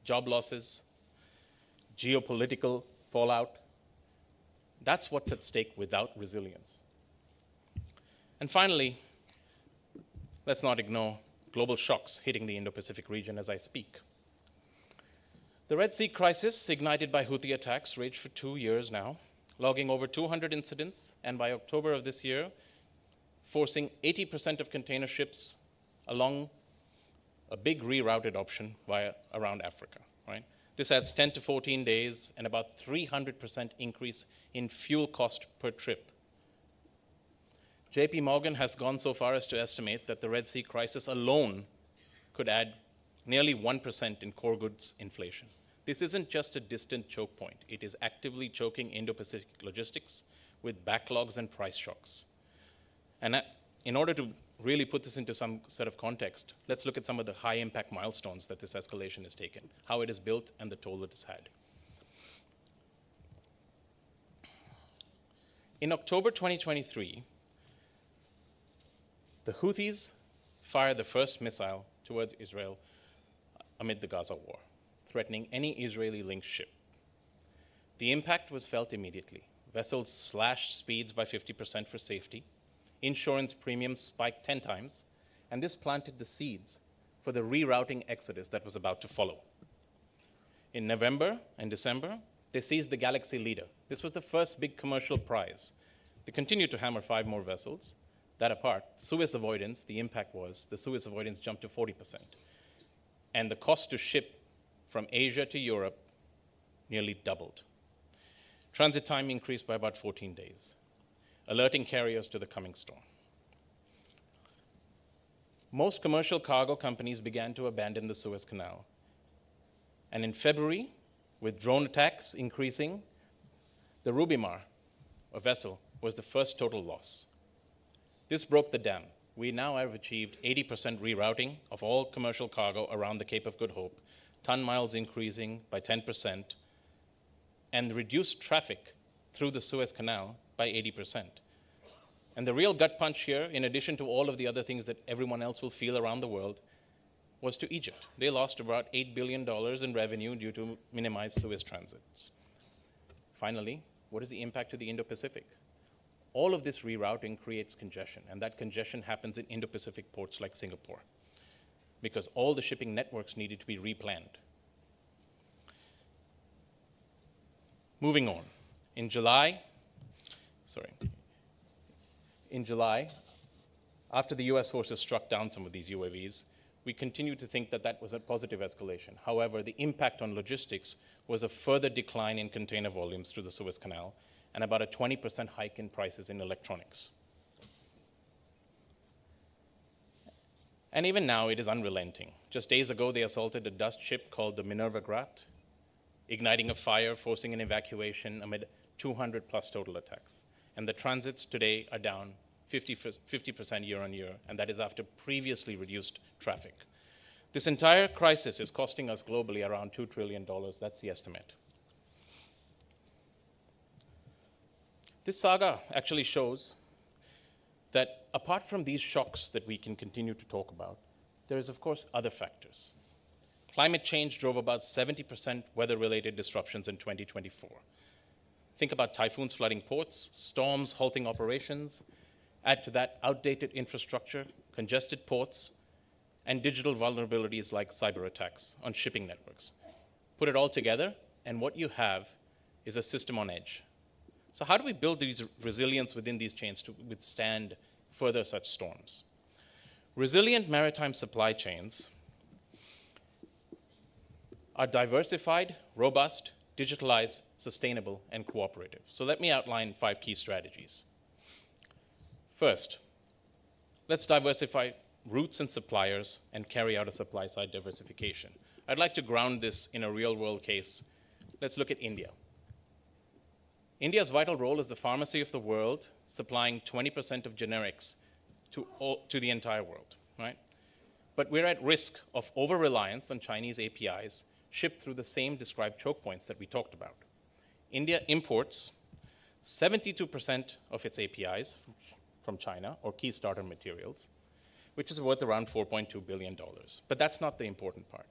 job losses, geopolitical fallout. That's what's at stake without resilience. And finally, let's not ignore global shocks hitting the Indo-Pacific region as I speak. The Red Sea crisis, ignited by Houthi attacks, raged for 2 years now, logging over 200 incidents, and by October of this year, forcing 80% of container ships along a big rerouted option around Africa, right? This adds 10 to 14 days and about 300% increase in fuel cost per trip. JP Morgan has gone so far as to estimate that the Red Sea crisis alone could add nearly 1% in core goods inflation. This isn't just a distant choke point. It is actively choking Indo-Pacific logistics with backlogs and price shocks. And in order to really put this into some sort of context, let's look at some of the high-impact milestones that this escalation has taken, how it is built, and the toll it has had. In October 2023, the Houthis fired the first missile towards Israel amid the Gaza war, threatening any Israeli-linked ship. The impact was felt immediately. Vessels slashed speeds by 50% for safety. Insurance premiums spiked 10 times, and this planted the seeds for the rerouting exodus that was about to follow. In November and December, they seized the Galaxy Leader. This was the first big commercial prize. They continued to hammer 5 more vessels. That apart, Suez avoidance, the impact was the Suez avoidance jumped to 40%. And the cost to ship from Asia to Europe nearly doubled. Transit time increased by about 14 days, alerting carriers to the coming storm. Most commercial cargo companies began to abandon the Suez Canal. And in February, with drone attacks increasing, the Rubimar, a vessel, was the first total loss. This broke the dam. We now have achieved 80% rerouting of all commercial cargo around the Cape of Good Hope, ton miles increasing by 10%, and reduced traffic through the Suez Canal by 80%. And the real gut punch here, in addition to all of the other things that everyone else will feel around the world, was to Egypt. They lost about $8 billion in revenue due to minimized Suez transits. Finally, what is the impact to the Indo-Pacific? All of this rerouting creates congestion, and that congestion happens in Indo-Pacific ports like Singapore, because all the shipping networks needed to be replanned. Moving on. In July, after the US forces struck down some of these UAVs, we continued to think that that was a positive escalation. However, the impact on logistics was a further decline in container volumes through the Suez Canal and about a 20% hike in prices in electronics. And even now, it is unrelenting. Just days ago, they assaulted a Dutch ship called the Minerva Graat, igniting a fire, forcing an evacuation amid 200 plus total attacks. And the transits today are down 50% year on year, and that is after previously reduced traffic. This entire crisis is costing us globally around $2 trillion. That's the estimate. This saga actually shows that apart from these shocks that we can continue to talk about, there is, of course, other factors. Climate change drove about 70% weather-related disruptions in 2024. Think about typhoons flooding ports, storms halting operations. Add to that outdated infrastructure, congested ports, and digital vulnerabilities like cyber attacks on shipping networks. Put it all together, and what you have is a system on edge. So how do we build these resilience within these chains to withstand further such storms? Resilient maritime supply chains are diversified, robust, digitalized, sustainable, and cooperative. So let me outline 5 key strategies. First, let's diversify routes and suppliers and carry out a supply-side diversification. I'd like to ground this in a real-world case. Let's look at India. India's vital role as the pharmacy of the world supplying 20% of generics to the entire world, right? But we're at risk of over-reliance on Chinese APIs shipped through the same described choke points that we talked about. India imports 72% of its APIs from China, or key starter materials, which is worth around $4.2 billion. But that's not the important part.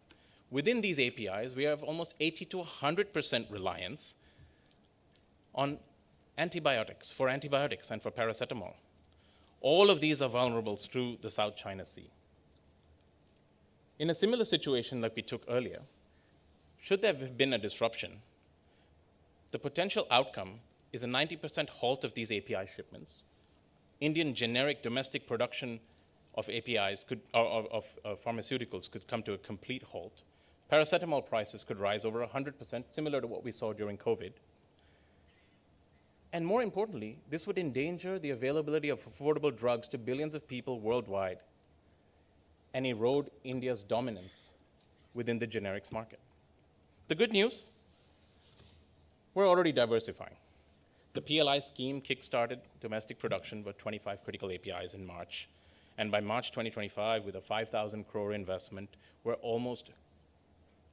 Within these APIs, we have almost 80 to 100% reliance on antibiotics, and for paracetamol. All of these are vulnerable through the South China Sea. In a similar situation like we took earlier, should there have been a disruption, the potential outcome is a 90% halt of these API shipments. Indian generic domestic production of APIs of pharmaceuticals could come to a complete halt. Paracetamol prices could rise over 100%, similar to what we saw during COVID. And more importantly, this would endanger the availability of affordable drugs to billions of people worldwide and erode India's dominance within the generics market. The good news, we're already diversifying. The PLI scheme kickstarted domestic production with 25 critical APIs in March. And by March 2025, with a 5,000 crore investment, we're almost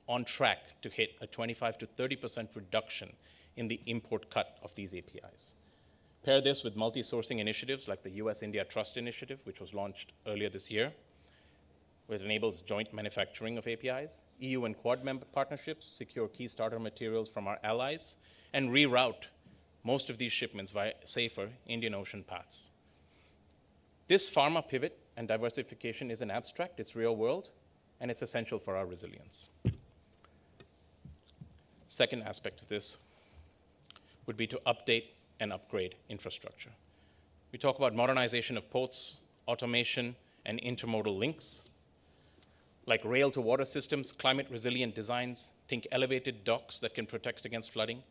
on track to hit a 25 to 30% reduction in the import cut of these APIs. Pair this with multi-sourcing initiatives like the US-India Trust Initiative, which was launched earlier this year, which enables joint manufacturing of APIs. EU and Quad member partnerships secure key starter materials from our allies and reroute most of these shipments via safer Indian Ocean paths. This pharma pivot and diversification isn't abstract, it's real world, and it's essential for our resilience. Second aspect of this would be to update and upgrade infrastructure. We talk about modernization of ports, automation, and intermodal links, like rail to water systems, climate resilient designs, think elevated docks that can protect against flooding.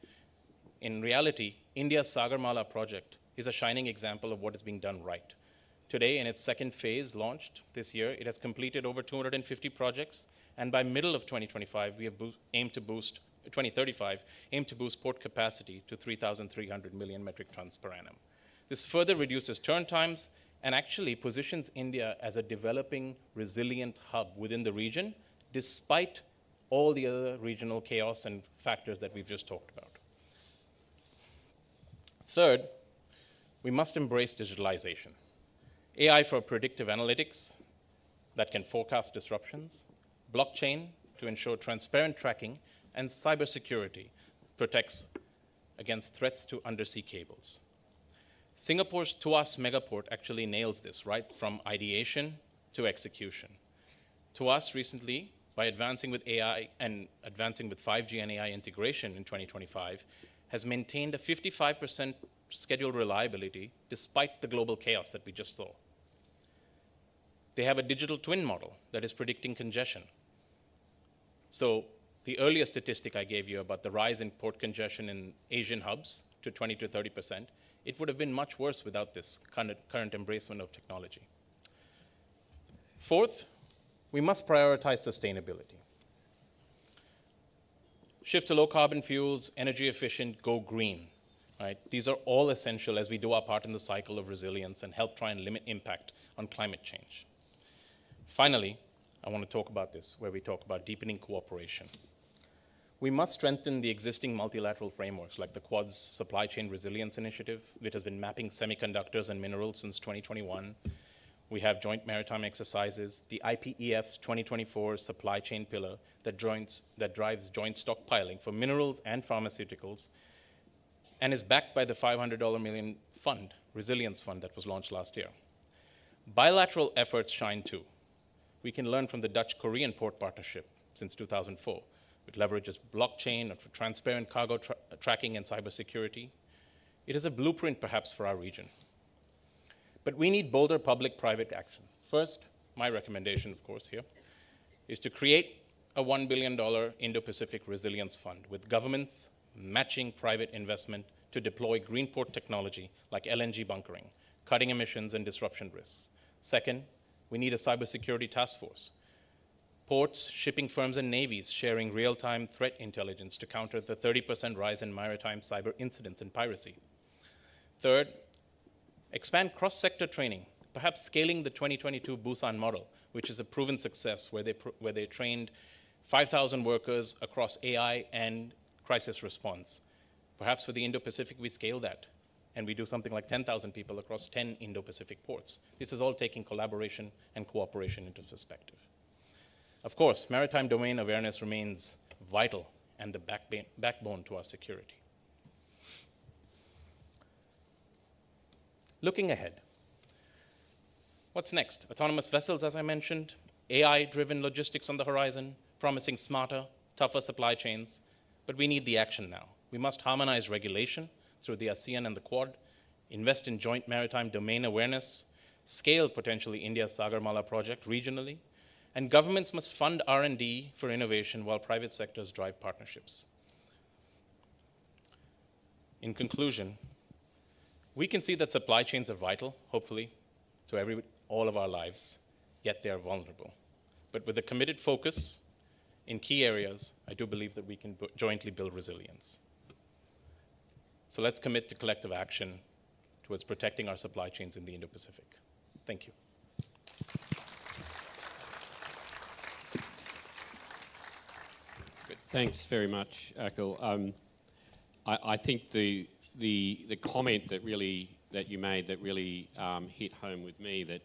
In reality, India's Sagarmala project is a shining example of what is being done right. Today, in its second phase launched this year, it has completed over 250 projects, and by middle of 2025, we have aimed to boost 2035, aim to boost port capacity to 3,300 million metric tons per annum. This further reduces turn times and actually positions India as a developing, resilient hub within the region, despite all the other regional chaos and factors that we've just talked about. Third, we must embrace digitalization. AI for predictive analytics that can forecast disruptions, blockchain to ensure transparent tracking, and cybersecurity protects against threats to undersea cables. Singapore's Tuas megaport actually nails this, right from ideation to execution. Tuas recently, by advancing with AI and advancing with 5G and AI integration in 2025, has maintained a 55% schedule reliability despite the global chaos that we just saw. They have a digital twin model that is predicting congestion. So the earlier statistic I gave you about the rise in port congestion in Asian hubs to 20 to 30%, it would have been much worse without this current embracement of technology. Fourth, we must prioritize sustainability. Shift to low carbon fuels, energy efficient, go green. Right? These are all essential as we do our part in the cycle of resilience and help try and limit impact on climate change. Finally, I want to talk about this, where we talk about deepening cooperation. We must strengthen the existing multilateral frameworks like the Quad's Supply Chain Resilience Initiative, which has been mapping semiconductors and minerals since 2021. We have joint maritime exercises, the IPEF's 2024 supply chain pillar that drives joint stockpiling for minerals and pharmaceuticals, and is backed by the $500 million fund, resilience fund that was launched last year. Bilateral efforts shine too. We can learn from the Dutch-Korean port partnership since 2004, which leverages blockchain for transparent cargo tracking and cybersecurity. It is a blueprint perhaps for our region. But we need bolder public-private action. First, my recommendation, of course, here, is to create a $1 billion Indo-Pacific Resilience Fund with governments matching private investment to deploy green port technology like LNG bunkering, cutting emissions and disruption risks. Second, we need a cybersecurity task force. Ports, shipping firms, and navies sharing real-time threat intelligence to counter the 30% rise in maritime cyber incidents and piracy. Third, Expand cross-sector training, perhaps scaling the 2022 Busan model, which is a proven success where they trained 5,000 workers across AI and crisis response. Perhaps for the Indo-Pacific, we scale that, and we do something like 10,000 people across 10 Indo-Pacific ports. This is all taking collaboration and cooperation into perspective. Of course, maritime domain awareness remains vital and the backbone to our security. Looking ahead, what's next? Autonomous vessels, as I mentioned, AI-driven logistics on the horizon, promising smarter, tougher supply chains, but we need the action now. We must harmonize regulation through the ASEAN and the Quad, invest in joint maritime domain awareness, scale potentially India's Sagarmala project regionally, and governments must fund R&D for innovation while private sectors drive partnerships. In conclusion, we can see that supply chains are vital, hopefully, to all of our lives, yet they are vulnerable. But with a committed focus in key areas, I do believe that we can jointly build resilience. So let's commit to collective action towards protecting our supply chains in the Indo-Pacific. Thank you. Thanks very much, Akhil. I think the comment that you made that really hit home with me, that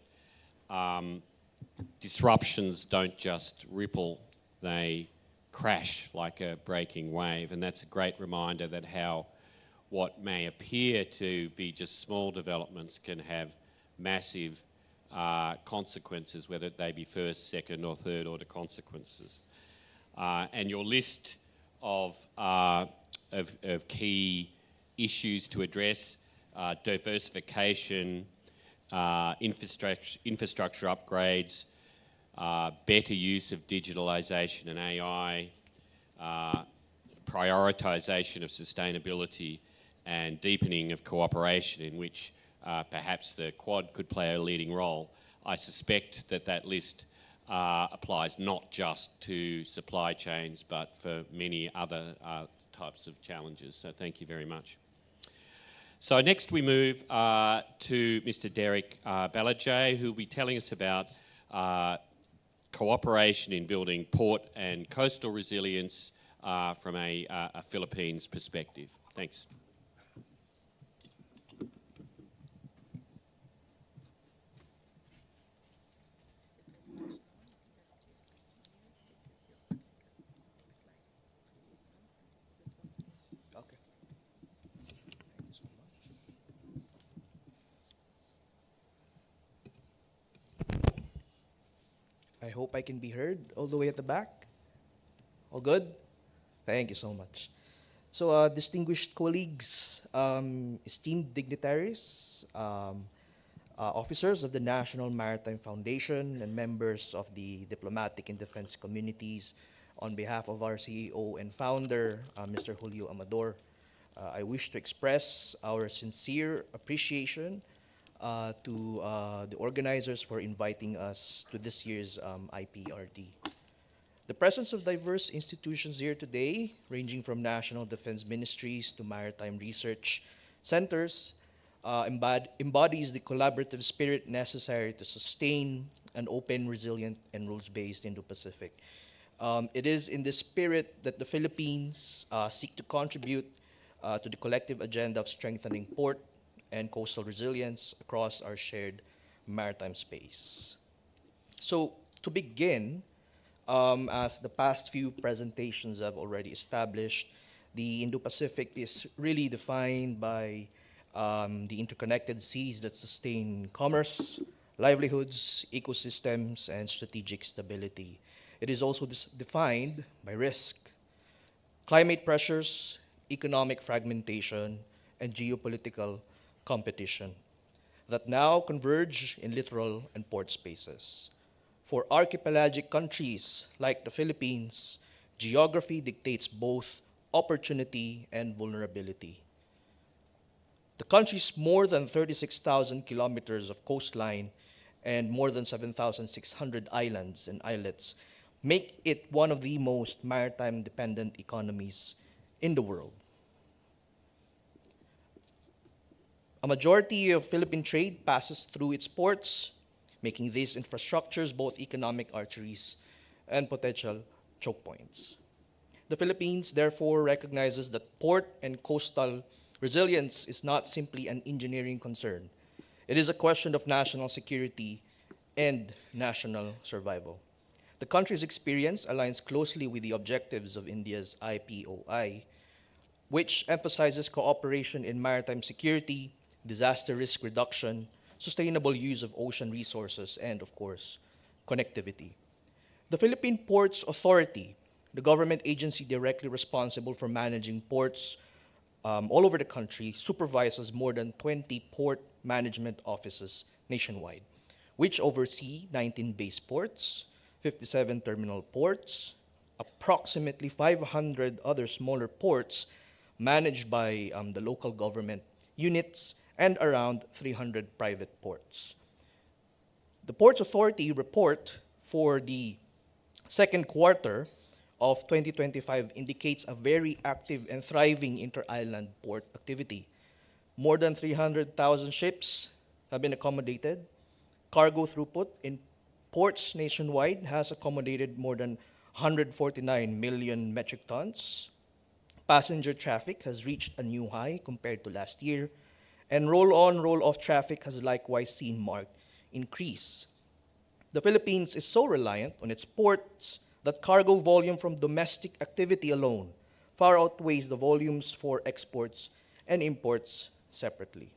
disruptions don't just ripple, they crash like a breaking wave, and that's a great reminder that how what may appear to be just small developments can have massive consequences, whether they be first, second or third order consequences. And your list of key issues to address, diversification, infrastructure upgrades, better use of digitalisation and AI, prioritisation of sustainability, and deepening of cooperation in which perhaps the Quad could play a leading role. I suspect that that list applies not just to supply chains, but for many other types of challenges. So thank you very much. So next we move to Mr. Derek Balajay, who will be telling us about cooperation in building port and coastal resilience from a Philippines perspective. Thanks. I hope I can be heard all the way at the back. All good? Thank you so much. So, distinguished colleagues, esteemed dignitaries, officers of the National Maritime Foundation, and members of the diplomatic and defense communities, on behalf of our CEO and founder, Mr. Julio Amador, I wish to express our sincere appreciation to the organizers for inviting us to this year's IPRD. The presence of diverse institutions here today, ranging from national defense ministries to maritime research centers, embodies the collaborative spirit necessary to sustain an open, resilient, and rules-based Indo-Pacific. It is in this spirit that the Philippines seek to contribute to the collective agenda of strengthening port and coastal resilience across our shared maritime space. So, to begin, as the past few presentations have already established, the Indo-Pacific is really defined by the interconnected seas that sustain commerce, livelihoods, ecosystems, and strategic stability. It is also defined by risk, climate pressures, economic fragmentation, and geopolitical competition that now converge in littoral and port spaces. For archipelagic countries like the Philippines, geography dictates both opportunity and vulnerability. The country's more than 36,000 kilometers of coastline and more than 7,600 islands and islets make it one of the most maritime-dependent economies in the world. A majority of Philippine trade passes through its ports, making these infrastructures both economic arteries and potential choke points. The Philippines therefore recognizes that port and coastal resilience is not simply an engineering concern. It is a question of national security and national survival. The country's experience aligns closely with the objectives of India's IPOI, which emphasizes cooperation in maritime security, disaster risk reduction, sustainable use of ocean resources, and of course, connectivity. The Philippine Ports Authority, the government agency directly responsible for managing ports all over the country, supervises more than 20 port management offices nationwide, which oversee 19 base ports, 57 terminal ports, approximately 500 other smaller ports managed by the local government units, and around 300 private ports. The Ports Authority report for the second quarter of 2025 indicates a very active and thriving inter-island port activity. More than 300,000 ships have been accommodated. Cargo throughput in ports nationwide has accommodated more than 149 million metric tons. Passenger traffic has reached a new high compared to last year, and roll-on, roll-off traffic has likewise seen marked increase. The Philippines is so reliant on its ports that cargo volume from domestic activity alone far outweighs the volumes for exports and imports separately.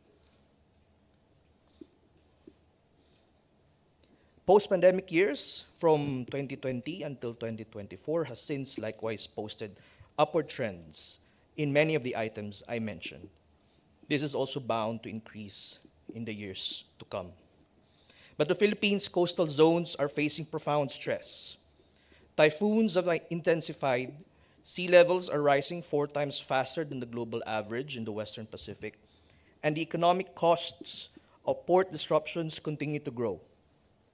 Post-pandemic years from 2020 until 2024 has since likewise posted upward trends in many of the items I mentioned. This is also bound to increase in the years to come. But the Philippines' coastal zones are facing profound stress. Typhoons have intensified, sea levels are rising 4 times faster than the global average in the Western Pacific, and the economic costs of port disruptions continue to grow.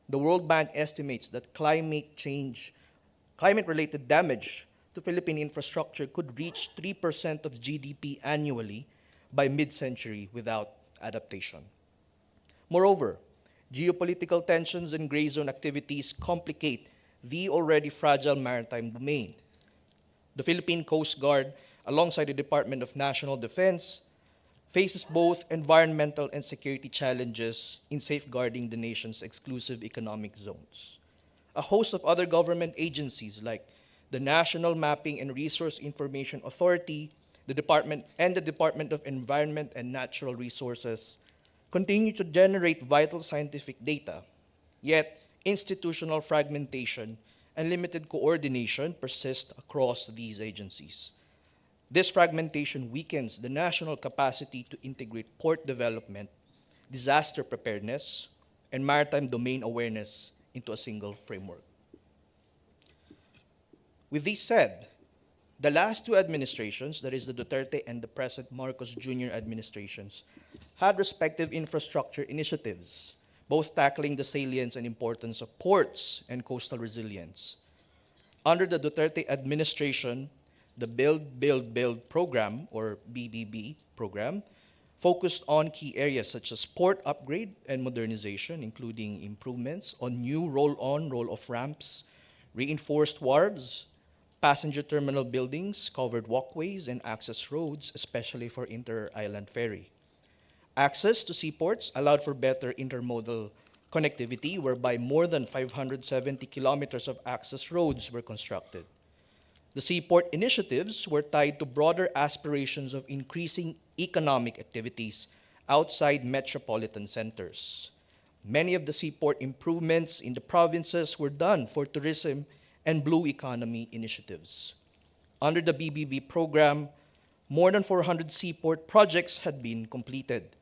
The World Bank estimates that climate-related damage to Philippine infrastructure could reach 3% of GDP annually by mid-century without adaptation. Moreover, geopolitical tensions and gray zone activities complicate the already fragile maritime domain. The Philippine Coast Guard, alongside the Department of National Defense, faces both environmental and security challenges in safeguarding the nation's exclusive economic zones. A host of other government agencies like the National Mapping and Resource Information Authority, the Department of Environment and Natural Resources continue to generate vital scientific data, yet institutional fragmentation and limited coordination persist across these agencies. This fragmentation weakens the national capacity to integrate port development, disaster preparedness, and maritime domain awareness into a single framework. With this said, the last 2 administrations, that is the Duterte and the present Marcos Jr. administrations, had respective infrastructure initiatives, both tackling the salience and importance of ports and coastal resilience. Under the Duterte administration, the Build program, or BBB program, focused on key areas such as port upgrade and modernization, including improvements on new roll-on, roll-off ramps, reinforced wharves, passenger terminal buildings, covered walkways, and access roads, especially for inter-island ferry. Access to seaports allowed for better intermodal connectivity, whereby more than 570 kilometers of access roads were constructed. The seaport initiatives were tied to broader aspirations of increasing economic activities outside metropolitan centers. Many of the seaport improvements in the provinces were done for tourism and blue economy initiatives. Under the BBB program, more than 400 seaport projects had been completed.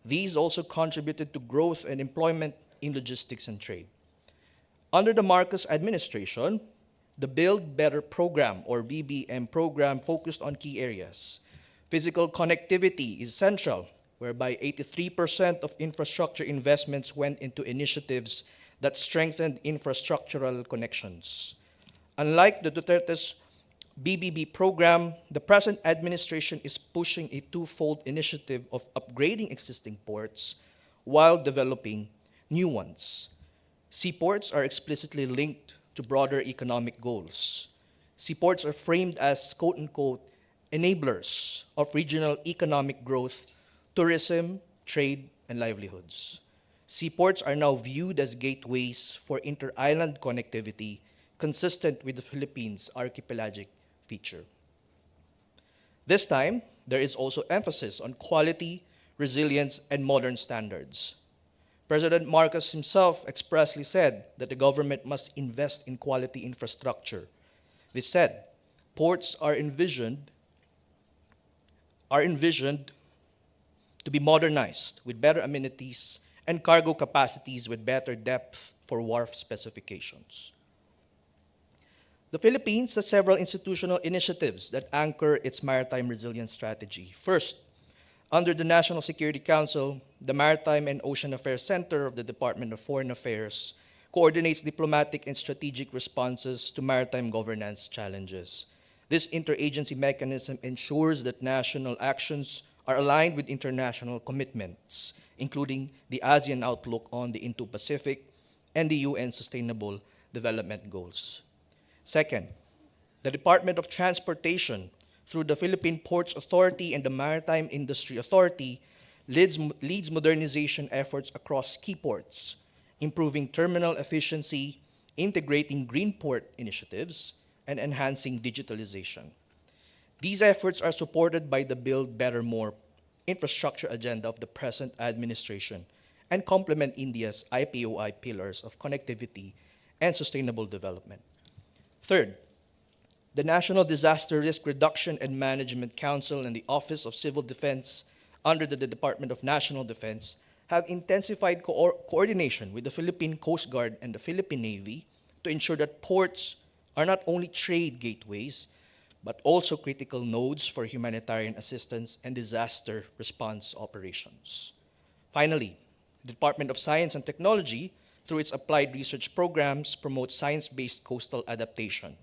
These also contributed to growth and employment in logistics and trade. Under the Marcos administration, the Build Better program, or BBM program, focused on key areas. Physical connectivity is essential, whereby 83% of infrastructure investments went into initiatives that strengthened infrastructural connections. Unlike the Duterte's BBB program, the present administration is pushing a twofold initiative of upgrading existing ports while developing new ones. Seaports are explicitly linked to broader economic goals. Seaports are framed as quote-unquote enablers of regional economic growth, tourism, trade, and livelihoods. Seaports are now viewed as gateways for inter-island connectivity consistent with the Philippines' archipelagic feature. This time, there is also emphasis on quality, resilience, and modern standards. President Marcos himself expressly said that the government must invest in quality infrastructure. This said, ports are envisioned to be modernized with better amenities and cargo capacities with better depth for wharf specifications. The Philippines has several institutional initiatives that anchor its maritime resilience strategy. First, under the National Security Council, the Maritime and Ocean Affairs Center of the Department of Foreign Affairs coordinates diplomatic and strategic responses to maritime governance challenges. This interagency mechanism ensures that national actions are aligned with international commitments, including the ASEAN Outlook on the Indo-Pacific and the UN Sustainable Development Goals. Second, the Department of Transportation, through the Philippine Ports Authority and the Maritime Industry Authority, leads modernization efforts across key ports, improving terminal efficiency, integrating green port initiatives, and enhancing digitalization. These efforts are supported by the Build Better More infrastructure agenda of the present administration and complement India's IPOI pillars of connectivity and sustainable development. Third, the National Disaster Risk Reduction and Management Council and the Office of Civil Defense under the Department of National Defense have intensified coordination with the Philippine Coast Guard and the Philippine Navy to ensure that ports are not only trade gateways, but also critical nodes for humanitarian assistance and disaster response operations. Finally, the Department of Science and Technology, through its applied research programs, promotes science-based coastal adaptation,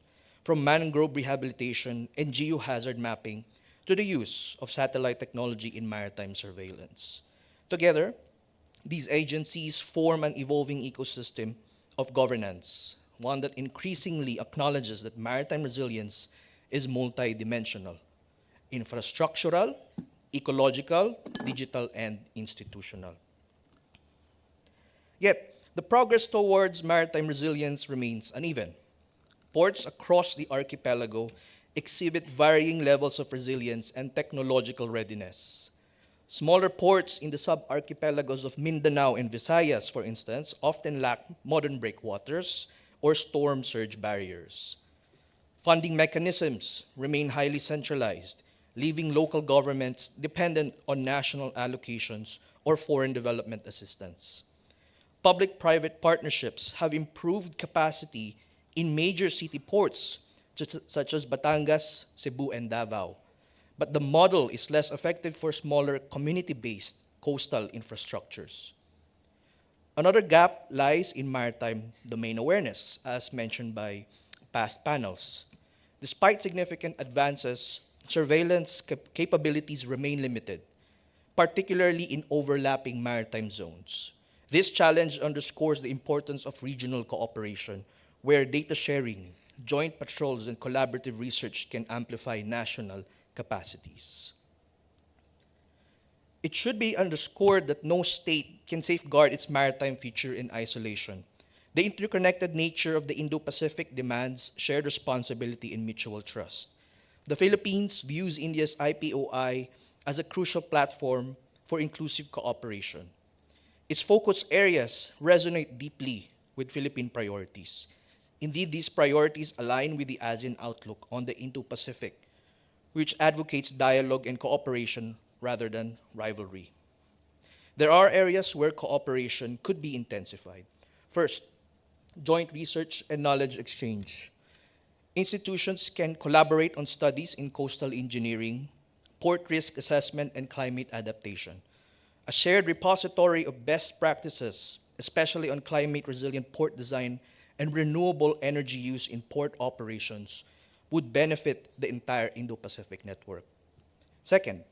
from mangrove rehabilitation and geohazard mapping to the use of satellite technology in maritime surveillance. Together, these agencies form an evolving ecosystem of governance, one that increasingly acknowledges that maritime resilience is multidimensional: infrastructural, ecological, digital, and institutional. Yet, the progress towards maritime resilience remains uneven. Ports across the archipelago exhibit varying levels of resilience and technological readiness. Smaller ports in the sub-archipelagos of Mindanao and Visayas, for instance, often lack modern breakwaters or storm surge barriers. Funding mechanisms remain highly centralized, leaving local governments dependent on national allocations or foreign development assistance. Public-private partnerships have improved capacity in major city ports such as Batangas, Cebu, and Davao, but the model is less effective for smaller community-based coastal infrastructures. Another gap lies in maritime domain awareness, as mentioned by past panels. Despite significant advances, surveillance capabilities remain limited, particularly in overlapping maritime zones. This challenge underscores the importance of regional cooperation, where data sharing, joint patrols, and collaborative research can amplify national capacities. It should be underscored that no state can safeguard its maritime future in isolation. The interconnected nature of the Indo-Pacific demands shared responsibility and mutual trust. The Philippines views India's IPOI as a crucial platform for inclusive cooperation. Its focus areas resonate deeply with Philippine priorities. Indeed, these priorities align with the ASEAN Outlook on the Indo-Pacific, which advocates dialogue and cooperation rather than rivalry. There are areas where cooperation could be intensified. First, joint research and knowledge exchange. Institutions can collaborate on studies in coastal engineering, port risk assessment, and climate adaptation. A shared repository of best practices, especially on climate-resilient port design and renewable energy use in port operations, would benefit the entire Indo-Pacific network. Second,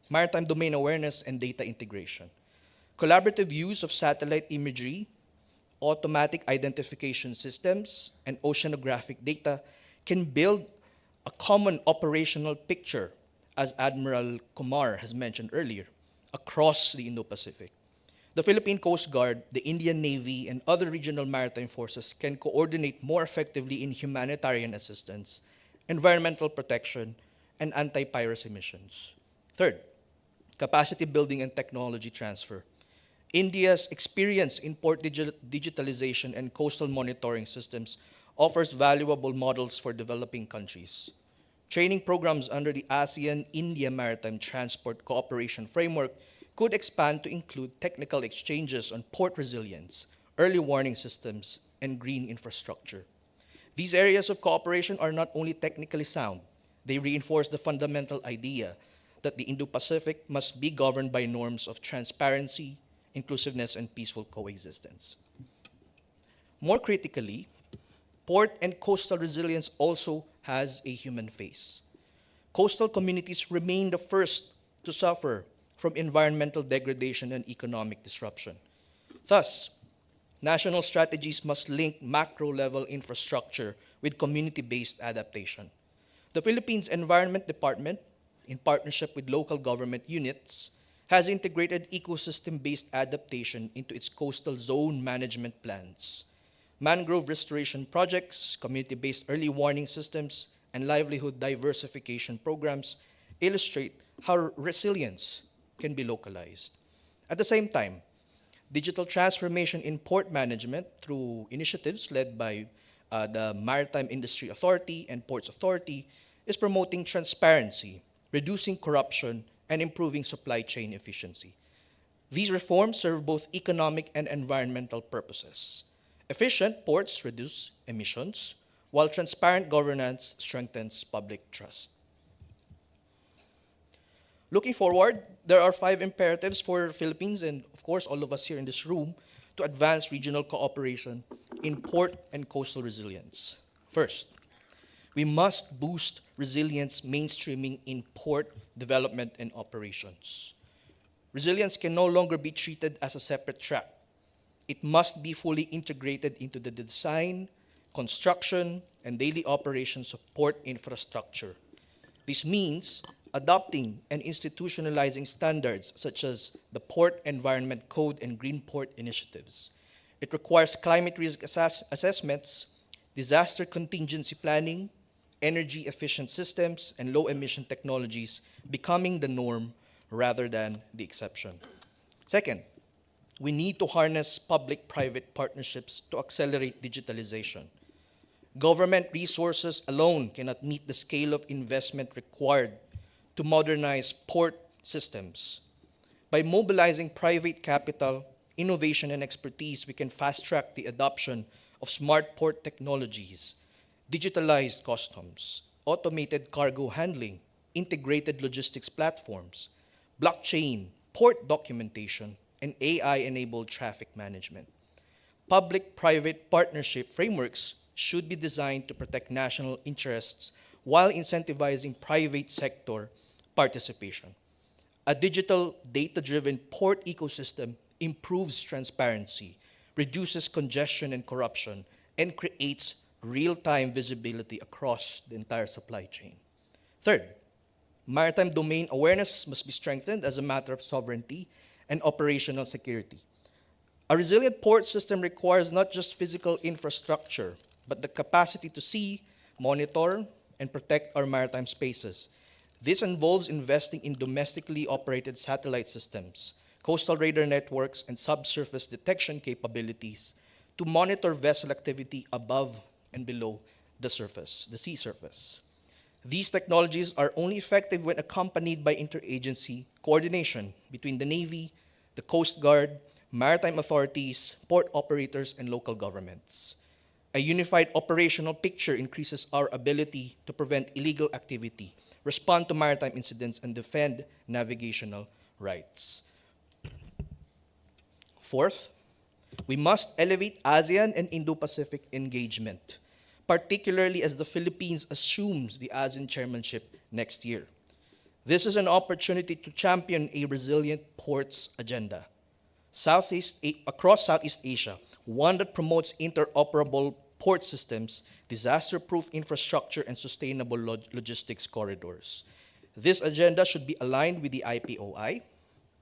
maritime domain awareness and data integration. Collaborative use of satellite imagery, automatic identification systems, and oceanographic data can build a common operational picture, as Admiral Kumar has mentioned earlier, across the Indo-Pacific. The Philippine Coast Guard, the Indian Navy, and other regional maritime forces can coordinate more effectively in humanitarian assistance, environmental protection, and anti-piracy missions. Third, capacity building and technology transfer. India's experience in port digitalization and coastal monitoring systems offers valuable models for developing countries. Training programs under the ASEAN-India Maritime Transport Cooperation Framework could expand to include technical exchanges on port resilience, early warning systems, and green infrastructure. These areas of cooperation are not only technically sound, they reinforce the fundamental idea that the Indo-Pacific must be governed by norms of transparency, inclusiveness, and peaceful coexistence. More critically, port and coastal resilience also has a human face. Coastal communities remain the first to suffer from environmental degradation and economic disruption. Thus, national strategies must link macro-level infrastructure with community-based adaptation. The Philippines Environment Department, in partnership with local government units, has integrated ecosystem-based adaptation into its coastal zone management plans. Mangrove restoration projects, community-based early warning systems, and livelihood diversification programs illustrate how resilience can be localized. At the same time, digital transformation in port management through initiatives led by the Maritime Industry Authority and Ports Authority is promoting transparency, reducing corruption, and improving supply chain efficiency. These reforms serve both economic and environmental purposes. Efficient ports reduce emissions, while transparent governance strengthens public trust. Looking forward, there are 5 imperatives for Philippines and, of course, all of us here in this room to advance regional cooperation in port and coastal resilience. First, we must boost resilience mainstreaming in port development and operations. Resilience can no longer be treated as a separate track. It must be fully integrated into the design, construction, and daily operations of port infrastructure. This means adopting and institutionalizing standards such as the Port Environment Code and Green Port initiatives. It requires climate risk assessments, disaster contingency planning, energy-efficient systems, and low-emission technologies becoming the norm rather than the exception. Second, we need to harness public-private partnerships to accelerate digitalization. Government resources alone cannot meet the scale of investment required to modernize port systems. By mobilizing private capital, innovation, and expertise, we can fast-track the adoption of smart port technologies, digitalized customs, automated cargo handling, integrated logistics platforms, blockchain, port documentation, and AI-enabled traffic management. Public-private partnership frameworks should be designed to protect national interests while incentivizing private sector participation. A digital, data-driven port ecosystem improves transparency, reduces congestion and corruption, and creates real-time visibility across the entire supply chain. Third, maritime domain awareness must be strengthened as a matter of sovereignty and operational security. A resilient port system requires not just physical infrastructure, but the capacity to see, monitor, and protect our maritime spaces. This involves investing in domestically operated satellite systems, coastal radar networks, and subsurface detection capabilities to monitor vessel activity above and below the surface, the sea surface. These technologies are only effective when accompanied by interagency coordination between the Navy, the Coast Guard, maritime authorities, port operators, and local governments. A unified operational picture increases our ability to prevent illegal activity, respond to maritime incidents, and defend navigational rights. Fourth, we must elevate ASEAN and Indo-Pacific engagement. particularly as the Philippines assumes the ASEAN chairmanship next year. This is an opportunity to champion a resilient ports agenda across Southeast Asia, one that promotes interoperable port systems, disaster-proof infrastructure, and sustainable logistics corridors. This agenda should be aligned with the IPOI,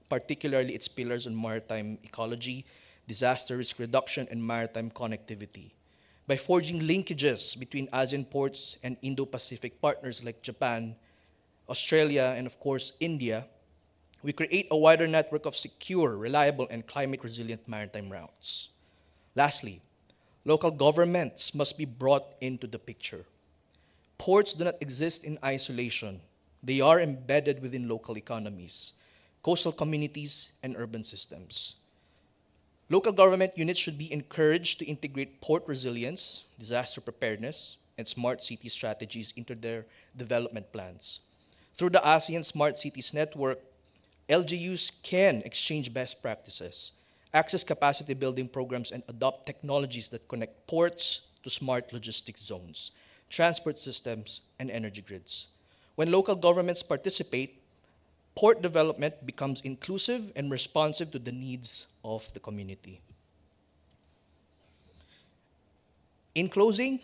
particularly its pillars on maritime ecology, disaster risk reduction, and maritime connectivity. By forging linkages between ASEAN ports and Indo-Pacific partners like Japan, Australia, and of course, India, we create a wider network of secure, reliable, and climate-resilient maritime routes. Lastly, local governments must be brought into the picture. Ports do not exist in isolation. They are embedded within local economies, coastal communities, and urban systems. Local government units should be encouraged to integrate port resilience, disaster preparedness, and smart city strategies into their development plans. Through the ASEAN Smart Cities Network, LGUs can exchange best practices, access capacity building programs, and adopt technologies that connect ports to smart logistics zones, transport systems, and energy grids. When local governments participate, port development becomes inclusive and responsive to the needs of the community. In closing,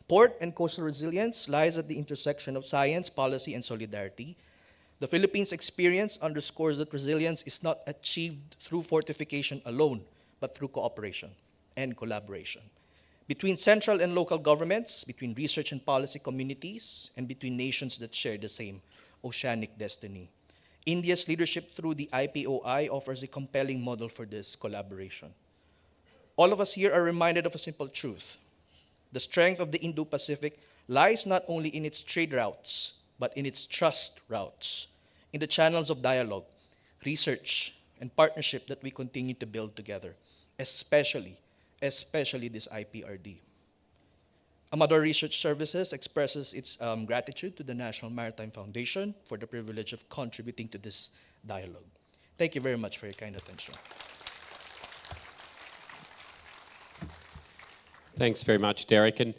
port and coastal resilience lies at the intersection of science, policy, and solidarity. The Philippines' experience underscores that resilience is not achieved through fortification alone, but through cooperation and collaboration. Between central and local governments, between research and policy communities, and between nations that share the same oceanic destiny. India's leadership through the IPOI offers a compelling model for this collaboration. All of us here are reminded of a simple truth. The strength of the Indo-Pacific lies not only in its trade routes, but in its trust routes, in the channels of dialogue, research, and partnership that we continue to build together, especially this IPRD. Amador Research Services expresses its gratitude to the National Maritime Foundation for the privilege of contributing to this dialogue. Thank you very much for your kind attention. Thanks very much, Derek. And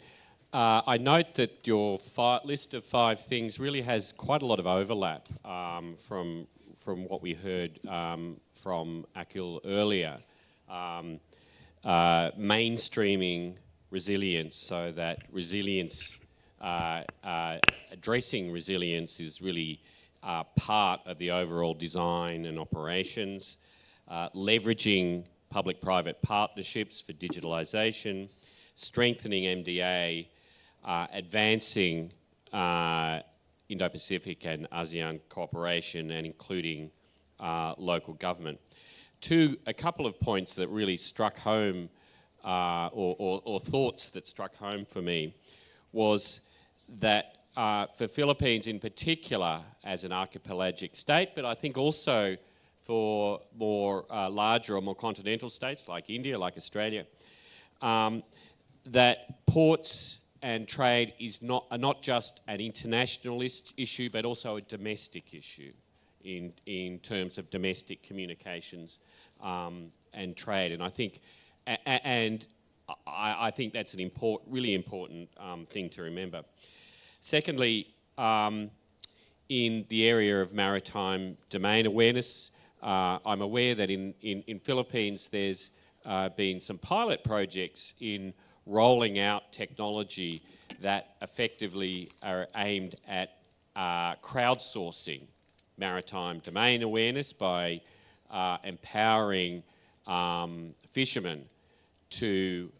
I note that your list of 5 things really has quite a lot of overlap from what we heard from Akil earlier. Mainstreaming resilience, so that resilience, addressing resilience is really part of the overall design and operations, leveraging public-private partnerships for digitalisation, strengthening MDA, advancing Indo-Pacific and ASEAN cooperation, and including local government. A couple of points that really struck home, or thoughts that struck home for me, was that for Philippines in particular as an archipelagic state, but I think also for more larger or more continental states like India, like Australia, that ports and trade are not just an internationalist issue, but also a domestic issue in terms of domestic communications and trade. And I think, I think that's an really important thing to remember. Secondly, in the area of maritime domain awareness, I'm aware that in Philippines there's been some pilot projects in rolling out technology that effectively are aimed at crowdsourcing maritime domain awareness by empowering fishermen to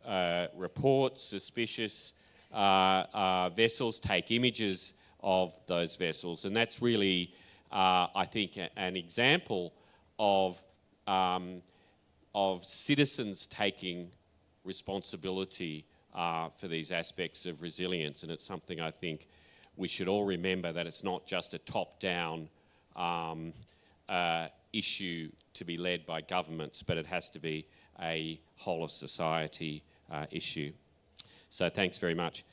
report suspicious vessels, take images of those vessels. And that's really, I think, an example of citizens taking responsibility for these aspects of resilience. And it's something I think we should all remember, that it's not just a top-down issue to be led by governments, but it has to be a whole of society issue. So thanks very much.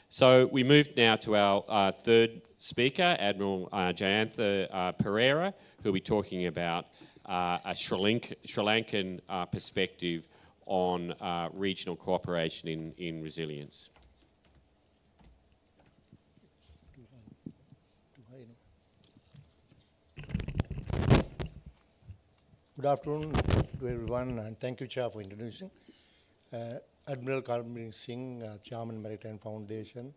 So we move now to our third speaker, Admiral Jayantha Pereira, who will be talking about a Sri Lankan perspective on regional cooperation in resilience. Good afternoon to everyone, and thank you, Chair, for introducing. Admiral Karmir Singh, Chairman, Maritime Foundation,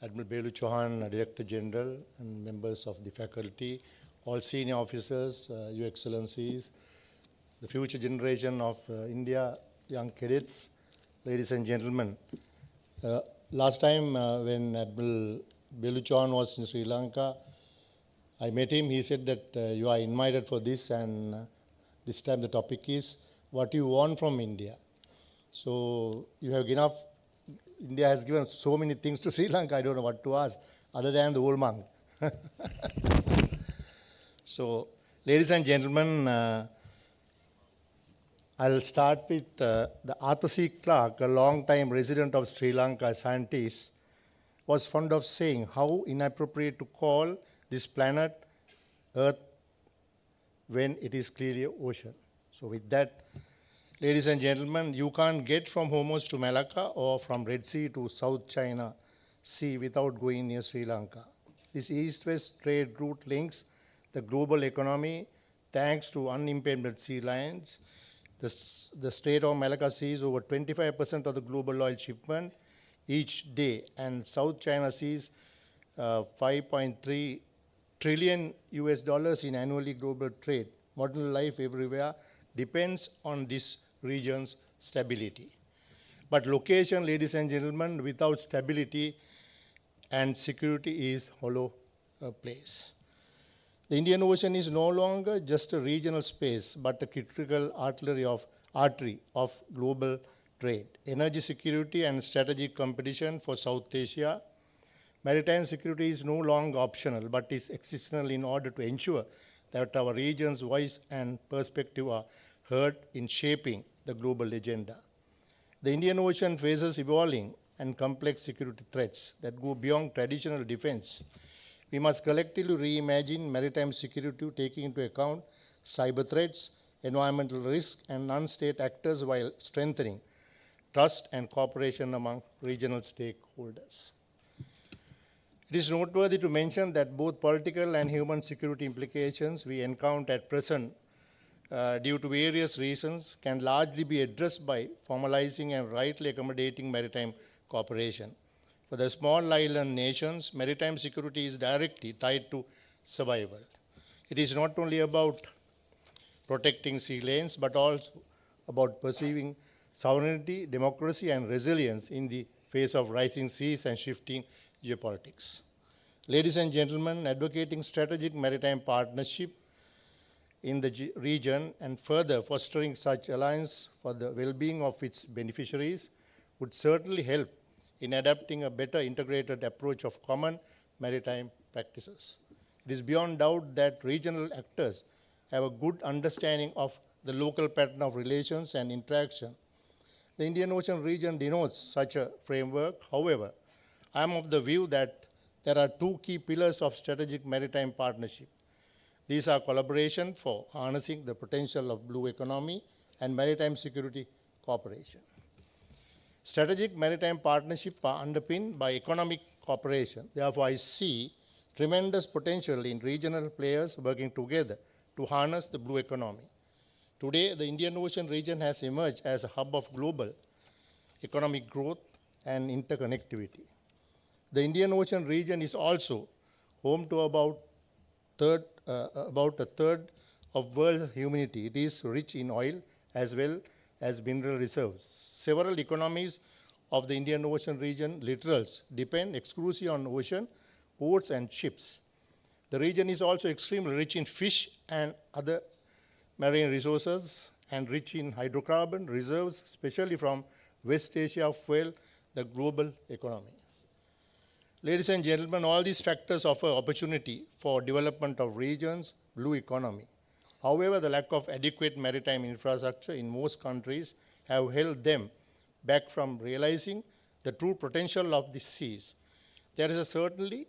Admiral Belu Chauhan, Director General, and members of the faculty, all senior officers, Your Excellencies, the future generation of India, young cadets, ladies and gentlemen. Last time when Admiral Belu Chauhan was in Sri Lanka, I met him. He said that you are invited for this, and this time the topic is what you want from India. So you have enough. India has given so many things to Sri Lanka, I don't know what to ask, other than the old monk. So, ladies and gentlemen, I'll start with the Arthur C. Clarke, a long-time resident of Sri Lanka, scientist, was fond of saying how inappropriate to call this planet Earth when it is clearly an ocean. So with that, ladies and gentlemen, you can't get from Hormuz to Malacca or from Red Sea to South China Sea without going near Sri Lanka. This east-west trade route links the global economy thanks to unimpeded sea lines. The Strait of Malacca sees over 25% of the global oil shipment each day, and South China sees 5.3 trillion US dollars in annually global trade. Modern life everywhere depends on this region's stability. But location, ladies and gentlemen, without stability and security is hollow place. The Indian Ocean is no longer just a regional space, but a critical artery of global trade, energy security, and strategic competition for South Asia. Maritime security is no longer optional, but is existential in order to ensure that our region's voice and perspective are heard in shaping the global agenda. The Indian Ocean faces evolving and complex security threats that go beyond traditional defense. We must collectively reimagine maritime security, taking into account cyber threats, environmental risk, and non-state actors while strengthening trust and cooperation among regional stakeholders. It is noteworthy to mention that both political and human security implications we encounter at present due to various reasons can largely be addressed by formalizing and rightly accommodating maritime cooperation. For the small island nations, maritime security is directly tied to survival. It is not only about protecting sea lanes, but also about perceiving sovereignty, democracy, and resilience in the face of rising seas and shifting geopolitics. Ladies and gentlemen, advocating strategic maritime partnership in the region and further fostering such alliance for the well-being of its beneficiaries would certainly help in adapting a better integrated approach of common maritime practices. It is beyond doubt that regional actors have a good understanding of the local pattern of relations and interaction. The Indian Ocean region denotes such a framework. However, I am of the view that there are two key pillars of strategic maritime partnership. These are collaboration for harnessing the potential of blue economy and maritime security cooperation. Strategic maritime partnership are underpinned by economic cooperation. Therefore, I see tremendous potential in regional players working together to harness the blue economy. Today, the Indian Ocean region has emerged as a hub of global economic growth and interconnectivity. The Indian Ocean region is also home to about a third of world's humanity. It is rich in oil as well as mineral reserves. Several economies of the Indian Ocean region littorals depend exclusively on ocean, ports, and ships. The region is also extremely rich in fish and other marine resources and rich in hydrocarbon reserves, especially from West Asia, fuel the global economy. Ladies and gentlemen, all these factors offer opportunity for development of regions' blue economy. However, the lack of adequate maritime infrastructure in most countries have held them back from realizing the true potential of the seas. There is certainly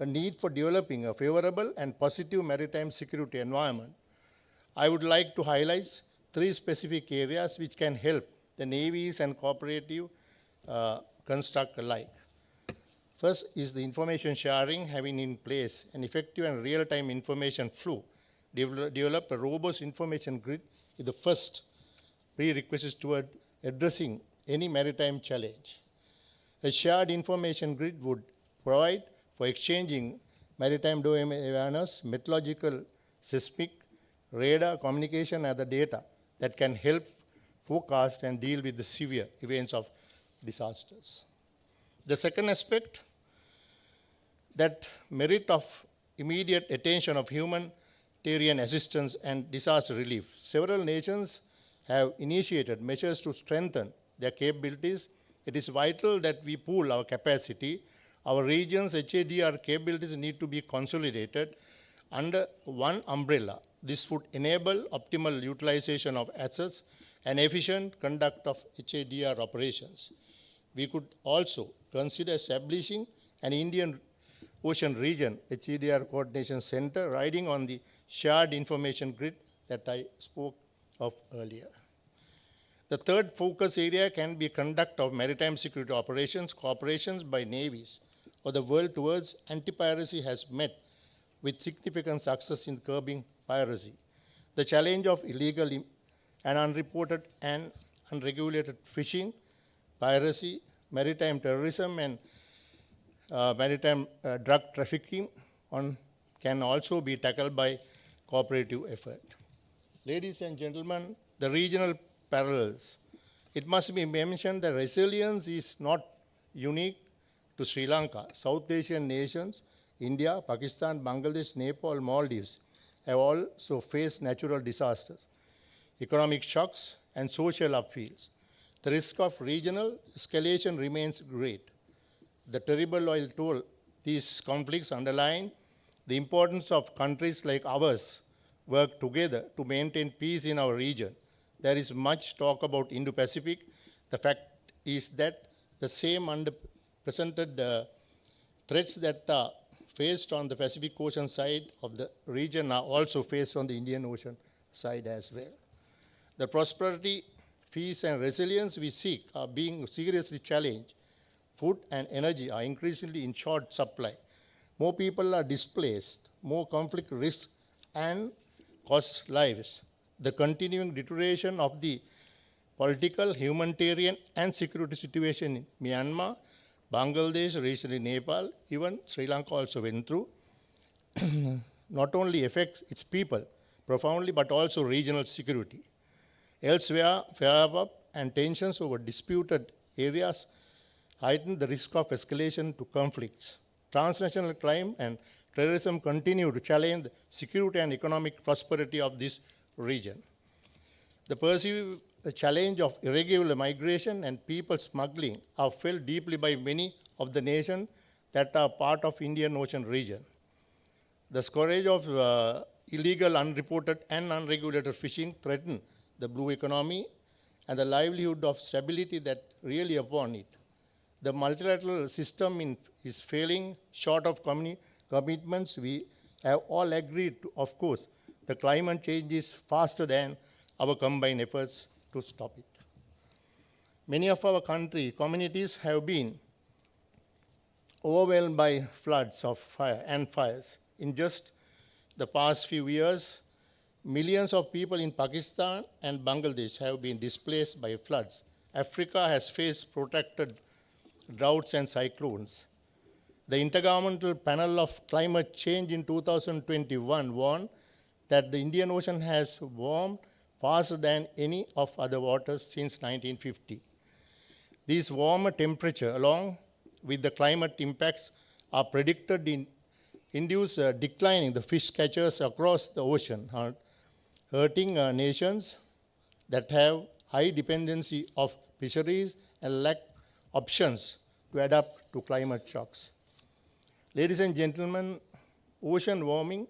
a need for developing a favorable and positive maritime security environment. I would like to highlight three specific areas which can help the navies and cooperative construct alike. First is the information sharing, having in place an effective and real-time information flow. Develop a robust information grid is the first prerequisite toward addressing any maritime challenge. A shared information grid would provide for exchanging maritime domain awareness, meteorological, seismic, radar communication and the data that can help forecast and deal with the severe events of disasters. The second aspect that merit of immediate attention of humanitarian assistance and disaster relief. Several nations have initiated measures to strengthen their capabilities. It is vital that we pool our capacity. Our region's HADR capabilities need to be consolidated under one umbrella. This would enable optimal utilization of assets and efficient conduct of HADR operations. We could also consider establishing an Indian Ocean Region HADR Coordination Center riding on the shared information grid that I spoke of earlier. The third focus area can be conduct of maritime security operations. Cooperations by navies of the world towards anti-piracy has met with significant success in curbing piracy. The challenge of illegal and unreported and unregulated fishing, piracy, maritime terrorism, and maritime drug trafficking can also be tackled by cooperative effort. Ladies and gentlemen, the regional parallels. It must be mentioned that resilience is not unique to Sri Lanka. South Asian nations, India, Pakistan, Bangladesh, Nepal, Maldives, have also faced natural disasters, economic shocks, and social upheavals. The risk of regional escalation remains great. The terrible oil toll these conflicts underline the importance of countries like ours work together to maintain peace in our region. There is much talk about Indo-Pacific. The fact is that the same underrepresented threats that are faced on the Pacific Ocean side of the region are also faced on the Indian Ocean side as well. The prosperity, peace, and resilience we seek are being seriously challenged. Food and energy are increasingly in short supply. More people are displaced, more conflict risks and cost lives. The continuing deterioration of the political, humanitarian, and security situation in Myanmar, Bangladesh, recently Nepal, even Sri Lanka also went through, not only affects its people profoundly, but also regional security. Elsewhere, fear and tensions over disputed areas heighten the risk of escalation to conflicts. Transnational crime and terrorism continue to challenge the security and economic prosperity of this region. The perceived challenge of irregular migration and people smuggling are felt deeply by many of the nations that are part of Indian Ocean region. The scourge of illegal, unreported, and unregulated fishing threaten the blue economy and the livelihood of stability that really upon it. The multilateral system is failing short of commitments. We have all agreed to, of course, the climate change is faster than our combined efforts to stop it. Many of our communities have been overwhelmed by floods of fires. In just the past few years, millions of people in Pakistan and Bangladesh have been displaced by floods. Africa has faced protracted droughts and cyclones. The Intergovernmental Panel of Climate Change in 2021 warned that the Indian Ocean has warmed faster than any of other waters since 1950. These warmer temperatures, along with the climate impacts, are predicted to induce a decline in the fish catchers across the ocean, hurting nations that have high dependency of fisheries and lack options to adapt to climate shocks. Ladies and gentlemen, ocean warming,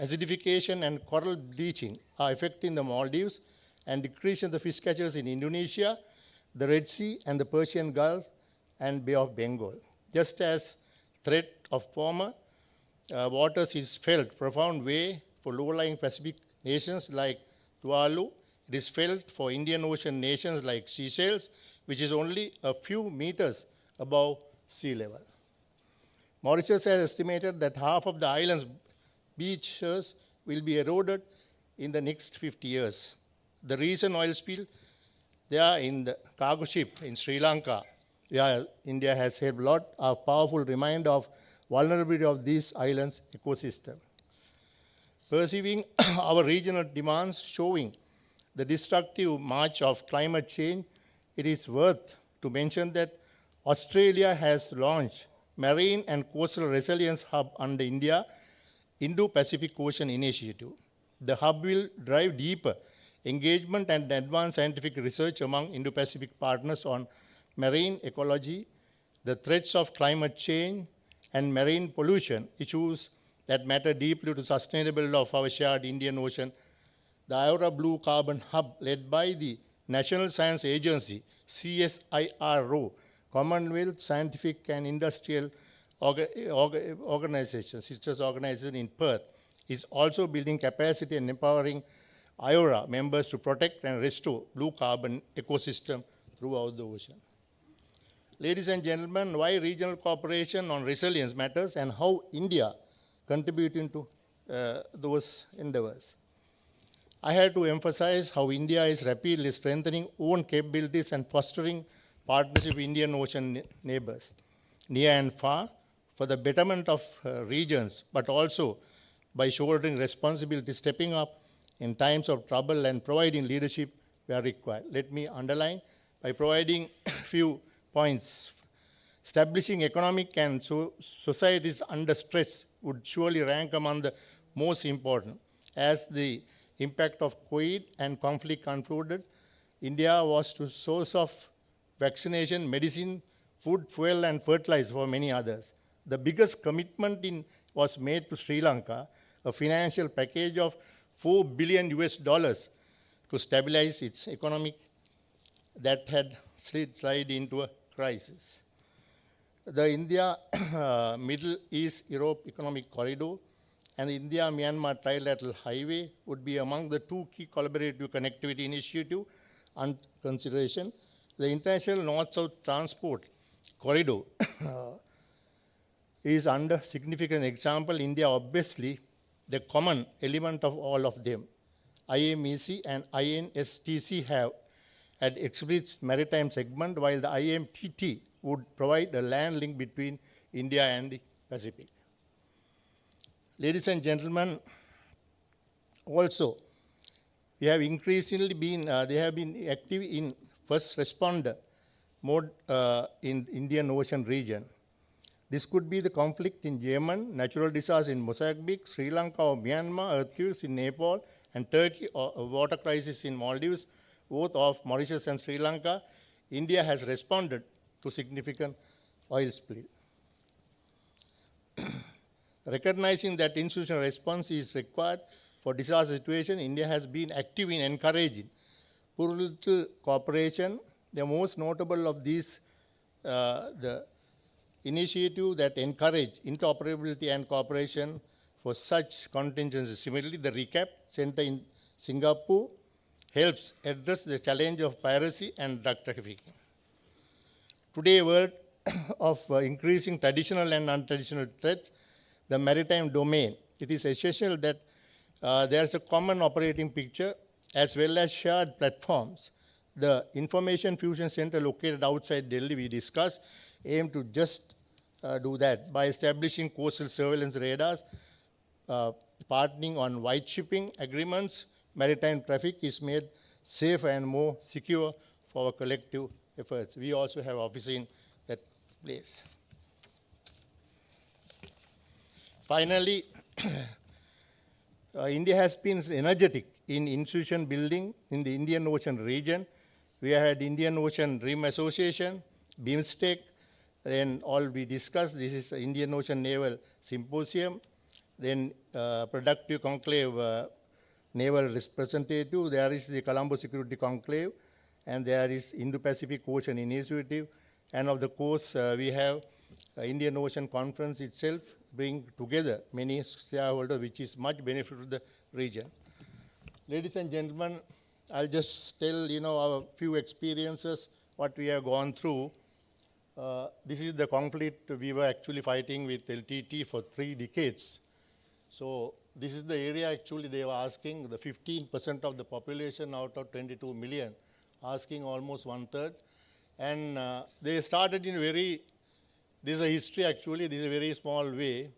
acidification, and coral bleaching are affecting the Maldives and decreasing the fish catchers in Indonesia, the Red Sea, and the Persian Gulf and Bay of Bengal. Just as threat of warmer waters is felt profound way for low-lying Pacific nations like Tuvalu, it is felt for Indian Ocean nations like Seychelles, which is only a few meters above sea level. Mauritius has estimated that half of the island's beaches will be eroded in the next 50 years. The recent oil spill there in the cargo ship in Sri Lanka, where India has helped a lot, a powerful reminder of vulnerability of these islands' ecosystem. Perceiving our regional demands showing the destructive march of climate change, it is worth to mention that Australia has launched Marine and Coastal Resilience Hub under India Indo-Pacific Ocean Initiative. The hub will drive deeper engagement and advanced scientific research among Indo-Pacific partners on marine ecology, the threats of climate change, and marine pollution, issues that matter deeply to sustainability of our shared Indian Ocean. The IORA Blue Carbon Hub, led by the National Science Agency, CSIRO, Commonwealth Scientific and Industrial Organization, sisters organization in Perth, is also building capacity and empowering IORA members to protect and restore blue carbon ecosystem throughout the ocean. Ladies and gentlemen, why regional cooperation on resilience matters and how India contributing to those endeavors. I had to emphasize how India is rapidly strengthening own capabilities and fostering partnership with Indian Ocean neighbors, near and far, for the betterment of regions, but also by shouldering responsibility, stepping up in times of trouble and providing leadership where required. Let me underline by providing a few points. Establishing economic and societies under stress would surely rank among the most important. As the impact of COVID and conflict unfolded, India was the source of vaccination, medicine, food, fuel, and fertilizer for many others. The biggest commitment was made to Sri Lanka, a financial package of $4 billion to stabilize its economy that had slid into a crisis. The India Middle East Europe Economic Corridor and the India-Myanmar Trilateral Highway would be among the two key collaborative connectivity initiatives under consideration. The International North-South Transport Corridor is under significant example. India obviously the common element of all of them. IMEC and INSTC have an explicit maritime segment, while the IMTT would provide a land link between India and the Pacific. Ladies and gentlemen, also, we have increasingly been, they have been active in first responder mode in Indian Ocean region. This could be the conflict in Yemen, natural disasters in Mozambique, Sri Lanka or Myanmar, earthquakes in Nepal and Turkey, or a water crisis in Maldives, both of Mauritius and Sri Lanka. India has responded to significant oil spill. Recognizing that institutional response is required for disaster situation, India has been active in encouraging plurilateral cooperation. The most notable of these, the initiative that encourage interoperability and cooperation for such contingencies. Similarly, the RECAP Center in Singapore helps address the challenge of piracy and drug trafficking. Today, world of increasing traditional and non-traditional threats, the maritime domain, it is essential that there is a common operating picture as well as shared platforms. The Information Fusion Center located outside Delhi, we discussed, aim to just do that by establishing coastal surveillance radars, partnering on white shipping agreements. Maritime traffic is made safer and more secure for our collective efforts. We also have offices in that place. Finally, India has been energetic in institution building in the Indian Ocean region. We had Indian Ocean Rim Association, BIMSTEC, then all we discussed. This is the Indian Ocean Naval Symposium, then Productive Conclave Naval Representative. There is the Colombo Security Conclave, and there is Indo-Pacific Ocean Initiative. And of the course, we have Indian Ocean Conference itself, bring together many shareholders, which is much benefit to the region. Ladies and gentlemen, I'll just tell our few experiences, what we have gone through. This is the conflict we were actually fighting with LTT for 3 decades. So this is the area actually they were asking, the 15% of the population out of 22 million, asking almost 1/3. And they started in very, this is a history actually, this is a very small way.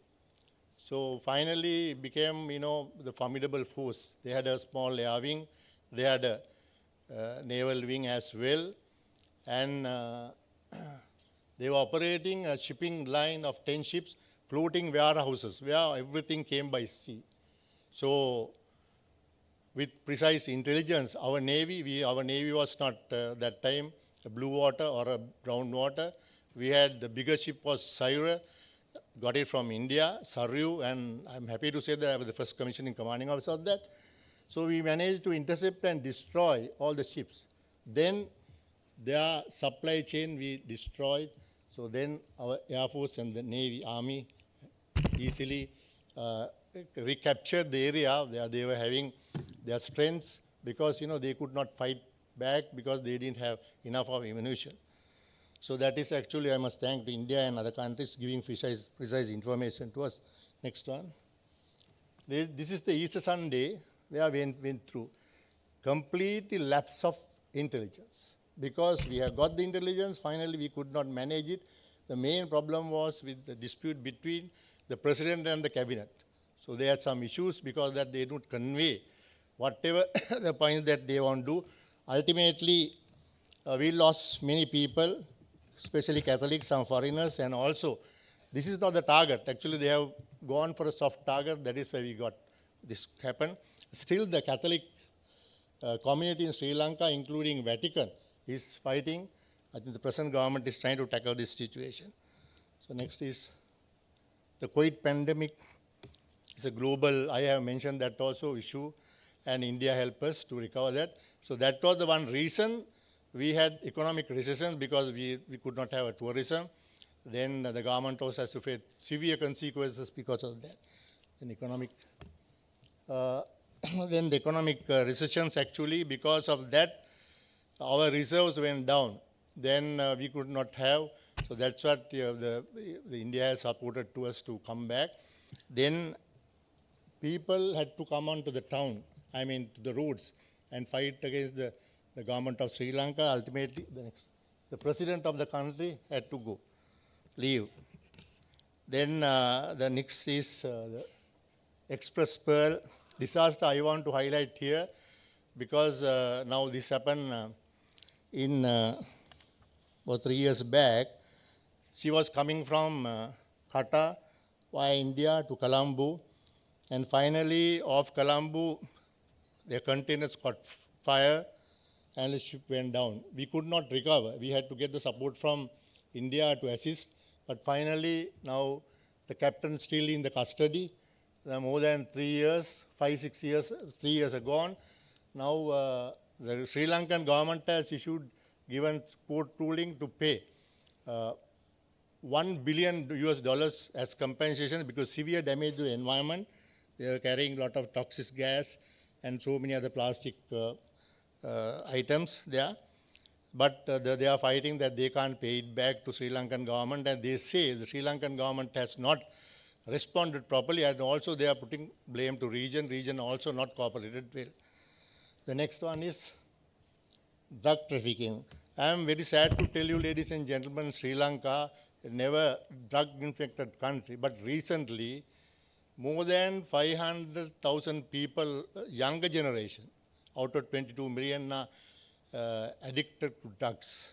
So finally it became, the formidable force. They had a small air wing, they had a naval wing as well, and they were operating a shipping line of 10 ships, floating warehouses, where everything came by sea. So with precise intelligence, our Navy was not that time a blue water or a brown water. We had the bigger ship was Syra, got it from India, Saryu, and I'm happy to say that I was the first commissioning commanding officer of that. So we managed to intercept and destroy all the ships. Then their supply chain we destroyed. So then our Air Force and the Navy, Army easily recaptured the area where they were having their strengths because, they could not fight back because they didn't have enough of ammunition. So that is actually, I must thank India and other countries giving precise information to us. Next one. This is the Easter Sunday where we went through completely lapse of intelligence. Because we have got the intelligence, finally we could not manage it. The main problem was with the dispute between the president and the cabinet. So they had some issues because that they don't convey whatever the point that they want to do. Ultimately, we lost many people, especially Catholics, some foreigners, and also, this is not the target. Actually, they have gone for a soft target. That is why we got this happen. Still, the Catholic community in Sri Lanka, including Vatican, is fighting. I think the present government is trying to tackle this situation. So next is the COVID pandemic. It's a global, I have mentioned that also issue, and India helped us to recover that. So that was the one reason we had economic recession because we could not have a tourism. Then the government also has to face severe consequences because of that. Then the economic recessions actually, because of that, our reserves went down. Then we could not have, so that's what the India has supported to us to come back. Then people had to come onto the town, to the roads, and fight against the government of Sri Lanka. Ultimately, the president of the country had to leave. Then the next is the Express Pearl disaster I want to highlight here because now this happened in about 3 years back. She was coming from Qatar via India to Colombo, and finally off Colombo, their containers caught fire and the ship went down. We could not recover. We had to get the support from India to assist, but finally now the captain is still in the custody. More than 3 years, 5-6 years, 3 years are gone. Now the Sri Lankan government has given court ruling to pay $1 billion as compensation because severe damage to the environment. They are carrying a lot of toxic gas and so many other plastic items there. But they are fighting that they can't pay it back to Sri Lankan government, and they say the Sri Lankan government has not responded properly, and also they are putting blame to region also not cooperated well. The next one is drug trafficking. I am very sad to tell you, ladies and gentlemen, Sri Lanka, never drug-infected country, but recently, more than 500,000 people, younger generation, out of 22 million are addicted to drugs.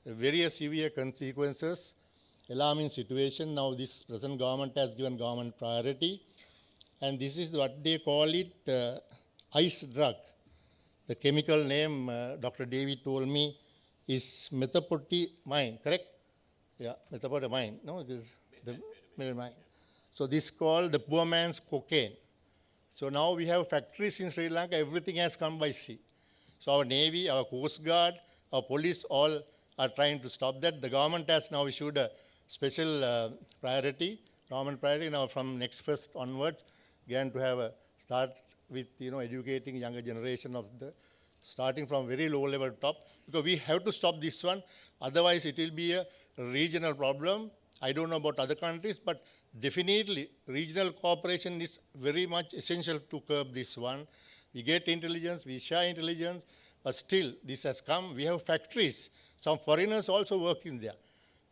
Very severe consequences, alarming situation. Now this present government has given government priority, and this is what they call it ice drug. The chemical name, Dr. David told me, is methamphetamine, correct? Yeah, methamphetamine. No, it is the methamphetamine. So this is called the poor man's cocaine. So now we have factories in Sri Lanka, everything has come by sea. So our Navy, our Coast Guard, our police all are trying to stop that. The government has now issued a special priority, government priority. Now from next first onwards, going to have a start with educating younger generation of starting from very low level top, because we have to stop this one. Otherwise, it will be a regional problem. I don't know about other countries, but definitely regional cooperation is very much essential to curb this one. We get intelligence, we share intelligence, but still this has come. We have factories. Some foreigners also work in there.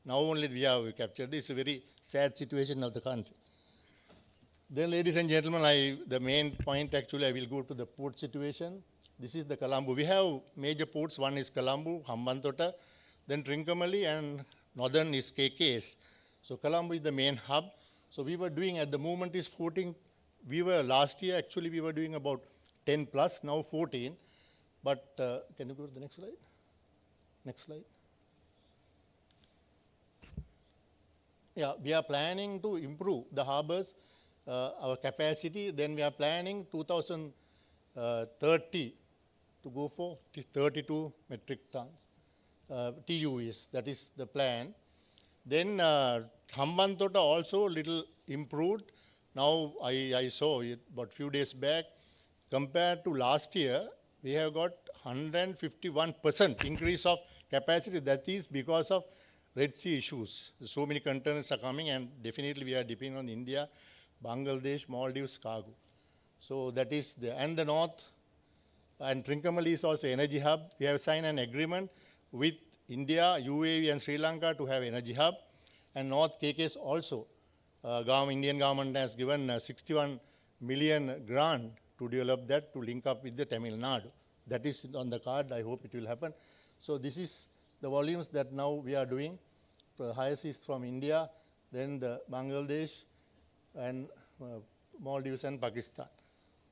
Now only we have captured this very sad situation of the country. Then, ladies and gentlemen, the main point actually, I will go to the port situation. This is the Colombo. We have major ports. One is Colombo, Hambantota, then Trincomalee, and northern is KKS. So Colombo is the main hub. So we were doing, at the moment is 14. Last year, actually, we were doing about 10 plus, now 14. But can you go to the next slide? Next slide. Yeah, we are planning to improve the harbors, our capacity. Then we are planning 2030 to go for 32 metric tons. TUEs, that is the plan. Then Hambantota also little improved. Now I saw it about few days back. Compared to last year, we have got 151% increase of capacity. That is because of Red Sea issues. So many containers are coming, and definitely we are depending on India, Bangladesh, Maldives cargo. So that is and the north, and Trincomalee is also energy hub. We have signed an agreement with India, UAE, and Sri Lanka to have energy hub. And North KKS also, Indian government has given 61 million grant to develop that, to link up with the Tamil Nadu. That is on the card. I hope it will happen. So this is the volumes that now we are doing. The highest is from India, then the Bangladesh, and Maldives and Pakistan.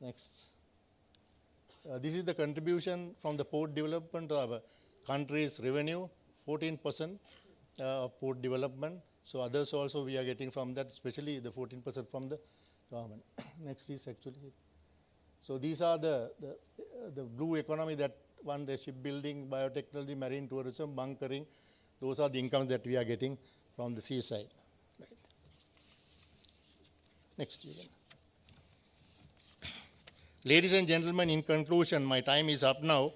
Next. This is the contribution from the port development to our country's revenue, 14% of port development. So others also we are getting from that, especially the 14% from the government. Next is actually. So these are the blue economy, that one, the shipbuilding, biotechnology, marine tourism, bunkering. Those are the incomes that we are getting from the seaside. Right. Next. Ladies and gentlemen, in conclusion, my time is up now.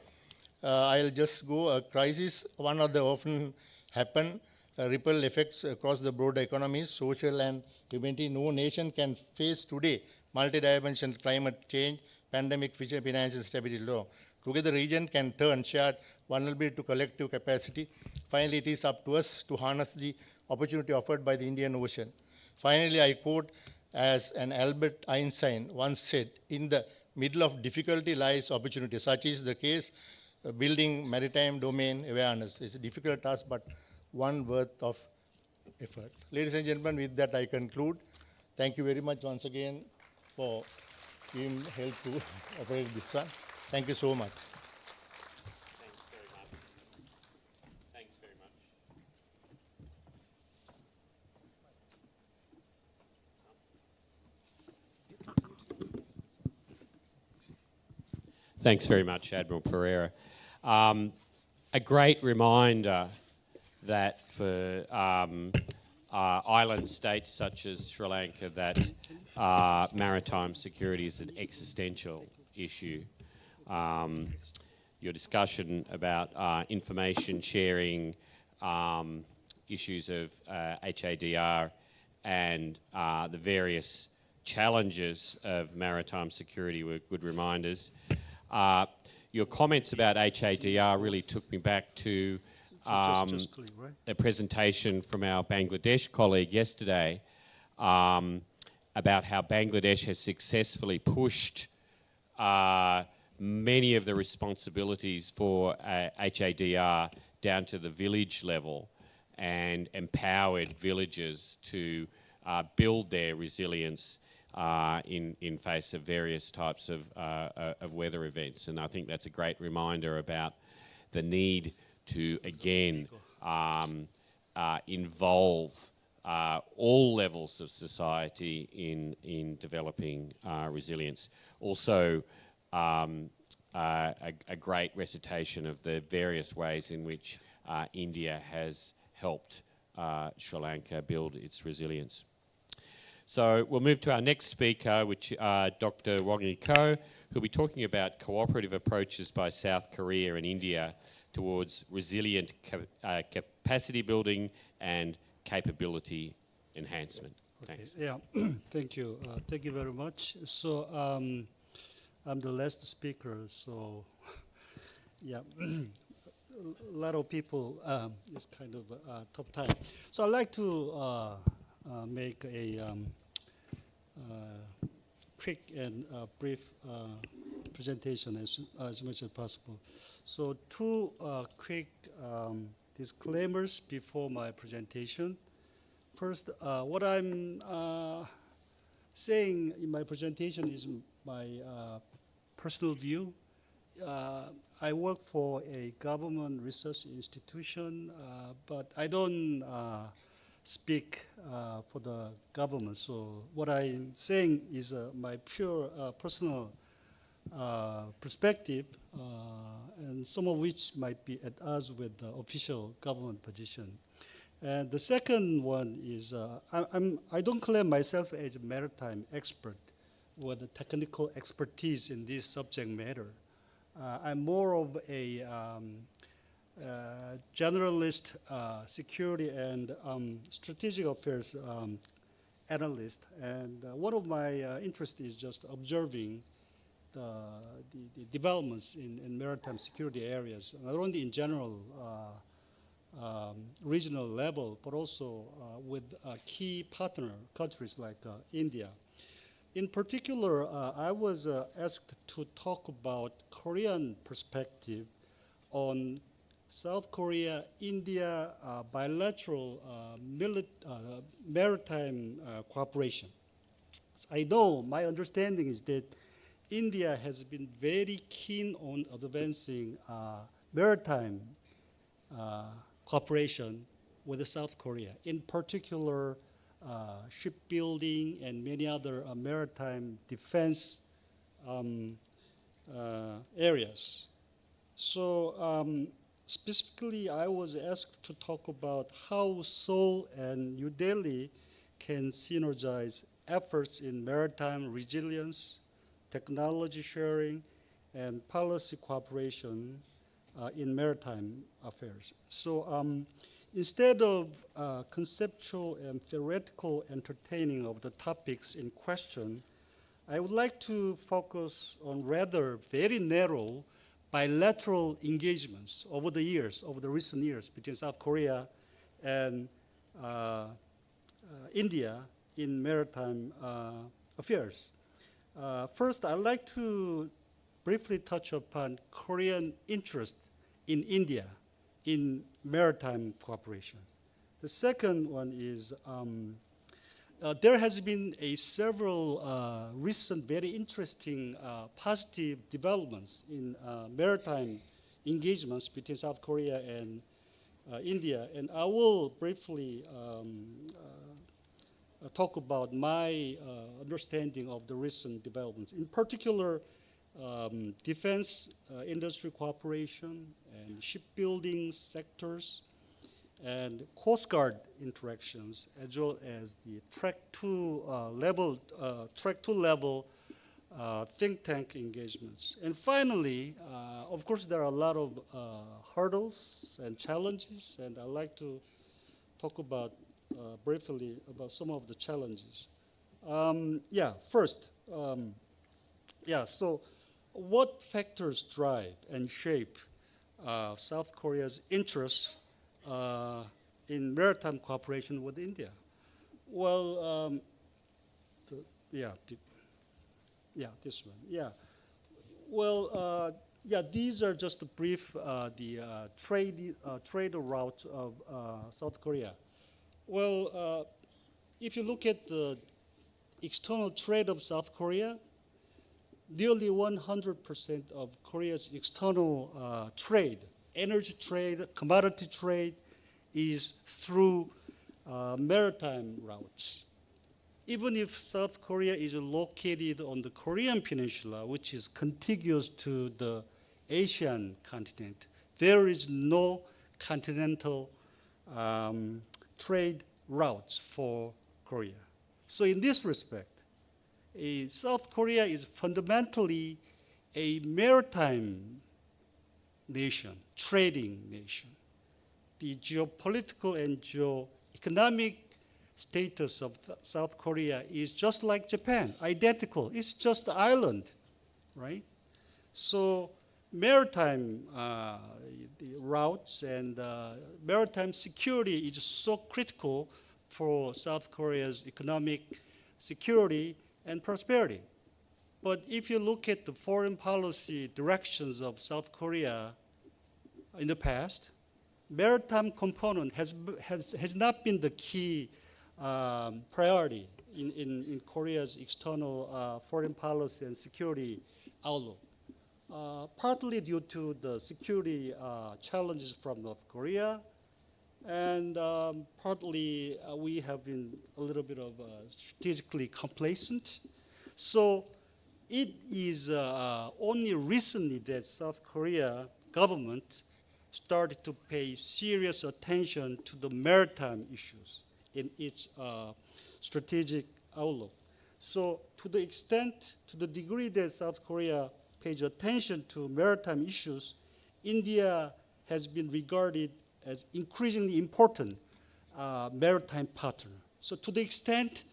I'll just go. A crisis, one of the often happen, ripple effects across the broader economies, social and humanity. No nation can face today multidimensional climate change, pandemic, financial stability law. Together, the region can turn shared vulnerability to collective capacity. Finally, it is up to us to harness the opportunity offered by the Indian Ocean. Finally, I quote as an Albert Einstein once said, "In the middle of difficulty lies opportunity." Such is the case. Building maritime domain awareness is a difficult task, but one worth of effort. Ladies and gentlemen, with that I conclude. Thank you very much once again for giving help to operate this one. Thank you so much. Thanks very much. Thanks very much. Thanks very much, Admiral Pereira. A great reminder that for island states such as Sri Lanka, that maritime security is an existential issue. Your discussion about information sharing, issues of HADR, and the various challenges of maritime security were good reminders. Your comments about HADR really took me back to a presentation from our Bangladesh colleague yesterday about how Bangladesh has successfully pushed many of the responsibilities for HADR down to the village level and empowered villagers to build their resilience in face of various types of weather events. And I think that's a great reminder about the need to, again, involve all levels of society in developing resilience. Also, a great recitation of the various ways in which India has helped Sri Lanka build its resilience. So we'll move to our next speaker, which Dr. Wongi Ko, who'll be talking about cooperative approaches by South Korea and India towards resilient capacity building and capability enhancement. Thanks. Yeah, thank you. Thank you very much. So I'm the last speaker, so yeah, a lot of people, it's kind of a tough time. So I'd like to make a quick and brief presentation as much as possible. So two quick disclaimers before my presentation. First, what I'm saying in my presentation is my personal view. I work for a government research institution, but I don't speak for the government. So what I'm saying is my pure personal perspective, and some of which might be at odds with the official government position. And the second one is I don't claim myself as a maritime expert with a technical expertise in this subject matter. I'm more of a generalist security and strategic affairs analyst. And one of my interests is just observing the developments in maritime security areas, not only in general regional level, but also with key partner countries like India. In particular, I was asked to talk about Korean perspective on South Korea, India bilateral maritime cooperation. I know my understanding is that India has been very keen on advancing maritime cooperation with South Korea, in particular shipbuilding and many other maritime defense areas. So specifically, I was asked to talk about how Seoul and New Delhi can synergize efforts in maritime resilience, technology sharing, and policy cooperation in maritime affairs. So instead of conceptual and theoretical entertaining of the topics in question, I would like to focus on rather very narrow bilateral engagements over the years, over the recent years between South Korea and India in maritime affairs. First, I'd like to briefly touch upon Korean interest in India in maritime cooperation. The second one is there has been several recent very interesting positive developments in maritime engagements between South Korea and India, and I will briefly talk about my understanding of the recent developments. In particular, defense industry cooperation and shipbuilding sectors and Coast Guard interactions, as well as the track two level think tank engagements. And finally, of course, there are a lot of hurdles and challenges, and I'd like to talk about briefly about some of the challenges. First, so what factors drive and shape South Korea's interests in maritime cooperation with India? Well, this one. Yeah. Well, these are just a brief trade route of South Korea. Well, if you look at the external trade of South Korea, nearly 100% of Korea's external trade, energy trade, commodity trade, is through maritime routes. Even if South Korea is located on the Korean Peninsula, which is contiguous to the Asian continent, there is no continental trade routes for Korea. So in this respect, South Korea is fundamentally a maritime nation, trading nation. The geopolitical and geoeconomic status of South Korea is just like Japan, identical. It's just an island, right? So maritime the routes and maritime security is so critical for South Korea's economic security and prosperity. But if you look at the foreign policy directions of South Korea in the past, maritime component has not been the key priority in Korea's external foreign policy and security outlook. Partly due to the security challenges from North Korea, and partly we have been a little bit of strategically complacent. So it is only recently that South Korea government started to pay serious attention to the maritime issues in its strategic outlook. So to the degree that South Korea pays attention to maritime issues, India has been regarded as increasingly important maritime partner. So to the extent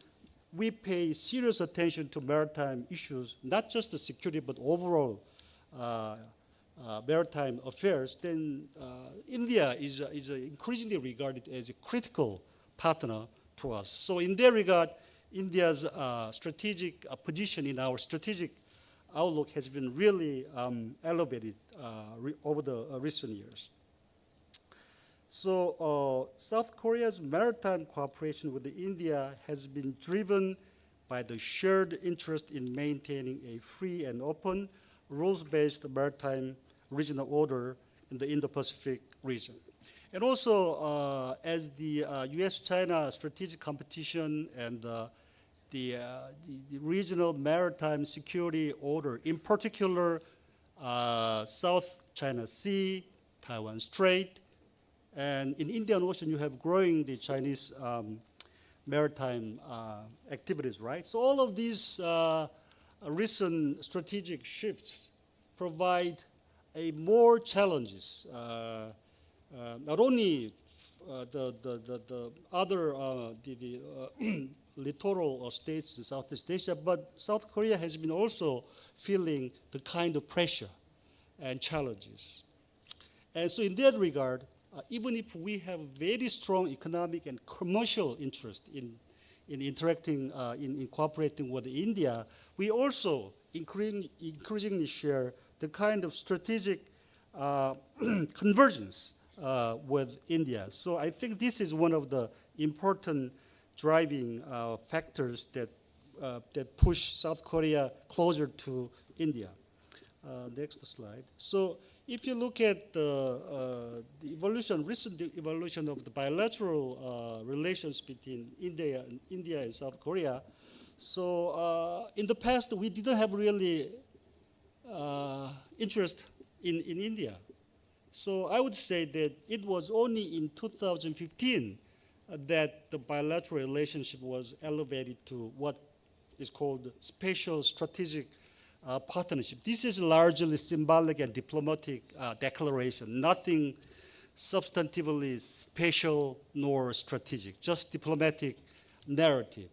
we pay serious attention to maritime issues, not just the security but overall maritime affairs, then India is increasingly regarded as a critical partner to us. So in that regard, India's strategic position in our strategic outlook has been really elevated over the recent years. So South Korea's maritime cooperation with India has been driven by the shared interest in maintaining a free and open, rules-based maritime regional order in the Indo-Pacific region. And also, as the US-China strategic competition and the regional maritime security order, in particular, South China Sea, Taiwan Strait, and in Indian Ocean, you have growing the Chinese maritime activities, right? So all of these recent strategic shifts provide a more challenges, not only the other littoral states in Southeast Asia, but South Korea has been also feeling the kind of pressure and challenges. And so in that regard, even if we have very strong economic and commercial interest in interacting, in cooperating with India, we also increasingly share the kind of strategic convergence with India. So I think this is one of the important driving factors that push South Korea closer to India. Next slide. So if you look at the recent evolution of the bilateral relations between India and South Korea, so in the past we didn't have really interest in India. So I would say that it was only in 2015 that the bilateral relationship was elevated to what is called special strategic partnership. This is largely symbolic and diplomatic declaration, nothing substantively special nor strategic, just diplomatic narrative.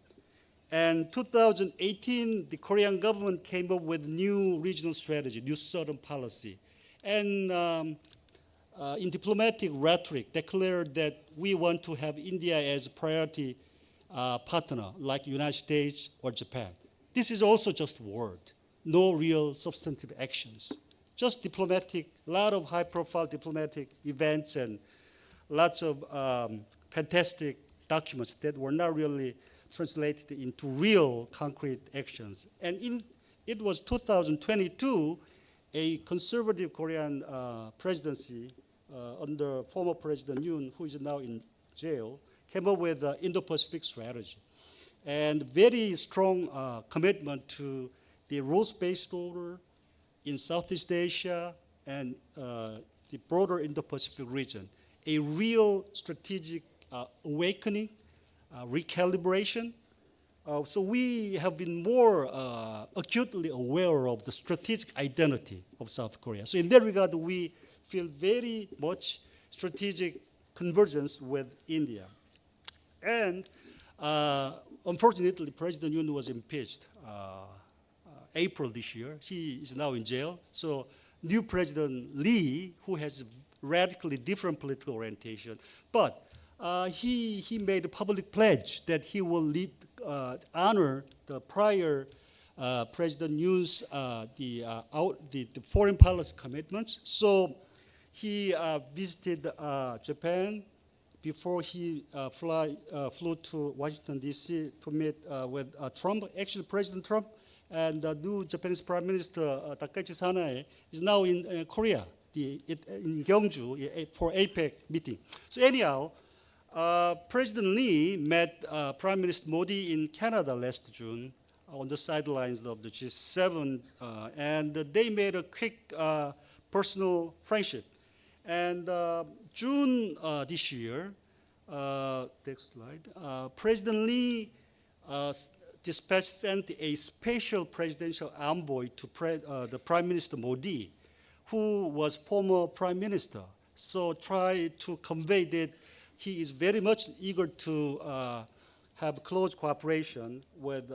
And 2018, the Korean government came up with new regional strategy, new southern policy, and in diplomatic rhetoric declared that we want to have India as a priority partner, like United States or Japan. This is also just word. No real substantive actions, just diplomatic, a lot of high-profile diplomatic events and lots of fantastic documents that were not really translated into real concrete actions. And it was 2022, a conservative Korean presidency under former President Yoon, who is now in jail, came up with an Indo-Pacific strategy and very strong commitment to the rules-based order in Southeast Asia and the broader Indo-Pacific region, a real strategic awakening, recalibration. So we have been more acutely aware of the strategic identity of South Korea. So in that regard, we feel very much strategic convergence with India. And unfortunately, President Yoon was impeached April this year. He is now in jail. So new President Lee, who has radically different political orientation, but he made a public pledge that he will honor the prior President Yoon's the foreign policy commitments. So he visited Japan before he flew to Washington, D.C. to meet with Trump, actually President Trump, and the new Japanese Prime Minister Takaichi Sanae is now in Korea, in Gyeongju for APEC meeting. So anyhow, President Lee met Prime Minister Modi in Canada last June on the sidelines of the G7, and they made a quick personal friendship. And June this year, next slide, President Lee sent a special presidential envoy to the Prime Minister Modi, who was former Prime Minister. So try to convey that he is very much eager to have close cooperation with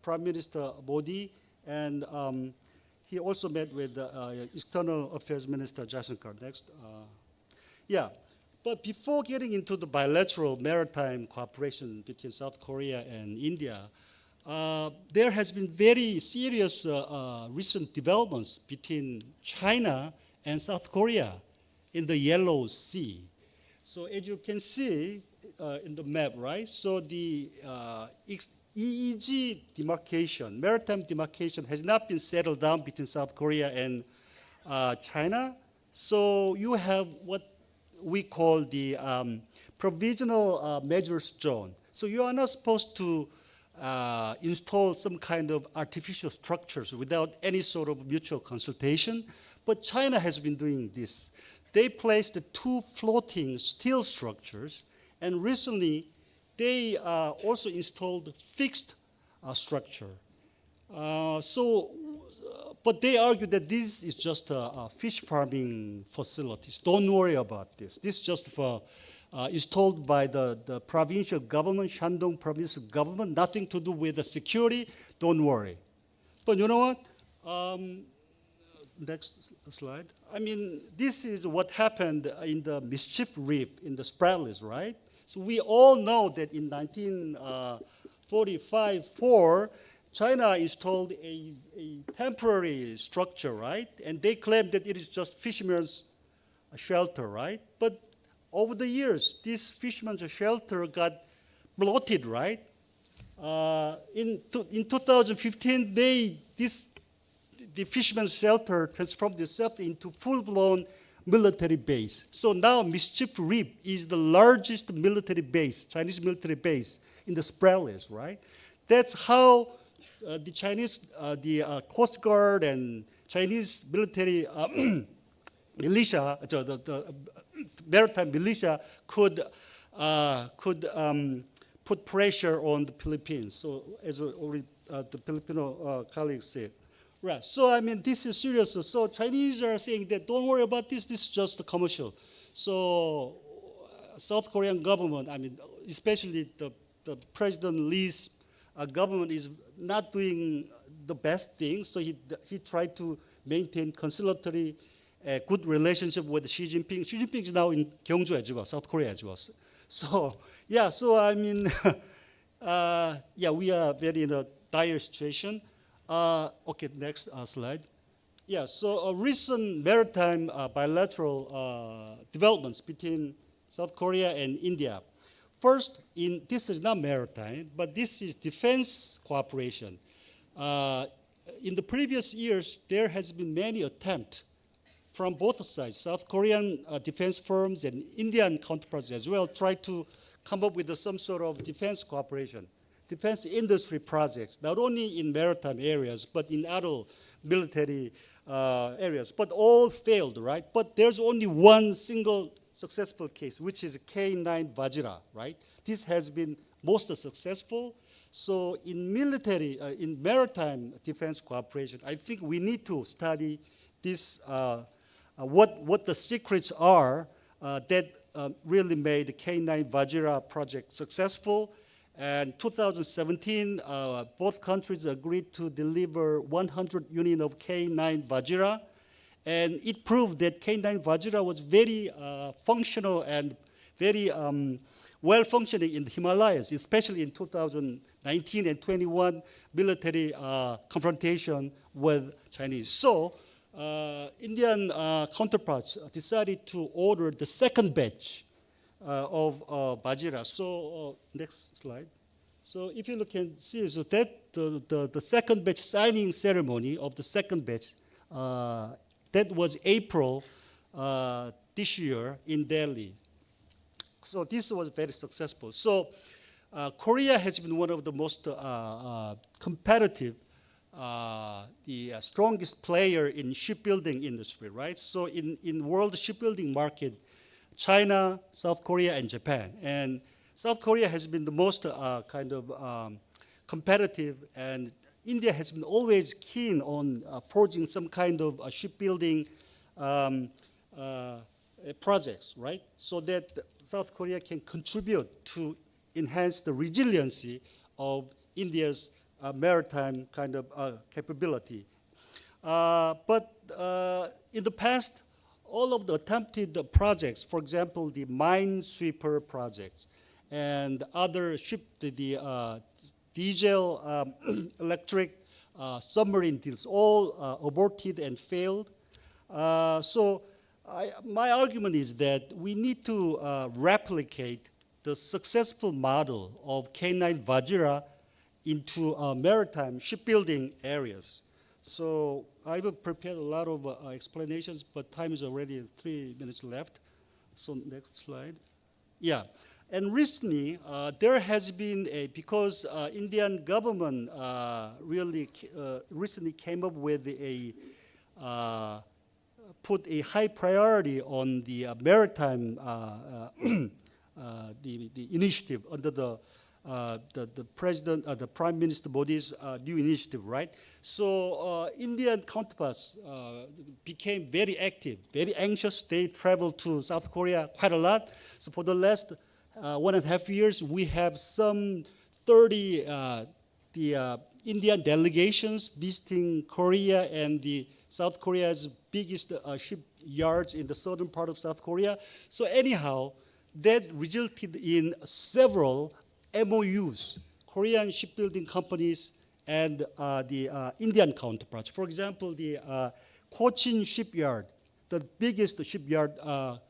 Prime Minister Modi, and he also met with External Affairs Minister Jaishankar. Next. Yeah, but before getting into the bilateral maritime cooperation between South Korea and India, there has been very serious recent developments between China and South Korea in the Yellow Sea. So as you can see in the map, right? So the EEZ demarcation, maritime demarcation, has not been settled down between South Korea and China. So you have what we call the provisional measures zone. So you are not supposed to install some kind of artificial structures without any sort of mutual consultation, but China has been doing this. They placed 2 floating steel structures, and recently they also installed fixed structure. But they argue that this is just a fish farming facilities. Don't worry about this. This is just for installed by the provincial government, Shandong provincial government, nothing to do with the security. Don't worry. But you know what? Next slide. I mean, this is what happened in the Mischief Reef in the Spratlys, right? So we all know that in 1945-4, China installed a temporary structure, right? And they claim that it is just fishermen's shelter, right? But over the years, this fishermen's shelter got bloated, right? In 2015, the fishermen's shelter transformed itself into full-blown military base. So now Mischief Reef is the largest military base, Chinese military base in the Spratlys, right? That's how the Chinese, the Coast Guard and Chinese military militia, the maritime militia could put pressure on the Philippines. So as already the Filipino colleagues said. Right, so I mean, this is serious. So Chinese are saying that don't worry about this, this is just a commercial. So South Korean government, I mean, especially the President Lee's government is not doing the best thing. So he tried to maintain conciliatory good relationship with Xi Jinping. Xi Jinping is now in Gyeongju as well, South Korea as well. So yeah, so I mean, yeah, we are very in a dire situation. Okay, next slide. Yeah, so recent maritime bilateral developments between South Korea and India. First, this is not maritime, but this is defense cooperation. In the previous years, there has been many attempts from both sides, South Korean defense firms and Indian counterparts as well, try to come up with some sort of defense cooperation. Defense industry projects, not only in maritime areas, but in other military areas, but all failed, right? But there's only one single successful case, which is K9 Vajra, right? This has been most successful. So in military, in maritime defense cooperation, I think we need to study this, what the secrets are that really made the K9 Vajra project successful. And 2017, both countries agreed to deliver 100 units of K9 Vajra. And it proved that K9 Vajra was very functional and very well functioning in the Himalayas, especially in 2019 and 21 military confrontation with Chinese. So Indian counterparts decided to order the second batch of Vajra. So next slide. So if you look and see, so that the second batch signing ceremony of the second batch, that was April this year in Delhi. So this was very successful. So Korea has been one of the most competitive, the strongest player in shipbuilding industry, right? So in world shipbuilding market, China, South Korea, and Japan. And South Korea has been the most kind of competitive, and India has been always keen on forging some kind of shipbuilding projects, right? So that South Korea can contribute to enhance the resiliency of India's maritime kind of capability. But in the past, all of the attempted projects, for example, the minesweeper projects and other the diesel electric submarine deals, all aborted and failed. So my argument is that we need to replicate the successful model of K9 Vajra into maritime shipbuilding areas. So I've prepared a lot of explanations, but time is already 3 minutes left. So next slide. Yeah, and recently there has been because Indian government really recently came up with put a high priority on the maritime the initiative under the president, the Prime Minister Modi's new initiative, right? So Indian counterparts became very active, very anxious. They traveled to South Korea quite a lot. So for the last 1.5 years, we have some 30 the Indian delegations visiting Korea and the South Korea's biggest shipyards in the southern part of South Korea. So anyhow, that resulted in several MOUs, Korean shipbuilding companies and the Indian counterparts. For example, the Cochin shipyard, the biggest shipyard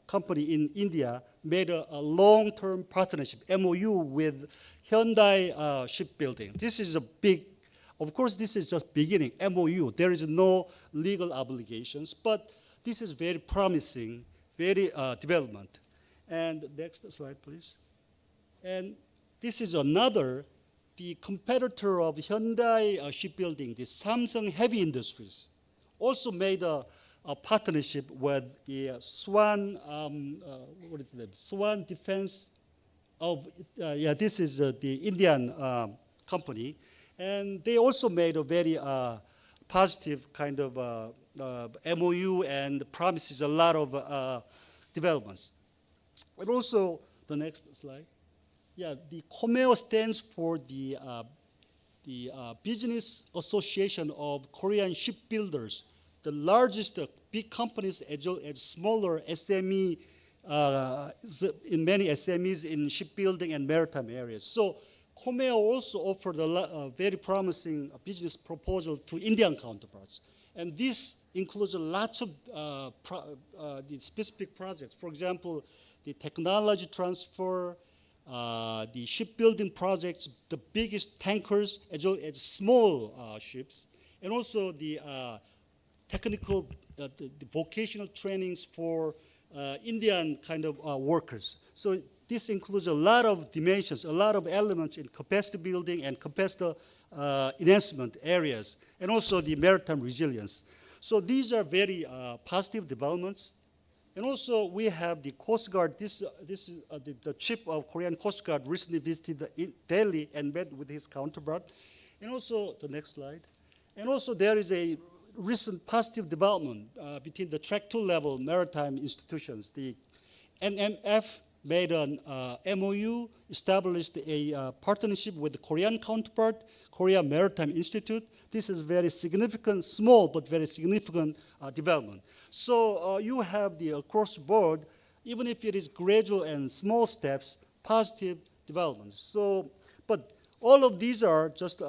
company in India, made a long-term partnership, MOU, with Hyundai shipbuilding. This is a big, of course, this is just beginning, MOU. There is no legal obligations, but this is very promising, very development. And next slide, please. And this is another, the competitor of Hyundai shipbuilding, the Samsung Heavy Industries, also made a partnership with the Swan, what is it? Swan Defense of, yeah, this is the Indian company. And they also made a very positive kind of MOU and promises a lot of developments. And also, the next slide. Yeah, the COMEO stands for the Business Association of Korean Shipbuilders, the largest big companies as well as smaller SME, in many SMEs in shipbuilding and maritime areas. So COMEO also offered a very promising business proposal to Indian counterparts. And this includes lots of the specific projects. For example, the technology transfer, the shipbuilding projects, the biggest tankers as well as small ships, and also the technical, the vocational trainings for Indian kind of workers. So this includes a lot of dimensions, a lot of elements in capacity building and capacity enhancement areas, and also the maritime resilience. So these are very positive developments. And also we have the Coast Guard. This is the chief of Korean Coast Guard recently visited Delhi and met with his counterpart. And also the next slide. And also there is a recent positive development between the Track 2 level maritime institutions. The NMF made an MOU, established a partnership with the Korean counterpart, Korea Maritime Institute. This is very significant, small but very significant development. So you have the across the board, even if it is gradual and small steps, positive developments. So, but all of these are just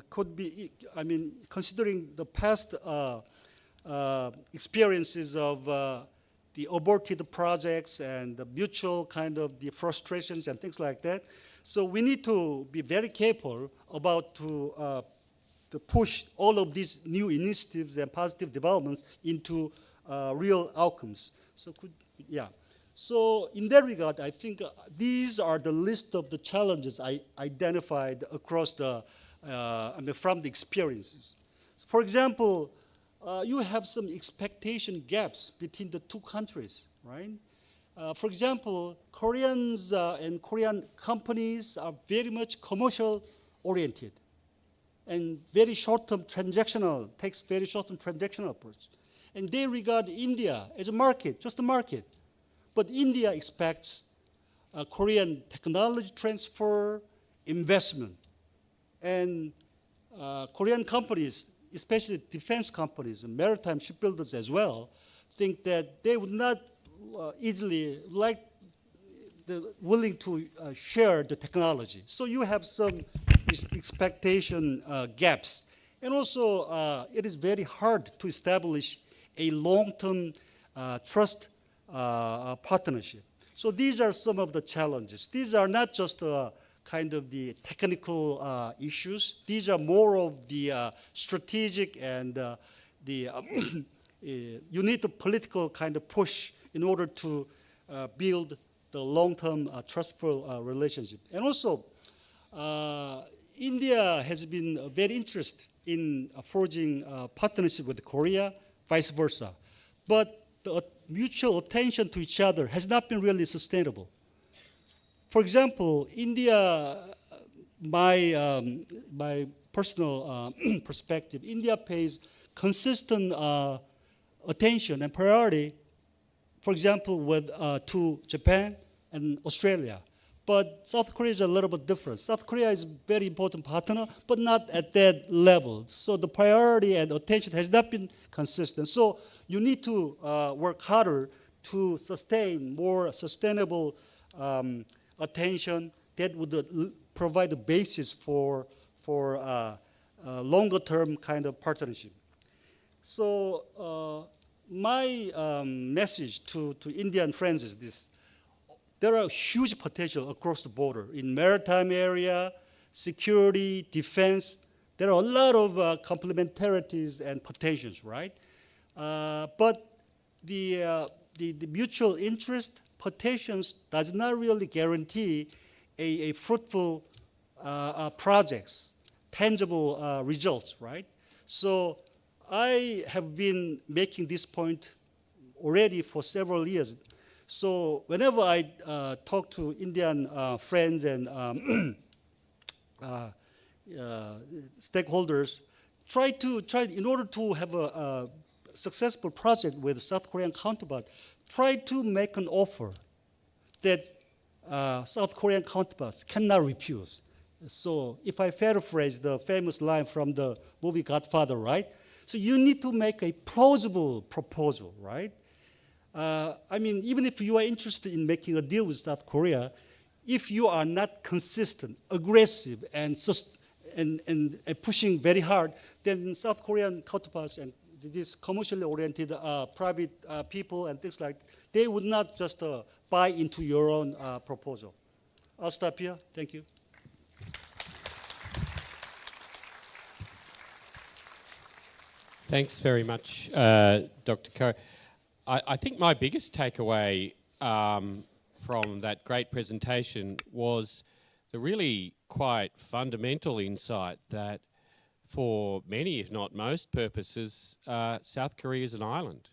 could be, I mean, considering the past experiences of the aborted projects and the mutual kind of the frustrations and things like that. So we need to be very careful about to push all of these new initiatives and positive developments into real outcomes. So yeah. So in that regard, I think these are the list of the challenges I identified across the, from the experiences. For example, you have some expectation gaps between the two countries, right? For example, Koreans and Korean companies are very much commercial oriented and very short-term transactional, takes very short-term transactional approach. And they regard India as a market, just a market. But India expects Korean technology transfer, investment. And Korean companies, especially defense companies and maritime shipbuilders as well, think that they would not easily willing to share the technology. So you have some expectation gaps. And also, it is very hard to establish a long-term trust partnership. So these are some of the challenges. These are not just kind of the technical issues. These are more of the strategic and the you need the political kind of push in order to build the long-term trustful relationship. And also, India has been very interested in forging partnership with Korea, vice versa. But the mutual attention to each other has not been really sustainable. For example, India, my personal perspective, India pays consistent attention and priority, for example, to Japan and Australia. But South Korea is a little bit different. South Korea is a very important partner, but not at that level. So the priority and attention has not been consistent. So you need to work harder to sustain more sustainable attention that would provide the basis for longer-term kind of partnership. So my message to Indian friends is this. There are huge potential across the border in maritime area, security, defense. There are a lot of complementarities and potentials, right? But the mutual interest potentials does not really guarantee a fruitful projects, tangible results, right? So I have been making this point already for several years. So whenever I talk to Indian friends and stakeholders, try in order to have a successful project with South Korean counterpart, try to make an offer that South Korean counterparts cannot refuse. So if I paraphrase the famous line from the movie Godfather, right? So you need to make a plausible proposal, right? I mean, even if you are interested in making a deal with South Korea, if you are not consistent, aggressive, and pushing very hard, then South Korean counterparts and these commercially oriented private people and things like that, they would not just buy into your own proposal. I'll stop here. Thank you. Thanks very much, Dr. Ko. I think my biggest takeaway from that great presentation was the really quite fundamental insight that for many, if not most purposes, South Korea is an island.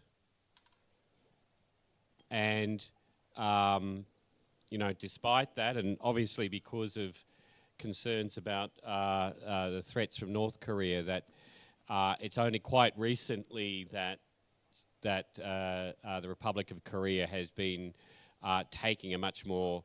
And, you know, despite that, and obviously because of concerns about the threats from North Korea, that it's only quite recently that the Republic of Korea has been taking a much more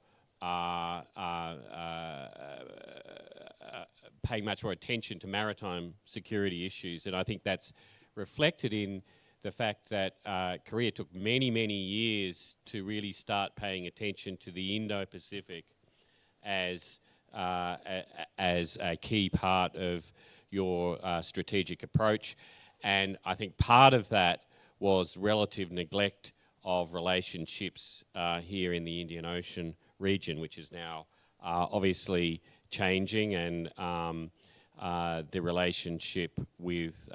paying much more attention to maritime security issues, and I think that's reflected in the fact that Korea took many, many years to really start paying attention to the Indo-Pacific as a key part of your strategic approach. And I think part of that was relative neglect of relationships here in the Indian Ocean region, which is now obviously changing, and the relationship with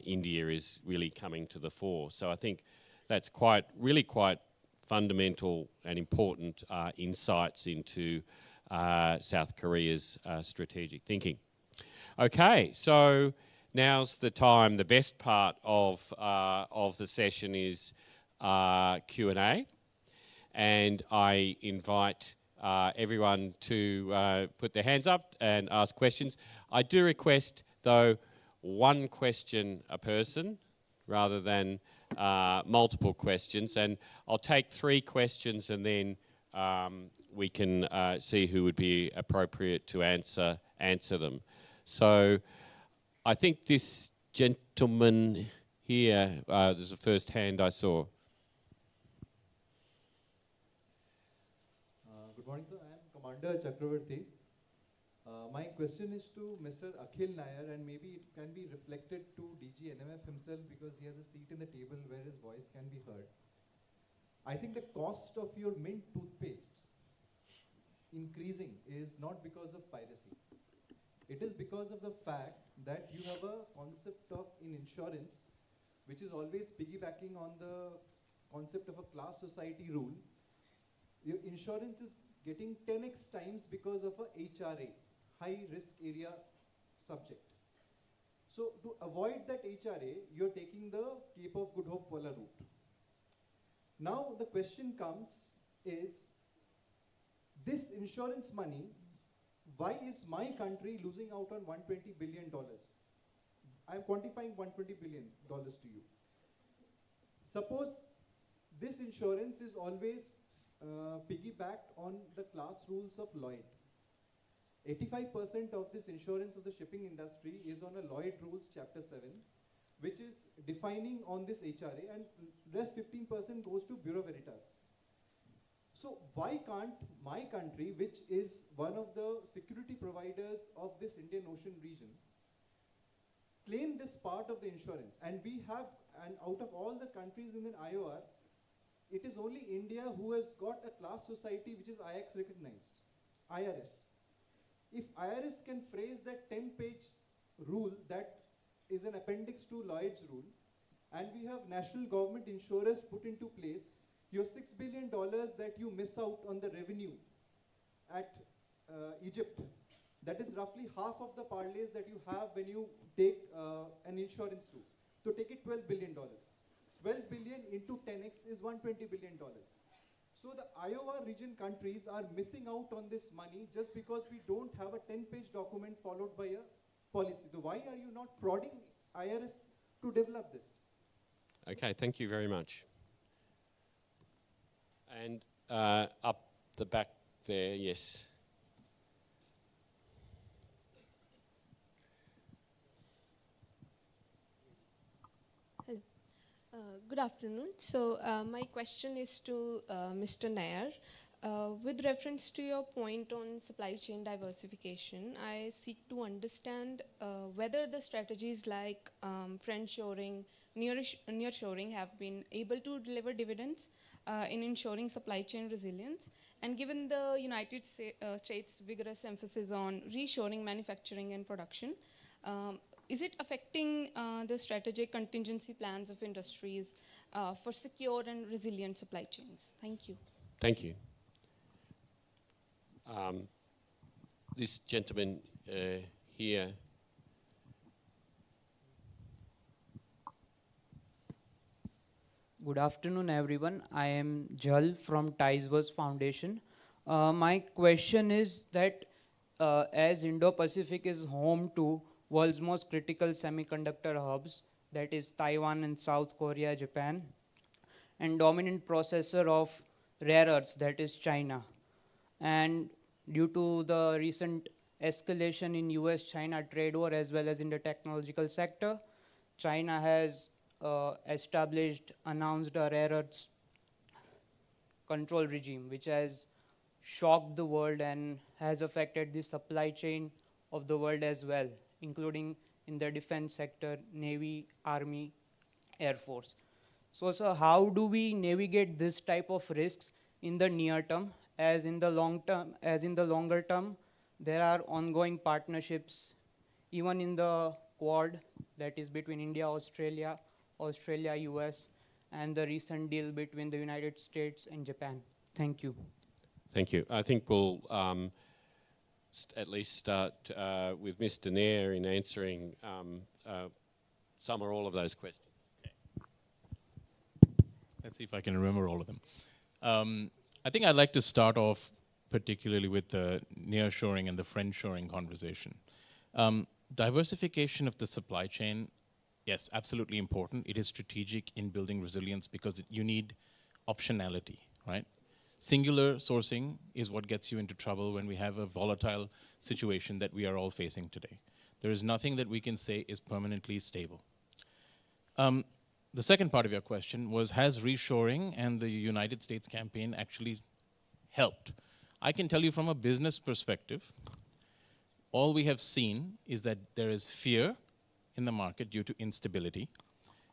India is really coming to the fore. So I think that's really quite fundamental and important insights into South Korea's strategic thinking. Okay, so now's the time. The best part of the session is Q&A, and I invite everyone to put their hands up and ask questions. I do request, though, one question a person rather than multiple questions, and I'll take 3 questions, and then we can see who would be appropriate to answer them. So I think this gentleman here, there's the first hand I saw. Good morning, sir. I am Commander Chakravarti. My question is to Mr. Akhil Nair, and maybe it can be reflected to DG NMF himself, because he has a seat in the table where his voice can be heard. I think the cost of your mint toothpaste increasing is not because of piracy. It is because of the fact that you have a concept of in insurance, which is always piggybacking on the concept of a class society rule. Your insurance is getting 10x times because of a HRA, high risk area subject. So to avoid that HRA, you're taking the Cape of Good Hope Wala route. Now the question comes is, this insurance money, why is my country losing out on $120 billion? I'm quantifying $120 billion to you. Suppose this insurance is always piggybacked on the class rules of Lloyd. 85% of this insurance of the shipping industry is on a Lloyd Rules Chapter 7, which is defining on this HRA, and rest 15% goes to Bureau Veritas. So why can't my country, which is one of the security providers of this Indian Ocean region, claim this part of the insurance? And we have, and out of all the countries in the IOR, it is only India who has got a class society which is IX recognized, IRS. If IRS can phrase that 10-page rule that is an appendix to Lloyd's rule, and we have national government insurers put into place, your $6 billion that you miss out on the revenue at Egypt, that is roughly half of the parlays that you have when you take an insurance route. So take it $12 billion. 12 billion into 10x is $120 billion. So the IOR region countries are missing out on this money just because we don't have a 10-page document followed by a policy. So why are you not prodding IRS to develop this? Okay, thank you very much. And up the back there, yes. Hello. Good afternoon. So my question is to Mr. Nair. With reference to your point on supply chain diversification, I seek to understand whether the strategies like friendshoring, nearshoring have been able to deliver dividends in ensuring supply chain resilience. And given the United States' vigorous emphasis on reshoring manufacturing and production, is it affecting the strategic contingency plans of industries for secure and resilient supply chains? Thank you. Thank you. This gentleman here. Good afternoon, everyone. I am Jal from Ties Foundation. My question is that as Indo-Pacific is home to world's most critical semiconductor hubs, that is Taiwan and South Korea, Japan, and dominant processor of rare earths, that is China. And due to the recent escalation in US-China trade war as well as in the technological sector, China has announced a rare earths control regime, which has shocked the world and has affected the supply chain of the world as well, including in the defense sector, Navy, Army, Air Force. So, sir, how do we navigate this type of risks in the near term, as in the longer term, there are ongoing partnerships, even in the Quad, that is between India, Australia, US, and the recent deal between the United States and Japan. Thank you. Thank you. I think we'll at least start with Mr. Nair in answering some or all of those questions. Let's see if I can remember all of them. I think I'd like to start off particularly with the nearshoring and the friendshoring conversation. Diversification of the supply chain, yes, absolutely important. It is strategic in building resilience because you need optionality, right? Singular sourcing is what gets you into trouble when we have a volatile situation that we are all facing today. There is nothing that we can say is permanently stable. The second part of your question was, has reshoring and the United States campaign actually helped? I can tell you from a business perspective, all we have seen is that there is fear in the market due to instability,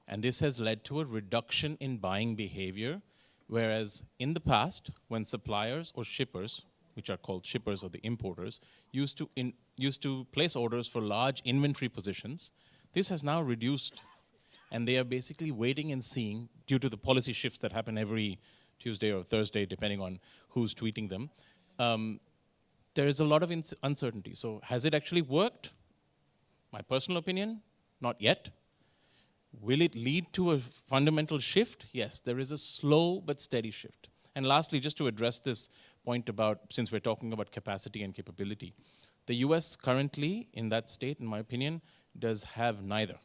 and this has led to a reduction in buying behavior, whereas in the past, when suppliers or shippers, which are called shippers or the importers, used to place orders for large inventory positions, this has now reduced, and they are basically waiting and seeing, due to the policy shifts that happen every Tuesday or Thursday, depending on who's tweeting them. There is a lot of uncertainty. So has it actually worked? My personal opinion, not yet. Will it lead to a fundamental shift? Yes, there is a slow but steady shift. And lastly, just to address this point about, since we're talking about capacity and capability, the US currently, in that state, in my opinion, does have neither.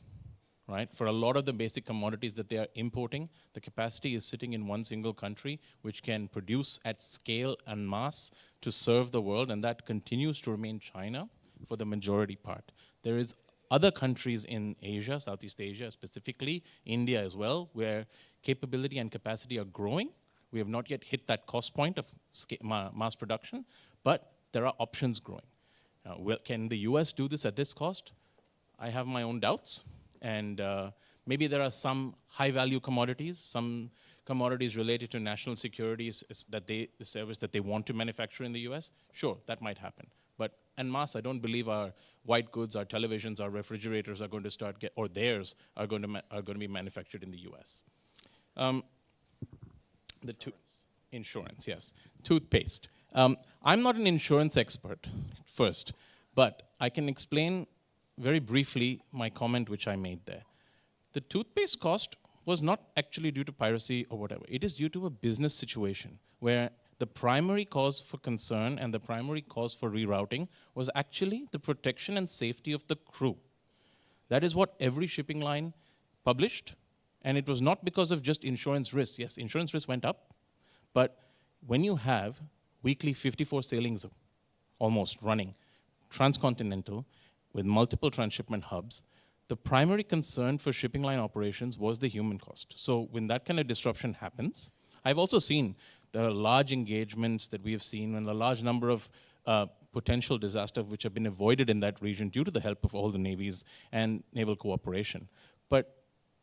Right? For a lot of the basic commodities that they are importing, the capacity is sitting in one single country which can produce at scale and mass to serve the world, and that continues to remain China for the majority part. There is other countries in Asia, Southeast Asia specifically, India as well, where capability and capacity are growing. We have not yet hit that cost point of mass production, but there are options growing. Can the US do this at this cost? I have my own doubts. And maybe there are some high-value commodities, some commodities related to national security the service that they want to manufacture in the US. Sure, that might happen. But en masse, I don't believe our white goods, our televisions, our refrigerators are going to start or theirs are going to be manufactured in the US. Insurance, yes. Toothpaste. I'm not an insurance expert, first, but I can explain very briefly my comment which I made there. The toothpaste cost was not actually due to piracy or whatever. It is due to a business situation where the primary cause for concern and the primary cause for rerouting was actually the protection and safety of the crew. That is what every shipping line published, and it was not because of just insurance risks. Yes, insurance risk went up, but when you have weekly 54 sailings almost running, transcontinental, with multiple transshipment hubs, the primary concern for shipping line operations was the human cost. So when that kind of disruption happens, I've also seen the large engagements that we have seen and a large number of potential disasters which have been avoided in that region due to the help of all the navies and naval cooperation. But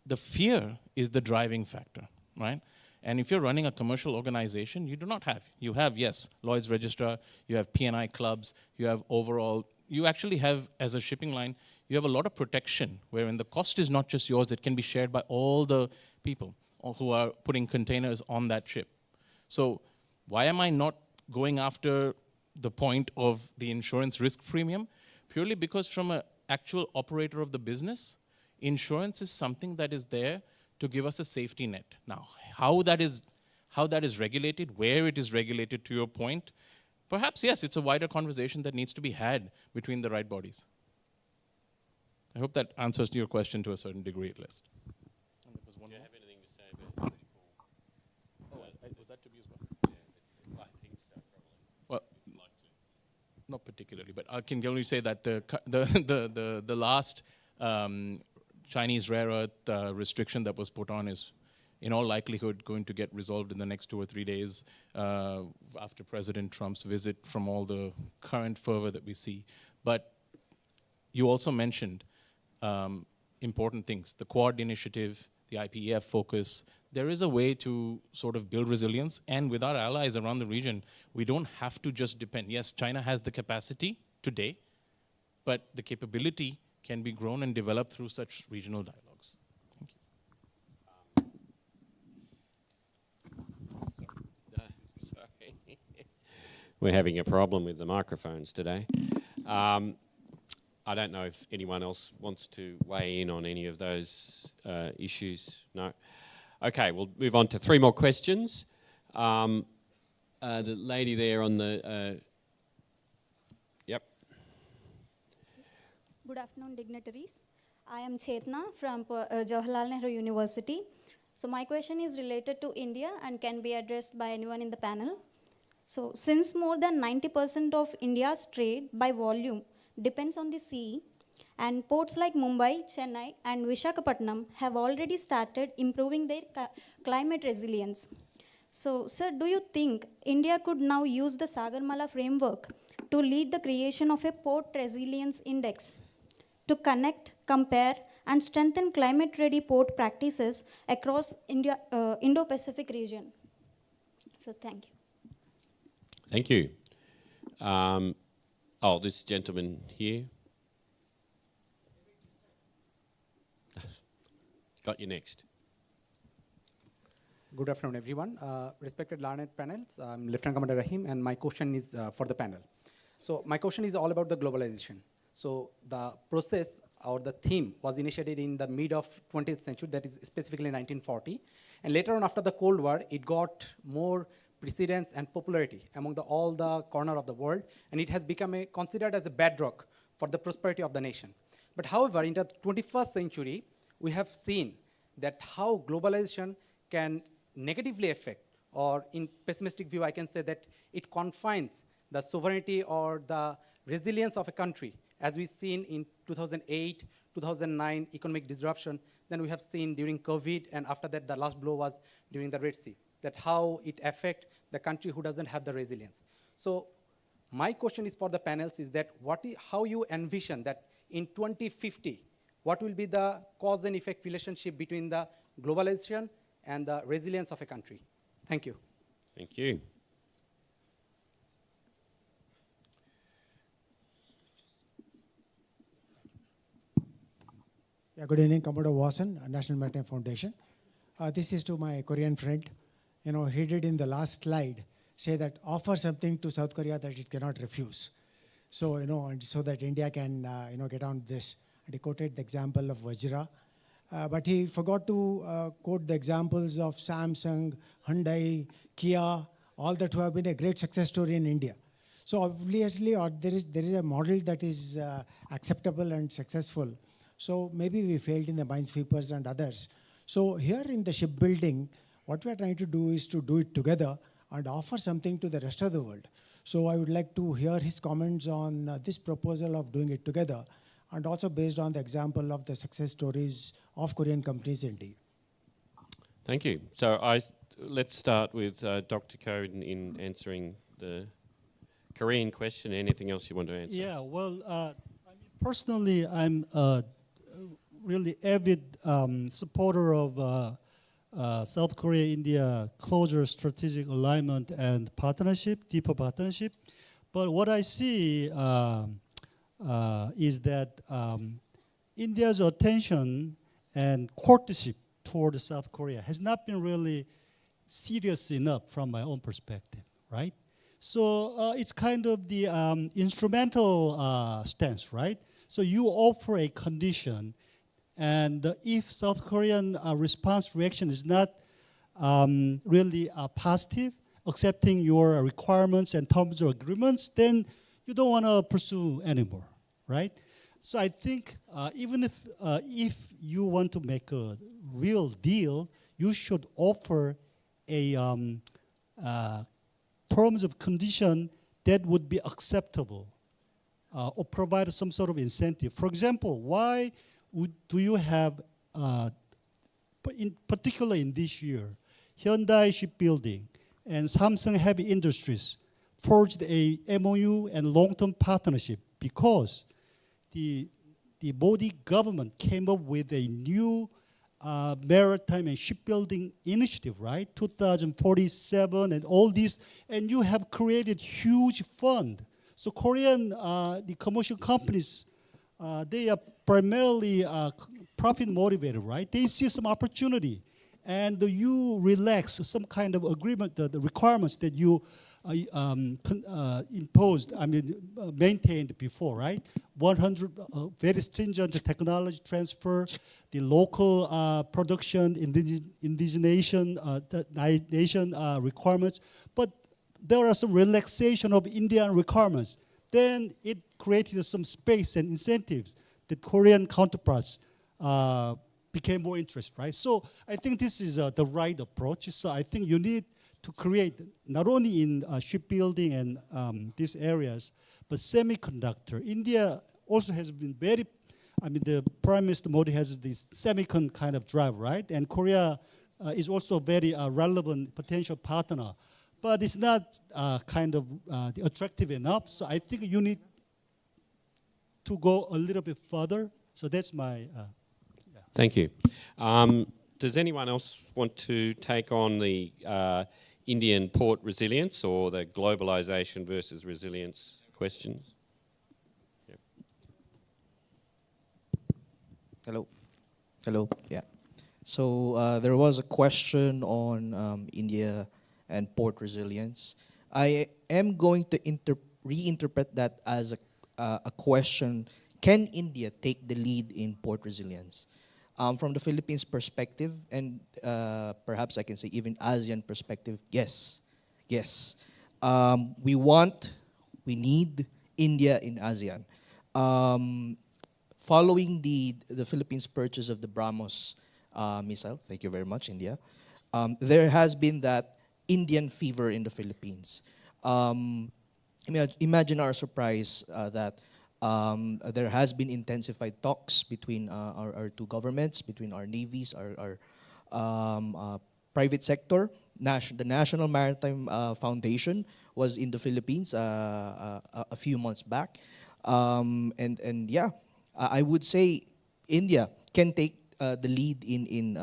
the fear is the driving factor, right? And if you're running a commercial organization, you do not have. You have, yes, Lloyd's Registrar, you have P&I clubs, you have overall, you actually have, as a shipping line, you have a lot of protection, wherein the cost is not just yours, it can be shared by all the people who are putting containers on that ship. So why am I not going after the point of the insurance risk premium? Purely because from an actual operator of the business, insurance is something that is there to give us a safety net. Now, how that is regulated, where it is regulated, to your point, perhaps, yes, it's a wider conversation that needs to be had between the right bodies. I hope that answers your question to a certain degree at least. Do you have anything to say about Was that to be as well? I think so, probably. Well, not particularly, but I can only say that the last Chinese rare earth restriction that was put on is in all likelihood going to get resolved in the next 2 or 3 days after President Trump's visit, from all the current fervor that we see. But you also mentioned important things, the Quad initiative, the IPEF focus. There is a way to sort of build resilience, and with our allies around the region, we don't have to just depend. Yes, China has the capacity today, but the capability can be grown and developed through such regional dialogues. Thank you. Sorry. We're having a problem with the microphones today. I don't know if anyone else wants to weigh in on any of those issues. No? Okay, we'll move on to 3 more questions. The lady there on the... Yep. Good afternoon, dignitaries. I am Chetna from Jawaharlal Nehru University. So my question is related to India and can be addressed by anyone in the panel. So since more than 90% of India's trade by volume depends on the sea, and ports like Mumbai, Chennai, and Visakhapatnam have already started improving their climate resilience. So, sir, do you think India could now use the Sagarmala framework to lead the creation of a port resilience index to connect, compare, and strengthen climate-ready port practices across India, Indo-Pacific region? So, thank you. Thank you. This gentleman here. Got you next. Good afternoon, everyone. Respected learned panels, I'm Lieutenant Commander Rahim, and my question is for the panel. So my question is all about the globalization. So the process or the theme was initiated in the mid of 20th century, that is specifically 1940. And later on, after the Cold War, it got more precedence and popularity among all the corner of the world, and it has become considered as a bedrock for the prosperity of the nation. But however, in the 21st century, we have seen that how globalization can negatively affect, or in pessimistic view, I can say that it confines the sovereignty or the resilience of a country, as we've seen in 2008, 2009 economic disruption. Then we have seen during COVID, and after that, the last blow was during the Red Sea, that how it affects the country who doesn't have the resilience. So my question is for the panels is that how you envision that in 2050, what will be the cause and effect relationship between the globalization and the resilience of a country? Thank you. Thank you. Yeah, good evening, Commodore Watson, National Maritime Foundation. This is to my Korean friend. You know, he did in the last slide say that offer something to South Korea that it cannot refuse. So, you know, and so that India can, get on this. And he quoted the example of Vajra. But he forgot to quote the examples of Samsung, Hyundai, Kia, all that who have been a great success story in India. So obviously, there is a model that is acceptable and successful. So maybe we failed in the minesweepers and others. So here in the shipbuilding, what we are trying to do is to do it together and offer something to the rest of the world. So I would like to hear his comments on this proposal of doing it together, and also based on the example of the success stories of Korean companies in India. Thank you. So let's start with Dr. Ko in answering the Korean question. Anything else you want to answer? Yeah, well, personally, I'm a really avid supporter of South Korea-India closer strategic alignment and partnership, deeper partnership. But what I see is that India's attention and courtship toward South Korea has not been really serious enough from my own perspective, right? So it's kind of the instrumental stance, right? So you offer a condition, and if South Korean response reaction is not really positive, accepting your requirements and terms of agreements, then you don't want to pursue anymore, right? So I think even if you want to make a real deal, you should offer a terms of condition that would be acceptable or provide some sort of incentive. For example, why do you have, in particular in this year, Hyundai Shipbuilding and Samsung Heavy Industries forged a MOU and long-term partnership because the Modi government came up with a new maritime and shipbuilding initiative, right? 2047 and all these, and you have created huge fund. So Korean, the commercial companies, they are primarily profit motivated, right? They see some opportunity, and you relax some kind of agreement, the requirements that you imposed, maintained before, right? 100 very stringent technology transfer, the local production, indigenation nation requirements, but there are some relaxation of Indian requirements. Then it created some space and incentives that Korean counterparts became more interested, right? So I think this is the right approach. So I think you need to create, not only in shipbuilding and these areas, but semiconductor. India also has been very, the Prime Minister Modi has this semicon kind of drive, right? And Korea is also a very relevant potential partner. But it's not kind of attractive enough. So I think you need to go a little bit further. So that's my... Thank you. Does anyone else want to take on the Indian port resilience or the globalization versus resilience questions? Yep. Hello. Yeah. So there was a question on India and port resilience. I am going to reinterpret that as a question: can India take the lead in port resilience? From the Philippines perspective, and perhaps I can say even ASEAN perspective, yes. We need India in ASEAN. Following the Philippines' purchase of the BrahMos missile, thank you very much, India, there has been that Indian fever in the Philippines. Imagine our surprise that there has been intensified talks between our two governments, between our navies, our private sector. The National Maritime Foundation was in the Philippines a few months back. And yeah, I would say India can take the lead in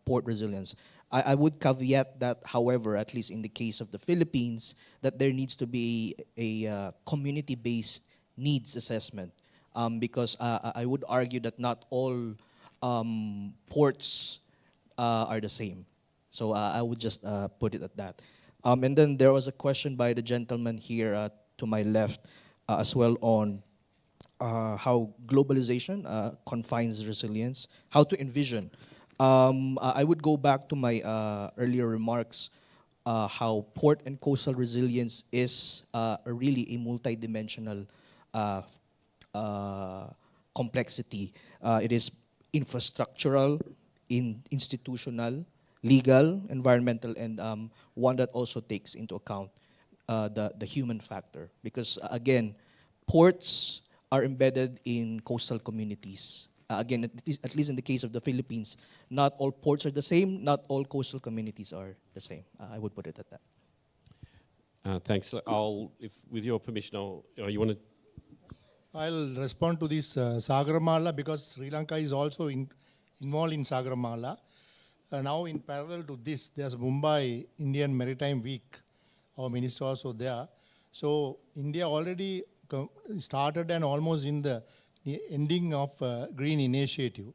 port resilience. I would caveat that, however, at least in the case of the Philippines, that there needs to be a community-based needs assessment, because I would argue that not all ports are the same. So I would just put it at that. And then there was a question by the gentleman here to my left as well on how globalization confines resilience, how to envision. I would go back to my earlier remarks, how port and coastal resilience is really a multidimensional complexity. It is infrastructural, institutional, legal, environmental, and one that also takes into account the human factor. Because again, ports are embedded in coastal communities. Again, at least in the case of the Philippines, not all ports are the same, not all coastal communities are the same. I would put it at that. Thanks. With your permission, you want to? I'll respond to this Sagarmala, because Sri Lanka is also involved in Sagarmala. Now, in parallel to this, there's Mumbai Indian Maritime Week. Our minister also there. So India already started and almost in the ending of Green Initiative.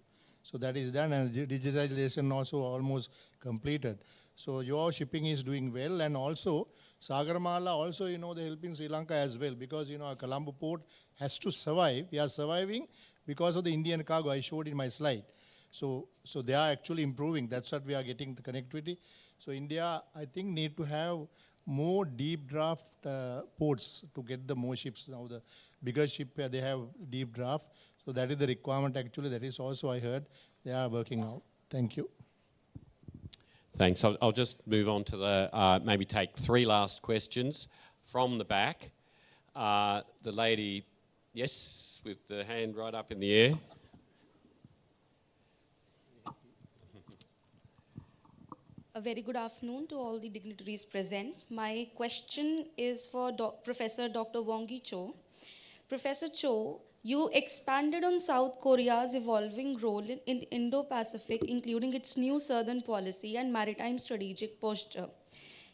So that is done, and digitalization also almost completed. So your shipping is doing well, and also Sagarmala also, they're helping Sri Lanka as well, because, our Colombo port has to survive. We are surviving because of the Indian cargo I showed in my slide. So they are actually improving. That's what we are getting, the connectivity. So India, I think, need to have more deep draft ports to get the more ships. Now the bigger ship, they have deep draft. So that is the requirement actually. That is also I heard they are working out. Thank you. Thanks. I'll just move on to the, maybe take 3 last questions from the back. The lady, yes, with the hand right up in the air. A very good afternoon to all the dignitaries present. My question is for Professor Dr. Wongi Cho. Professor Cho, you expanded on South Korea's evolving role in Indo-Pacific, including its new southern policy and maritime strategic posture.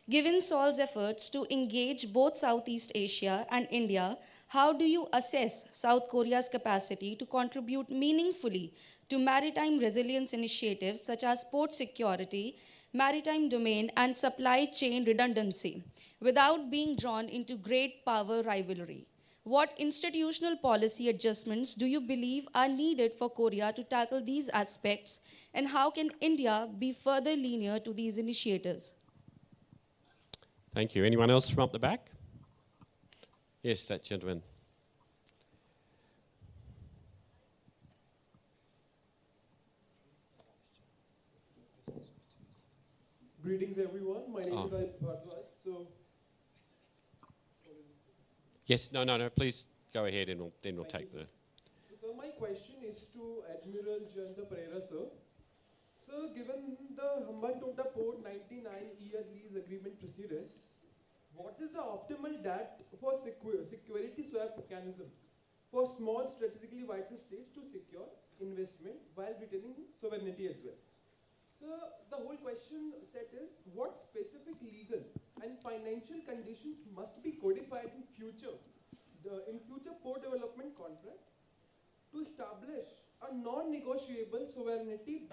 Given Seoul's efforts to engage both Southeast Asia and India, how do you assess South Korea's capacity to contribute meaningfully to maritime resilience initiatives such as port security, maritime domain, and supply chain redundancy without being drawn into great power rivalry? What institutional policy adjustments do you believe are needed for Korea to tackle these aspects, and how can India be further linear to these initiatives? Thank you. Anyone else from up the back? Yes, that gentleman. Greetings, everyone. My name is Iprd. Yes, no, please go ahead and then we'll take the... So my question is to Admiral Jayanta Pereira, sir. Sir, given the Hambantota Port 99-year lease agreement precedent, what is the optimal DAT for security swap mechanism for small strategically vital states to secure investment while retaining sovereignty as well? So the whole question set is, what specific legal and financial conditions must be codified in future port development contract to establish a non-negotiable sovereignty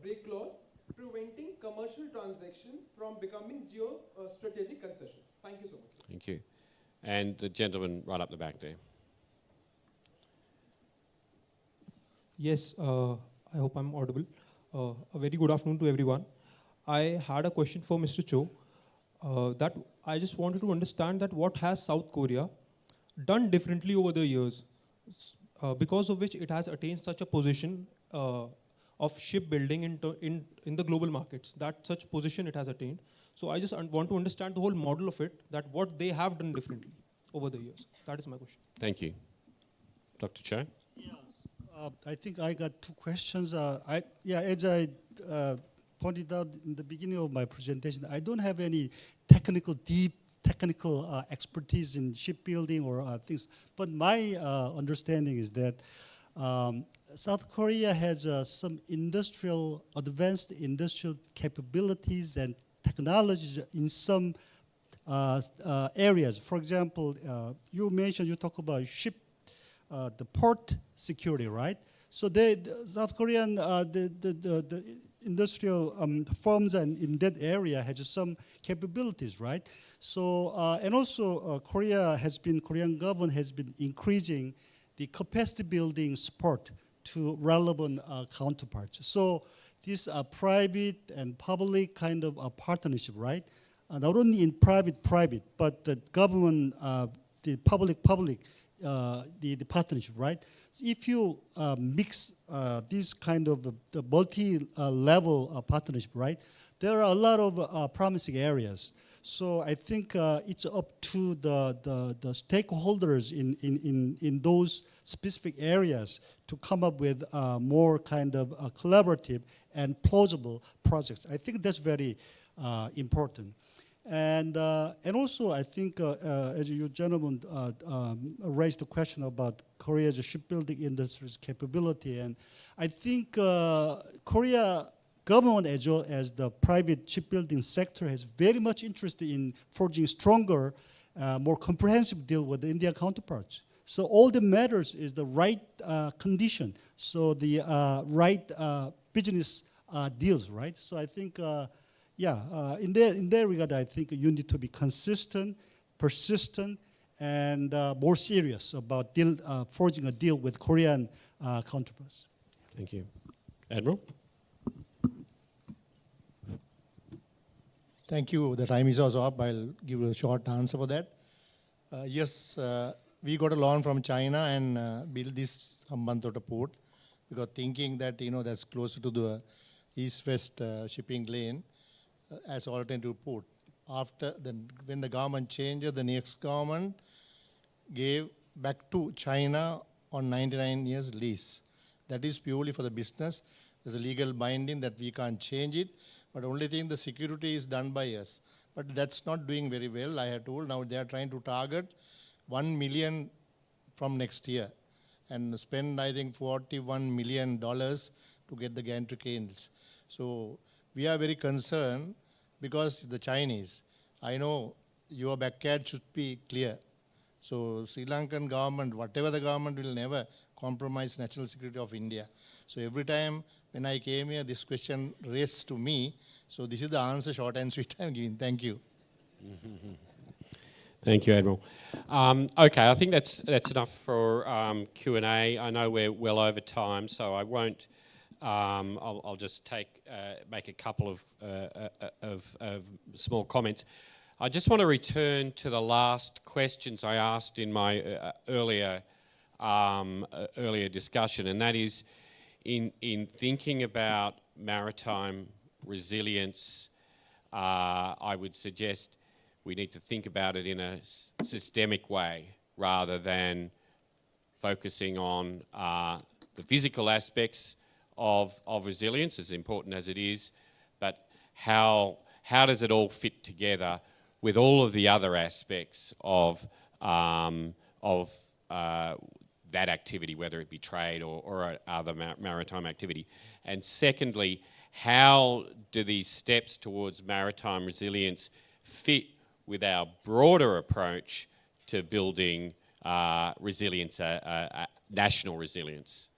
break clause preventing commercial transaction from becoming geo-strategic concessions? Thank you so much, sir. Thank you. And the gentleman right up the back there. Yes, I hope I'm audible. A very good afternoon to everyone. I had a question for Mr. Cho. That I just wanted to understand that what has South Korea done differently over the years, because of which it has attained such a position of shipbuilding in the global markets, that such position it has attained. So I just want to understand the whole model of it, that what they have done differently over the years. That is my question. Thank you. Dr. Cho? I think I got 2 questions. As I pointed out in the beginning of my presentation, I don't have any deep technical expertise in shipbuilding or things, but my understanding is that South Korea has some advanced industrial capabilities and technologies in some areas. For example, you talk about the port security, right? So South Korean, the industrial firms in that area has some capabilities, right? So, and also Korean government has been increasing the capacity building support to relevant counterparts. So these are private and public kind of partnership, right? Not only in private, but the government, the public, the partnership, right? So if you mix this kind of the multi-level partnership, right, there are a lot of promising areas. So I think it's up to the stakeholders in those specific areas to come up with more kind of collaborative and plausible projects. I think that's very important. And also, I think, as you gentlemen raised the question about Korea's shipbuilding industry's capability, and I think Korea government as well as the private shipbuilding sector has very much interest in forging stronger, more comprehensive deal with the Indian counterparts. So all that matters is the right condition, so the right business deals, right? So I think. In that regard, I think you need to be consistent, persistent, and more serious about forging a deal with Korean counterparts. Thank you. Admiral? Thank you. The time is also up. I'll give a short answer for that. Yes, we got a loan from China and built this Hambantota port because thinking that, that's closer to the east-west shipping lane as alternative port. After when the government changed, the next government gave back to China on 99 years lease. That is purely for the business. There's a legal binding that we can't change it, but only thing the security is done by us. But that's not doing very well, I have told. Now they are trying to target 1 million from next year and spend, I think, $41 million to get the gantry cranes. So we are very concerned because the Chinese, I know your backyard should be clear. So Sri Lankan government, whatever the government, will never compromise national security of India. So every time when I came here, this question raised to me. So this is the answer, short and sweet, I'm giving. Thank you. Thank you, Admiral. Okay, I think that's enough for Q&A. I know we're well over time, so I won't. I'll just make a couple of small comments. I just want to return to the last questions I asked in my earlier discussion, and that is in thinking about maritime resilience. I would suggest we need to think about it in a systemic way rather than focusing on the physical aspects of resilience, as important as it is, but how does it all fit together with all of the other aspects of that activity, whether it be trade or other maritime activity. And secondly, how do these steps towards maritime resilience fit with our broader approach to building resilience, national resilience?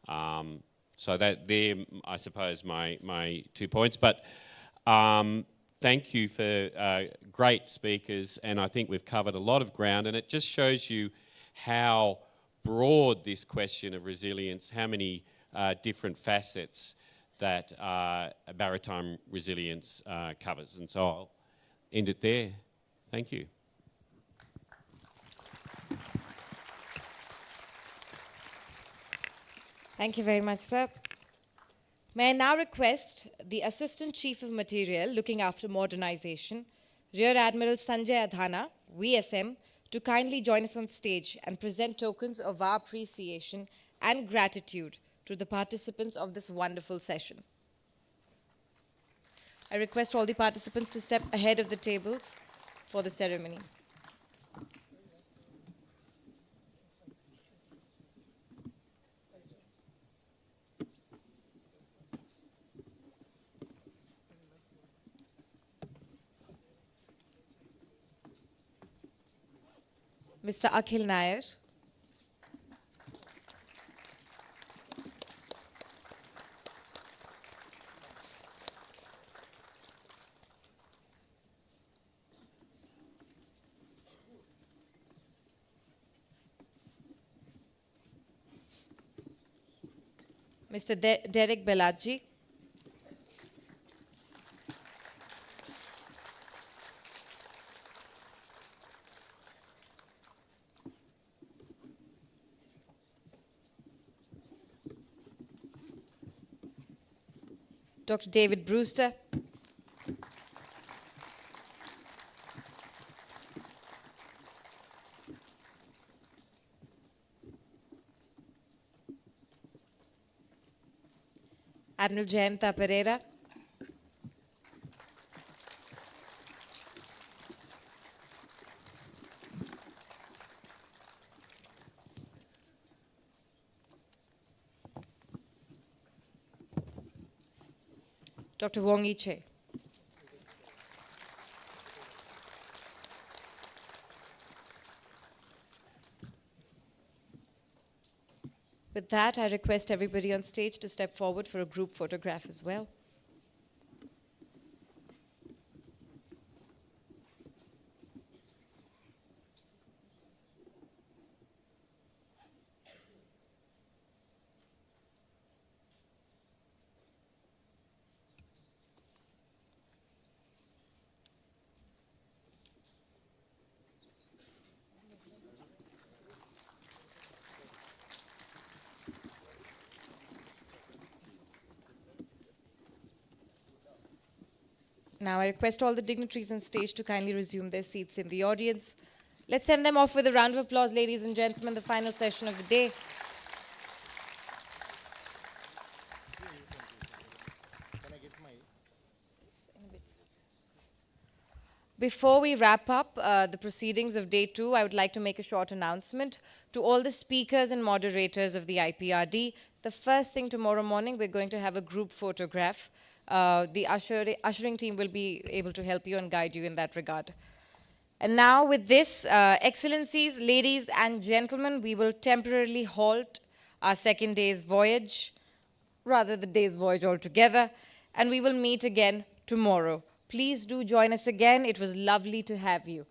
So they're, I suppose, my 2 points. But thank you for great speakers, and I think we've covered a lot of ground, and it just shows you how broad this question of resilience, how many different facets that maritime resilience covers. And so I'll end it there. Thank you. Thank you very much, sir. May I now request the Assistant Chief of Materiel looking after modernization, Rear Admiral Sanjay Adhana, VSM, to kindly join us on stage and present tokens of our appreciation and gratitude to the participants of this wonderful session. I request all the participants to step ahead of the tables for the ceremony. Mr. Akhil Nair. Mr. Derek Belaji. Dr. David Brewster. Admiral Jayanta Pereira. Dr. Wong Yi-che. With that, I request everybody on stage to step forward for a group photograph as well. Now I request all the dignitaries on stage to kindly resume their seats in the audience. Let's send them off with a round of applause, ladies and gentlemen, the final session of the day. Before we wrap up the proceedings of day 2, I would like to make a short announcement to all the speakers and moderators of the IPRD. The first thing tomorrow morning, we're going to have a group photograph. The ushering team will be able to help you and guide you in that regard. And now with this, Excellencies, ladies and gentlemen, we will temporarily halt our second day's voyage, rather the day's voyage altogether, and we will meet again tomorrow. Please do join us again. It was lovely to have you.